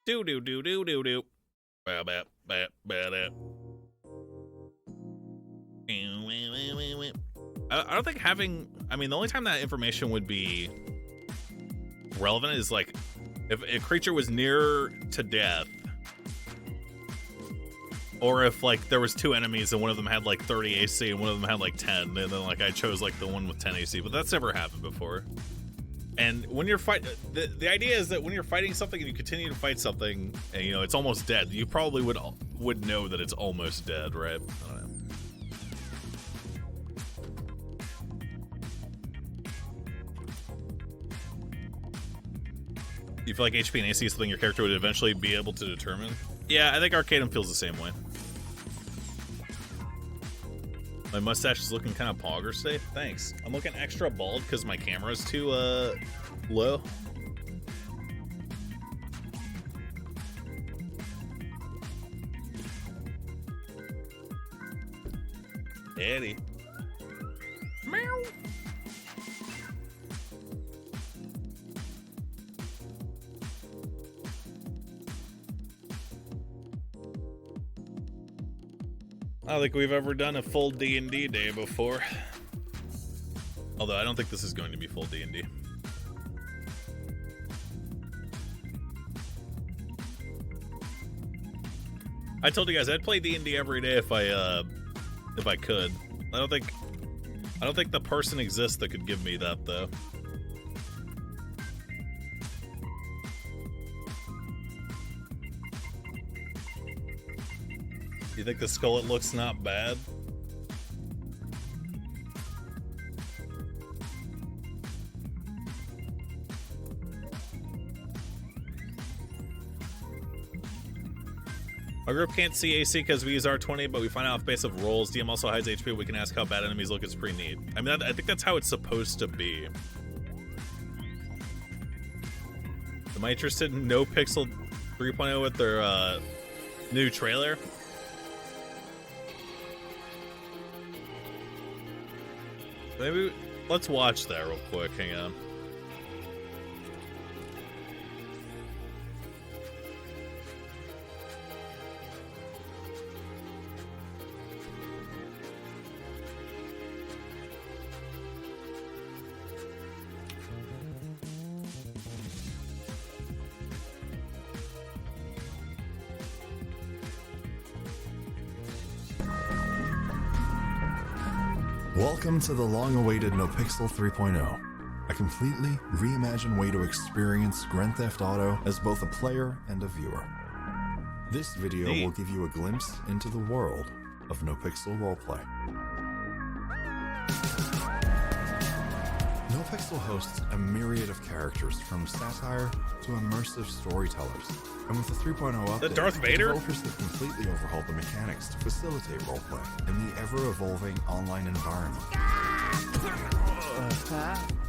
Do. I don't think having... I mean, the only time that information would be relevant is like if a creature was near to death, or if like there was two enemies and one of them had like 30 AC and one of them had like 10, and then like I chose like the one with 10 AC, but that's never happened before. And when you're the idea is that when you're fighting something and you continue to fight something and you know it's almost dead, you probably would know that it's almost dead, right? I don't know. You feel like HP and AC is something your character would eventually be able to determine? Yeah, I think Arcanum feels the same way. My mustache is looking kind of pogger today. Thanks. I'm looking extra bald because my camera's too low. Eddie. Meow. I don't think we've ever done a full D&D day before. Although I don't think this is going to be full D&D. I told you guys I'd play D&D every day if I could. I don't think the person exists that could give me that though. You think the skullet looks not bad? Our group can't see AC because we use R20, but we find out off base of rolls. DM also hides HP. We can ask how bad enemies look. It's pretty neat. I mean, I think that's how it's supposed to be. Am I interested in No Pixel 3.0 with their new trailer? Maybe let's watch that real quick. Hang on. Welcome to the long-awaited NoPixel 3.0, a completely reimagined way to experience Grand Theft Auto as both a player and a viewer. This video will give you a glimpse into the world of NoPixel roleplay. NoPixel hosts a myriad of characters, from satire to immersive storytellers. And with the 3.0 update, the Darth Vader? Developers have completely overhauled the mechanics to facilitate roleplay in the ever-evolving online environment.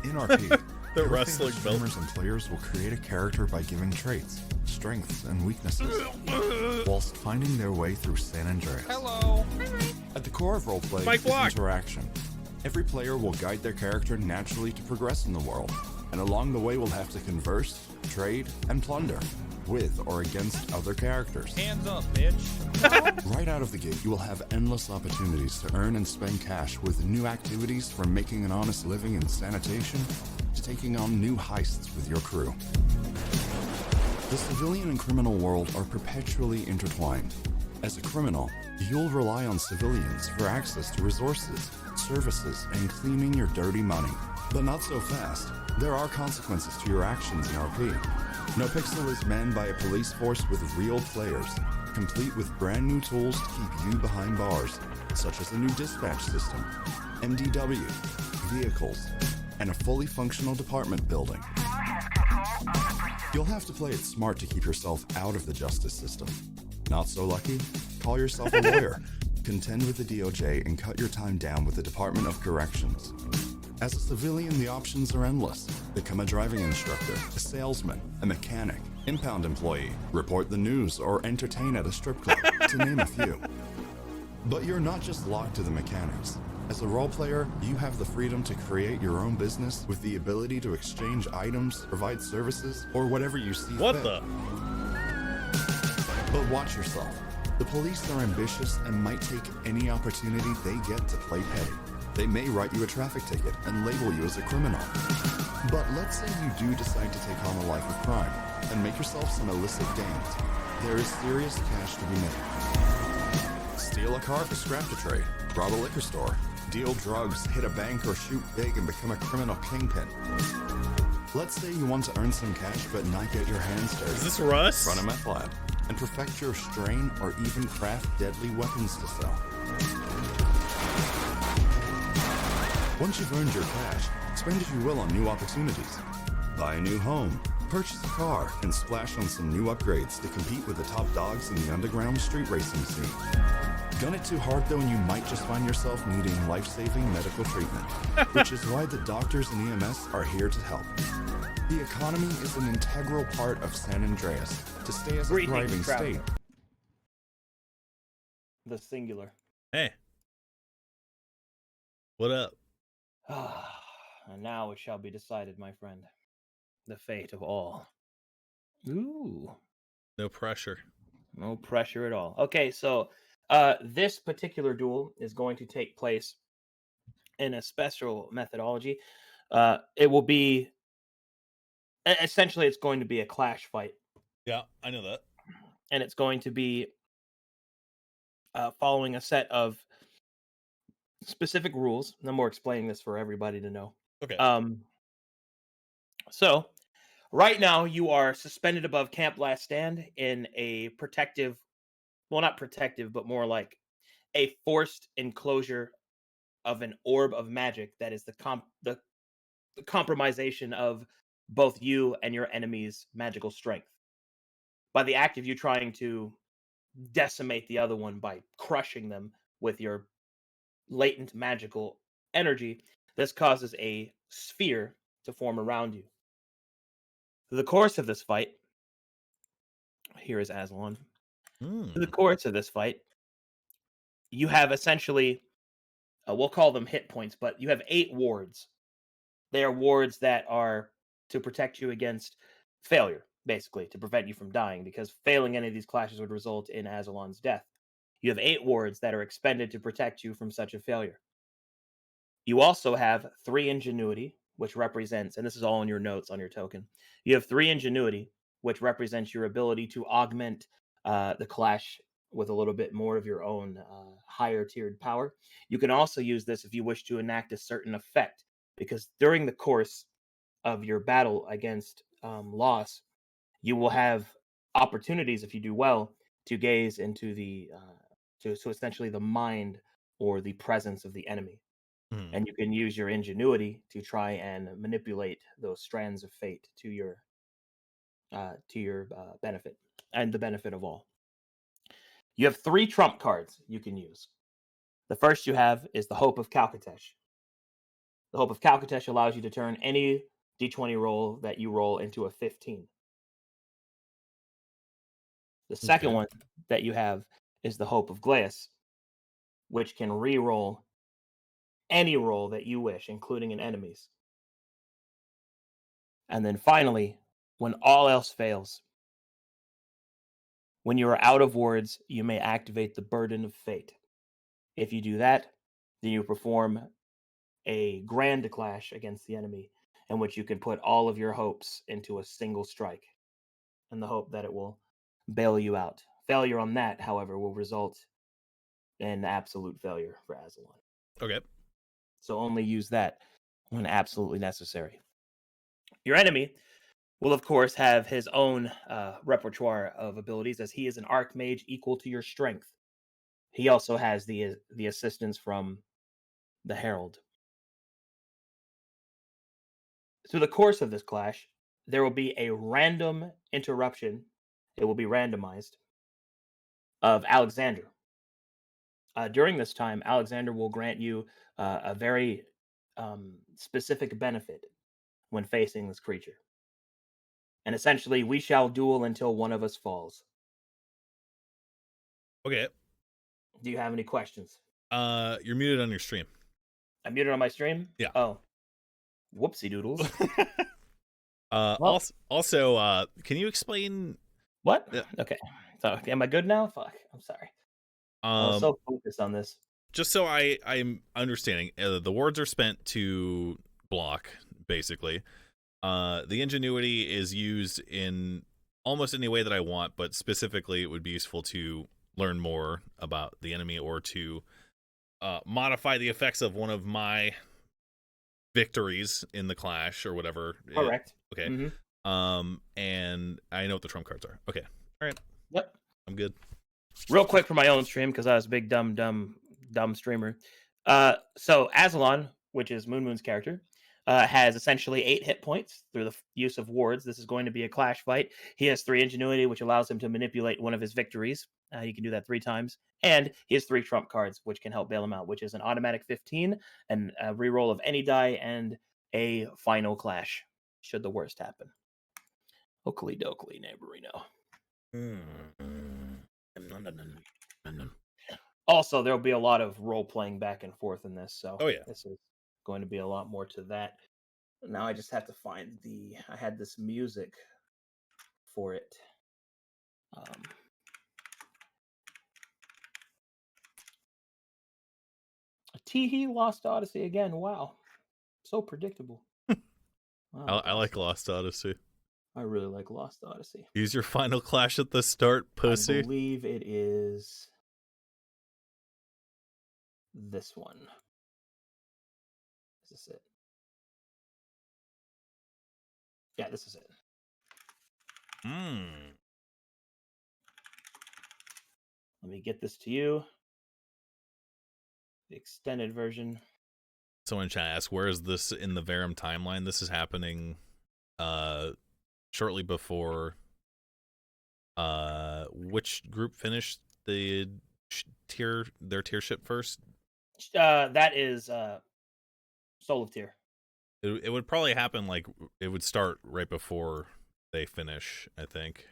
In RP, the wrestling belt. Streamers and players will create a character by giving traits, strengths, and weaknesses, whilst finding their way through San Andreas. Hello. At the core of roleplay is interaction. Every player will guide their character naturally to progress in the world, and along the way will have to converse, trade, and plunder, with or against other characters. Hands up, bitch. Right out of the gate, you will have endless opportunities to earn and spend cash with new activities, from making an honest living in sanitation to taking on new heists with your crew. The civilian and criminal world are perpetually intertwined. As a criminal, you'll rely on civilians for access to resources, services, and cleaning your dirty money. But not so fast. There are consequences to your actions in RP. NoPixel is manned by a police force with real players, complete with brand new tools to keep you behind bars, such as a new dispatch system, MDW, vehicles, and a fully functional department building. You'll have to play it smart to keep yourself out of the justice system. Not so lucky? Call yourself a lawyer, contend with the DOJ, and cut your time down with the Department of Corrections. As a civilian, the options are endless. Become a driving instructor, a salesman, a mechanic, impound employee, report the news, or entertain at a strip club, to name a few. But you're not just locked to the mechanics. As a role player, you have the freedom to create your own business with the ability to exchange items, provide services, or whatever you see What fit. the? But watch yourself. The police are ambitious and might take any opportunity they get to play petty. They may write you a traffic ticket and label you as a criminal. But let's say you do decide to take on a life of crime and make yourself some illicit gains. There is serious cash to be made. Steal a car for scrap to trade, rob a liquor store, deal drugs, hit a bank, or shoot big and become a criminal kingpin. Let's say you want to earn some cash but not get your hands dirty. Is this Russ? Run a meth lab and perfect your strain, or even craft deadly weapons to sell. Once you've earned your cash, spend as you will on new opportunities. Buy a new home, Purchase a car and splash on some new upgrades to compete with the top dogs in the underground street racing scene. Gun it too hard though and you might just find yourself needing life-saving medical treatment, which is why the doctors and EMS are here to help. The economy is an integral part of San Andreas to stay as a thriving state. The singular. Hey. What up? And now it shall be decided, my friend. The fate of all. Ooh. No pressure. No pressure at all. Okay, so this particular duel is going to take place in a special methodology. It will be essentially it's going to be a clash fight. Yeah, I know that. And it's going to be following a set of specific rules. And I'm more explaining this for everybody to know. Okay. So right now you are suspended above Camp Last Stand in a protective, well, not protective, but more like a forced enclosure of an orb of magic that is the compromisation of both you and your enemy's magical strength. By the act of you trying to decimate the other one by crushing them with your latent magical energy, this causes a sphere to form around you. Through the course of this fight, here is Azolon. Through the course of this fight, you have essentially, we'll call them hit points, but you have 8 wards. They are wards that are to protect you against failure, basically, to prevent you from dying, because failing any of these clashes would result in Azolon's death. You have 8 wards that are expended to protect you from such a failure. You also have 3 ingenuity, which represents, and this is all in your notes on your token, you have 3 ingenuity, which represents your ability to augment the clash with a little bit more of your own higher tiered power. You can also use this if you wish to enact a certain effect, because during the course of your battle against Loss, you will have opportunities, if you do well, to gaze into the so essentially the mind or the presence of the enemy. And you can use your ingenuity to try and manipulate those strands of fate to your benefit and the benefit of all. You have 3 trump cards you can use. The first you have is the Hope of Calcatesh. The Hope of Calcatesh allows you to turn any d20 roll that you roll into a 15. The second one that you have is the Hope of Glaeus, which can re-roll any roll that you wish, including an enemy's. And then finally, when all else fails, when you are out of wards, you may activate the Burden of Fate. If you do that, then you perform a grand clash against the enemy, in which you can put all of your hopes into a single strike, in the hope that it will bail you out. Failure on that, however, will result in absolute failure for Azolon. Okay. So only use that when absolutely necessary. Your enemy will, of course, have his own repertoire of abilities, as he is an archmage equal to your strength. He also has the assistance from the Herald. Through the course of this clash, there will be a random interruption. It will be randomized of Alexander. During this time, Alexander will grant you a very specific benefit when facing this creature. And essentially, we shall duel until one of us falls. Okay. Do you have any questions? You're muted on your stream. I'm muted on my stream? Yeah. Oh. Whoopsie doodles. Also, can you explain what? Okay. So am I good now? Fuck. I'm sorry. I was so focused on this. Just so I'm understanding, the wards are spent to block, basically. The ingenuity is used in almost any way that I want, but specifically it would be useful to learn more about the enemy or to modify the effects of one of my victories in the clash or whatever. Correct. Okay. Mm-hmm. And I know what the trump cards are. Okay. All right. Yep. I'm good. Real quick for my own stream, because I was a big dumb streamer. So Azolon, which is MoonMoon's character, has essentially 8 hit points through the use of wards. This is going to be a clash fight. He has 3 ingenuity, which allows him to manipulate one of his victories. He can do that 3 times. And he has 3 trump cards, which can help bail him out, which is an automatic 15, and a reroll of any die, and a final clash, should the worst happen. Oakley dokley, neighborino. Also, there'll be a lot of role-playing back and forth in this, so this is going to be a lot more to that. Now I just have to find I had this music for it. Teehee Lost Odyssey again. Wow. So predictable. Wow, I like Lost Odyssey. I really like Lost Odyssey. Use your final clash at the start, pussy. I believe it is this one. Is this it? Yeah, this is it. Let me get this to you. The extended version. Someone in chat asked, where is this in the Verum timeline? This is happening shortly before which group finished their tier ship first? That is Soul of Tyr. It would probably happen, like, it would start right before they finish, I think.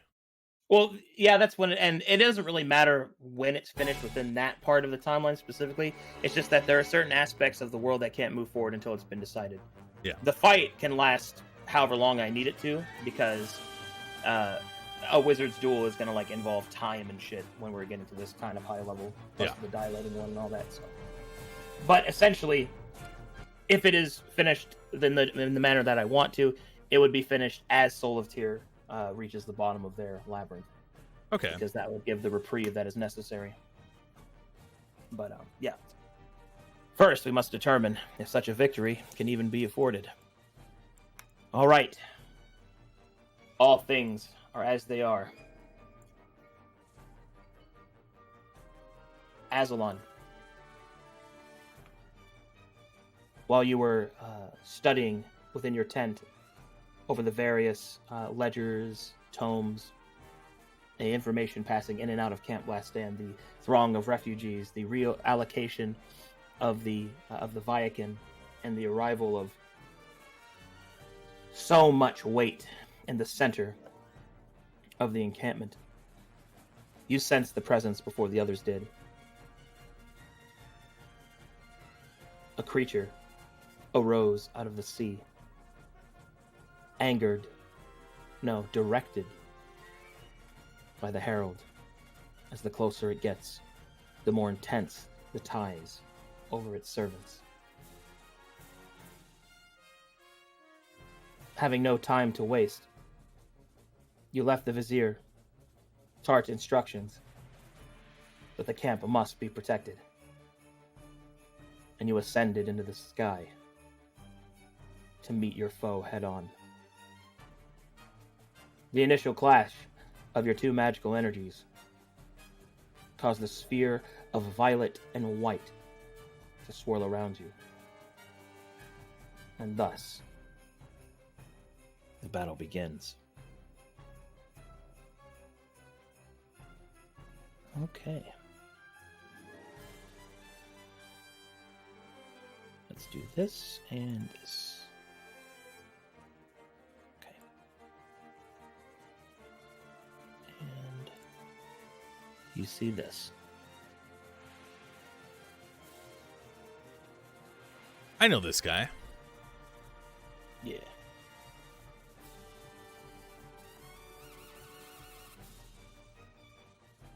Well, yeah, that's when and it doesn't really matter when it's finished within that part of the timeline specifically. It's just that there are certain aspects of the world that can't move forward until it's been decided. Yeah. The fight can last however long I need it to, because a wizard's duel is going to, like, involve time and shit when we're getting to this kind of high level, plus the dilating one and all that. So, but essentially, if it is finished in the manner that I want to, it would be finished as Soul of Tyr reaches the bottom of their labyrinth. Okay. Because that would give the reprieve that is necessary. But, yeah. First, we must determine if such a victory can even be afforded. All right. All things are as they are. Azolon. While you were studying within your tent over the various ledgers, tomes, the information passing in and out of Camp Blastan, the throng of refugees, the real allocation of the Viakin, and the arrival of so much weight in the center of the encampment. You sensed the presence before the others did. A creature arose out of the sea. Directed by the Herald. As the closer it gets, the more intense the ties over its servants. Having no time to waste, you left the Vizier, tart instructions that the camp must be protected, and you ascended into the sky to meet your foe head-on. The initial clash of your two magical energies caused the sphere of violet and white to swirl around you. And thus, the battle begins. Okay. Let's do this and this. You see this. I know this guy. Yeah.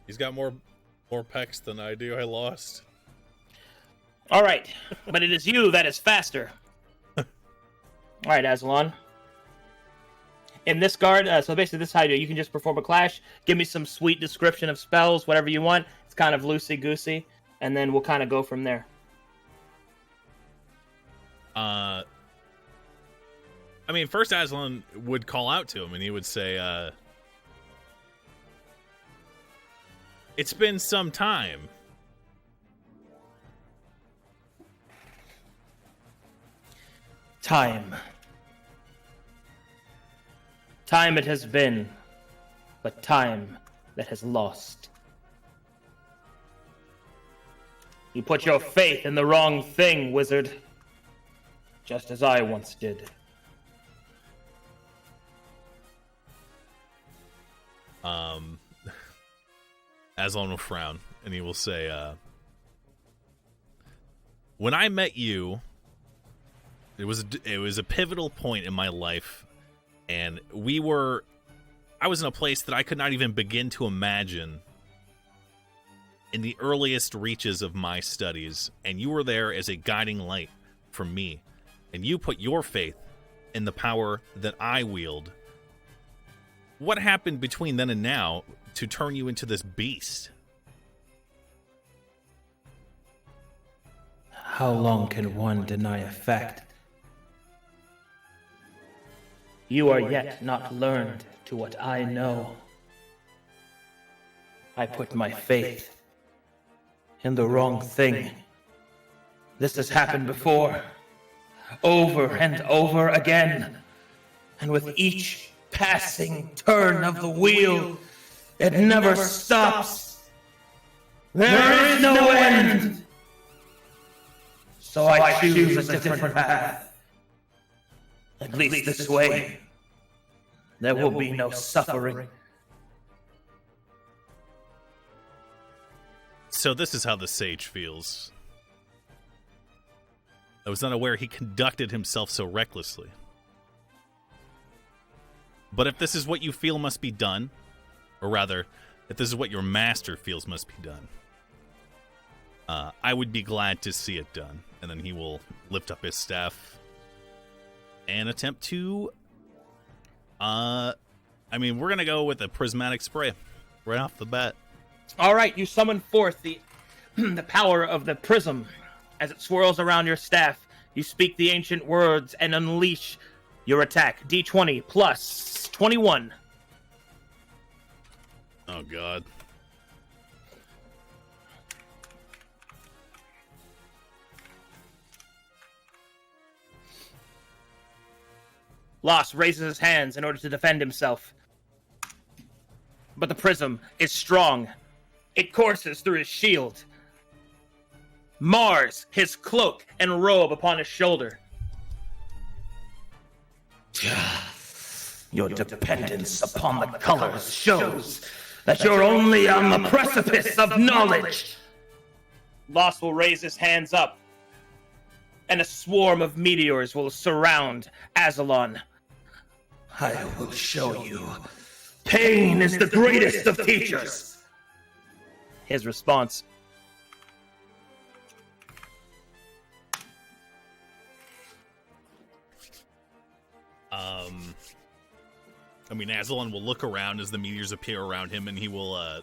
He's got more pecs than I do. I lost. All right, but it is you that is faster. All right, Azolon. In this guard, so basically this is how you do it. You can just perform a clash, give me some sweet description of spells, whatever you want. It's kind of loosey-goosey, and then we'll kind of go from there. I mean, first Azolon would call out to him, and he would say, it's been some time. Time. Time it has been, but time that has lost. You put your faith in the wrong thing, wizard. Just as I once did. Azolon will frown, and he will say, when I met you, it was a pivotal point in my life, and I was in a place that I could not even begin to imagine in the earliest reaches of my studies, and you were there as a guiding light for me, and you put your faith in the power that I wield. What happened between then and now to turn you into this beast? How long can one deny a fact? You are yet not learned to what I know. I put my faith in the wrong thing. This has happened before, over and over again, and with each passing turn of the wheel, it never stops. There is no end. So I choose a different path. At least this way, there will be no suffering. So this is how the sage feels. I was not aware he conducted himself so recklessly. But if this is what you feel must be done, or rather, if this is what your master feels must be done, I would be glad to see it done. And then he will lift up his staff and attempt to... we're going to go with a prismatic spray right off the bat. All right, you summon forth the the power of the prism. As it swirls around your staff, you speak the ancient words and unleash your attack. D20 plus 21. Oh, God. Loss raises his hands in order to defend himself. But the prism is strong. It courses through his shield. Mars, his cloak and robe upon his shoulder. Your dependence upon the colors shows that you're only on the precipice of knowledge. Loss will raise his hands up, and a swarm of meteors will surround Azolon. I will show you. Pain is the greatest of teachers. His response. Azolon will look around as the meteors appear around him, and he will,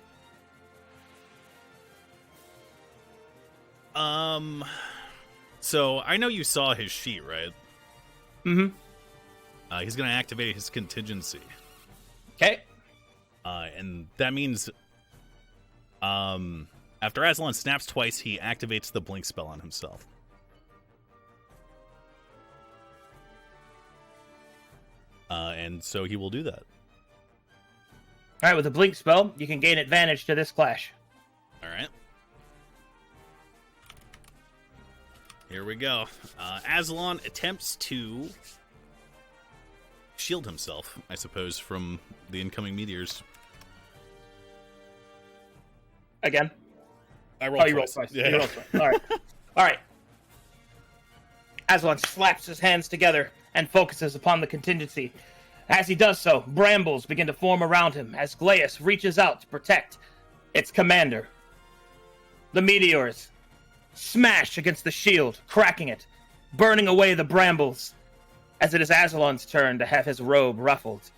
So, I know you saw his sheet, right? Mm-hmm. He's going to activate his contingency. Okay. And that means, after Azolon snaps twice, he activates the blink spell on himself. And so he will do that. All right, with the blink spell, you can gain advantage to this clash. All right. Here we go. Azolon attempts to shield himself, I suppose, from the incoming meteors. Again? I rolled you rolled twice. twice. Yeah. You rolled twice. All right. All right. Azolon slaps his hands together and focuses upon the contingency. As he does so, brambles begin to form around him as Glaeus reaches out to protect its commander. The meteors smash against the shield, cracking it, burning away the brambles, as it is Azolon's turn to have his robe ruffled.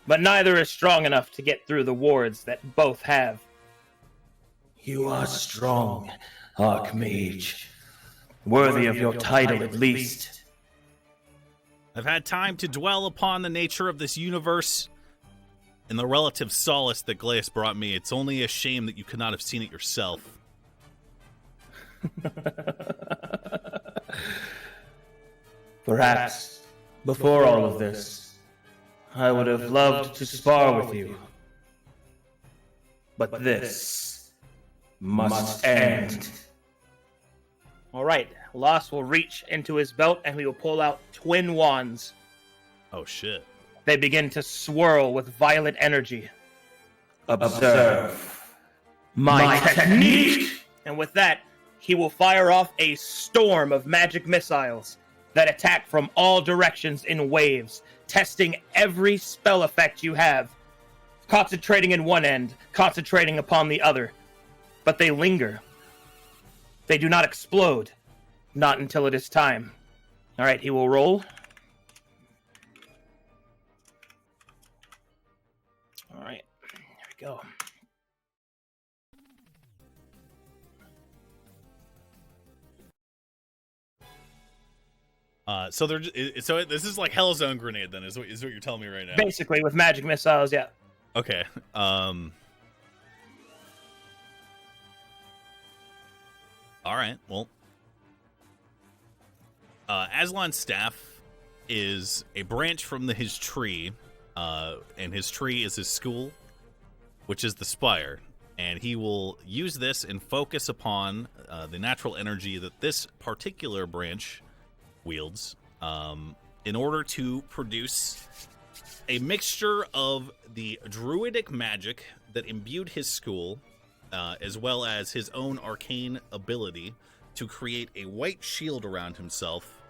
But neither is strong enough to get through the wards that both have. You are strong, Archmage. Worthy of your title, at least. I've had time to dwell upon the nature of this universe and the relative solace that Glaeus brought me. It's only a shame that you could not have seen it yourself. Perhaps, before all of this, I would have loved to spar with you. But this must end. All right, Lost will reach into his belt and he will pull out twin wands. Oh, shit. They begin to swirl with violet energy. Observe my technique! And with that, he will fire off a storm of magic missiles that attack from all directions in waves, testing every spell effect you have, concentrating in one end, concentrating upon the other. But they linger. They do not explode. Not until it is time. All right, he will roll. All right, here we go. So this is like Hell's Own Grenade then, is what you're telling me right now. Basically, with magic missiles, yeah. Okay. All right. Well, Azolon's staff is a branch from his tree, and his tree is his school, which is the spire. And he will use this and focus upon the natural energy that this particular branch wields in order to produce a mixture of the druidic magic that imbued his school, as well as his own arcane ability to create a white shield around himself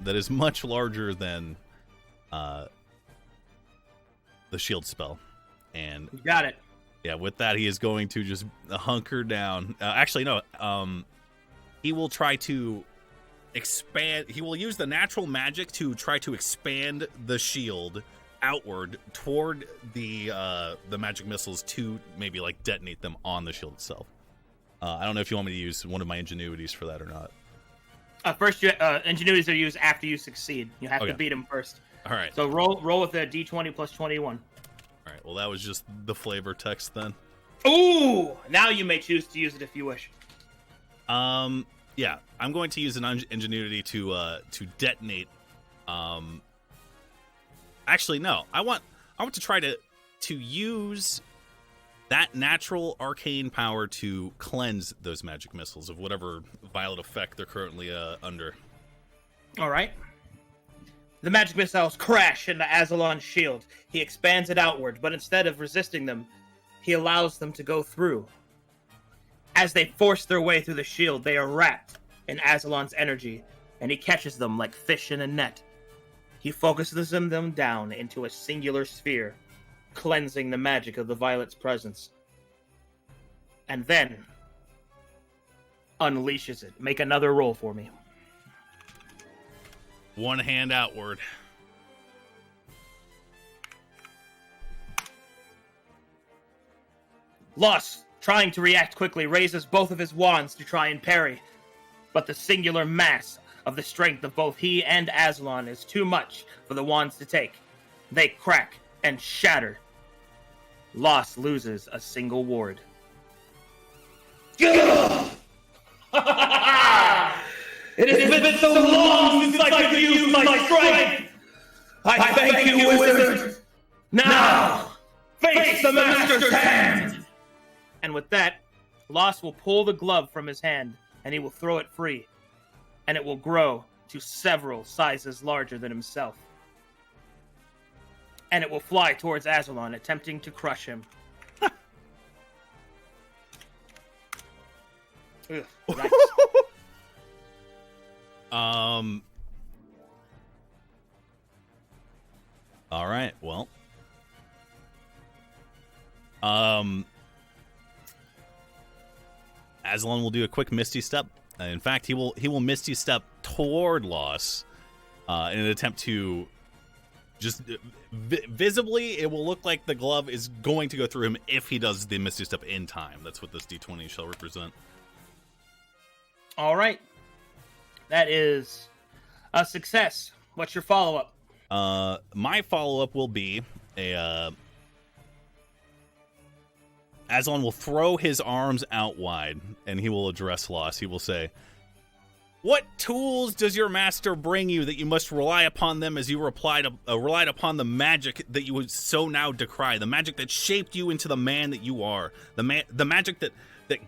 that is much larger than the shield spell. And you got it. Yeah, with that, he is going to just hunker down. Actually, no. He will try to expand. He will use the natural magic to try to expand the shield outward toward the magic missiles to maybe like detonate them on the shield itself. I don't know if you want me to use one of my ingenuities for that or not. First, ingenuities are used after you succeed. You have to beat him first. All right. So roll with a d20 plus 21. All right. Well, that was just the flavor text then. Ooh! Now you may choose to use it if you wish. Yeah, I'm going to use an ingenuity to detonate. Actually, no. I want to try to use that natural arcane power to cleanse those magic missiles of whatever violet effect they're currently under. All right. The magic missiles crash into Azolon's shield. He expands it outward, but instead of resisting them, he allows them to go through. As they force their way through the shield, they are wrapped in Azolon's energy, and he catches them like fish in a net. He focuses them down into a singular sphere, cleansing the magic of the violet's presence. And then unleashes it. Make another roll for me. One hand outward. Lost, trying to react quickly, raises both of his wands to try and parry. But the singular mass of the strength of both he and Azolon is too much for the wands to take. They crack and shatter. Lost loses a single ward. It has been so long since I could use my strength! I thank you, wizard! Now, face the master's hand! And with that, Lost will pull the glove from his hand, and he will throw it free. And it will grow to several sizes larger than himself. And it will fly towards Azolon, attempting to crush him. Ugh, nice. All right. Well. Azolon will do a quick Misty Step. In fact, he will Misty Step toward Loss in an attempt to just visibly. It will look like the glove is going to go through him if he does the Misty Step in time. That's what this D20 shall represent. All right. That is a success. What's your follow-up? My follow-up will be a Azolon will throw his arms out wide, and he will address Loss. He will say, What tools does your master bring you that you must rely upon them as you relied upon the magic that you would so now decry, the magic that shaped you into the man that you are, the magic that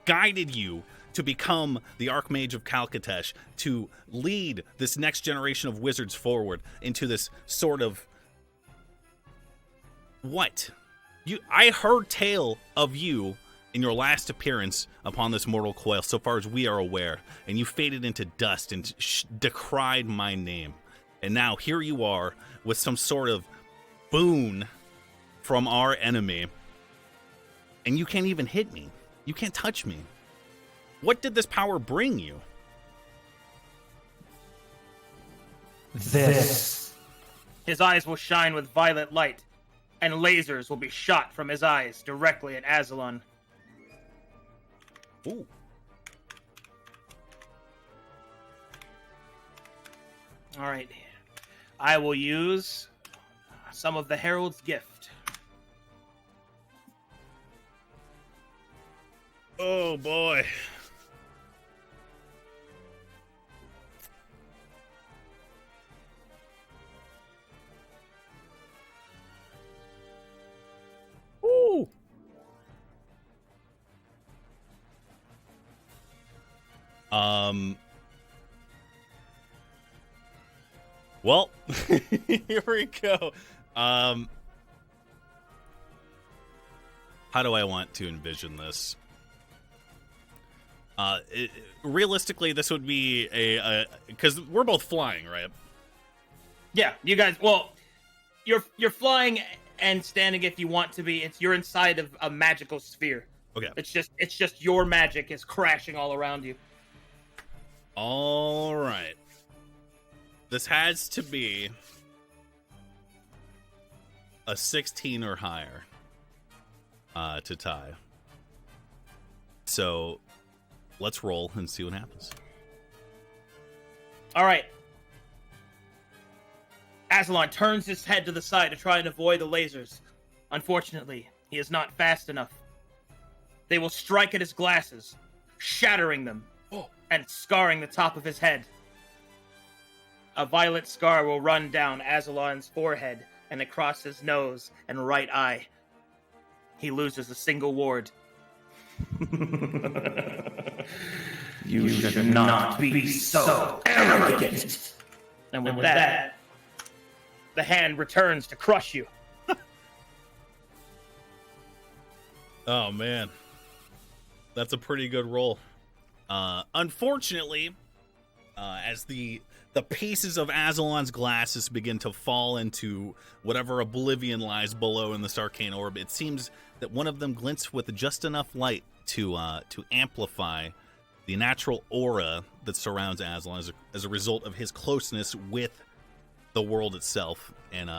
guided you to become the Archmage of Calcatesh, to lead this next generation of wizards forward into this sort of... What? I heard tale of you in your last appearance upon this mortal coil, so far as we are aware, and you faded into dust and decried my name. And now here you are with some sort of boon from our enemy, and you can't even hit me. You can't touch me. What did this power bring you? This. His eyes will shine with violet light, and lasers will be shot from his eyes directly at Azolon. Ooh. All right. I will use some of the Herald's Gift. Oh, boy. Ooh. Well, here we go. How do I want to envision this? Realistically, this would be because we're both flying, right? Yeah, you guys. Well, you're flying and standing if you want to be. You're inside of a magical sphere. Okay. It's just your magic is crashing all around you. All right. This has to be a 16 or higher to tie. So let's roll and see what happens. All right. Azolon turns his head to the side to try and avoid the lasers. Unfortunately, he is not fast enough. They will strike at his glasses, shattering them, and scarring the top of his head. A violet scar will run down Azolon's forehead and across his nose and right eye. He loses a single ward. You should not be so arrogant. And with that, the hand returns to crush you. Oh, man. That's a pretty good roll. Unfortunately, as the pieces of Azolon's glasses begin to fall into whatever oblivion lies below in this arcane orb, it seems that one of them glints with just enough light to amplify the natural aura that surrounds Azolon as a result of his closeness with the world itself. And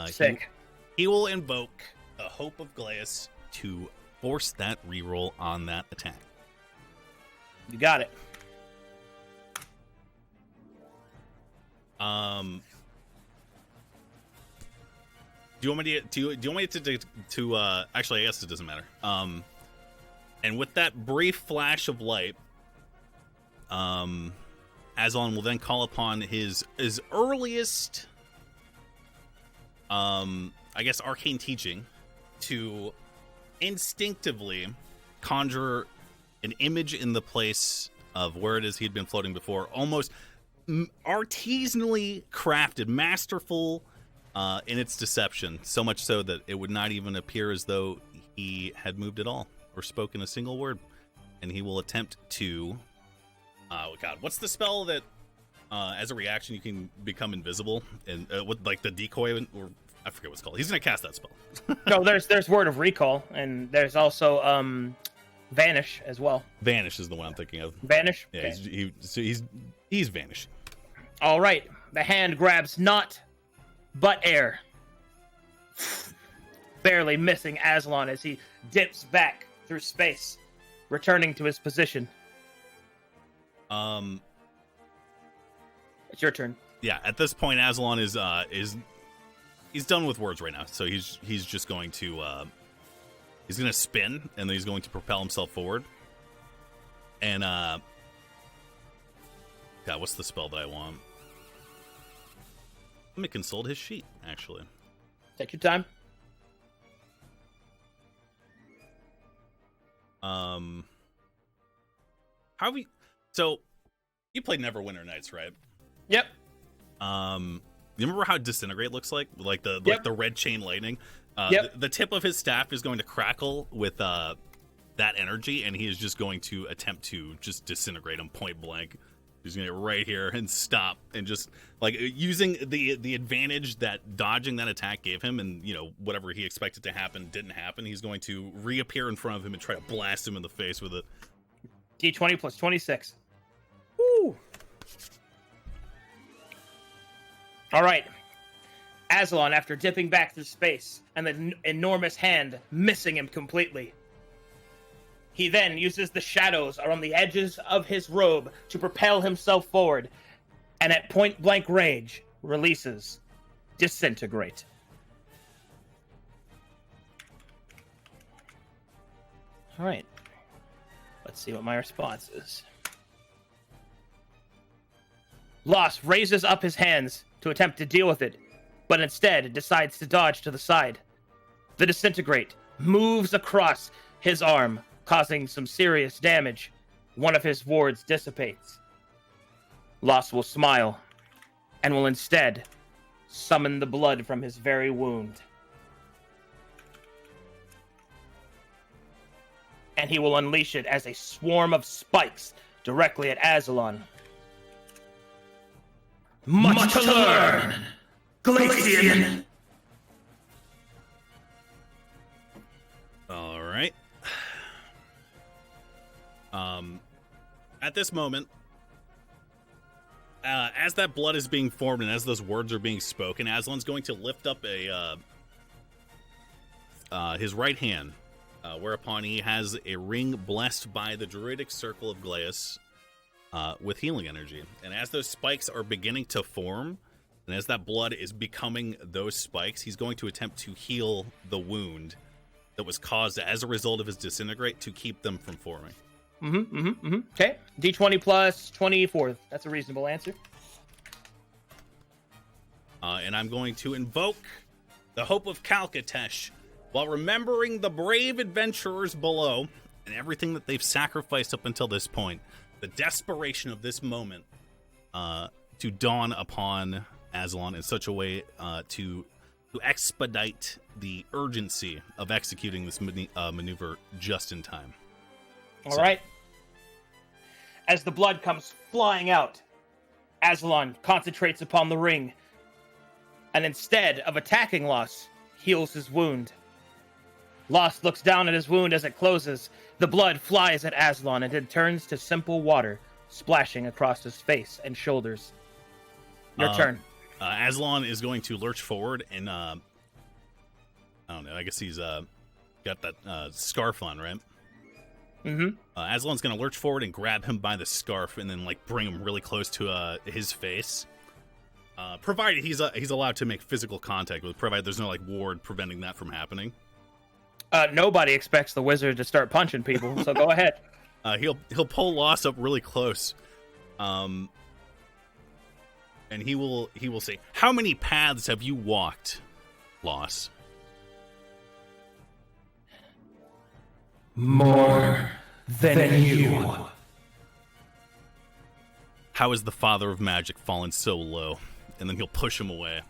he will invoke the Hope of Glaeus to force that reroll on that attack. You got it. Do you want me to actually, I guess it doesn't matter. And with that brief flash of light, Azolon will then call upon his earliest, I guess, arcane teaching to instinctively conjure an image in the place of where it is he'd been floating before, almost artisanally crafted, masterful in its deception, so much so that it would not even appear as though he had moved at all or spoken a single word. And he will attempt to oh god, what's the spell that as a reaction you can become invisible and with like the decoy, or I forget what it's called. He's gonna cast that spell. No, there's Word of Recall, and there's also Vanish as well. Vanish is the one I'm thinking of. Vanish? Yeah, Okay. he's vanishing. All right. The hand grabs not but air, barely missing Azolon as he dips back through space, returning to his position. It's your turn. Yeah, at this point, Azolon is he's done with words right now, so he's just going to he's going to spin, and then he's going to propel himself forward, and God, what's the spell that I want? Let me consult his sheet, actually. Take your time. How have you... So, you played Neverwinter Nights, right? Yep. You remember how Disintegrate looks like? Like the red chain lightning? The tip of his staff is going to crackle with that energy, and he is just going to attempt to just disintegrate him point blank. He's going to get right here and stop, and just like using the advantage that dodging that attack gave him, and whatever he expected to happen didn't happen. He's going to reappear in front of him and try to blast him in the face with it. D20 plus 26. Woo! All right. Azolon, after dipping back through space and the enormous hand missing him completely, he then uses the shadows around the edges of his robe to propel himself forward, and at point-blank range, releases Disintegrate. All right. Let's see what my response is. Loss raises up his hands to attempt to deal with it, but instead decides to dodge to the side. The Disintegrate moves across his arm, causing some serious damage. One of his wards dissipates. Loss will smile, and will instead summon the blood from his very wound. And he will unleash it as a swarm of spikes directly at Azolon. Much to learn, Glacian! All right. At this moment, as that blood is being formed and as those words are being spoken, Azolon's going to lift up his right hand, whereupon he has a ring blessed by the Druidic Circle of Glaeus with healing energy. And as those spikes are beginning to form, and as that blood is becoming those spikes, he's going to attempt to heal the wound that was caused as a result of his Disintegrate to keep them from forming. Okay. D20 plus 24. That's a reasonable answer. And I'm going to invoke the Hope of Calcatesh while remembering the brave adventurers below and everything that they've sacrificed up until this point. The desperation of this moment to dawn upon Azolon in such a way to expedite the urgency of executing this maneuver just in time. All right. As the blood comes flying out, Azolon concentrates upon the ring, and instead of attacking Loss, heals his wound. Loss looks down at his wound as it closes. The blood flies at Azolon and it turns to simple water, splashing across his face and shoulders. Your turn. Azolon is going to lurch forward and, I don't know, I guess he's got that scarf on, right? Azolon's going to lurch forward and grab him by the scarf and then, bring him really close to his face. Provided he's allowed to make physical contact with, provided there's no, ward preventing that from happening. Nobody expects the wizard to start punching people, so go ahead. He'll pull Loss up really close. And he will say, "How many paths have you walked, Loss?" More than you. How has the father of magic fallen so low? And then he'll push him away.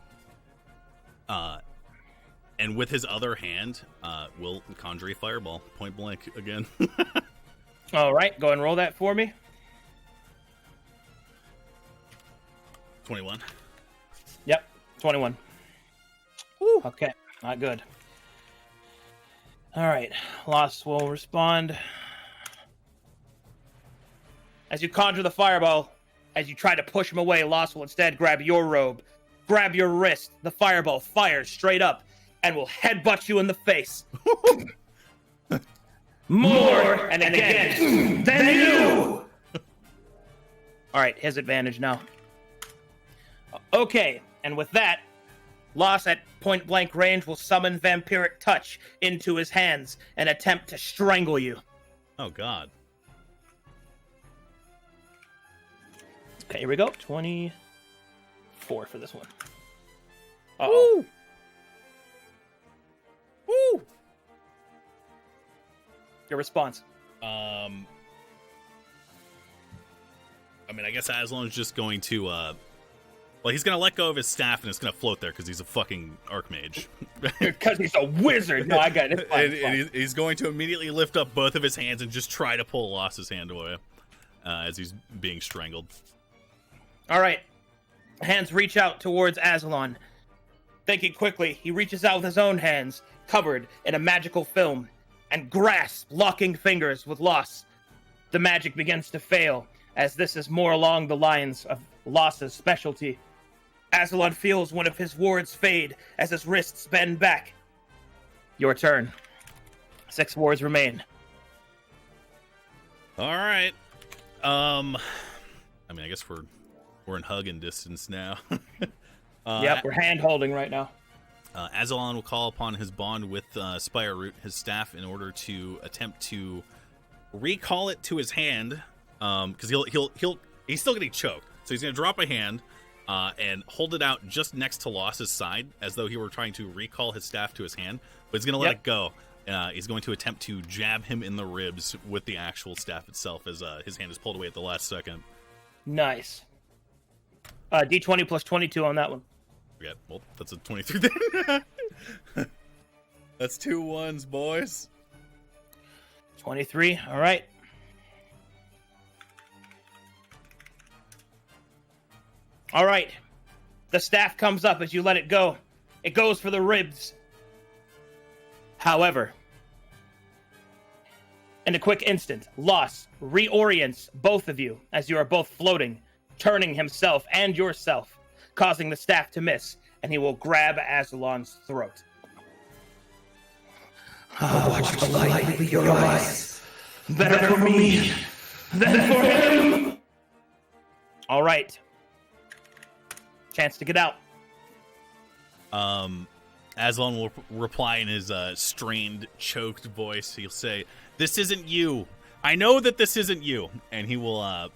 And with his other hand, will conjure a fireball, point blank again. All right, go and roll that for me. 21. Yep, 21. Woo. Okay, not good. All right, Loss will respond. As you conjure the fireball, as you try to push him away, Loss will instead grab your robe, grab your wrist. The fireball fires straight up and will headbutt you in the face. More and again than you! All right, his advantage now. Okay, and with that, Loss at point-blank range will summon Vampiric Touch into his hands and attempt to strangle you. Oh, God. Okay, here we go. 24 for this one. Uh-oh. Woo! Your response. I mean, I guess Azolon's just going to, well, he's going to let go of his staff and it's going to float there because he's a fucking archmage. Because he's a wizard. No, I got it. It's fine, it's fine. And he's going to immediately lift up both of his hands and just try to pull Loss's hand away as he's being strangled. All right. Hands reach out towards Azolon. Thinking quickly, he reaches out with his own hands, covered in a magical film, and grasps locking fingers with Loss. The magic begins to fail, as this is more along the lines of Loss's specialty. Azolon feels one of his wards fade as his wrists bend back. Your turn. 6 wards remain. All right. I mean, I guess we're in hugging distance now. Yep, we're hand holding right now. Azolon will call upon his bond with Spire Root, his staff, in order to attempt to recall it to his hand. Because he's still getting choked, so he's gonna drop a hand and hold it out just next to Loss's side, as though he were trying to recall his staff to his hand. But he's gonna let it go. He's going to attempt to jab him in the ribs with the actual staff itself, as his hand is pulled away at the last second. Nice. D20 plus 22 on that one. Yeah, well, that's a 23 then. That's 2 1s, boys. 23, all right. All right. The staff comes up as you let it go. It goes for the ribs. However, in a quick instant, Loss reorients both of you as you are both floating, turning himself and yourself, causing the staff to miss, and he will grab Azolon's throat. I'll watch the light with your eyes. Better for me than for him. All right. Chance to get out. Azolon will reply in his strained, choked voice. He'll say, "This isn't you. I know that this isn't you." And he will, I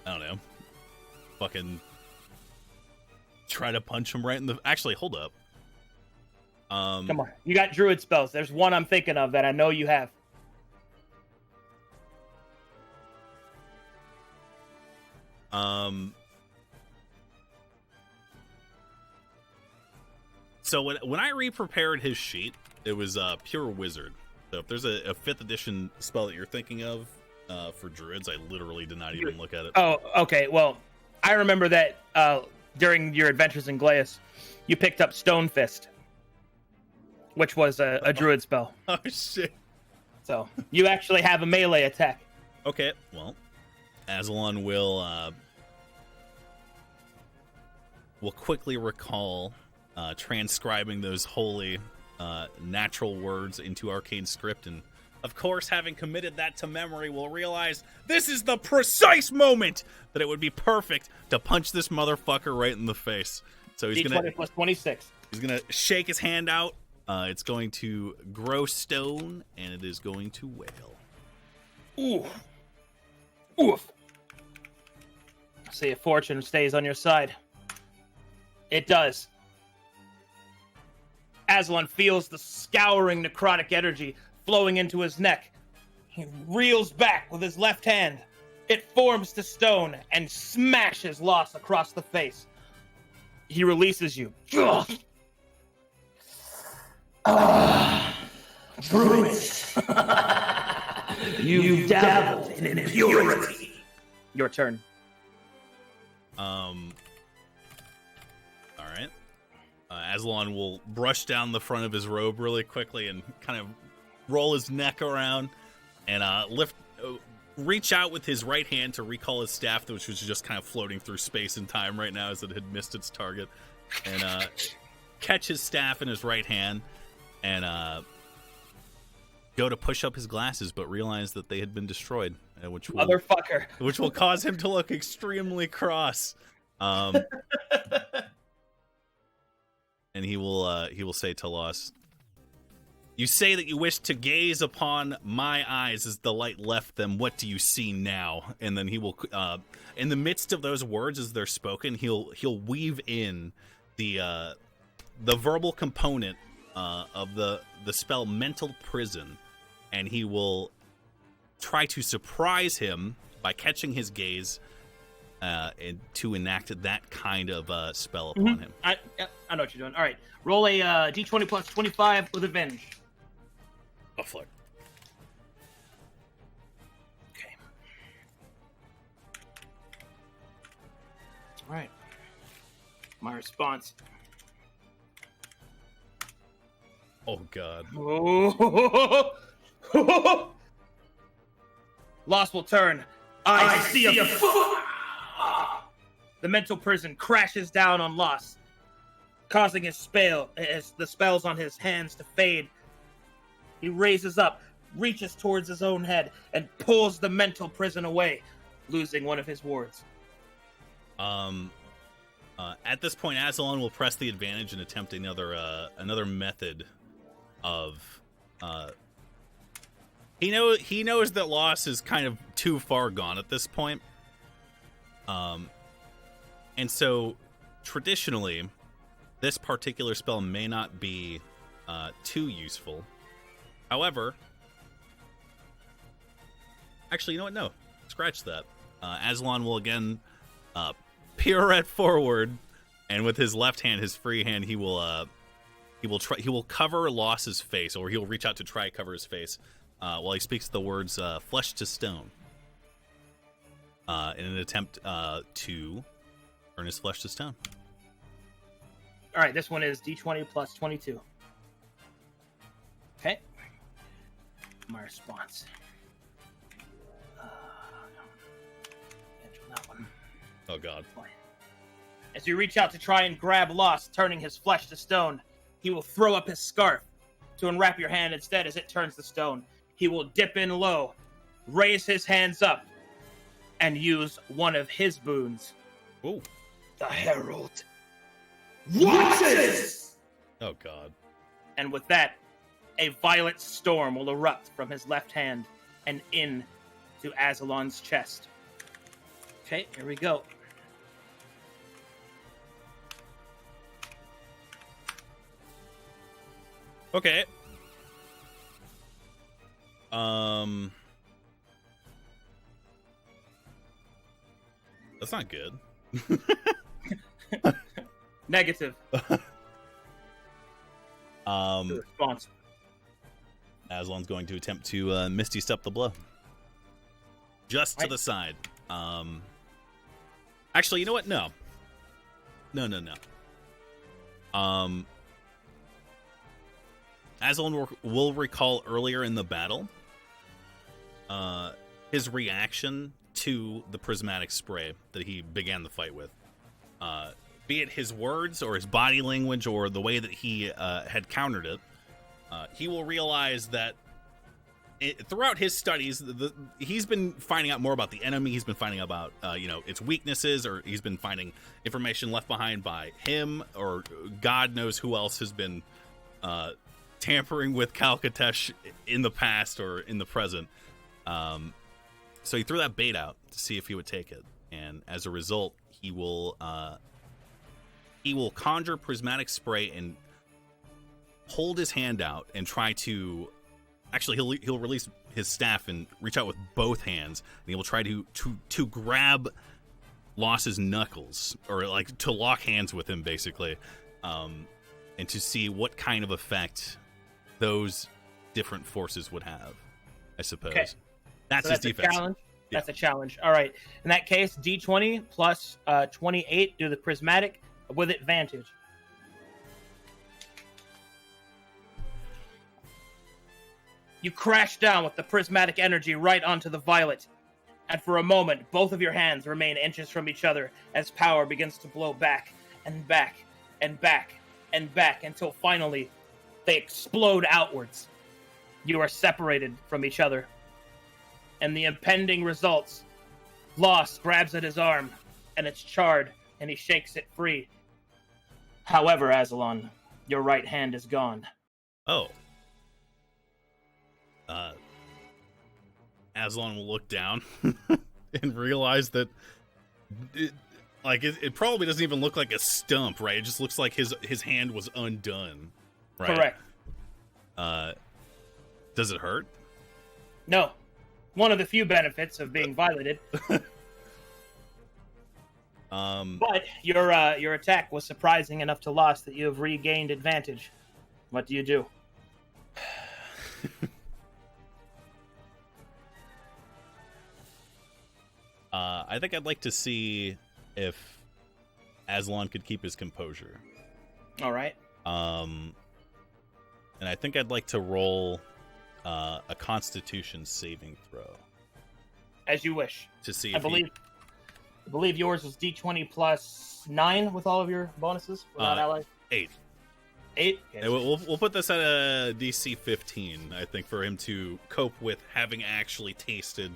don't know, fucking try to punch him right in the... Actually, hold up. Come on. You got druid spells. There's one I'm thinking of that I know you have. So when I re-prepared his sheet, it was pure wizard. So if there's a 5th edition spell that you're thinking of for druids, I literally did not even look at it. Oh, okay. Well, I remember that during your adventures in Glaeus, you picked up Stone Fist, which was a druid spell. Oh, shit. So you actually have a melee attack. Okay, well, Azolon will quickly recall transcribing those holy natural words into arcane script, and of course, having committed that to memory, will realize this is the precise moment that it would be perfect to punch this motherfucker right in the face. So he's D20 plus 26. He's gonna shake his hand out. It's going to grow stone, and it is going to wail. Oof. Oof. See if fortune stays on your side. It does. Azolon feels the scouring necrotic energy flowing into his neck. He reels back with his left hand. It forms to stone and smashes Loss across the face. He releases you. Druids. You dabbled in impurity. Your turn. All right. Azolon will brush down the front of his robe really quickly and kind of roll his neck around and reach out with his right hand to recall his staff, which was just kind of floating through space and time right now as it had missed its target, and catch his staff in his right hand and go to push up his glasses, but realize that they had been destroyed, which will cause him to look extremely cross. And he will say to Loss, You say that you wish to gaze upon my eyes as the light left them. What do you see now? And then he will, in the midst of those words as they're spoken, he'll weave in the verbal component of the spell Mental Prison, and he will try to surprise him by catching his gaze and to enact that kind of spell upon him. I know what you're doing. All right, roll a d20 plus 25 with advantage. Oh, fuck. Okay. All right. My response. Oh, God. Lost will turn. I see a The mental prison crashes down on Lost, causing the spells on his hands to fade. He raises up, reaches towards his own head, and pulls the mental prison away, losing one of his wards. At this point, Azolon will press the advantage and attempt another method of. He knows that Loss is kind of too far gone at this point. And so traditionally, this particular spell may not be too useful. However, actually, you know what? No, scratch that. Azolon will again pirouette forward, and with his left hand, his free hand, he will cover Loss's face, or he'll reach out to try to cover his face while he speaks the words "flesh to stone" in an attempt to turn his flesh to stone. All right, this one is d20 plus 22. Okay. My response. That one. Oh, God. As you reach out to try and grab Lost, turning his flesh to stone, he will throw up his scarf to unwrap your hand instead as it turns to stone. He will dip in low, raise his hands up, and use one of his boons. Ooh. The Herald. Watch this! Oh, God. And with that, a violent storm will erupt from his left hand and in to Azolon's chest. Okay, here we go. Okay. That's not good. Negative. Response. Azolon's going to attempt to Misty Step the blow. Just to the side. Actually, you know what? No. No. Azolon will recall earlier in the battle his reaction to the prismatic spray that he began the fight with. Be it his words or his body language or the way that he had countered it, he will realize that throughout his studies, he's been finding out more about the enemy. He's been finding out about its weaknesses, or he's been finding information left behind by him, or God knows who else has been tampering with Kalkatesh in the past or in the present. So he threw that bait out to see if he would take it, and as a result, he will conjure prismatic spray and hold his hand out and try to. Actually, he'll release his staff and reach out with both hands, and he will try to grab Loss's knuckles, or like to lock hands with him, basically, and to see what kind of effect those different forces would have. I suppose. Okay. That's So his defense. A challenge. That's a challenge. All right. In that case, D20 plus 28 do the prismatic with advantage. You crash down with the prismatic energy right onto the violet. And for a moment, both of your hands remain inches from each other as power begins to blow back and back and back and back until finally they explode outwards. You are separated from each other. And the impending results. Lost grabs at his arm, and it's charred, and he shakes it free. However, Azolon, your right hand is gone. Oh. Azolon will look down and realize that it probably doesn't even look like a stump, right? It just looks like his hand was undone, right? Correct. Does it hurt? No. One of the few benefits of being violated. But your attack was surprising enough to loss that you have regained advantage. What do you do? I think I'd like to see if Azolon could keep his composure. All right. And I think I'd like to roll a Constitution saving throw. As you wish. To see I if believe yours was D20 plus 9 with all of your bonuses without allies. 8. 8. Okay, we'll put this at a DC 15. I think for him to cope with having actually tasted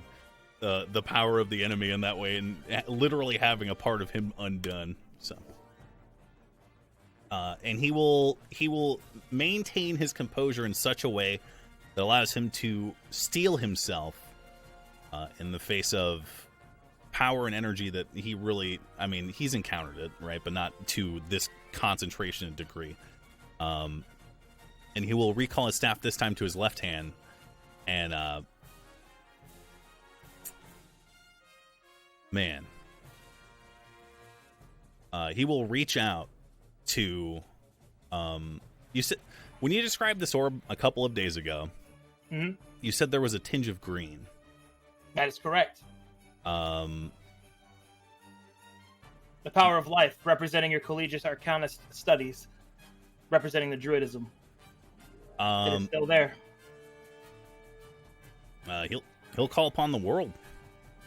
the power of the enemy in that way, and literally having a part of him undone. So, and he will maintain his composure in such a way that allows him to steel himself in the face of power and energy that he really, I mean, he's encountered it, right? But not to this concentration and degree. And he will recall his staff this time to his left hand, and he will reach out to you said when you described this orb a couple of days ago, you said there was a tinge of green. That is correct. The power of life, representing your collegiate arcanist studies, representing the druidism. It is still there. He'll call upon the world.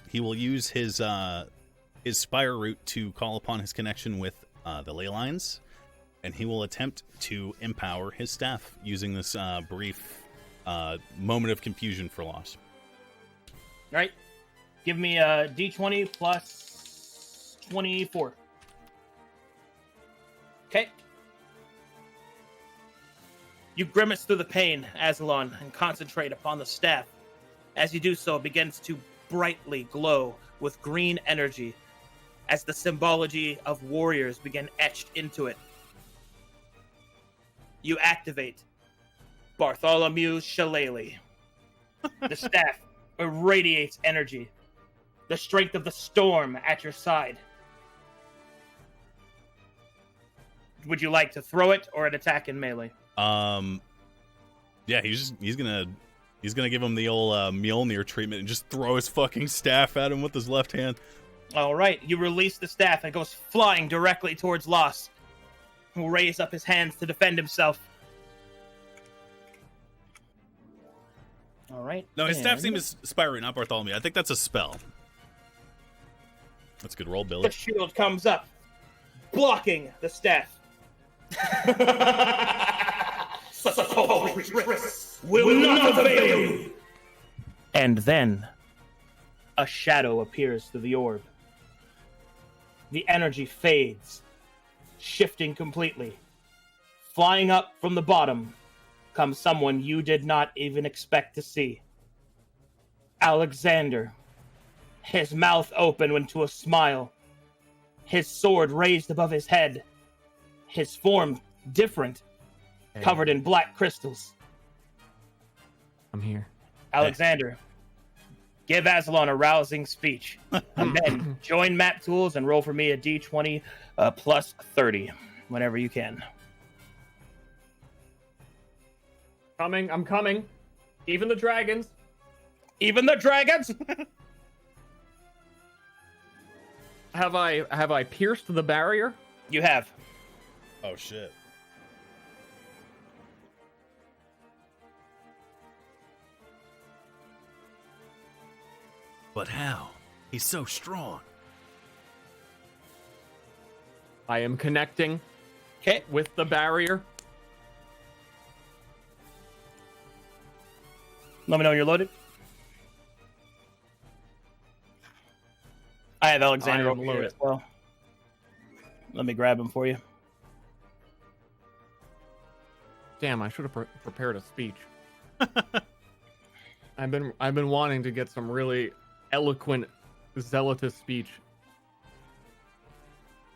He will use his spire root to call upon his connection with the ley lines, and he will attempt to empower his staff using this brief moment of confusion for loss. All right. Give me a D20 plus 24. Okay. You grimace through the pain, Azolon, and concentrate upon the staff. As you do so, it begins to brightly glow with green energy as the symbology of warriors begin etched into it. You activate Bartholomew's Shillelagh. The staff irradiates energy. The strength of the storm at your side. Would you like to throw it or an attack in melee? Yeah, he's gonna give him the old Mjolnir treatment and just throw his fucking staff at him with his left hand. All right, you release the staff and it goes flying directly towards Loss, who will raise up his hands to defend himself. All right. No, his staff's name is Spyro, not Bartholomew. I think that's a spell. That's a good roll, Billy. The shield comes up, blocking the staff. Such a paltry trick will not avail you. And then a shadow appears through the orb. The energy fades, shifting completely. Flying up from the bottom comes someone you did not even expect to see. Alexander. His mouth open into a smile. His sword raised above his head. His form different, covered in black crystals. I'm here. Alexander, give Azolon a rousing speech. And then join map tools and roll for me a d20 plus 30 whenever you can. I'm coming. Even the dragons. Even the dragons? Have I pierced the barrier? You have. Oh shit. But how? He's so strong. I am connecting. Okay. With the barrier. Let me know when you're loaded. I have Alexander over here as well. Let me grab him for you. Damn, I should have prepared a speech. I've been wanting to get some really eloquent, zealotous speech.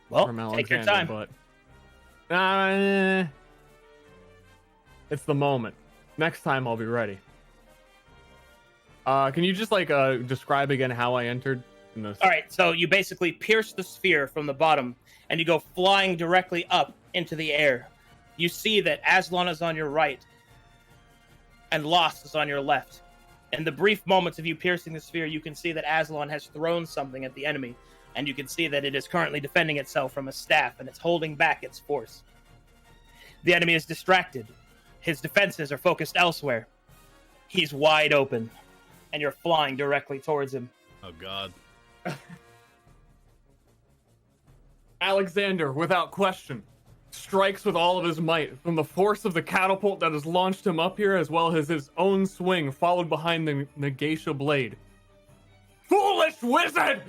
Well, from take your Alexander, time. but it's the moment. Next time I'll be ready. Can you just describe again how I entered in this? All right, so you basically pierce the sphere from the bottom, and you go flying directly up into the air. You see that Azolon is on your right, and Lost is on your left. In the brief moments of you piercing the sphere, you can see that Azolon has thrown something at the enemy, and you can see that it is currently defending itself from a staff, and it's holding back its force. The enemy is distracted. His defenses are focused elsewhere. He's wide open, and you're flying directly towards him. Oh, God. Alexander, without question, strikes with all of his might from the force of the catapult that has launched him up here, as well as his own swing, followed behind the Negatia blade. Foolish wizard!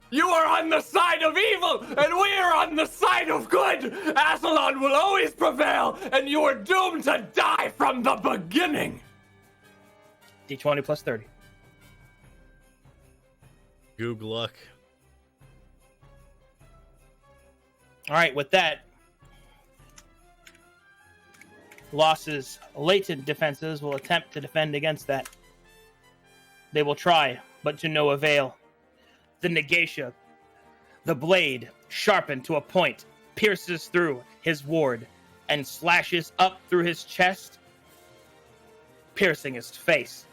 You are on the side of evil, and we are on the side of good! Azolon will always prevail, and you are doomed to die from the beginning! D20 plus 30. Goog luck. All right, with that, Loss's latent defenses will attempt to defend against that. They will try, but to no avail. The Negatia, the blade, sharpened to a point, pierces through his ward and slashes up through his chest, piercing his face.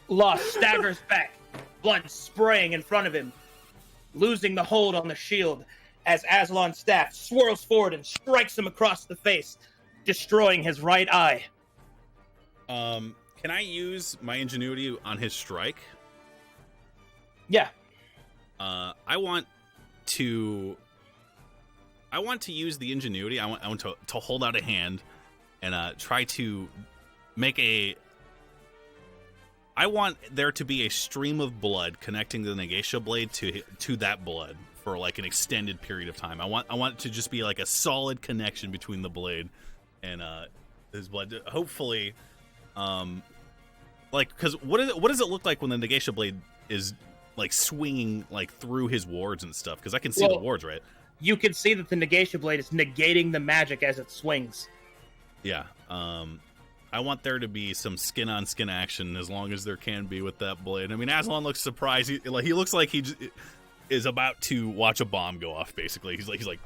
Loss staggers back, blood spraying in front of him, losing the hold on the shield as Azolon's staff swirls forward and strikes him across the face, destroying his right eye. Can I use my ingenuity on his strike? Yeah. I want to use the ingenuity. I want to hold out a hand and try to make a. I want there to be a stream of blood connecting the Negatia blade to that blood for like an extended period of time. I want it to just be like a solid connection between the blade and his blood. Hopefully, because what does it look like when the Negatia blade is like swinging like through his wards and stuff? Because I can see the wards, right? You can see that the Negatia blade is negating the magic as it swings. Yeah. I want there to be some skin-on-skin action, as long as there can be with that blade. I mean, Azolon looks surprised. He looks like he is about to watch a bomb go off. Basically, he's like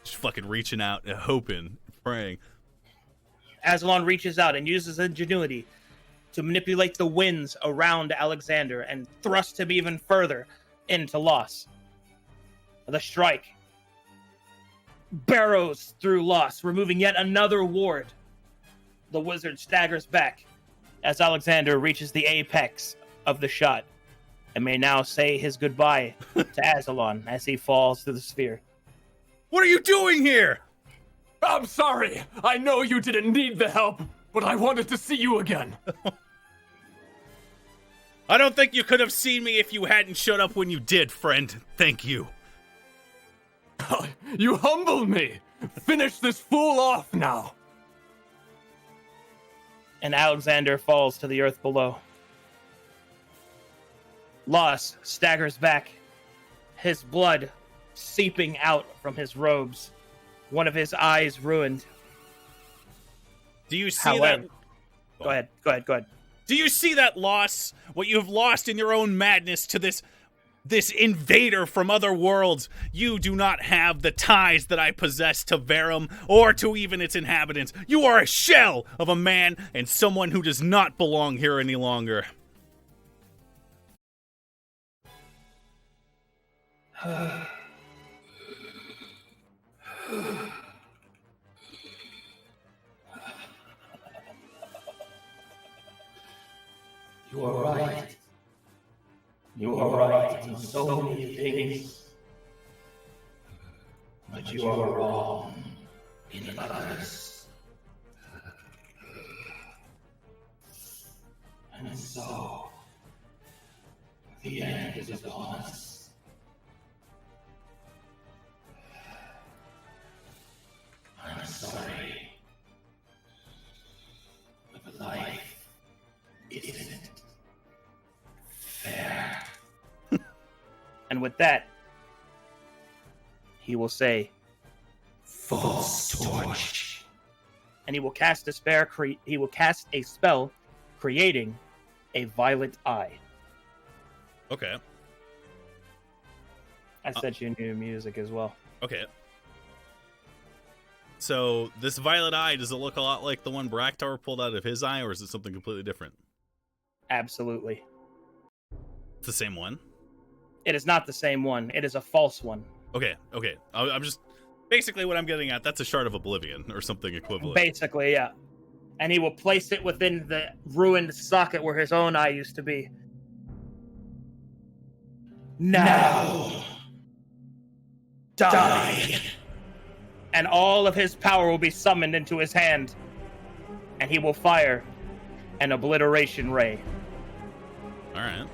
just fucking reaching out, and hoping, praying. Azolon reaches out and uses ingenuity to manipulate the winds around Alexander and thrust him even further into Loss. The strike barrows through Loss, removing yet another ward. The wizard staggers back as Alexander reaches the apex of the shot and may now say his goodbye to Azolon as he falls through the sphere. What are you doing here? I'm sorry. I know you didn't need the help, but I wanted to see you again. I don't think you could have seen me if you hadn't showed up when you did, friend. Thank you. You humbled me. Finish this fool off now. And Alexander falls to the earth below. Loss staggers back, his blood seeping out from his robes, one of his eyes ruined. Do you see that? Go ahead. Do you see that loss? What you have lost in your own madness to this invader from other worlds? You do not have the ties that I possess to Verum or to even its inhabitants. You are a shell of a man and someone who does not belong here any longer. You are right. You are right in so many things. But you are wrong in others. And so, the end is upon us. I'm sorry. isn't fair. And with that, he will say, False Torch. And he will cast a spell creating a violet eye. Okay. I set you new music as well. Okay. So this violet eye, does it look a lot like the one Braktar pulled out of his eye, or is it something completely different? Absolutely. It's the same one? It is not the same one. It is a false one. Okay. I'm just... Basically what I'm getting at, that's a Shard of Oblivion, or something equivalent. Basically, yeah. And he will place it within the ruined socket where his own eye used to be. Now, die. And all of his power will be summoned into his hand. And he will fire an obliteration ray. Alright.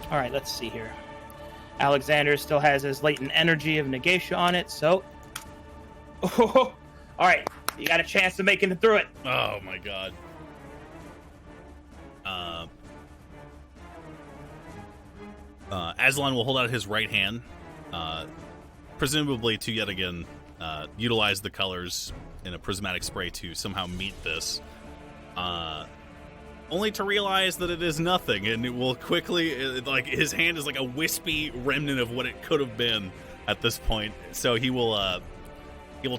Alright, let's see here. Alexander still has his latent energy of negation on it, so... Oh, alright, you got a chance of making it through it. Oh my god. Azolon will hold out his right hand, presumably to yet again utilize the colors in a prismatic spray to somehow meet this. Only to realize that it is nothing, and it will quickly, like, his hand is like a wispy remnant of what it could have been at this point. So he will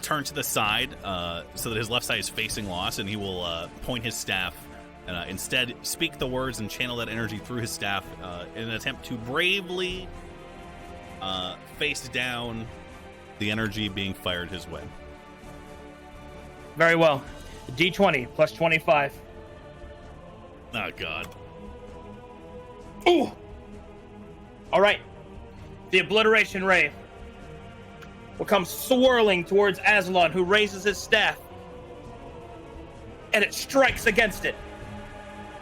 turn to the side so that his left side is facing Lost, and he will point his staff. Instead, speak the words and channel that energy through his staff in an attempt to bravely face down the energy being fired his way. Very well. D20 plus 25. Oh, God. Ooh! Alright. The obliteration ray will come swirling towards Azolon, who raises his staff. And it strikes against it.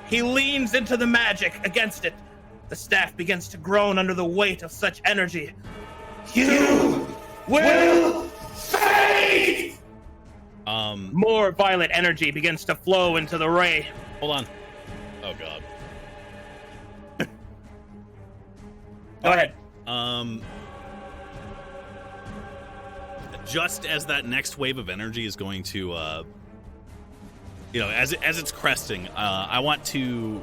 He leans into the magic against it. The staff begins to groan under the weight of such energy. You will fade! More violet energy begins to flow into the ray. Hold on. Oh, God. Go ahead. Just as that next wave of energy is going to, as it's cresting, I want to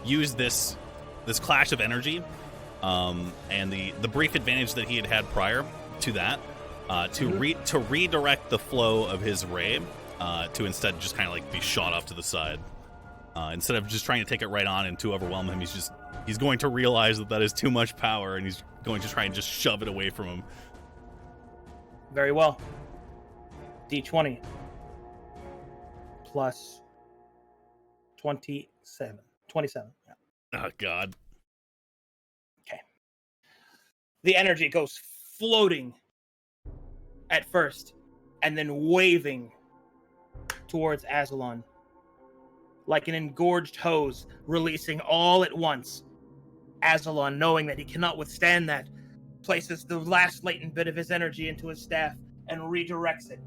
use this clash of energy, and the brief advantage that he had prior to that, to redirect the flow of his ray, to instead just kind of like be shot off to the side. Instead of just trying to take it right on and to overwhelm him, he's going to realize that is too much power, and he's going to try and just shove it away from him. Very well. D20 plus 27. 27. Yeah. Oh, God. Okay. The energy goes floating at first, and then waving towards Azolon, like an engorged hose, releasing all at once. Azolon, knowing that he cannot withstand that, places the last latent bit of his energy into his staff and redirects it,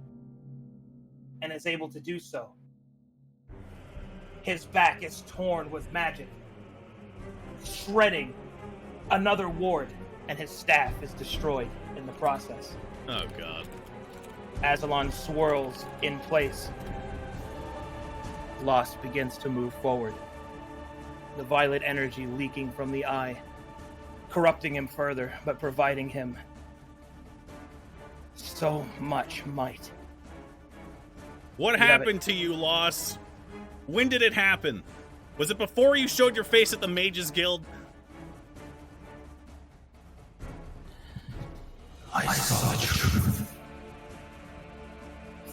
and is able to do so. His back is torn with magic, shredding another ward, and his staff is destroyed in the process. Oh, God. Azolon swirls in place. Lost begins to move forward. The violet energy leaking from the eye, corrupting him further, but providing him so much might. What happened to you, Lost? When did it happen? Was it before you showed your face at the Mages Guild? I saw the truth.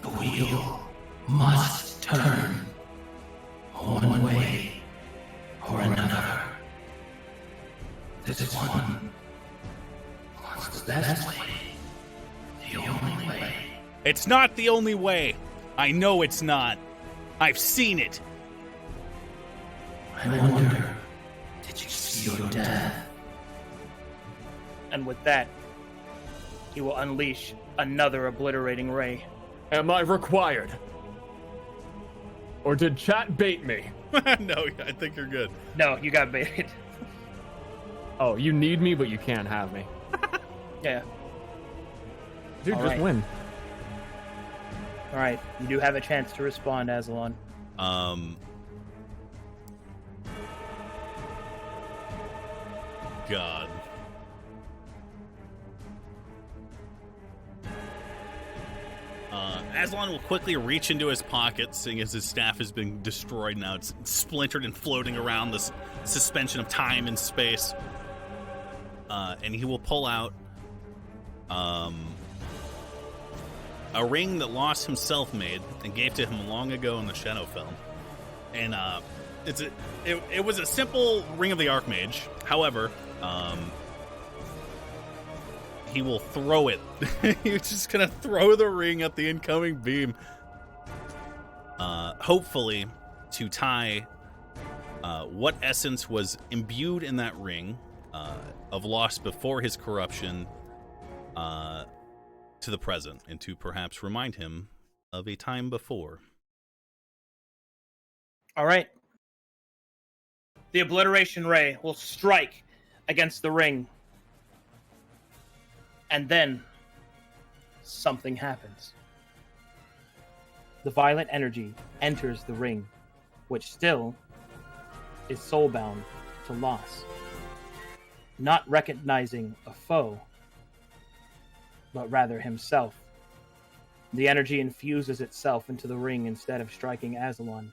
The wheel must turn one way or another. This one was the best way, the only way. It's not the only way. I know it's not. I've seen it. I wonder, did you see your death? And with that, he will unleash another obliterating ray. Am I required? Or did chat bait me? No, I think you're good. No, you got baited. Oh, you need me, but you can't have me. Yeah. Dude, All just right. win. All right, you do have a chance to respond, Azolon. God. Azolon will quickly reach into his pocket, seeing as his staff has been destroyed now. It's splintered and floating around this suspension of time and space. And he will pull out a ring that Lost himself made and gave to him long ago in the Shadowfell. And it was a simple Ring of the Archmage. However, he will throw it. He's just gonna throw the ring at the incoming beam. Hopefully to tie what essence was imbued in that ring of Lost before his corruption to the present, and to perhaps remind him of a time before. All right. The obliteration ray will strike against the ring. And then something happens. The violet energy enters the ring, which still is soulbound to loss. Not recognizing a foe, but rather himself. The energy infuses itself into the ring instead of striking Azolon,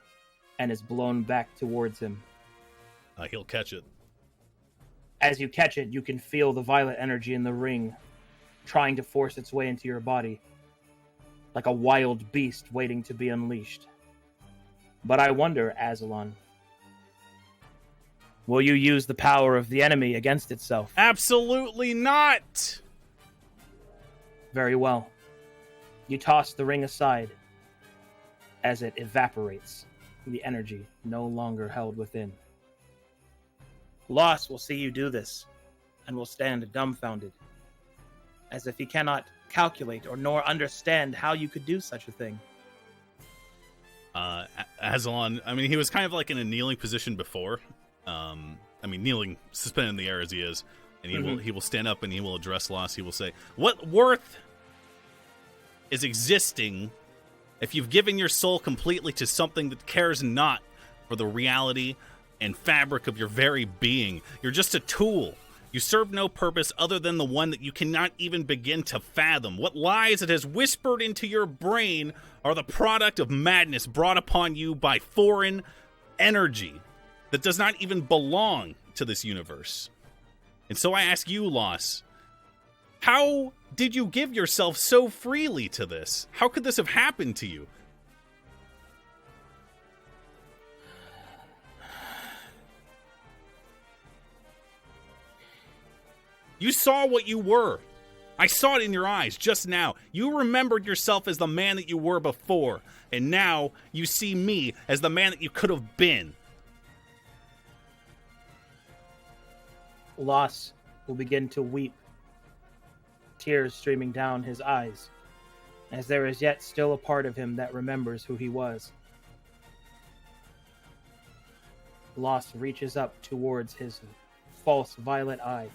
and is blown back towards him. He'll catch it. As you catch it, you can feel the violet energy in the ring trying to force its way into your body, like a wild beast waiting to be unleashed. But I wonder, Azolon, will you use the power of the enemy against itself? Absolutely not! Very well. You toss the ring aside as it evaporates, the energy no longer held within. Loss will see you do this, and will stand dumbfounded, as if he cannot calculate or nor understand how you could do such a thing. Azolon, I mean, he was kind of like in a kneeling position before. Kneeling, suspended in the air as he is. And he will stand up and he will address Loss. He will say, "What worth is existing if you've given your soul completely to something that cares not for the reality and fabric of your very being? You're just a tool. You serve no purpose other than the one that you cannot even begin to fathom. What lies it has whispered into your brain are the product of madness brought upon you by foreign energy that does not even belong to this universe. And so I ask you, Loss, how did you give yourself so freely to this? How could this have happened to you?" You saw what you were. I saw it in your eyes just now. You remembered yourself as the man that you were before, and now you see me as the man that you could have been. Loss will begin to weep, tears streaming down his eyes, as there is yet still a part of him that remembers who he was. Loss reaches up towards his false violet eye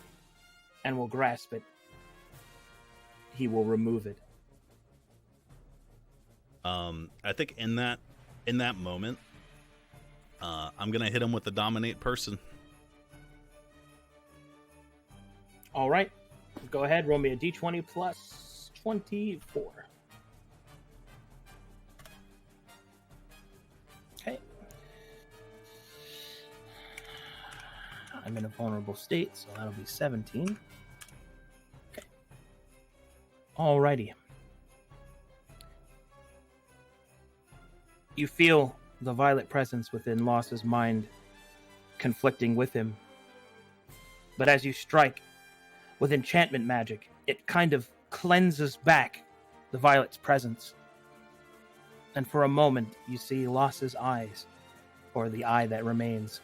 and will grasp it. He will remove it. I think in that moment, I'm gonna hit him with the dominate person. All right. Go ahead, roll me a d20 plus 24. Okay. I'm in a vulnerable state, so that'll be 17. Okay. Alrighty. You feel the violet presence within Loss's mind conflicting with him. But as you strike with enchantment magic, it kind of cleanses back the violet's presence. And for a moment, you see Loss's eyes, or the eye that remains,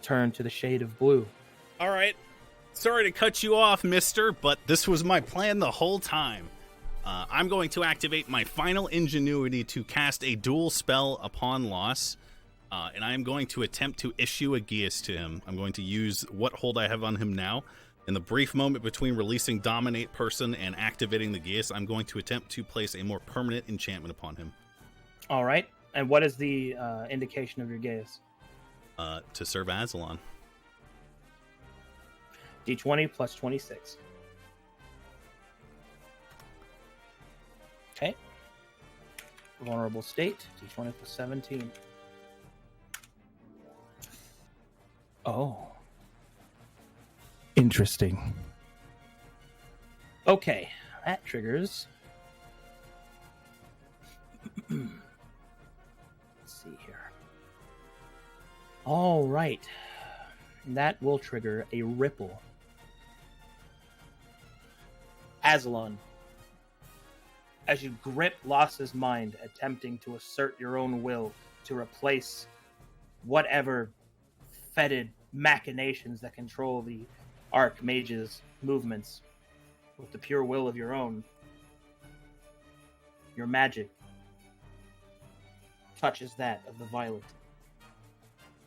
turn to the shade of blue. All right. Sorry to cut you off, mister, but this was my plan the whole time. I'm going to activate my final ingenuity to cast a dual spell upon loss, and I am going to attempt to issue a Geas to him. I'm going to use what hold I have on him now. In the brief moment between releasing Dominate Person and activating the Geas, I'm going to attempt to place a more permanent enchantment upon him. All right. And what is the indication of your Geas? To serve Azolon. D20 plus 26. Okay. Vulnerable state, D20 plus 17. Oh. Interesting. Okay, that triggers. Let's see here. All right. That will trigger a ripple. Azolon, as you grip Loss's mind, attempting to assert your own will to replace whatever fetid machinations that control the Archmage's movements with the pure will of your own, your magic touches that of the violet,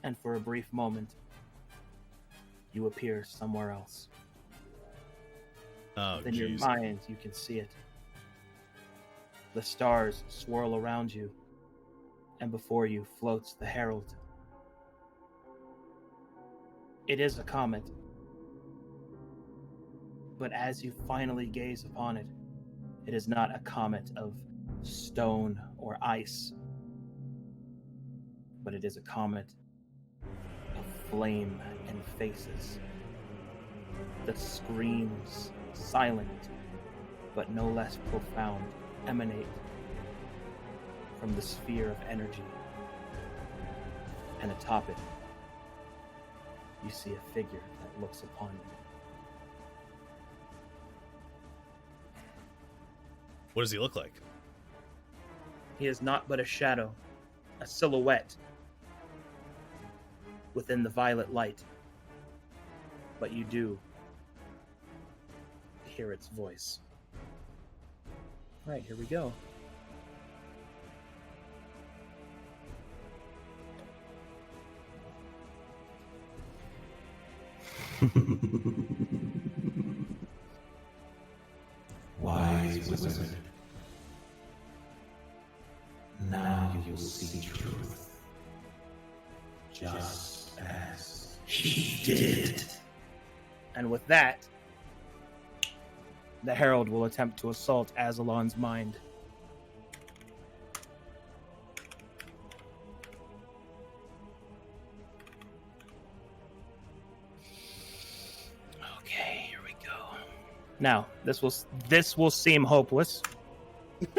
and for a brief moment, you appear somewhere else. Oh, in your mind, you can see it. The stars swirl around you, and before you floats the herald. It is a comet, but as you finally gaze upon it, it is not a comet of stone or ice, but it is a comet of flame and faces. The screams, silent but no less profound, emanate from the sphere of energy, and atop it you see a figure that looks upon you. What does he look like? He is not but a shadow, a silhouette within the violet light, but you do hear its voice. All right, here we go. Wise wizard, now you will see truth, just as he did. And with that, the Herald will attempt to assault Azolon's mind. Okay, here we go. Now, this will seem hopeless,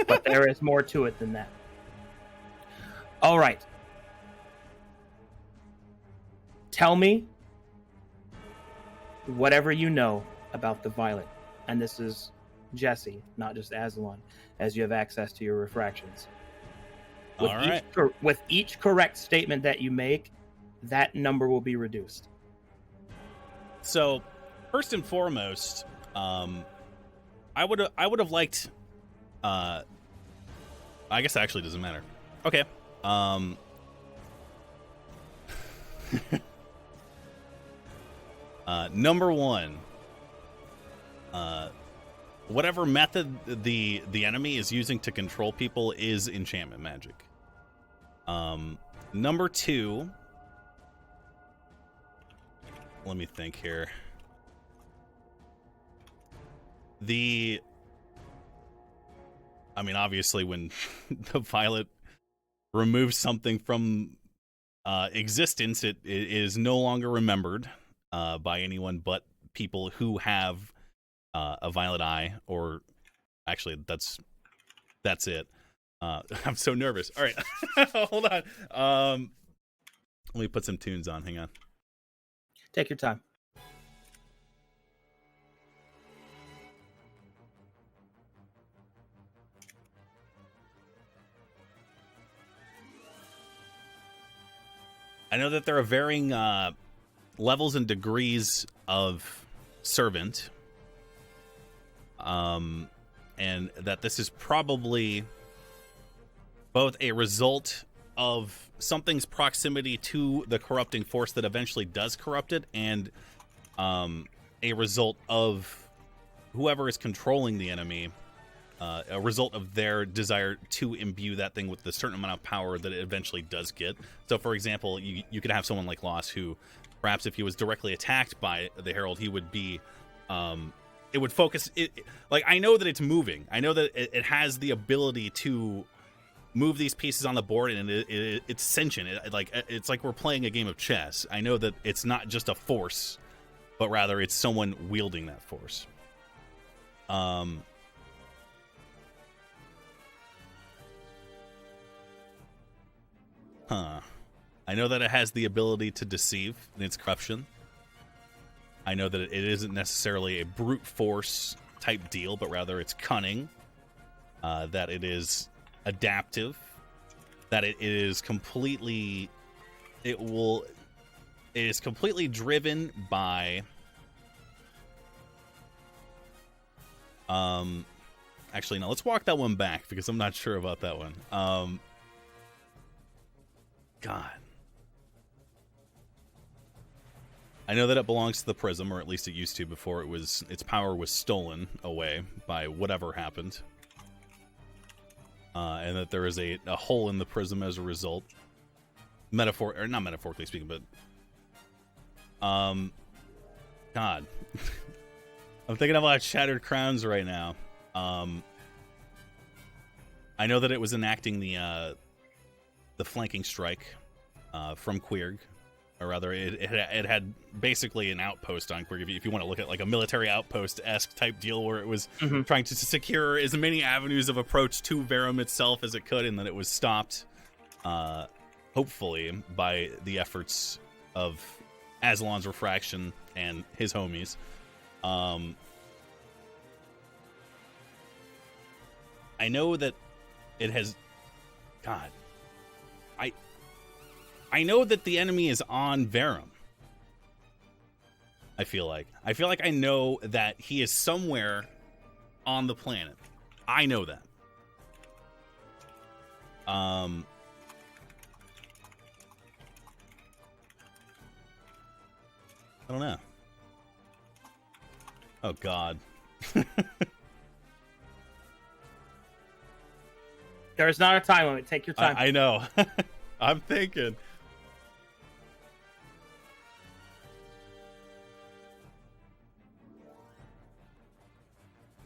but there is more to it than that. All right. Tell me whatever you know about the violet. And this is Jesse, not just Azolon, as you have access to your refractions. With each correct statement that you make, that number will be reduced. So, first and foremost, I would have liked. I guess it actually doesn't matter. Okay. Number one. Whatever method the enemy is using to control people is enchantment magic. Number two, let me think here. Obviously when the violet removes something from existence, it is no longer remembered by anyone but people who have a violet eye, or actually that's it. I'm so nervous. All right. Hold on. Let me put some tunes on. Hang on. Take your time. I know that there are varying levels and degrees of servant. and that this is probably both a result of something's proximity to the corrupting force that eventually does corrupt it, and a result of whoever is controlling the enemy, a result of their desire to imbue that thing with the certain amount of power that it eventually does get. So, for example, you could have someone like Loss who, perhaps if he was directly attacked by the Herald, he would be, it would focus, like, I know that it's moving. I know that it has the ability to move these pieces on the board, and it's sentient. It's like we're playing a game of chess. I know that it's not just a force, but rather it's someone wielding that force. I know that it has the ability to deceive in its corruption. I know that it isn't necessarily a brute force type deal, but rather it's cunning. That it is adaptive. That it is completely... It is completely driven by... Actually, no, let's walk that one back, because I'm not sure about that one. God. I know that it belongs to the Prism, or at least it used to before its power was stolen away by whatever happened. And that there is a hole in the Prism as a result. Not metaphorically speaking, but... God. I'm thinking about Shattered Crowns right now. I know that it was enacting the flanking strike from Quirg, or rather, it had basically an outpost on Quirg. If you want to look at like a military outpost-esque type deal, where it was trying to secure as many avenues of approach to Verum itself as it could, and then it was stopped, hopefully, by the efforts of Azolon's Refraction and his homies. I know that it has... God. I know that the enemy is on Verum. I feel like I know that he is somewhere on the planet. I know that. I don't know. Oh, God. There is not a time limit. Take your time. I know. I'm thinking.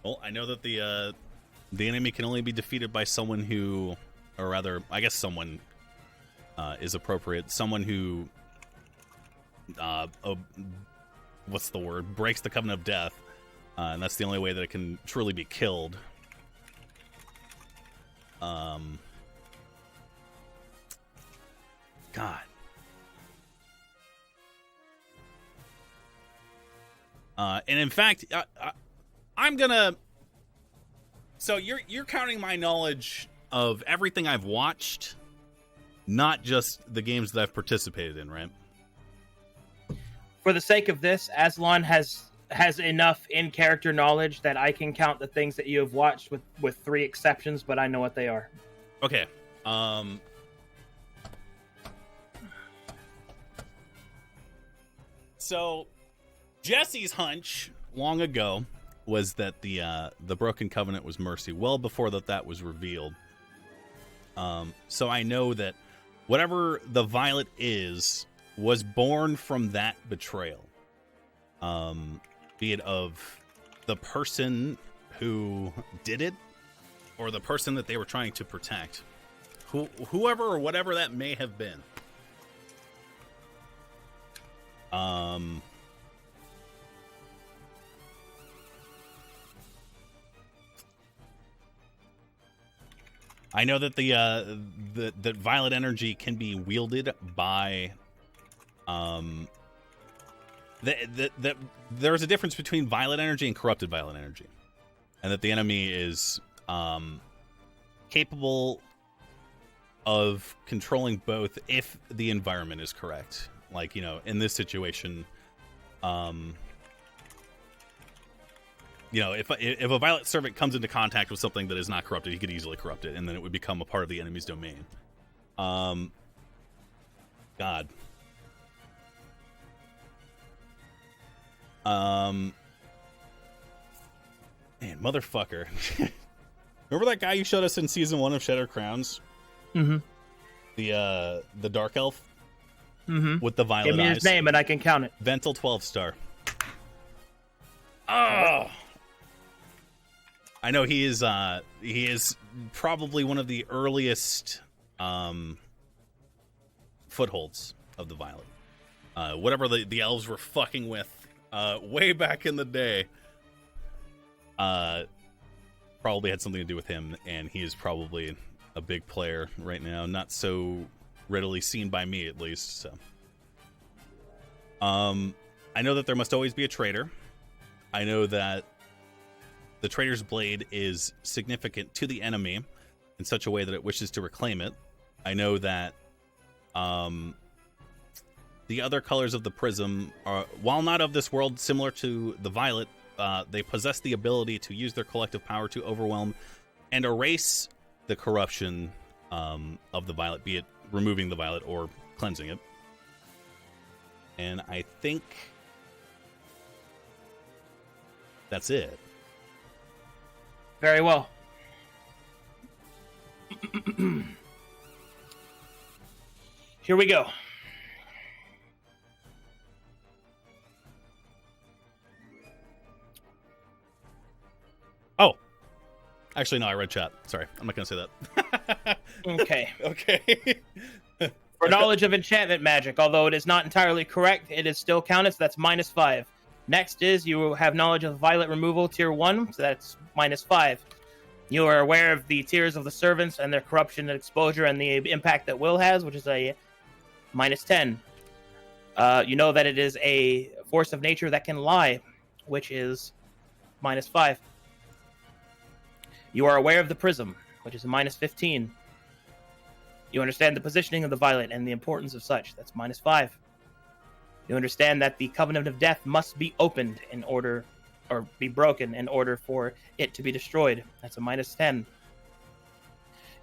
Well, I know that the enemy can only be defeated by someone who, or rather, I guess someone is appropriate. Someone who, what's the word? Breaks the covenant of death, and that's the only way that it can truly be killed. God. And in fact, I'm gonna. So you're counting my knowledge of everything I've watched, not just the games that I've participated in, right? For the sake of this, Azolon has enough in-character knowledge that I can count the things that you have watched with 3 exceptions, but I know what they are. Okay. So Jesse's hunch long ago was that the Broken Covenant was mercy, well before that was revealed. So I know that whatever the Violet was born from that betrayal. Be it of the person who did it, or the person that they were trying to protect. Whoever or whatever that may have been. I know that that violet energy can be wielded by that there's a difference between violet energy and corrupted violet energy, and that the enemy is capable of controlling both if the environment is correct. Like, you know, in this situation, if a Violet Servant comes into contact with something that is not corrupted, he could easily corrupt it, and then it would become a part of the enemy's domain. God. Man, motherfucker. Remember that guy you showed us in season 1 of Shattered Crowns? Mm-hmm. The Dark Elf? Mm-hmm. With the violet Give me eyes. his name and I can count it. Ventil 12-star. Oh! I know he is probably one of the earliest footholds of the Violet. Whatever the elves were fucking with way back in the day probably had something to do with him, and he is probably a big player right now. Not so readily seen by me, at least. So, I know that there must always be a traitor. I know that the traitor's blade is significant to the enemy in such a way that it wishes to reclaim it. I know that the other colors of the prism are, while not of this world, similar to the violet, they possess the ability to use their collective power to overwhelm and erase the corruption of the violet, be it removing the violet or cleansing it. And I think that's it. Very well. Here we go. Oh. Actually, no, I read chat. Sorry, I'm not going to say that. Okay. Okay. For knowledge of enchantment magic, although it is not entirely correct, it is still counted, so that's -5. Next is you have knowledge of violet removal, tier 1, so that's -5. You are aware of the tiers of the servants and their corruption and exposure and the impact that will has, which is a -10. You know that it is a force of nature that can lie, which is -5. You are aware of the prism, which is a -15. You understand the positioning of the violet and the importance of such. That's -5. You understand that the covenant of death must be opened in order, or be broken in order for it to be destroyed. That's a -10.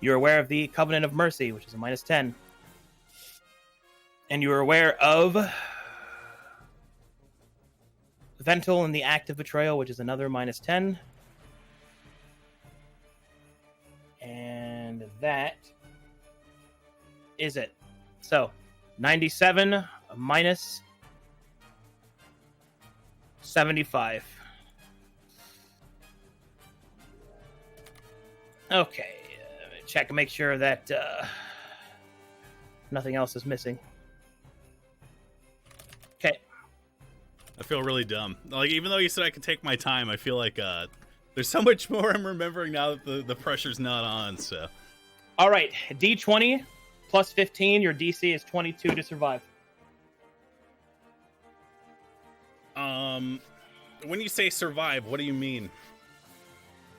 You're aware of the covenant of mercy, which is a -10. And you're aware of Ventil and the act of betrayal, which is another -10. And that is it. So, 97 minus 75. Okay, check and make sure that nothing else is missing. Okay. I feel really dumb. Like, even though you said I could take my time, I feel like there's so much more I'm remembering now that the pressure's not on, so. All right, D20 plus 15, your DC is 22 to survive. When you say survive, what do you mean?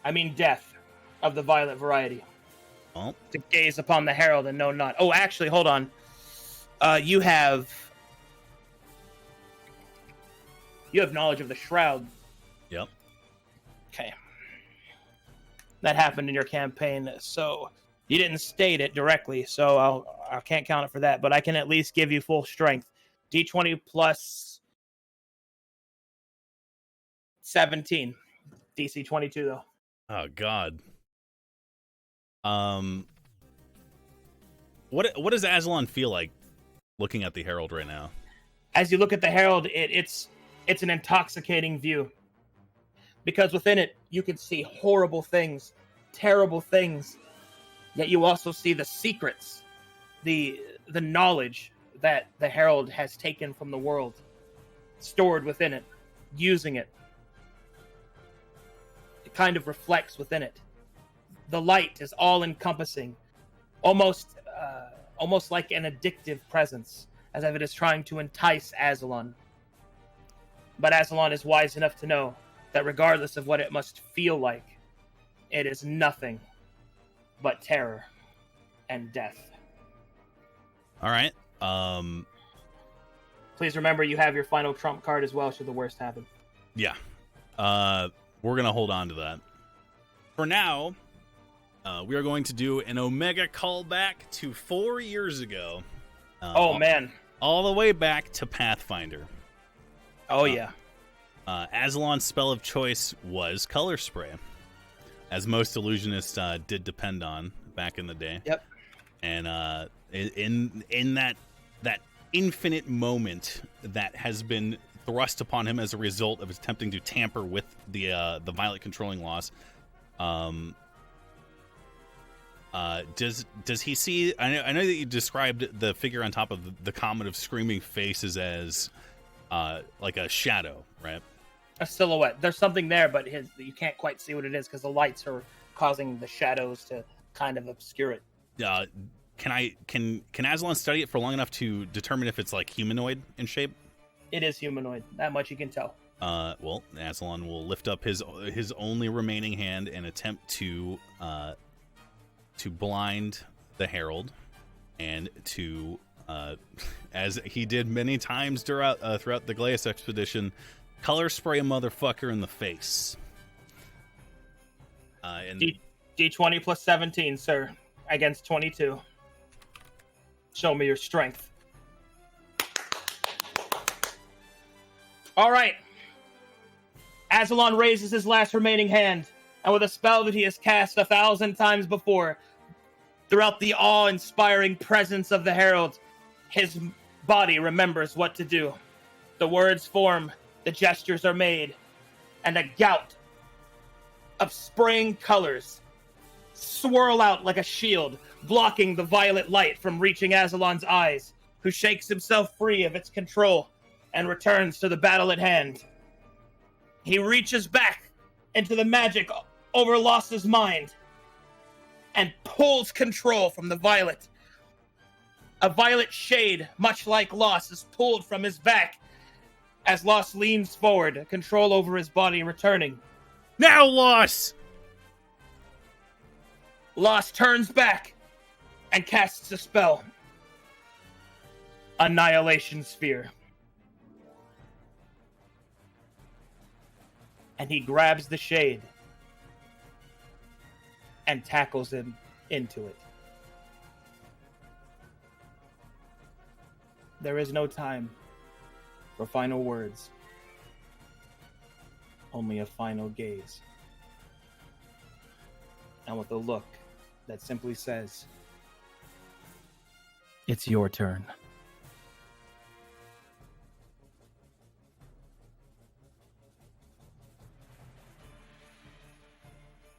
I mean death of the violet variety. Oh. To gaze upon the herald and know not. Oh, actually, hold on. You have knowledge of the shroud. Yep. Okay. That happened in your campaign, so you didn't state it directly, so I can't count it for that, but I can at least give you full strength. D20 plus 17. DC 22, though. Oh, God. What does Azolon feel like looking at the Herald right now? As you look at the Herald, it's an intoxicating view. Because within it, you can see horrible things, terrible things. Yet you also see the secrets, the knowledge that the Herald has taken from the world, stored within it, using it. It kind of reflects within it. The light is all-encompassing, almost like an addictive presence, as if it is trying to entice Azolon. But Azolon is wise enough to know that regardless of what it must feel like, it is nothing but terror and death. All right. Please remember you have your final trump card as well should the worst happen. Yeah. We're gonna hold on to that. For now, we are going to do an Omega callback to 4 years ago. Oh man! All the way back to Pathfinder. Oh yeah. Azolon's spell of choice was Color Spray, as most illusionists did depend on back in the day. Yep. And in that infinite moment that has been thrust upon him as a result of attempting to tamper with the violet controlling laws, does he see? I know that you described the figure on top of the comet of screaming faces as like a shadow, right? A silhouette. There's something there, but you can't quite see what it is because the lights are causing the shadows to kind of obscure it. Can Azolon study it for long enough to determine if it's like humanoid in shape? It is humanoid. That much you can tell. Well, Azolon will lift up his only remaining hand and attempt to blind the Herald, and to as he did many times throughout the Glaeus expedition, color spray a motherfucker in the face. And D20 plus 17, sir, against 22. Show me your strength. All right. Azolon raises his last remaining hand, and with a spell that he has cast 1,000 times before, throughout the awe-inspiring presence of the Herald, his body remembers what to do. The words form, the gestures are made, and a gout of spraying colors swirl out like a shield, blocking the violet light from reaching Azolon's eyes, who shakes himself free of its control and returns to the battle at hand. He reaches back into the magic over Los's mind and pulls control from the violet. A violet shade, much like Los, is pulled from his back as Los leans forward, control over his body returning. Now, Los! Los turns back and casts a spell. Annihilation Sphere. And he grabs the shade and tackles him into it. There is no time for final words. Only a final gaze. And with a look that simply says, "It's your turn."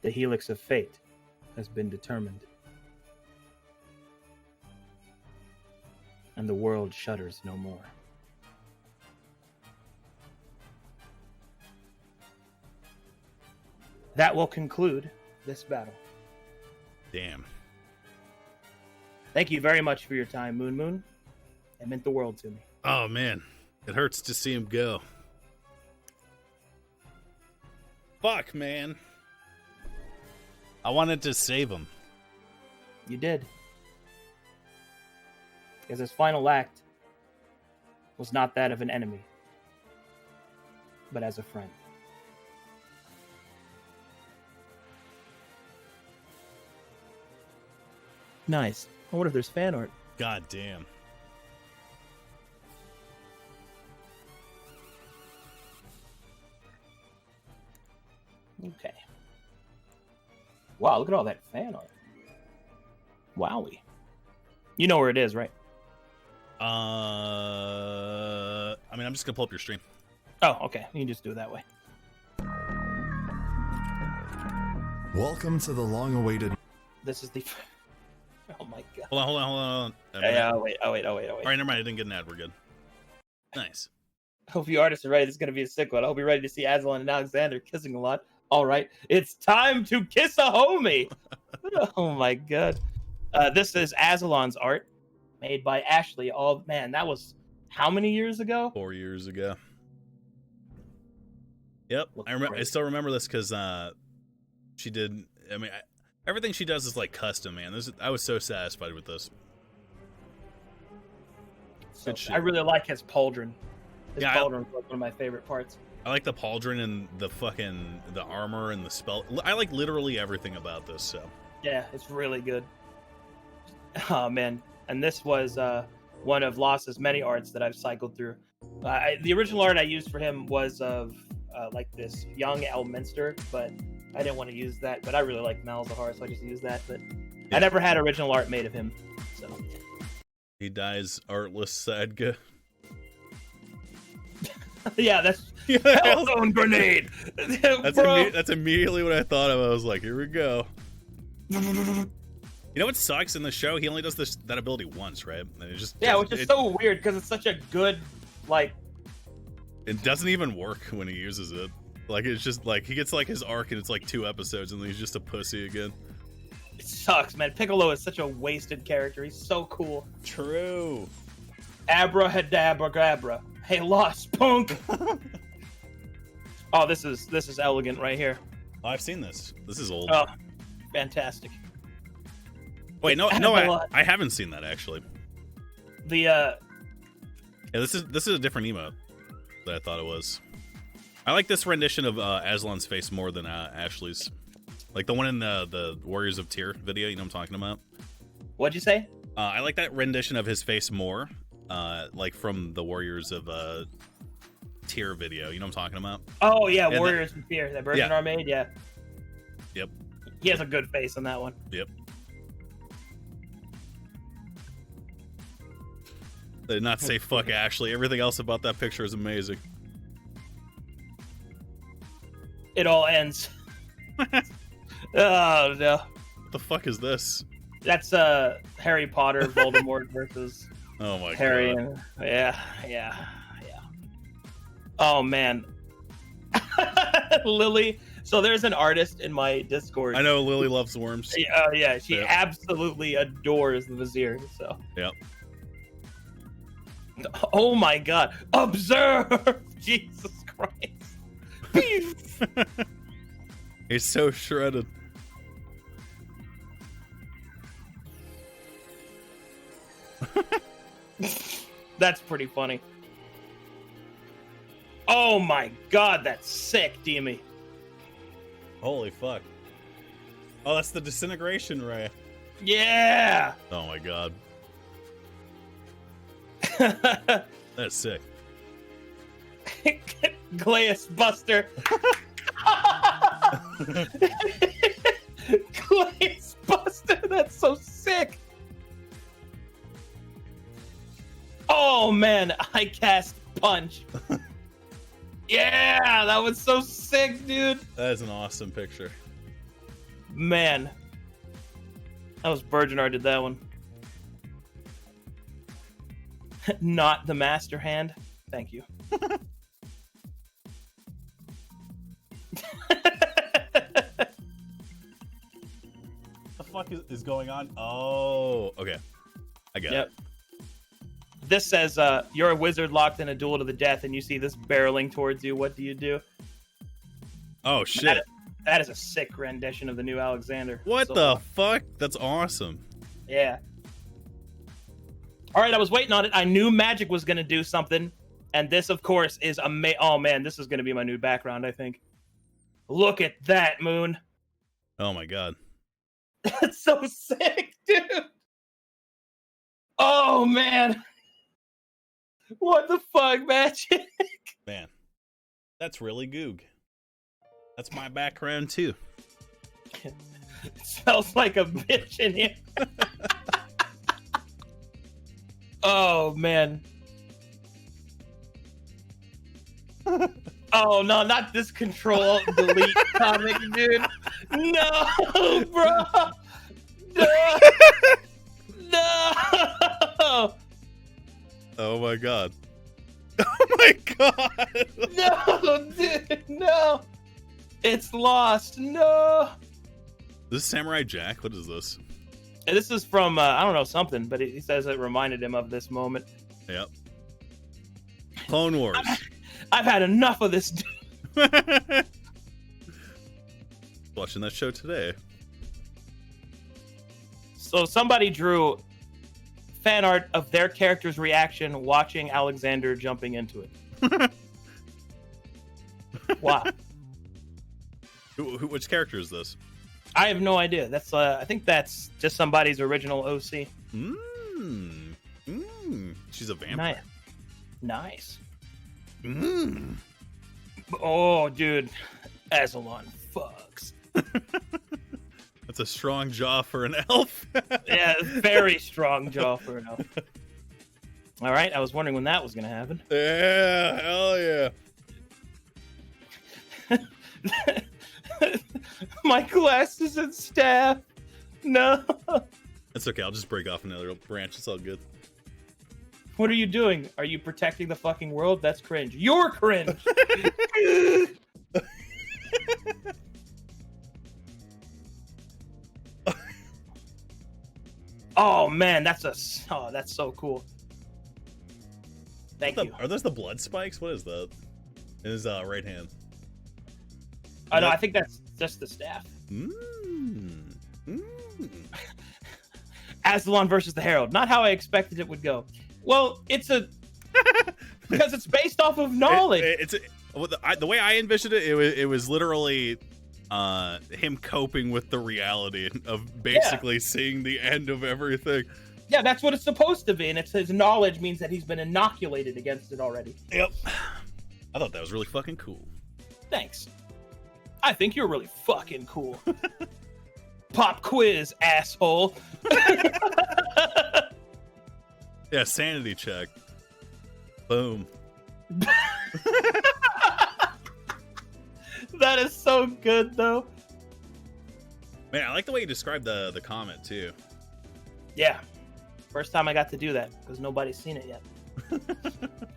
The helix of fate has been determined. And the world shudders no more. That will conclude this battle. Damn. Thank you very much for your time, MOONMOON. It meant the world to me. Oh, man. It hurts to see him go. Fuck, man. I wanted to save him. You did. Because his final act was not that of an enemy, but as a friend. Nice. I wonder if there's fan art. God damn. Okay. Wow, look at all that fan art. Wowie. You know where it is, right? I mean, I'm just gonna pull up your stream. Oh, okay. You can just do it that way. Welcome to the long-awaited... This is the... Oh my god. Hold on. Wait. All right, never mind. I didn't get an ad. We're good. Nice. I hope you artists are ready. This is going to be a sick one. I hope you're ready to see Azolon and Alexander kissing a lot. All right. It's time to kiss a homie. Oh my god. This is Azolon's art made by Ashley. Oh man, that was how many years ago? 4 years ago. Yep. I still remember this because she did. I mean, everything she does is like custom, man. I was so satisfied with this. So, I really like his pauldron. His pauldron was one of my favorite parts. I like the pauldron and the armor and the spell. I like literally everything about this. So Yeah, it's really good. Oh man, and this was one of Loss's many arts that I've cycled through. The original art I used for him was of like this young Elminster, but I didn't want to use that. But I really like Malzahar, so I just used that. But I never had original art made of him. So he dies artless, Sadga. yeah, that's Hellzone grenade. That's immediately what I thought of. I was like, here we go. You know what sucks in the show? He only does that ability once, right? And it just which is so weird because it's such a good like. It doesn't even work when he uses it. Like it's just like he gets like his arc and it's like 2 episodes and then he's just a pussy again. It sucks, man. Piccolo is such a wasted character. He's so cool. True. Abracadabra. Hey, Lost punk. Oh, this is elegant right here. Oh, I've seen this. This is old. Oh, fantastic. Wait, no, I haven't seen that actually. Yeah, this is a different emote than I thought it was. I like this rendition of Azolon's face more than Ashley's. Like the one in the Warriors of Tyr video, you know what I'm talking about? What'd you say? I like that rendition of his face more, like from the Warriors of Tyr video, you know what I'm talking about? Oh yeah, and Warriors of Tyr, that Virgin Armade, yeah. Yep. He has a good face on that one. Yep. They did not say fuck Ashley. Everything else about that picture is amazing. It all ends. Oh no. What the fuck is this? That's Harry Potter, Voldemort versus oh my Harry god. And, yeah. Oh man. Lily. So there's an artist in my Discord. I know Lily loves worms. Yeah, she absolutely adores the Vizier. So. Yep. Oh my god. Observe! Jesus Christ. He's so shredded. That's pretty funny. Oh my god, that's sick, Demi. Holy fuck. Oh, that's the disintegration ray. Yeah! Oh my god. That's sick. Glaeus Buster. Glaeus Buster, that's so sick. Oh man, I cast Punch. Yeah, that was so sick, dude. That is an awesome picture. Man. That was Burgeonar did that one. Not the master hand. Thank you. The fuck is going on? Oh, okay. I got it. This says, you're a wizard locked in a duel to the death and you see this barreling towards you. What do you do? Oh, shit. That is a sick rendition of the new Alexander. What the fuck? That's awesome. Yeah. All right, I was waiting on it. I knew magic was going to do something. And this, of course, is oh, man, this is going to be my new background, I think. Look at that, Moon. Oh, my God. That's so sick, dude. Oh, man. What the fuck, magic? Man, that's really goog. That's my background, too. It smells like a bitch in here. Oh, man. Oh, no, not this Control Delete comic, dude. No, bro. No. No. Oh, my God. Oh, my God. No, dude, no. It's lost. No. This is Samurai Jack? What is this? This is from, I don't know, something, but he says it reminded him of this moment. Yep. Clone Wars. I've had enough of this. Watching that show today. So somebody drew fan art of their character's reaction watching Alexander jumping into it. Wow. Which character is this? I have no idea. That's I think that's just somebody's original OC. She's a vampire. Nice. Mm. Oh, dude. Azolon fucks. That's a strong jaw for an elf. Yeah, very strong jaw for an elf. All right, I was wondering when that was going to happen. Yeah, hell yeah. My glasses and staff. No. That's okay. I'll just break off another branch. It's all good. What are you doing? Are you protecting the fucking world? That's cringe. You're cringe. Oh man, that's so cool. Thank you. Are those the blood spikes? What is that? In his right hand. Oh no, I think that's just the staff. Azolon versus the Herald. Not how I expected it would go. Well, it's because it's based off of knowledge. The way I envisioned it, it was literally him coping with the reality of basically seeing the end of everything. Yeah, that's what it's supposed to be, and it's his knowledge means that he's been inoculated against it already. Yep. I thought that was really fucking cool. Thanks. I think you're really fucking cool. Pop quiz, asshole. Yeah, sanity check. Boom. That is so good, though. Man, I like the way you described the comment, too. Yeah. First time I got to do that, because nobody's seen it yet.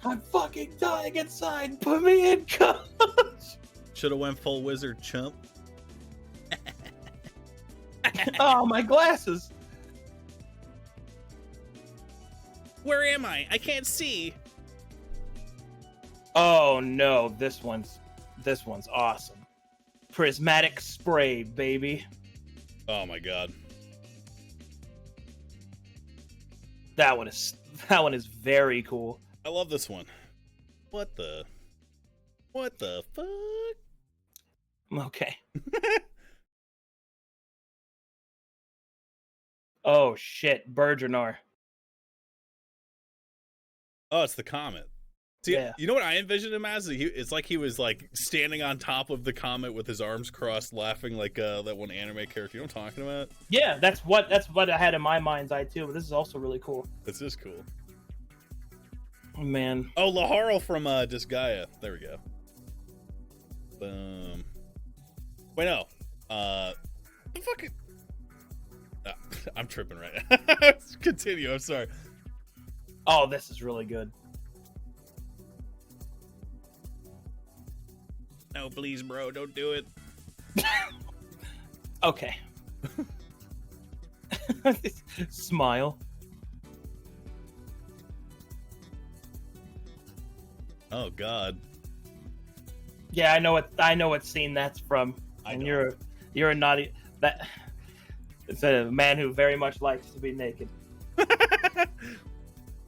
I'm fucking dying inside. Put me in, coach. Should have went full wizard, chump. Oh, my glasses. Where am I? I can't see. Oh no, this one's awesome. Prismatic spray, baby. Oh my god. That one is very cool. I love this one. What the fuck? Okay. Oh shit, Burgeonar. Oh, it's the comet. See, yeah. You know what I envisioned him as? It's like he was like standing on top of the comet with his arms crossed, laughing like that one anime character. You know what I'm talking about? Yeah, that's what I had in my mind's eye too. But this is also really cool. This is cool. Man. Oh, Laharl from Disgaea. There we go. Boom. Wait, no. Fucking. I'm tripping right now. Continue. I'm sorry. Oh, this is really good. No, please, bro. Don't do it. Okay. Smile. Oh God. Yeah, I know what scene that's from. And you're a naughty that. It's a man who very much likes to be naked.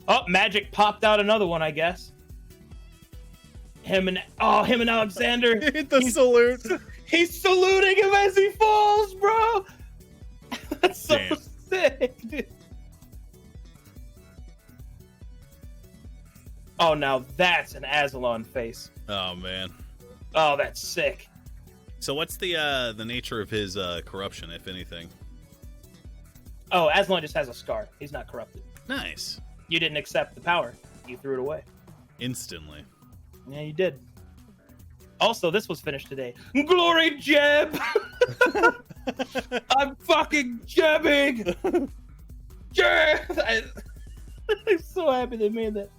Oh, magic popped out another one, I guess. Him and Alexander. Hit the salute. He's saluting him as he falls, bro. That's so sick, dude. Oh, now that's an Azolon face. Oh man. Oh, that's sick. So what's the nature of his corruption, if anything? Oh, Azolon just has a scar. He's not corrupted. Nice. You didn't accept the power. You threw it away. Instantly. Yeah, you did. Also, this was finished today. Glory jab! I'm fucking jabbing! Jab! I'm so happy they made that.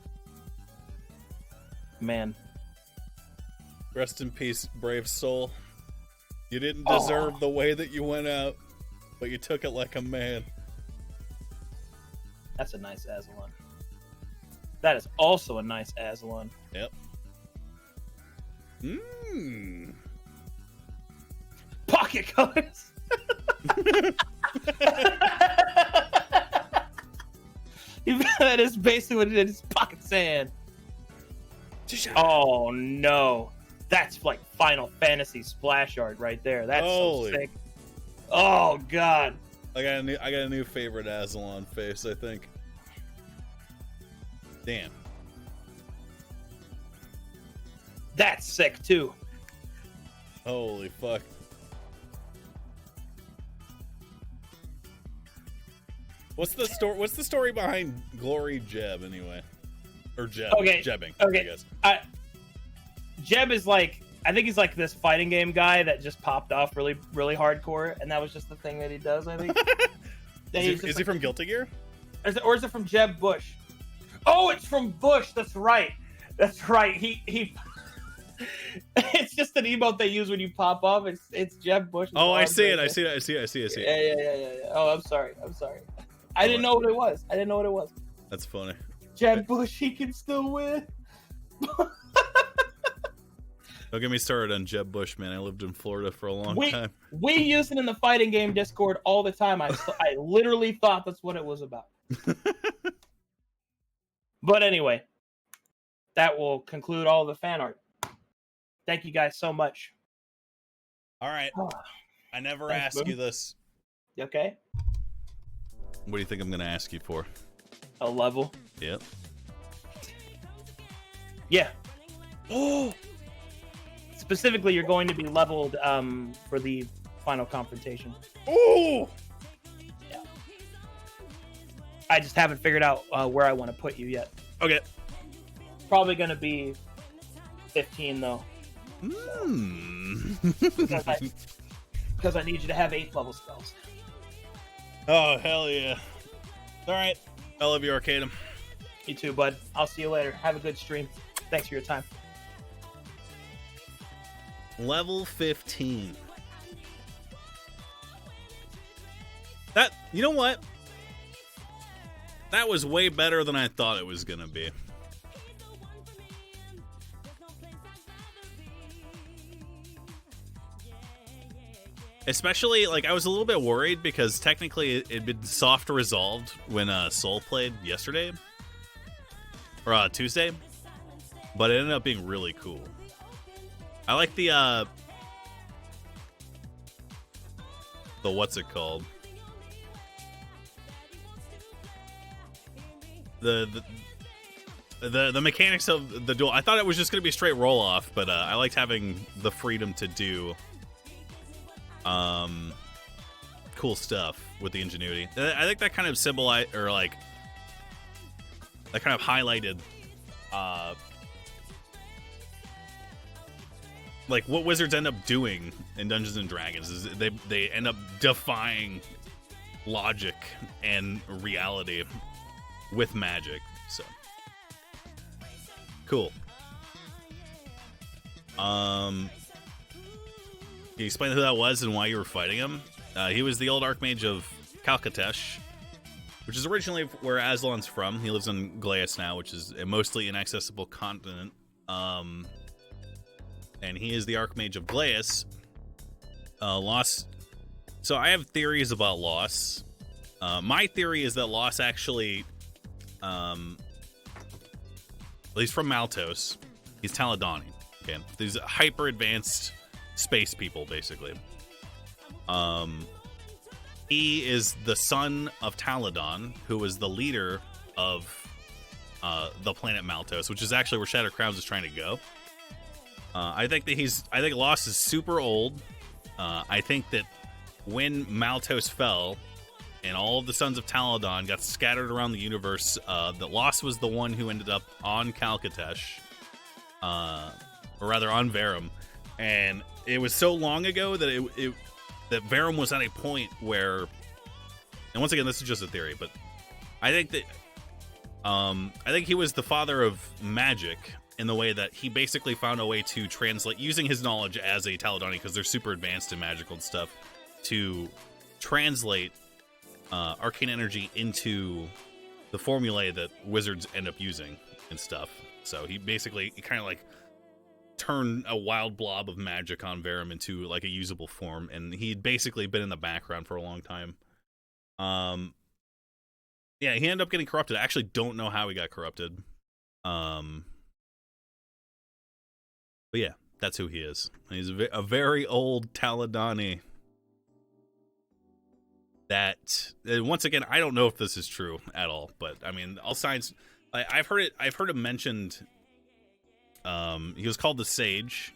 Man. Rest in peace, brave soul. You didn't deserve the way that you went out, but you took it like a man. That's a nice Azolon. That is also a nice Azolon. Yep. Mmm. Pocket colors. That is basically what it is. Pocket sand. Oh no. That's like Final Fantasy splash art right there. That's Holy. so sick. Oh god. I got a new favorite Azolon face, I think. Damn. That's sick too. Holy fuck. What's the story behind Glory Jeb anyway? Or Jeb. Okay. Jebbing, Okay. I guess. Jeb is like, I think he's like this fighting game guy that just popped off really, really hardcore, and that was just the thing that he does, I think. Is he from Guilty Gear? Or is it from Jeb Bush? Oh, it's from Bush. That's right. That's right. He it's just an emote they use when you pop up. It's Jeb Bush. Oh, I see it. I Right see it. I see it. I see it. I see there. it. Yeah. Oh, I'm sorry. I didn't know what it was. That's funny. Jeb Bush, he can still win. Don't get me started on Jeb Bush, man. I lived in Florida for a long time. We use it in the fighting game Discord all the time. I literally thought that's what it was about. But anyway, that will conclude all the fan art. Thank you guys so much. All right. I never Thanks, asked you Boom. this. You okay? What do you think I'm going to ask you for? A level? Yep. Yeah. Oh. Specifically, you're going to be leveled for the final confrontation. Oh. Yeah. I just haven't figured out where I want to put you yet. Okay. Probably going to be 15 though. Because I need you to have 8th level spells. Oh, hell yeah. All right. I love you, Arcadum. You too, bud. I'll see you later. Have a good stream. Thanks for your time. Level 15. You know what? That was way better than I thought it was going to be. Especially, like, I was a little bit worried because technically it'd been soft resolved when Soul played yesterday. Or Tuesday. But it ended up being really cool. I like the what's it called? The mechanics of the duel. I thought it was just going to be a straight roll off, but I liked having the freedom to do cool stuff with the ingenuity. I think that kind of symbolized, or like that kind of highlighted like what wizards end up doing in Dungeons and Dragons is they end up defying logic and reality with magic. So cool. Can you explain who that was and why you were fighting him? He was the old Archmage of Calcatesh, which is originally where Azolon's from. He lives in Glaeus now, which is a mostly inaccessible continent. And he is the Archmage of Glaeus. Loss. So I have theories about Loss. My theory is that Loss actually, he's from Maltos. He's Taladani. Okay, these hyper advanced space people, basically. He is the son of Taladon, who was the leader of the planet Maltos, which is actually where Shattered Crowns is trying to go. I think Loss is super old. I think that when Maltos fell and all of the sons of Taladon got scattered around the universe, that Loss was the one who ended up on Calcatesh, or rather on Verum, and it was so long ago that that Verum was at a point where, and once again, this is just a theory, but I think that I think he was the father of magic in the way that he basically found a way to translate, using his knowledge as a Taladani, because they're super advanced in magical stuff, to translate arcane energy into the formulae that wizards end up using and stuff. So he kind of like turned a wild blob of magic on Verum into like a usable form, and he'd basically been in the background for a long time. Yeah, he ended up getting corrupted. I actually don't know how he got corrupted. But yeah, That's who he is. He's a very old Taladani. That once again, I don't know if this is true at all, but I mean, all signs. I've heard it. I've heard him mentioned. He was called the Sage,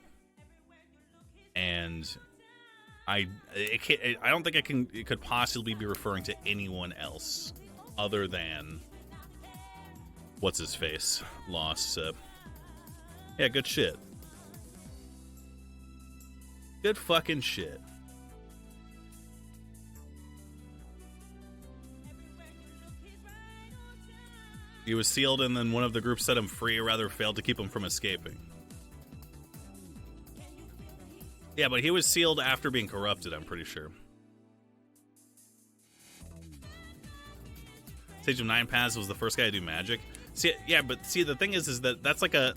and I don't think it could possibly be referring to anyone else other than what's his face lost. So yeah, good shit. Good fucking shit. He was sealed, and then one of the groups set him free, or rather failed to keep him from escaping. Yeah, but he was sealed after being corrupted, I'm pretty sure. Sage of Nine Paths was the first guy to do magic. See, yeah, but see, the thing is that that's like a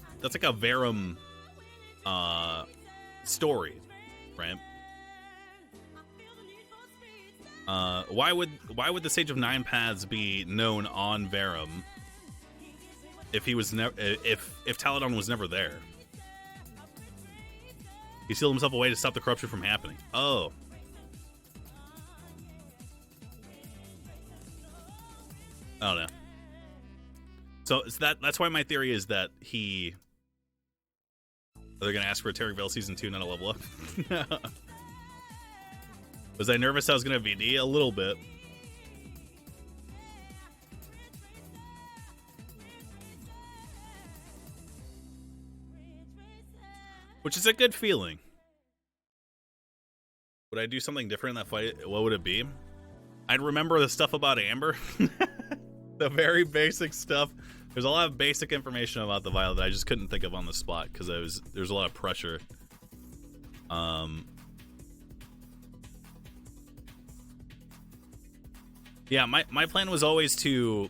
Verum story, right? Why would the Sage of Nine Paths be known on Verum if he was if Taladon was never there? He sealed himself away to stop the corruption from happening. Oh. I don't know. So that's why my theory is that they're gonna ask for a Terry Veil season 2, not a level up. Was I nervous I was gonna VD? A little bit. Which is a good feeling. Would I do something different in that fight? What would it be? I'd remember the stuff about Amber. The very basic stuff. There's a lot of basic information about the vial that I just couldn't think of on the spot because there's a lot of pressure. Yeah, my plan was always to,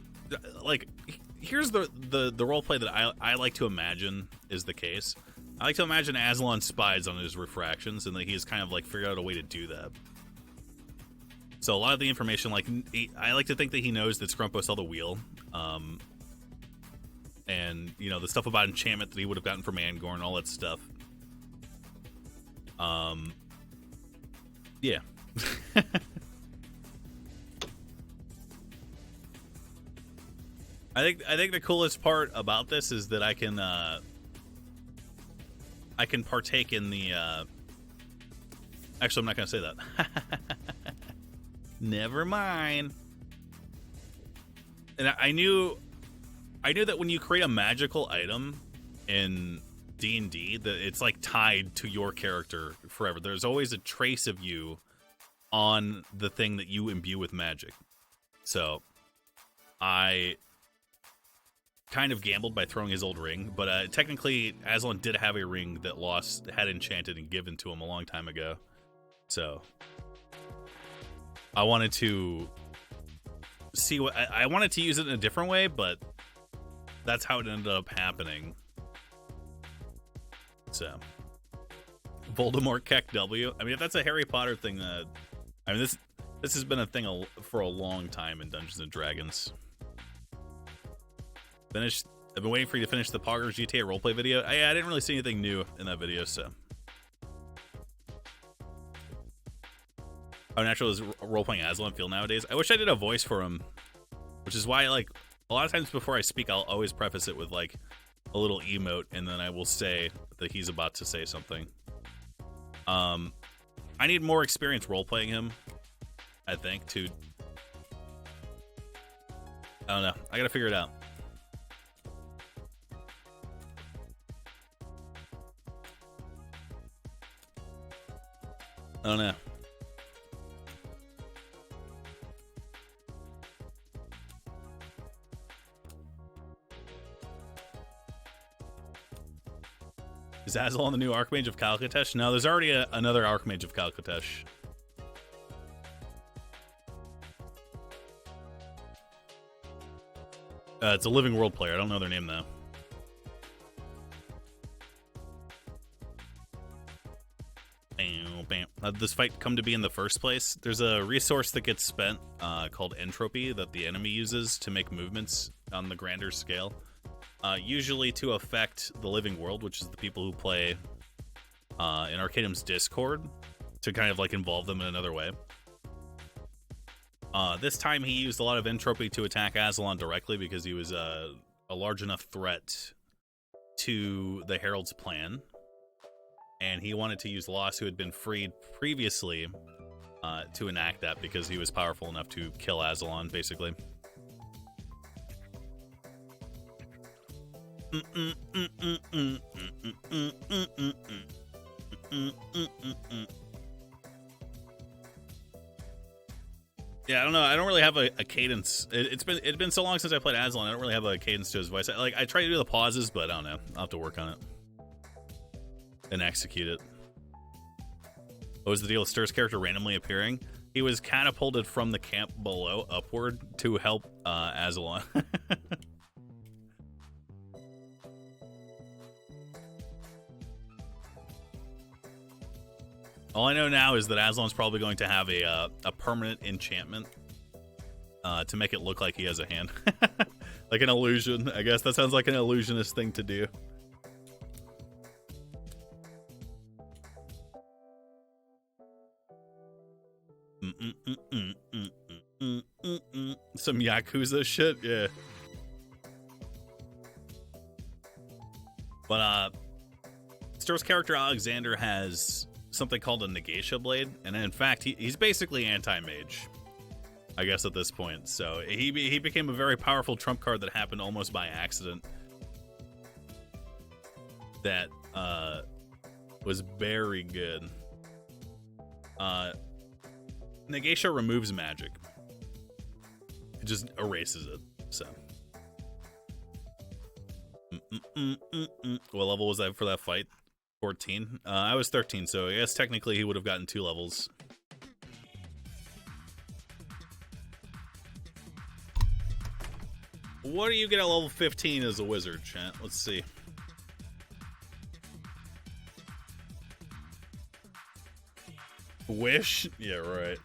like, here's the roleplay that I like to imagine is the case. I like to imagine Azolon spies on his refractions, and that he's kind of like figured out a way to do that. So a lot of the information, like, I like to think that he knows that Scrumpos held a wheel, and you know the stuff about enchantment that he would have gotten from Angorn, all that stuff. Yeah. I think the coolest part about this is that I can partake in the actually I'm not gonna say that. Never mind. And I knew that when you create a magical item in D&D, that it's like tied to your character forever. There's always a trace of you on the thing that you imbue with magic. So I kind of gambled by throwing his old ring, but technically Azolon did have a ring that Lost had enchanted and given to him a long time ago. So I wanted to see what I wanted to use it in a different way, but that's how it ended up happening. So Voldemort Keck W. I mean, if that's a Harry Potter thing, that I mean, this has been a thing for a long time in Dungeons and Dragons. I've been waiting for you to finish the Poggers GTA roleplay video. I didn't really see anything new in that video, so. How natural is role-playing Azolon feel nowadays? I wish I did a voice for him, which is why, like, a lot of times before I speak, I'll always preface it with, like, a little emote, and then I will say that he's about to say something. I need more experience role-playing him, I think, to... I don't know. I gotta figure it out. I don't know. Is Azolon the new Archmage of Calcatesh? No, there's already another Archmage of Calcatesh. It's a Living World player. I don't know their name, though. How did this fight come to be in the first place? There's a resource that gets spent called entropy that the enemy uses to make movements on the grander scale. Usually to affect the living world, which is the people who play in Arcanum's Discord to kind of like involve them in another way. This time he used a lot of entropy to attack Azolon directly because he was a large enough threat to the Herald's plan. And he wanted to use Lost, who had been freed previously, to enact that because he was powerful enough to kill Azolon, basically. Yeah, I don't know. I don't really have a cadence. It's been so long since I played Azolon. I don't really have a cadence to his voice. I try to do the pauses, but I don't know. I'll have to work on it and execute it. What was the deal with Stir's character randomly appearing? He was catapulted from the camp below upward to help Azolon. All I know now is that Azolon's probably going to have a permanent enchantment to make it look like he has a hand. Like an illusion. I guess that sounds like an illusionist thing to do. Some Yakuza shit, yeah. But Stir's character Alexander has something called a Negatia Blade, and in fact he's basically anti-mage, I guess, at this point. So he became a very powerful trump card that happened almost by accident. That was very good. Negatia removes magic. It just erases it. So what level was that for that fight? 14? I was 13, so I guess technically he would have gotten 2 levels. What do you get at level 15 as a wizard, chat? Let's see. Wish? Yeah, right.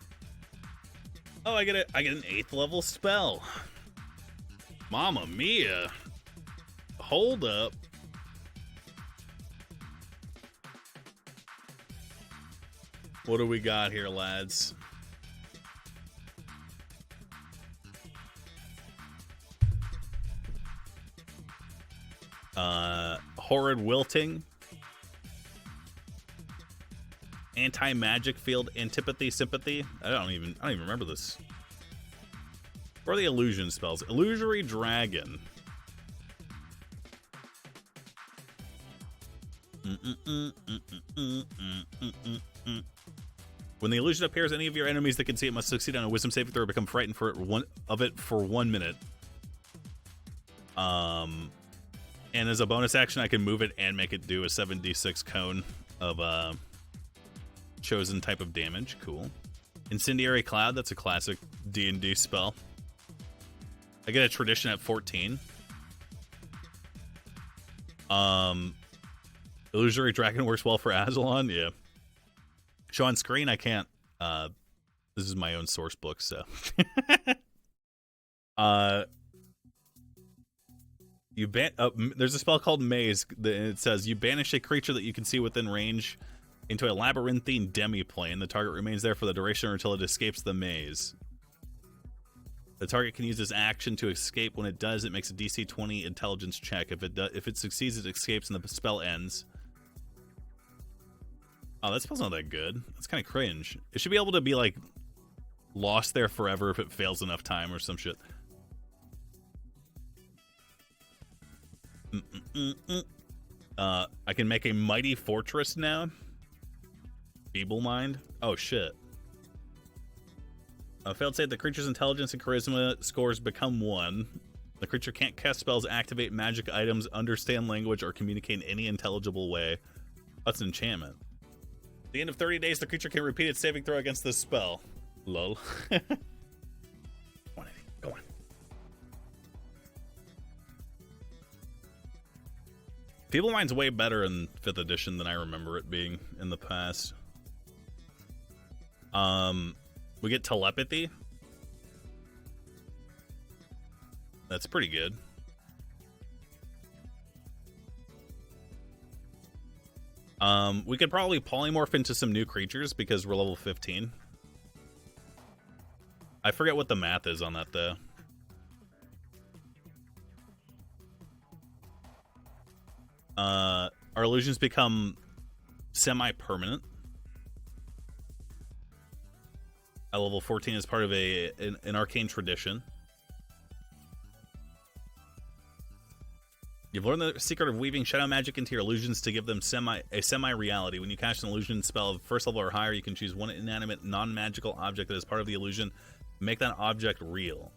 Oh, I get an 8th level spell. Mamma mia. Hold up. What do we got here, lads? Horrid Wilting. Anti-magic field, antipathy, sympathy. I don't even remember this. What are the illusion spells? Illusory Dragon. When the illusion appears, any of your enemies that can see it must succeed on a wisdom saving throw or become frightened for it for 1 minute. And as a bonus action, I can move it and make it do a 7d6 cone of chosen type of damage. Cool. Incendiary Cloud, that's a classic D&D spell. I get a tradition at 14. Illusory Dragon works well for Azolon, yeah. Show on screen, I can't. This is my own source book, so. There's a spell called Maze. It says you banish a creature that you can see within range into a labyrinthine demi-plane. The target remains there for the duration or until it escapes the maze. The target can use this action to escape. When it does, it makes a DC 20 intelligence check. If it succeeds, it escapes and the spell ends. Oh, that spell's not that good. That's kind of cringe. It should be able to be, like, lost there forever if it fails enough time or some shit. I can make a Mighty Fortress now. Feeble Mind. Oh, shit. Failed save, the creature's intelligence and charisma scores become 1. The creature can't cast spells, activate magic items, understand language, or communicate in any intelligible way. That's an enchantment. At the end of 30 days, the creature can repeat its saving throw against this spell. Lol. Go on, Eddie. Go on. Feeble Mind's way better in 5th edition than I remember it being in the past. We get Telepathy. That's pretty good. 2 We could probably polymorph into some new creatures because we're level 15. I forget what the math is on that, though. Our illusions become semi-permanent. At level 14 is part of an arcane tradition. You've learned the secret of weaving shadow magic into your illusions to give them a semi-reality. When you cast an illusion spell of first level or higher, you can choose one inanimate, non-magical object that is part of the illusion. Make that object real.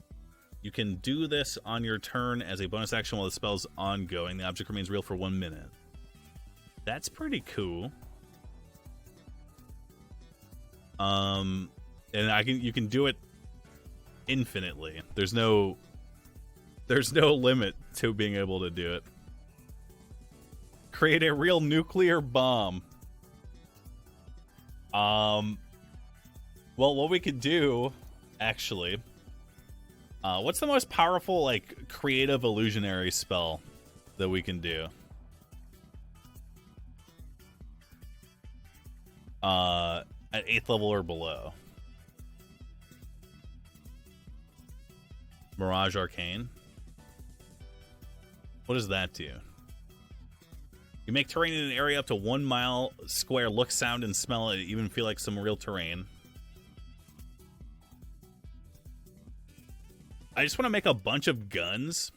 You can do this on your turn as a bonus action while the spell's ongoing. The object remains real for 1 minute. That's pretty cool. And you can do it infinitely. There's no limit to being able to do it. Create a real nuclear bomb. Well, what we could do, actually, what's the most powerful, like, creative illusionary spell that we can do? At 8th level or below. Mirage Arcane. What does that do? You make terrain in an area up to 1 mile square look, sound, and smell it, even feel like some real terrain. I just want to make a bunch of guns.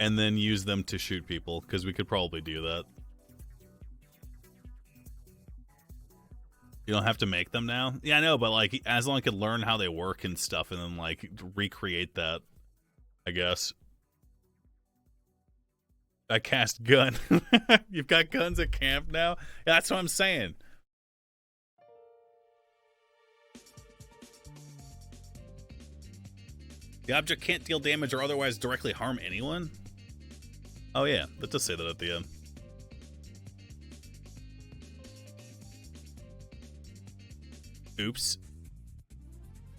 And then use them to shoot people, because we could probably do that. You don't have to make them now? Yeah, I know, but, like, Azolon could learn how they work and stuff and then, like, recreate that, I guess. I cast gun. You've got guns at camp now? Yeah, that's what I'm saying. The object can't deal damage or otherwise directly harm anyone? Oh, yeah. That does say that at the end. Oops.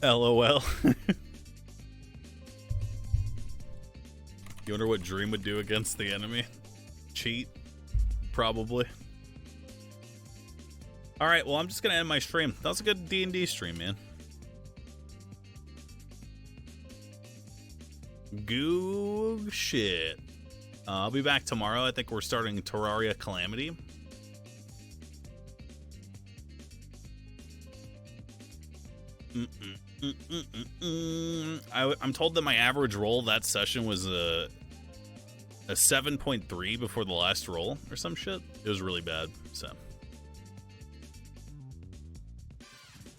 LOL. You wonder what Dream would do against the enemy? Cheat? Probably. Alright, well, I'm just gonna end my stream. That was a good D&D stream, man. Goo shit. I'll be back tomorrow. I think we're starting Terraria Calamity. I'm told that my average roll that session was a 7.3 before the last roll or some shit. It was really bad, so.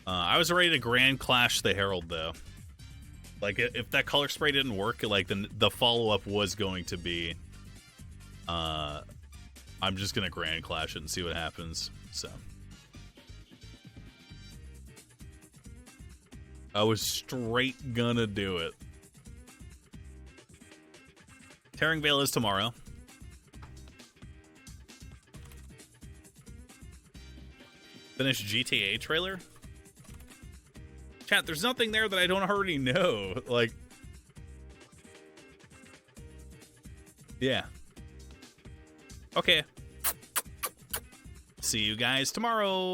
I was ready to Grand Clash the Herald, though. Like, if that color spray didn't work, like, the follow-up was going to be, I'm just gonna Grand Clash it and see what happens, so. I was straight gonna do it. Tearing Veil is tomorrow. Finish GTA trailer? Chat, there's nothing there that I don't already know. Like, yeah. Okay. See you guys tomorrow.